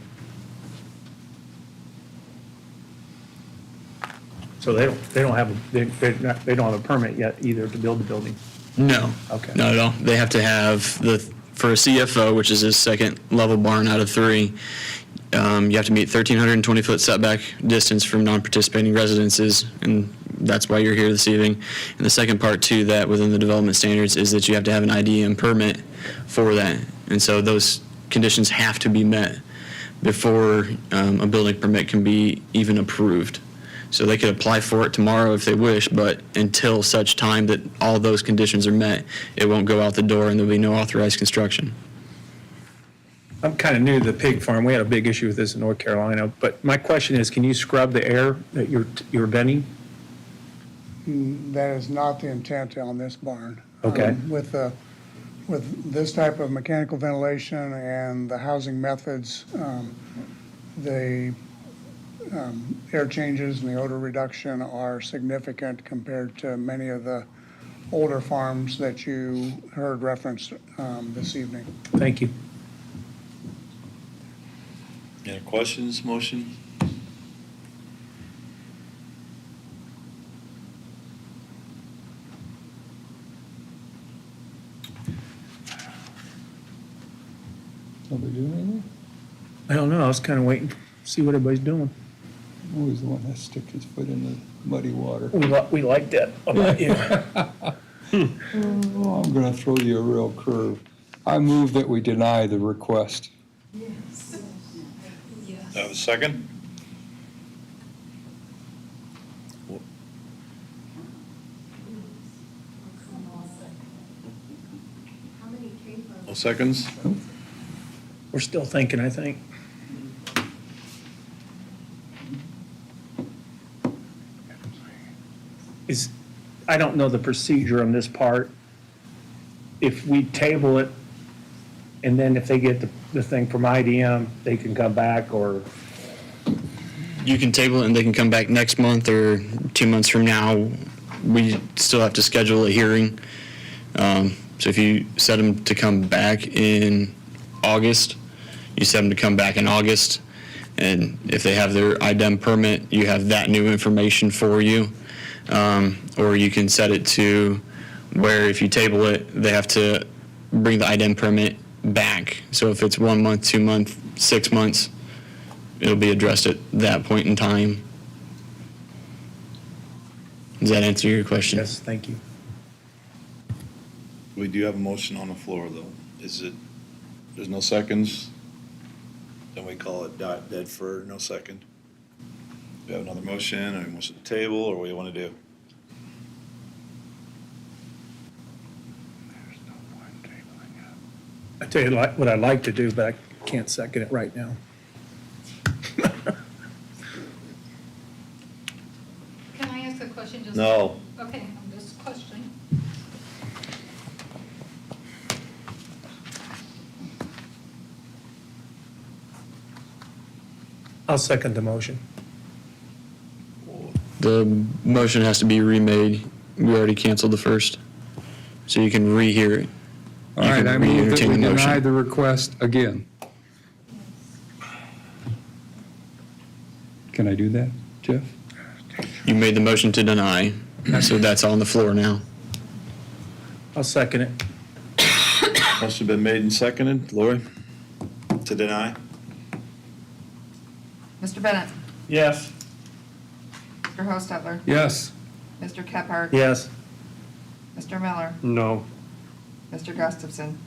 So they don't have a permit yet either to build the building? No. Okay. Not at all. They have to have for a CFO, which is a second level barn out of 3, you have to meet 1,320 foot setback distance from non-participating residences, and that's why you're here this evening. And the second part to that within the development standards is that you have to have an IDM permit for that. And so those conditions have to be met before a building permit can be even approved. So they could apply for it tomorrow if they wish, but until such time that all those conditions are met, it won't go out the door and there'll be no authorized construction. I'm kind of new to the pig farm. We had a big issue with this in North Carolina. But my question is, can you scrub the air that you're venting? That is not the intent on this barn. Okay. With this type of mechanical ventilation and the housing methods, the air changes and the odor reduction are significant compared to many of the older farms that you heard referenced this evening. Thank you. Any questions, motion? Nobody doing anything? I don't know, I was kind of waiting, to see what everybody's doing. Always the one that sticks his foot in the muddy water. We like that about you. Oh, I'm gonna throw you a real curve. I move that we deny the request. Have a second? No seconds? We're still thinking, I think. I don't know the procedure on this part. If we table it, and then if they get the thing from IDM, they can come back, or, You can table it and they can come back next month or 2 months from now. We still have to schedule a hearing. So if you set them to come back in August, you set them to come back in August. And if they have their IDEM permit, you have that new information for you. Or you can set it to where if you table it, they have to bring the IDEM permit back. So if it's 1 month, 2 months, 6 months, it'll be addressed at that point in time. Does that answer your question? yes, thank you. We do have a motion on the floor, though. Is it, there's no seconds? Then we call it dead for no second. We have another motion, or a motion to table, or what do you want to do? I tell you what I'd like to do, but I can't second it right now. Can I ask a question? Just No. Okay, I'm just questioning. I'll second the motion. The motion has to be remade. We already canceled the first. So you can rehear it. All You right, can I move that re-entertain we the motion. deny the request again. Can I do that, Jeff? You made the motion to deny, so that's on the floor now. I'll second it. Motion been made and seconded. Lori? To deny? Mr. Bennett? Yes. Mr. Hostetler? Yes. Mr. Kephart? Yes. Mr. Miller? No. Mr. Gustafson?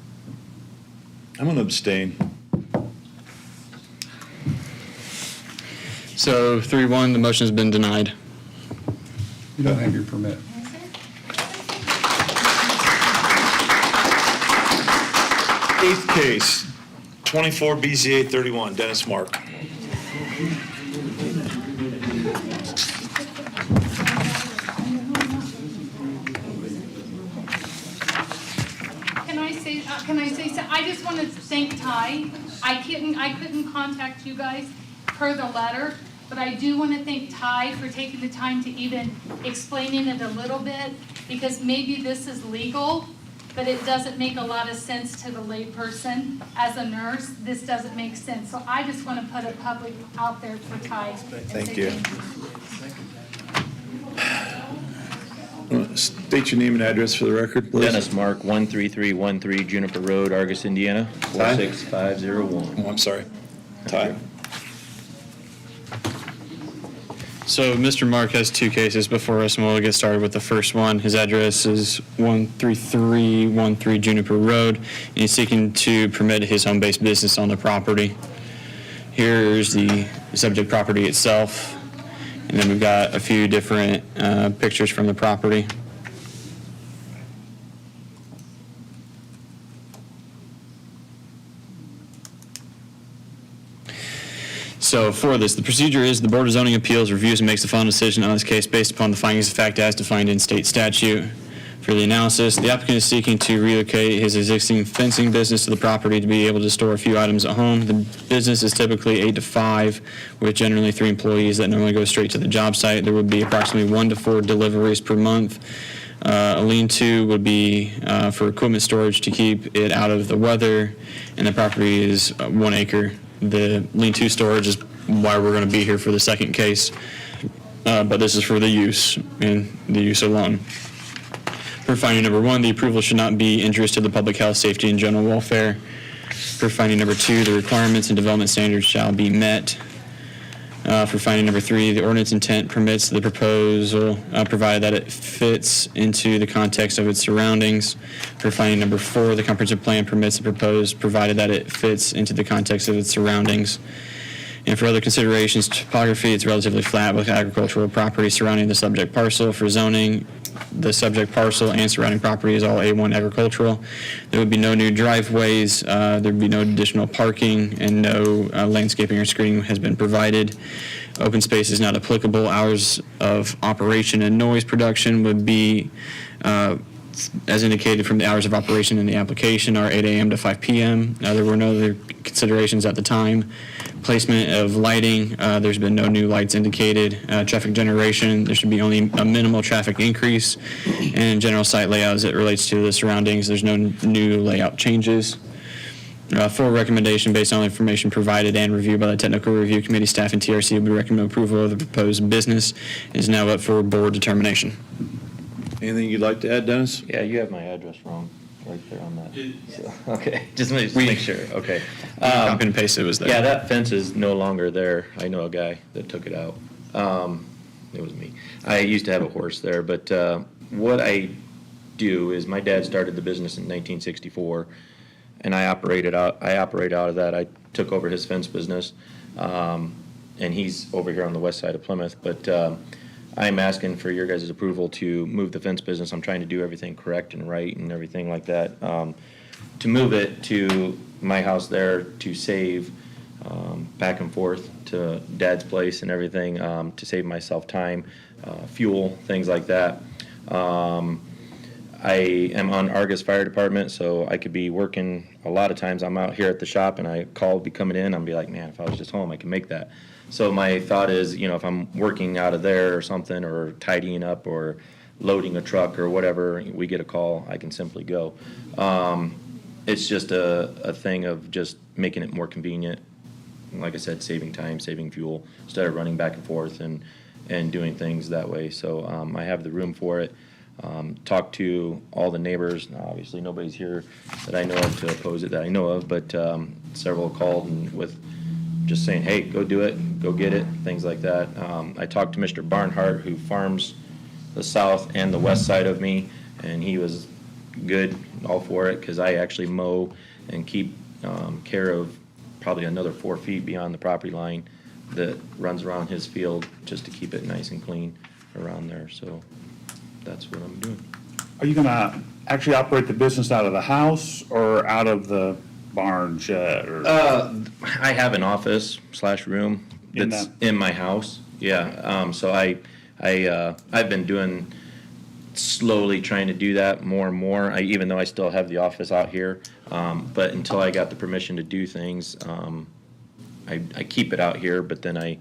I'm going to abstain. So 3-1, the motion's been denied. You don't have your permit. Eighth case, 24 BZA 31, Dennis Mark. Can I say, I just want to thank Ty. I couldn't contact you guys per the letter, but I do want to thank Ty for taking the time to even explaining it a little bit, because maybe this is legal, but it doesn't make a lot of sense to the layperson. As a nurse, this doesn't make sense. So I just want to put it public out there for Ty. and Thank say you. State your name and address for the record, please. Dennis Mark, 13313 Juniper Road, Argus, Indiana, 46501. Oh, I'm sorry. Ty? So Mr. Mark has 2 cases before us, and we'll get started with the first one. His address is 13313 Juniper Road, and he's seeking to permit his home-based business on the property. Here's the subject property itself, and then we've got a few different pictures from the property. So for this, the procedure is the Board of Zoning Appeals reviews and makes the final decision on this case based upon the findings of fact as defined in state statute. For the analysis, the applicant is seeking to relocate his existing fencing business to the property to be able to store a few items at home. The business is typically 8 to 5, with generally 3 employees that normally go straight to the job site. There would be approximately 1 to 4 deliveries per month. A lean-to would be for equipment storage to keep it out of the weather, and the property is 1 acre. The lean-to storage is why we're going to be here for the second case, but this is for the use and the use alone. For finding number 1, the approval should not be injurious to the public health, safety, and general welfare. For finding number 2, the requirements and development standards shall be met. For finding number 3, the ordinance intent permits the proposal, provided that it fits into the context of its surroundings. For finding number 4, the comprehensive plan permits the proposed, provided that it fits into the context of its surroundings. And for other considerations, topography, it's relatively flat with agricultural property surrounding the subject parcel. For zoning, the subject parcel and surrounding property is all A1 agricultural. There would be no new driveways, there'd be no additional parking, and no landscaping or screening has been provided. Open space is not applicable. Hours of operation and noise production would be, as indicated from the hours of operation in the application, are 8 a.m. to 5 p.m. There were no other considerations at the time. Placement of lighting, there's been no new lights indicated. Traffic generation, there should be only a minimal traffic increase. And general site layout as it relates to the surroundings, there's no new layout changes. For recommendation based on information provided and reviewed by the Technical Review Committee, staff and TRC will recommend approval of the proposed business. It is now up for board determination. Anything you'd like to add, Dennis? Yeah, you have my address wrong, right there on that. So, okay, just make sure, okay. Copy and paste it was there. Yeah, that fence is no longer there. I know a guy that took it out. It was me. I used to have a horse there, but what I do is my dad started the business in 1964, and I operate out of that. I took over his fence business, and he's over here on the west side of Plymouth, but I'm asking for your guys' approval to move the fence business. I'm trying to do everything correct and right and everything like that. To move it to my house there to save back and forth to Dad's place and everything, to save myself time, fuel, things like that. I am on Argus Fire Department, so I could be working, a lot of times I'm out here at the shop and I call, be coming in, I'll be like, man, if I was just home, I could make that. So my thought is, if I'm working out of there or something, or tidying up or loading a truck or whatever, we get a call, I can simply go. It's just a thing of just making it more convenient. Like I said, saving time, saving fuel, instead of running back and forth and doing things that way. So I have the room for it. Talked to all the neighbors. Now, obviously, nobody's here that I know of to oppose it that I know of, but several called and with just saying, hey, go do it, go get it, things like that. I talked to Mr. Barnhart, who farms the south and the west side of me, and he was good, all for it, because I actually mow and keep care of probably another 4 feet beyond the property line that runs around his field just to keep it nice and clean around there. So that's what I'm doing. Are you gonna actually operate the business out of the house or out of the barn shed or? I have an office / room In that's that- in my house. Yeah. So I've been doing slowly trying to do that more and more. Even though I still have the office out here, but until I got the permission to do things, I keep it out here. But then I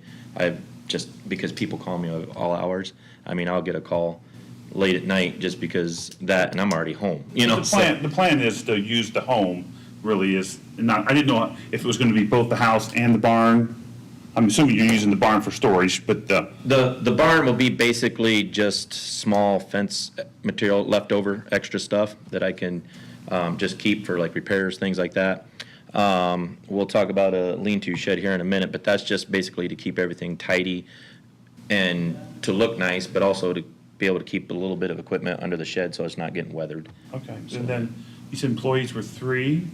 just because people call me at all hours. I mean, I'll get a call late at night just because that, and I'm already home. The plan is to use the home, really is not, I didn't know if it was gonna be both the house and the barn. I'm assuming you're using the barn for storage, but The barn will be basically just small fence material, leftover extra stuff that I can just keep for like repairs, things like that. We'll talk about a lean-to shed here in a minute, but that's just basically to keep everything tidy and to look nice, but also to be able to keep a little bit of equipment under the shed so it's not getting weathered. okay. And then you said employees were 3,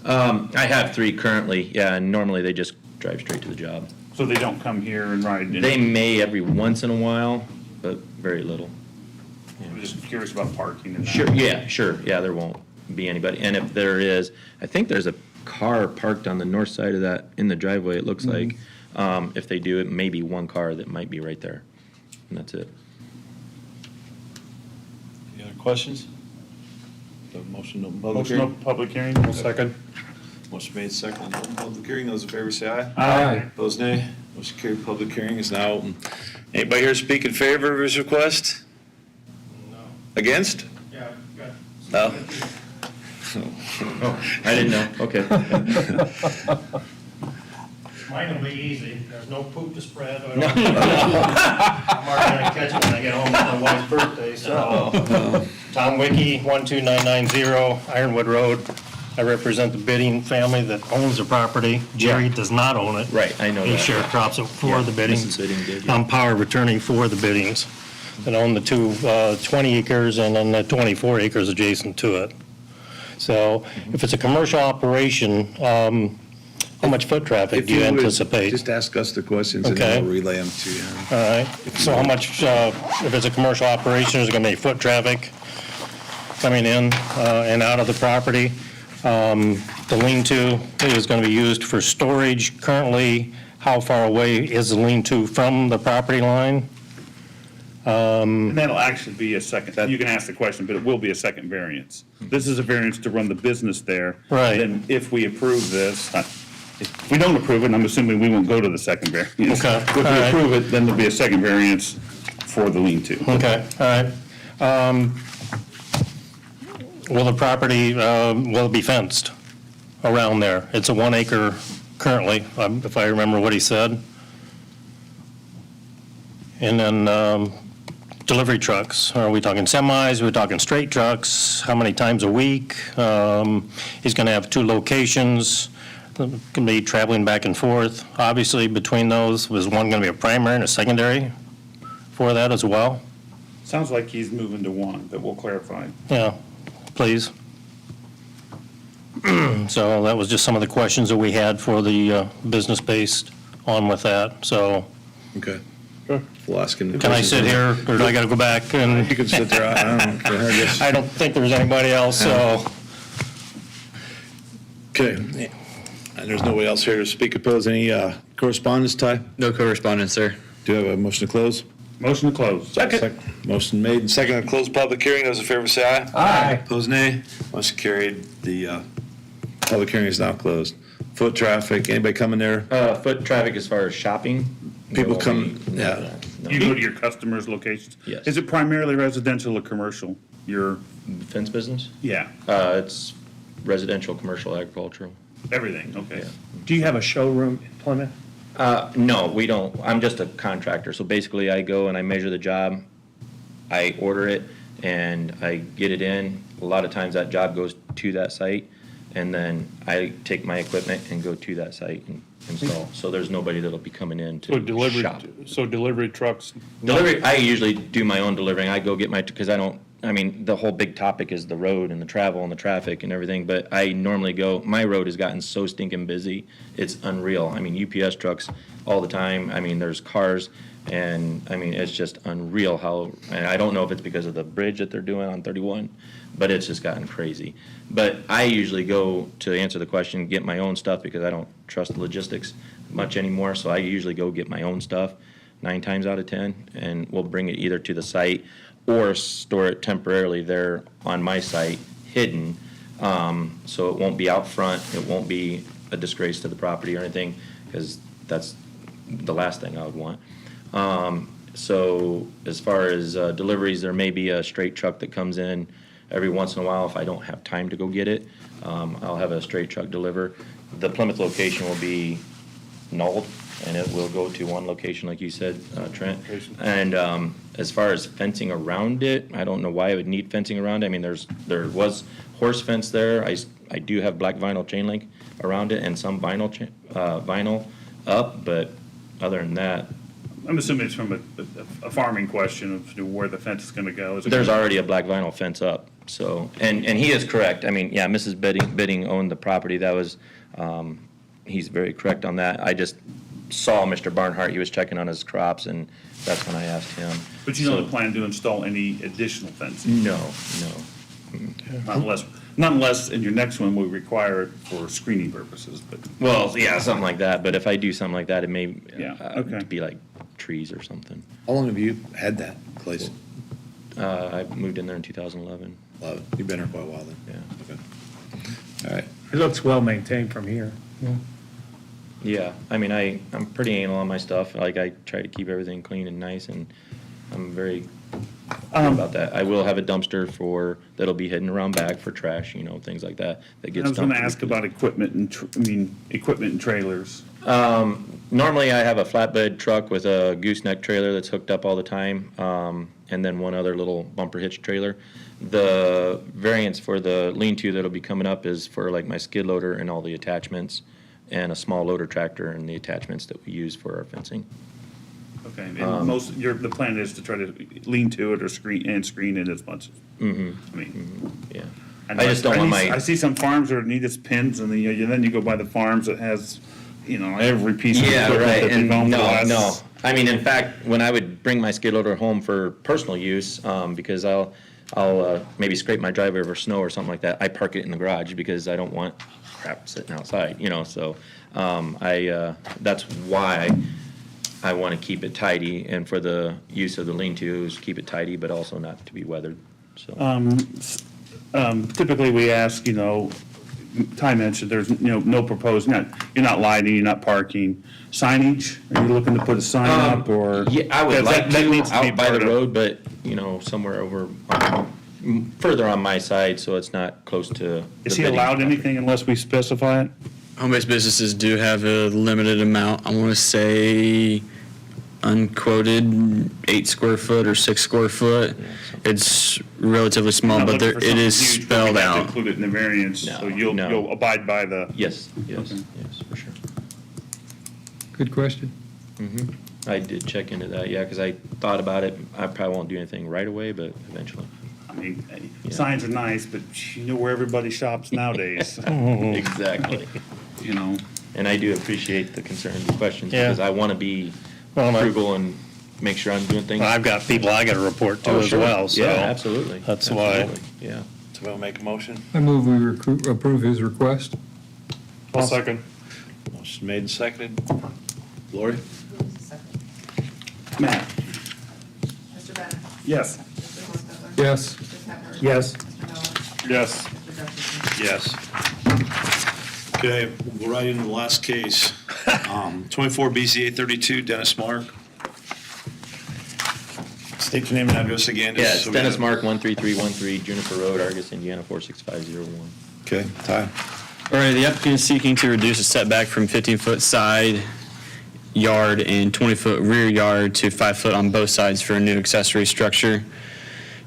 I have 3 currently, yeah, and normally they just drive straight to the job. so they don't come here and ride in? They may every once in a while, but very little. I'm just curious about parking and that. Sure, yeah, there won't be anybody, and if there is, I think there's a car parked on the north side of that, in the driveway, it looks like. If they do, it may be one car that might be right there, and that's it. Any other questions? The motion, no public Motion no hearing? public hearing? Second. Motion made, second, no public hearing. Those in favor say aye. Aye. Opposed, nay. Motion carried, public hearing is now open. Anybody here speak in favor of his request? No. Against? Yeah. No. I didn't know, okay. Mine will be easy. There's no poop to spread. I'm already gonna catch it when I get home. It's my wife's birthday, so. Tom Wickie, 12990 Ironwood Road. I represent the Bidding family that owns the property. Jerry does not own it. Right, I know He that. shared crops for Yeah, the Biddings. Mrs. Bidding did, yeah. I'm power of attorney for the Biddings that own the two 20 acres and then the 24 acres adjacent to it. So if it's a commercial operation, how much foot traffic If do you would, anticipate? Just ask us the questions and Okay. then we'll relay them to you. All right, so how much, if it's a commercial operation, is it going to be foot traffic coming in and out of the property? The lean-to is going to be used for storage. Currently, how far away is the lean-to from the property line? And that'll actually be a second, you can ask the question, but it will be a second variance. This is a variance to run the business there. Right. Then if we approve this, if we don't approve it, and I'm assuming we won't go to the second variance. Okay, If we all right. approve it, then there'll be a second variance for the lean-to. Okay, all right. Will the property, will it be fenced around there? It's a 1 acre currently, if I remember what he said. And then delivery trucks, are we talking semis, are we talking straight trucks? How many times a week? He's going to have 2 locations, can be traveling back and forth. Obviously, between those, was one going to be a primary and a secondary for that as well? Sounds like he's moving to one, but we'll clarify. Yeah, please. So that was just some of the questions that we had for the business-based on with that, so. Okay. We'll ask him. the Can I questions. sit here, or do I got to go back and? You can sit there. I don't care. I guess. I don't think there's anybody else, so. Okay. And there's nobody else here to speak opposed. Any correspondence, Ty? No correspondence, sir. Do you have a motion to close? Motion to close. Second. Motion made and second to close public hearing. Those in favor say aye. Aye. Opposed, nay. Motion carried. The public hearing is now closed. Foot traffic, anybody coming there? Foot traffic as far as shopping? People No, come, we- yeah. You go to your customers' locations? Yes. Is it primarily residential or commercial? Your, Fence business? yeah, It's residential, commercial, agricultural. everything, okay. Do you have a showroom in Plymouth? No, we don't. I'm just a contractor. So basically, I go and I measure the job, I order it, and I get it in. A lot of times that job goes to that site, and then I take my equipment and go to that site and install. So there's nobody that'll be coming in So to shop. delivery trucks? Delivery, I usually do my own delivering. I go get my, because I mean, the whole big topic is the road and the travel and the traffic and everything, but I normally go, my road has gotten so stinking busy, it's unreal. I mean, UPS trucks all the time. I mean, there's cars, and I mean, it's just unreal how, and I don't know if it's because of the bridge that they're doing on 31, but it's just gotten crazy. But I usually go, to answer the question, get my own stuff because I don't trust the logistics much anymore, so I usually go get my own stuff 9 times out of 10, and we'll bring it either to the site or store it temporarily there on my site, hidden, so it won't be out front, it won't be a disgrace to the property or anything, because that's the last thing I would want. So as far as deliveries, there may be a straight truck that comes in every once in a while if I don't have time to go get it. I'll have a straight truck deliver. The Plymouth location will be nulled, and it will go to one location, like you said, Trent. And as far as fencing around it, I don't know why I would need fencing around it. I mean, there was horse fence there. I do have black vinyl chain link around it and some vinyl up, but other than that, I'm assuming it's from a farming question of where the fence is gonna go. Is it there's gonna- already a black vinyl fence up, so, and he is correct. I mean, yeah, Mrs. Bidding owned the property. That was, he's very correct on that. I just saw Mr. Barnhart, he was checking on his crops, and that's when I asked him. But you don't plan to install any additional fencing? No. Not unless in your next one we require it for screening purposes, but. Well, yeah, something like that, but if I do something like that, it may okay. be like trees or something. How long have you had that place? I moved in there in 2011. You've been here quite a while then? Yeah. Okay. All right. It looks well maintained from here. Yeah, I mean, I'm pretty anal on my stuff. Like, I try to keep everything clean and nice, and I'm very good about that. I will have a dumpster that'll be hidden around back for trash, things like that, that I gets was gonna dumped. ask about equipment and, equipment and trailers. Normally, I have a flatbed truck with a gooseneck trailer that's hooked up all the time, and then one other little bumper hitch trailer. The variance for the lean-to that'll be coming up is for like my skid loader and all the attachments, and a small loader tractor and the attachments that we use for our fencing. Okay, and the plan is to try to lean to it or screen it as much. Mm-hmm. I mean. Yeah. I just don't want my. I see some farms that need its pins, and then you go by the farms that has, every piece of Yeah, equipment right, that they've and owned for the no, last. no. I mean, in fact, when I would bring my skid loader home for personal use, because I'll maybe scrape my driveway over snow or something like that, I park it in the garage because I don't want crap sitting outside, so, that's why I want to keep it tidy, and for the use of the lean-tos, keep it tidy, but also not to be weathered, so. Typically, we ask, Ty mentioned, there's, no proposed, you're not lighting, you're not parking. Signage, are you looking to put a sign up, or? Yeah, I would 'cause like that needs to, be out by the part of- road, but, somewhere over, further on my side, so it's not close to. Is the he bidding allowed property. anything unless we specify it? Home-based businesses do have a limited amount. I want to say unquoted 8 square foot or 6 square foot. It's relatively small, Not but looking there, for it something is huge, but we spelled have to out. Include it in the variance, so you'll abide by the. Yes, Okay. yes, for sure. Good question. I did check into that, yeah, because I thought about it. I probably won't do anything right away, but eventually. I mean, signs are nice, but you know where everybody shops nowadays. Exactly. And I do appreciate the concerns and questions, Yeah. because I want to be Well, frugal and make sure I'm doing things. Well, I've got people I got to report to Oh, as sure. well, so. Yeah, absolutely. That's why. Absolutely, yeah. So we'll make a motion. I move we approve his request. I'll second. Motion made and seconded. Lori? Matt? Mr. Bennett? Yes. Mr. Hostetler? Yes. Mr. Pepper? Yes. Mr. Miller? Yes. Mr. Gustafson? Yes. Okay, we'll go right into the last case. 24 BZA 32, Dennis Mark. State your name and address again. Yeah, just it's so we Dennis have- Mark, 13313 Juniper Road, Argus, Indiana, 46501. Okay, Ty? All right, the applicant is seeking to reduce a setback from 15-foot side yard and 20-foot rear yard to 5 foot on both sides for a new accessory structure.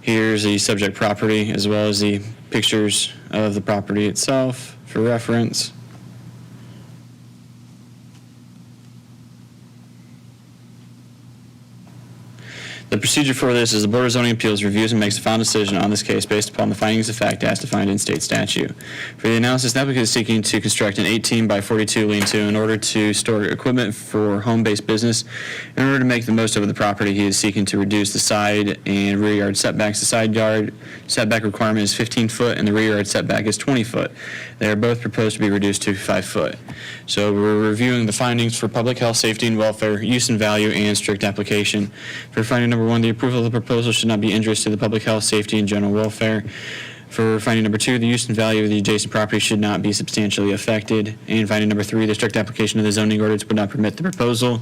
Here's the subject property as well as the pictures of the property itself for reference. The procedure for this is the Board of Zoning Appeals reviews and makes a final decision on this case based upon the findings of fact as defined in state statute. For the analysis, the applicant is seeking to construct an 18 by 42 lean-to in order to store equipment for home-based business. In order to make the most of the property, he is seeking to reduce the side and rear yard setbacks. The side yard setback requirement is 15 foot and the rear yard setback is 20 foot. They are both proposed to be reduced to 5 foot. So we're reviewing the findings for public health, safety, and welfare, use and value, and strict application. For finding number 1, the approval of the proposal should not be injurious to the public health, safety, and general welfare. For finding number 2, the use and value of the adjacent property should not be substantially affected. And finding number 3, the strict application of the zoning ordinance would not permit the proposal.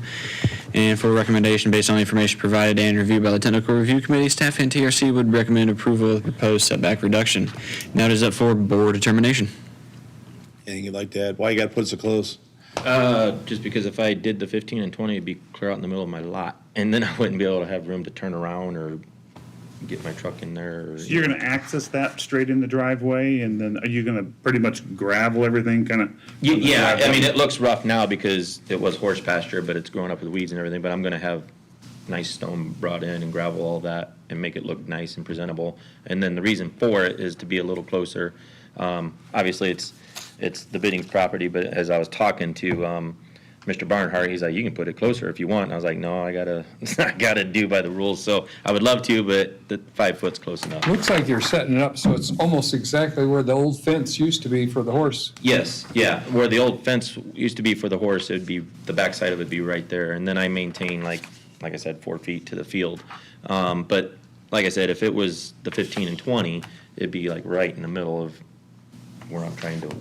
And for a recommendation based on the information provided and reviewed by the Technical Review Committee, staff and TRC would recommend approval of the proposed setback reduction. Now it is up for board determination. Anything you'd like to add? Why you got to put it so close? Just because if I did the 15 and 20, it'd be clear out in the middle of my lot, and then I wouldn't be able to have room to turn around or get my truck in there. Or, So you're gonna access that straight in the driveway, and then are you gonna pretty much gravel everything, kind of? Yeah, I mean, it looks rough now because it was horse pasture, but it's growing up with weeds and everything, but I'm gonna have nice stone brought in and gravel all that and make it look nice and presentable. And then the reason for it is to be a little closer. Obviously, it's the Biddings property, but as I was talking to Mr. Barnhart, he's like, you can put it closer if you want. And I was like, no, I gotta do by the rules. So I would love to, but the 5 foot's close enough. Looks like you're setting it up so it's almost exactly where the old fence used to be for the horse. Yes, yeah, where the old fence used to be for the horse, it'd be, the backside of it'd be right there. And then I maintain like I said, 4 feet to the field. But like I said, if it was the 15 and 20, it'd be like right in the middle of where I'm trying to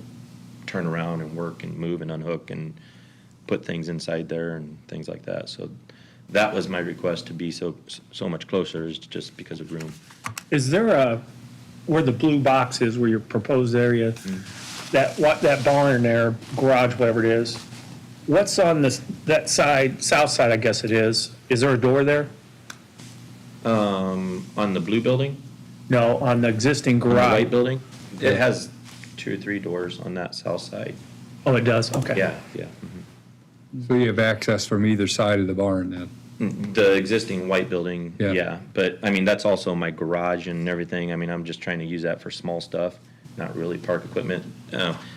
turn around and work and move and unhook and put things inside there and things like that. So that was my request, to be so much closer, is just because of room. Is there where the blue box is, where your proposed area, that barn there, garage, whatever it is, What's on that side, south side, I guess it is? Is there a door there? On the blue building, No, on the existing on the garage? white building, it has 2 or 3 doors on that south side. Oh, it does? Okay. Yeah, yeah. So you have access from either side of the barn then? The existing white building, Yeah. yeah, but I mean, that's also my garage and everything. I mean, I'm just trying to use that for small stuff, not really park equipment.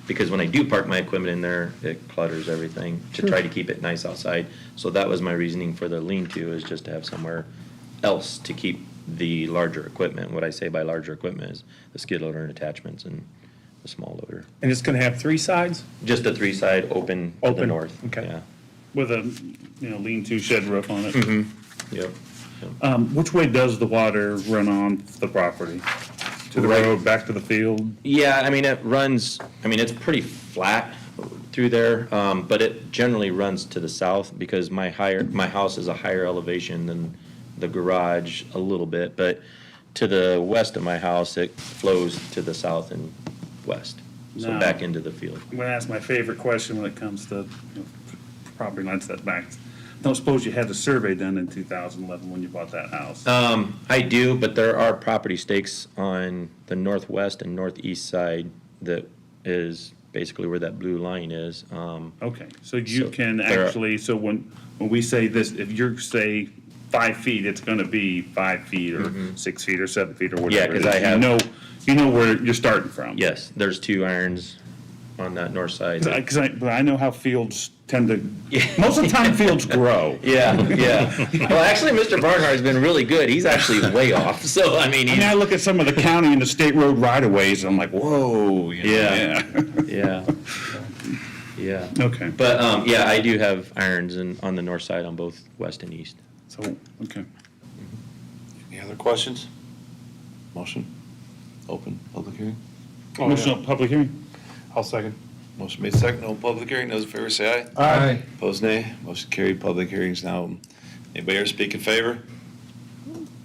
Because when I do park my equipment in there, it clutters everything to try to keep it nice outside. So that was my reasoning for the lean-to, is just to have somewhere else to keep the larger equipment. What I say by larger equipment is the skid loader and attachments and the small loader. And it's going to have 3 sides? Just a 3-side open to the Open, north. okay. Yeah. With a, lean-to shed roof on it. Yep. Which way does the water run on the property? To the Right. road, back to the field? Yeah, I mean, it runs, I mean, it's pretty flat through there, but it generally runs to the south because my house is a higher elevation than the garage a little bit, but to the west of my house, it flows to the south and west, so Now- back into the field. I'm gonna ask my favorite question when it comes to property line setbacks. Don't suppose you had a survey done in 2011 when you bought that house? I do, but there are property stakes on the northwest and northeast side that is basically where that blue line is. Okay, so you So can there are- actually, so when we say this, if you're, say, 5 feet, it's gonna be 5 feet or 6 feet or 7 feet or whatever. 'cause it is. I have- You know where you're starting from. Yes, there's 2 irons on that north side. But I know how fields tend to, most of the time fields grow. Yeah, yeah. Well, actually, Mr. Barnhart's been really good. He's actually way off. So, I mean, I mean, I he's, look at some of the county and the state road right-of-ways, and I'm like, whoa. you know, Yeah. yeah, yeah. Okay. But, yeah, I do have irons on the north side on both west and east. So, okay. Any other questions? Motion? Open, public hearing? Motion on public hearing? I'll second. Motion made second, no public hearing, those in favor say aye. Aye. Opposed, nay. Motion carried, public hearings now. Anybody here speak in favor?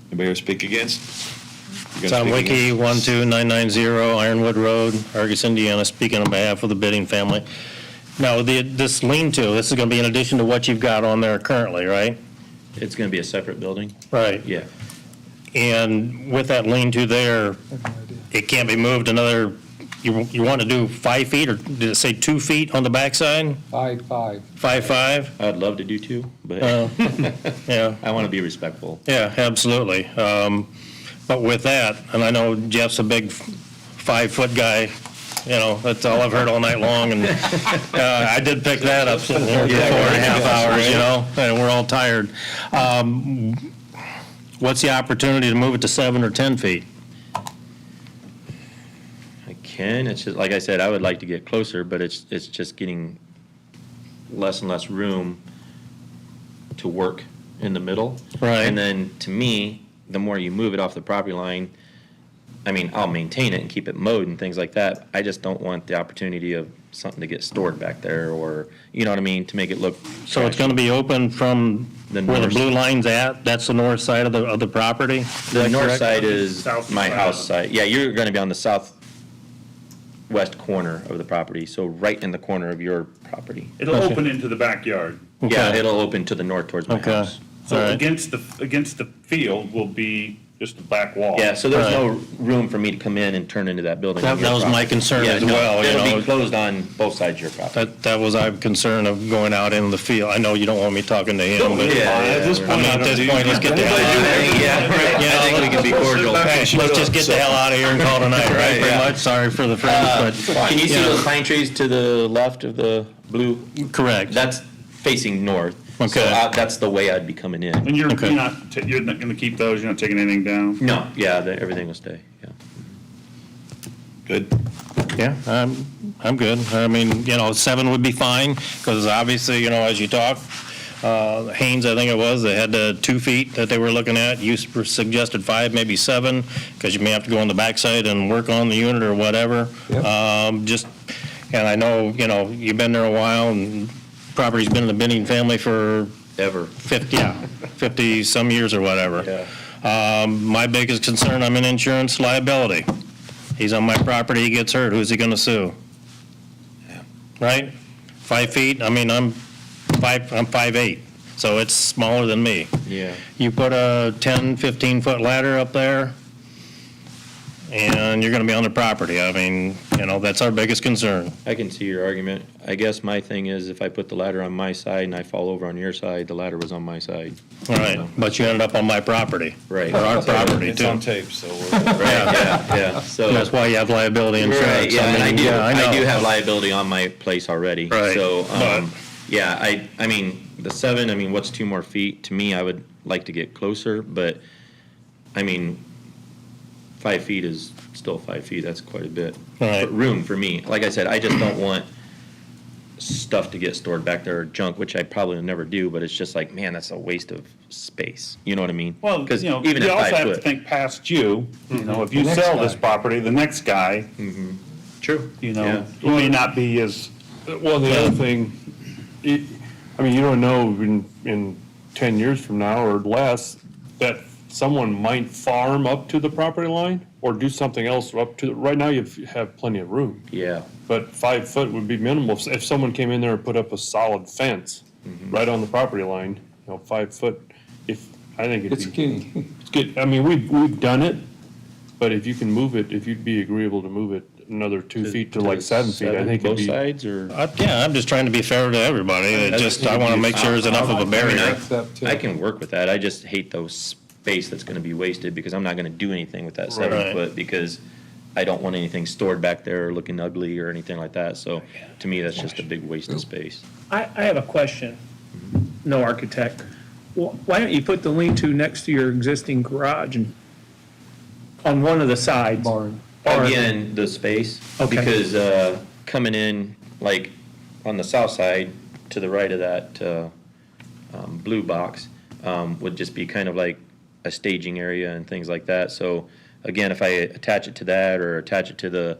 Anybody here speak against? You're gonna Tom speak Wiki, against? 12990 Ironwood Road, Argus, Indiana, speaking on behalf of the bidding family. Now, this lean-to, this is going to be in addition to what you've got on there currently, right? It's going to be a separate building? Right. Yeah. And with that lean-to there, it can't be moved another, you want to do 5 feet, or did it say 2 feet on the backside? 5'5". 5'5"? I'd love to do 2, but Yeah. I want to be respectful. Yeah, absolutely. But with that, and I know Jeff's a big 5-foot guy, that's all I've heard all night long, and I did pick that up sitting here for 4.5 hours, and we're all tired. What's the opportunity to move it to 7 or 10 feet? I can, it's just, like I said, I would like to get closer, but it's just getting less and less room to work in the middle. Right. And then, to me, the more you move it off the property line, I mean, I'll maintain it and keep it mowed and things like that. I just don't want the opportunity of something to get stored back there, or, you know what I mean, to make it look. So it's going to be open from The where the north- blue line's at? That's the north side of the property? Is The that north correct? side is South my side. house side. Yeah, you're gonna be on the southwest corner of the property, so right in the corner of your property. It'll open into the backyard. Yeah, Okay. it'll open to the north towards my Okay. house. So All right. against the field will be just a back wall. Yeah, so there's Right. no room for me to come in and turn into that building. That- on your that was my property. concern Yeah, as no, well, It'll be closed on both sides of your property. That was our concern of going out in the field. I know you don't want me talking to him, but. Yeah, At this yeah, point, I mean, at this point, let's get the hell out of here. Yeah, right. I think we can be cordial. Let's just get the hell out of here and call it a night, right? Right, Pretty yeah. much, sorry for the phrase, but. Can you see know, those pine trees to the left of the blue? Correct. That's facing north. So Okay. that's the way I'd be coming in. And you're Okay. you're not gonna keep those, you're not taking anything down? No, yeah, everything will stay, yeah. Good. Yeah, I'm good. I mean, 7 would be fine, because obviously, as you talk, Haynes, I think it was, they had the 2 feet that they were looking at. You suggested 5, maybe 7, because you may have to go on the backside and work on the unit or whatever. And I know, you've been there a while, and property's been in the Binning family for Ever. 50-some years or whatever. My biggest concern, I'm in insurance liability. He's on my property, he gets hurt, who's he gonna sue? Right? 5 feet, I mean, I'm I'm 5'8", so it's smaller than me. Yeah. You put a 10, 15-foot ladder up there, and you're going to be on the property. I mean, that's our biggest concern. I can see your argument. I guess my thing is if I put the ladder on my side and I fall over on your side, the ladder was on my side. All right, but you ended up on my property. Right. Or our property, It's too. on tape, so we're. Yeah, so. That's why you have liability insurance. Right, yeah, and I do, yeah, I do know. have liability on my place already. Right, So, but- yeah, I mean, the 7, I mean, what's 2 more feet? To me, I would like to get closer, but, I mean, 5 feet is still 5 feet, that's quite a bit. Right. But room for me, like I said, I just don't want stuff to get stored back there, or junk, which I probably never do, but it's just like, man, that's a waste of space, you know what I mean? Well, Because you know, even you at also 5 have to foot. think past you. You know, if The you next sell this guy. property, the next guy, True. you know, Yeah. he may not be as, Well, the other thing, I mean, you don't know in 10 years from now or less, that someone might farm up to the property line or do something else up to, right now you have plenty of room. Yeah. But 5 foot would be minimal. If someone came in there and put up a solid fence right on the property line, 5 foot, I think it'd be. It's skinny. It's good. I mean, we've done it, but if you can move it, if you'd be agreeable to move it another 2 feet to like 7 feet, I think it'd Both be. sides, or? Yeah, I'm just trying to be fair to everybody. It just, I want to make sure there's enough of a barrier. I can work with that. I just hate those space that's gonna be wasted because I'm not gonna do anything with that 7 Right. foot because I don't want anything stored back there looking ugly or anything like that. So to me, that's just a big waste of space. I have a question. No architect. Why don't you put the lean-to next to your existing garage and on one of the sides? Barn. Again, the space, Okay. because coming in, like, on the south side, to the right of that blue box, would just be kind of like a staging area and things like that. So, again, if I attach it to that or attach it to the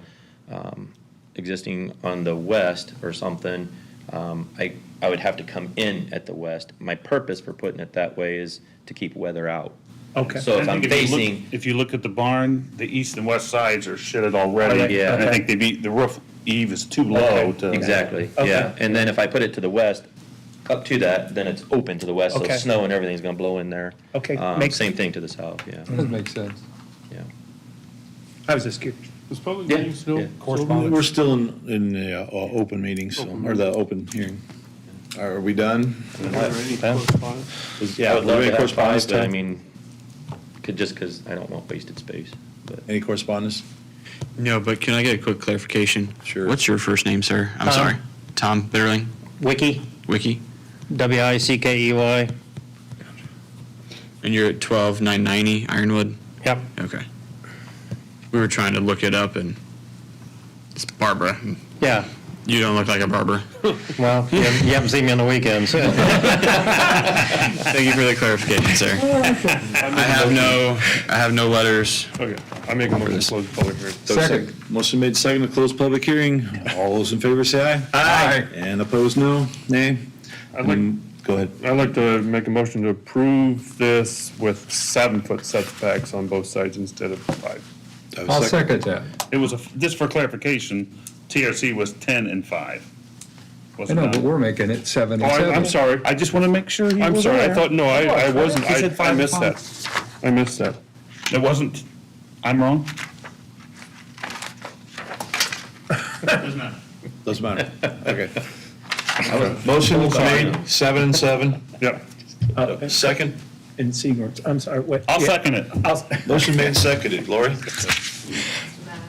existing on the west or something, I would have to come in at the west. My purpose for putting it that way is to keep weather out. Okay. So I if I'm think if you look- facing, if you look at the barn, the east and west sides are shitted already. Yeah. And I think the roof eave is too low to. exactly, Okay. yeah. And then if I put it to the west, up to that, then it's open to the west, so Okay. snow and everything's gonna blow in there. Okay, makes- Same thing to the south, yeah, That makes sense. yeah. I was just curious. Is public Yeah, meeting still? yeah. We're still in the open meeting, so, or the open hearing. Are we done? I would love to have 5, but I mean, just because I don't want wasted space, but. Any correspondence? No, but can I get a quick clarification? Sure. What's your first name, sir? I'm Tom. sorry. Tom Bitterling? Wiki, Wiki? Wickey. And you're at 12990 Ironwood? Yep. Okay. We were trying to look it up and it's Barbara. Yeah, You don't look like a Barbara. well, you haven't seen me on the weekends. Thank you for the clarification, sir. I have no letters. Okay, I make a motion to close the public hearing. Second. Motion made second to close public hearing. All those in favor say aye. Aye. And opposed, no? Nay? I'd like, Go ahead. I'd like to make a motion to approve this with 7-foot setbacks on both sides instead of 5. I'll second that. It was, just for clarification, TRC was 10 and 5. Was I it know, not? but we're making it 7 Oh, and 7. I'm sorry. I just want to make sure he I'm was sorry. I aware. thought, no, I wasn't. He said I 5 missed and that. I missed that. It wasn't, I'm wrong? Doesn't matter. Okay. Motion was made, 7 and 7. Yep. Second. In Seaguard's, I'm sorry, what? I'll yeah. second it. Motion made, seconded. Lori? Mr. Bennett?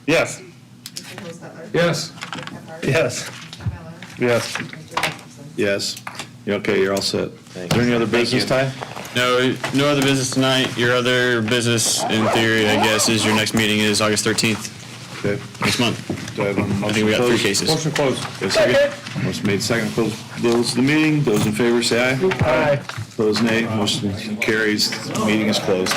Yes. Mr. Hillsbutler? Yes. Mr. Cathcart? Yes. Mr. Miller? Yes. Mr. Jacobson? Yes. You okay, you're all set. Is there any other business, Ty? No, no other business tonight. Your other business, in theory, I guess, is your next meeting is August 13th, Okay. next month. Do I have a motion I think we got 3 closed? cases. Motion closed. Have a second? Motion made, second, close the meeting. Those in favor say aye. Aye. Opposed, nay. Motion carries. Meeting is closed.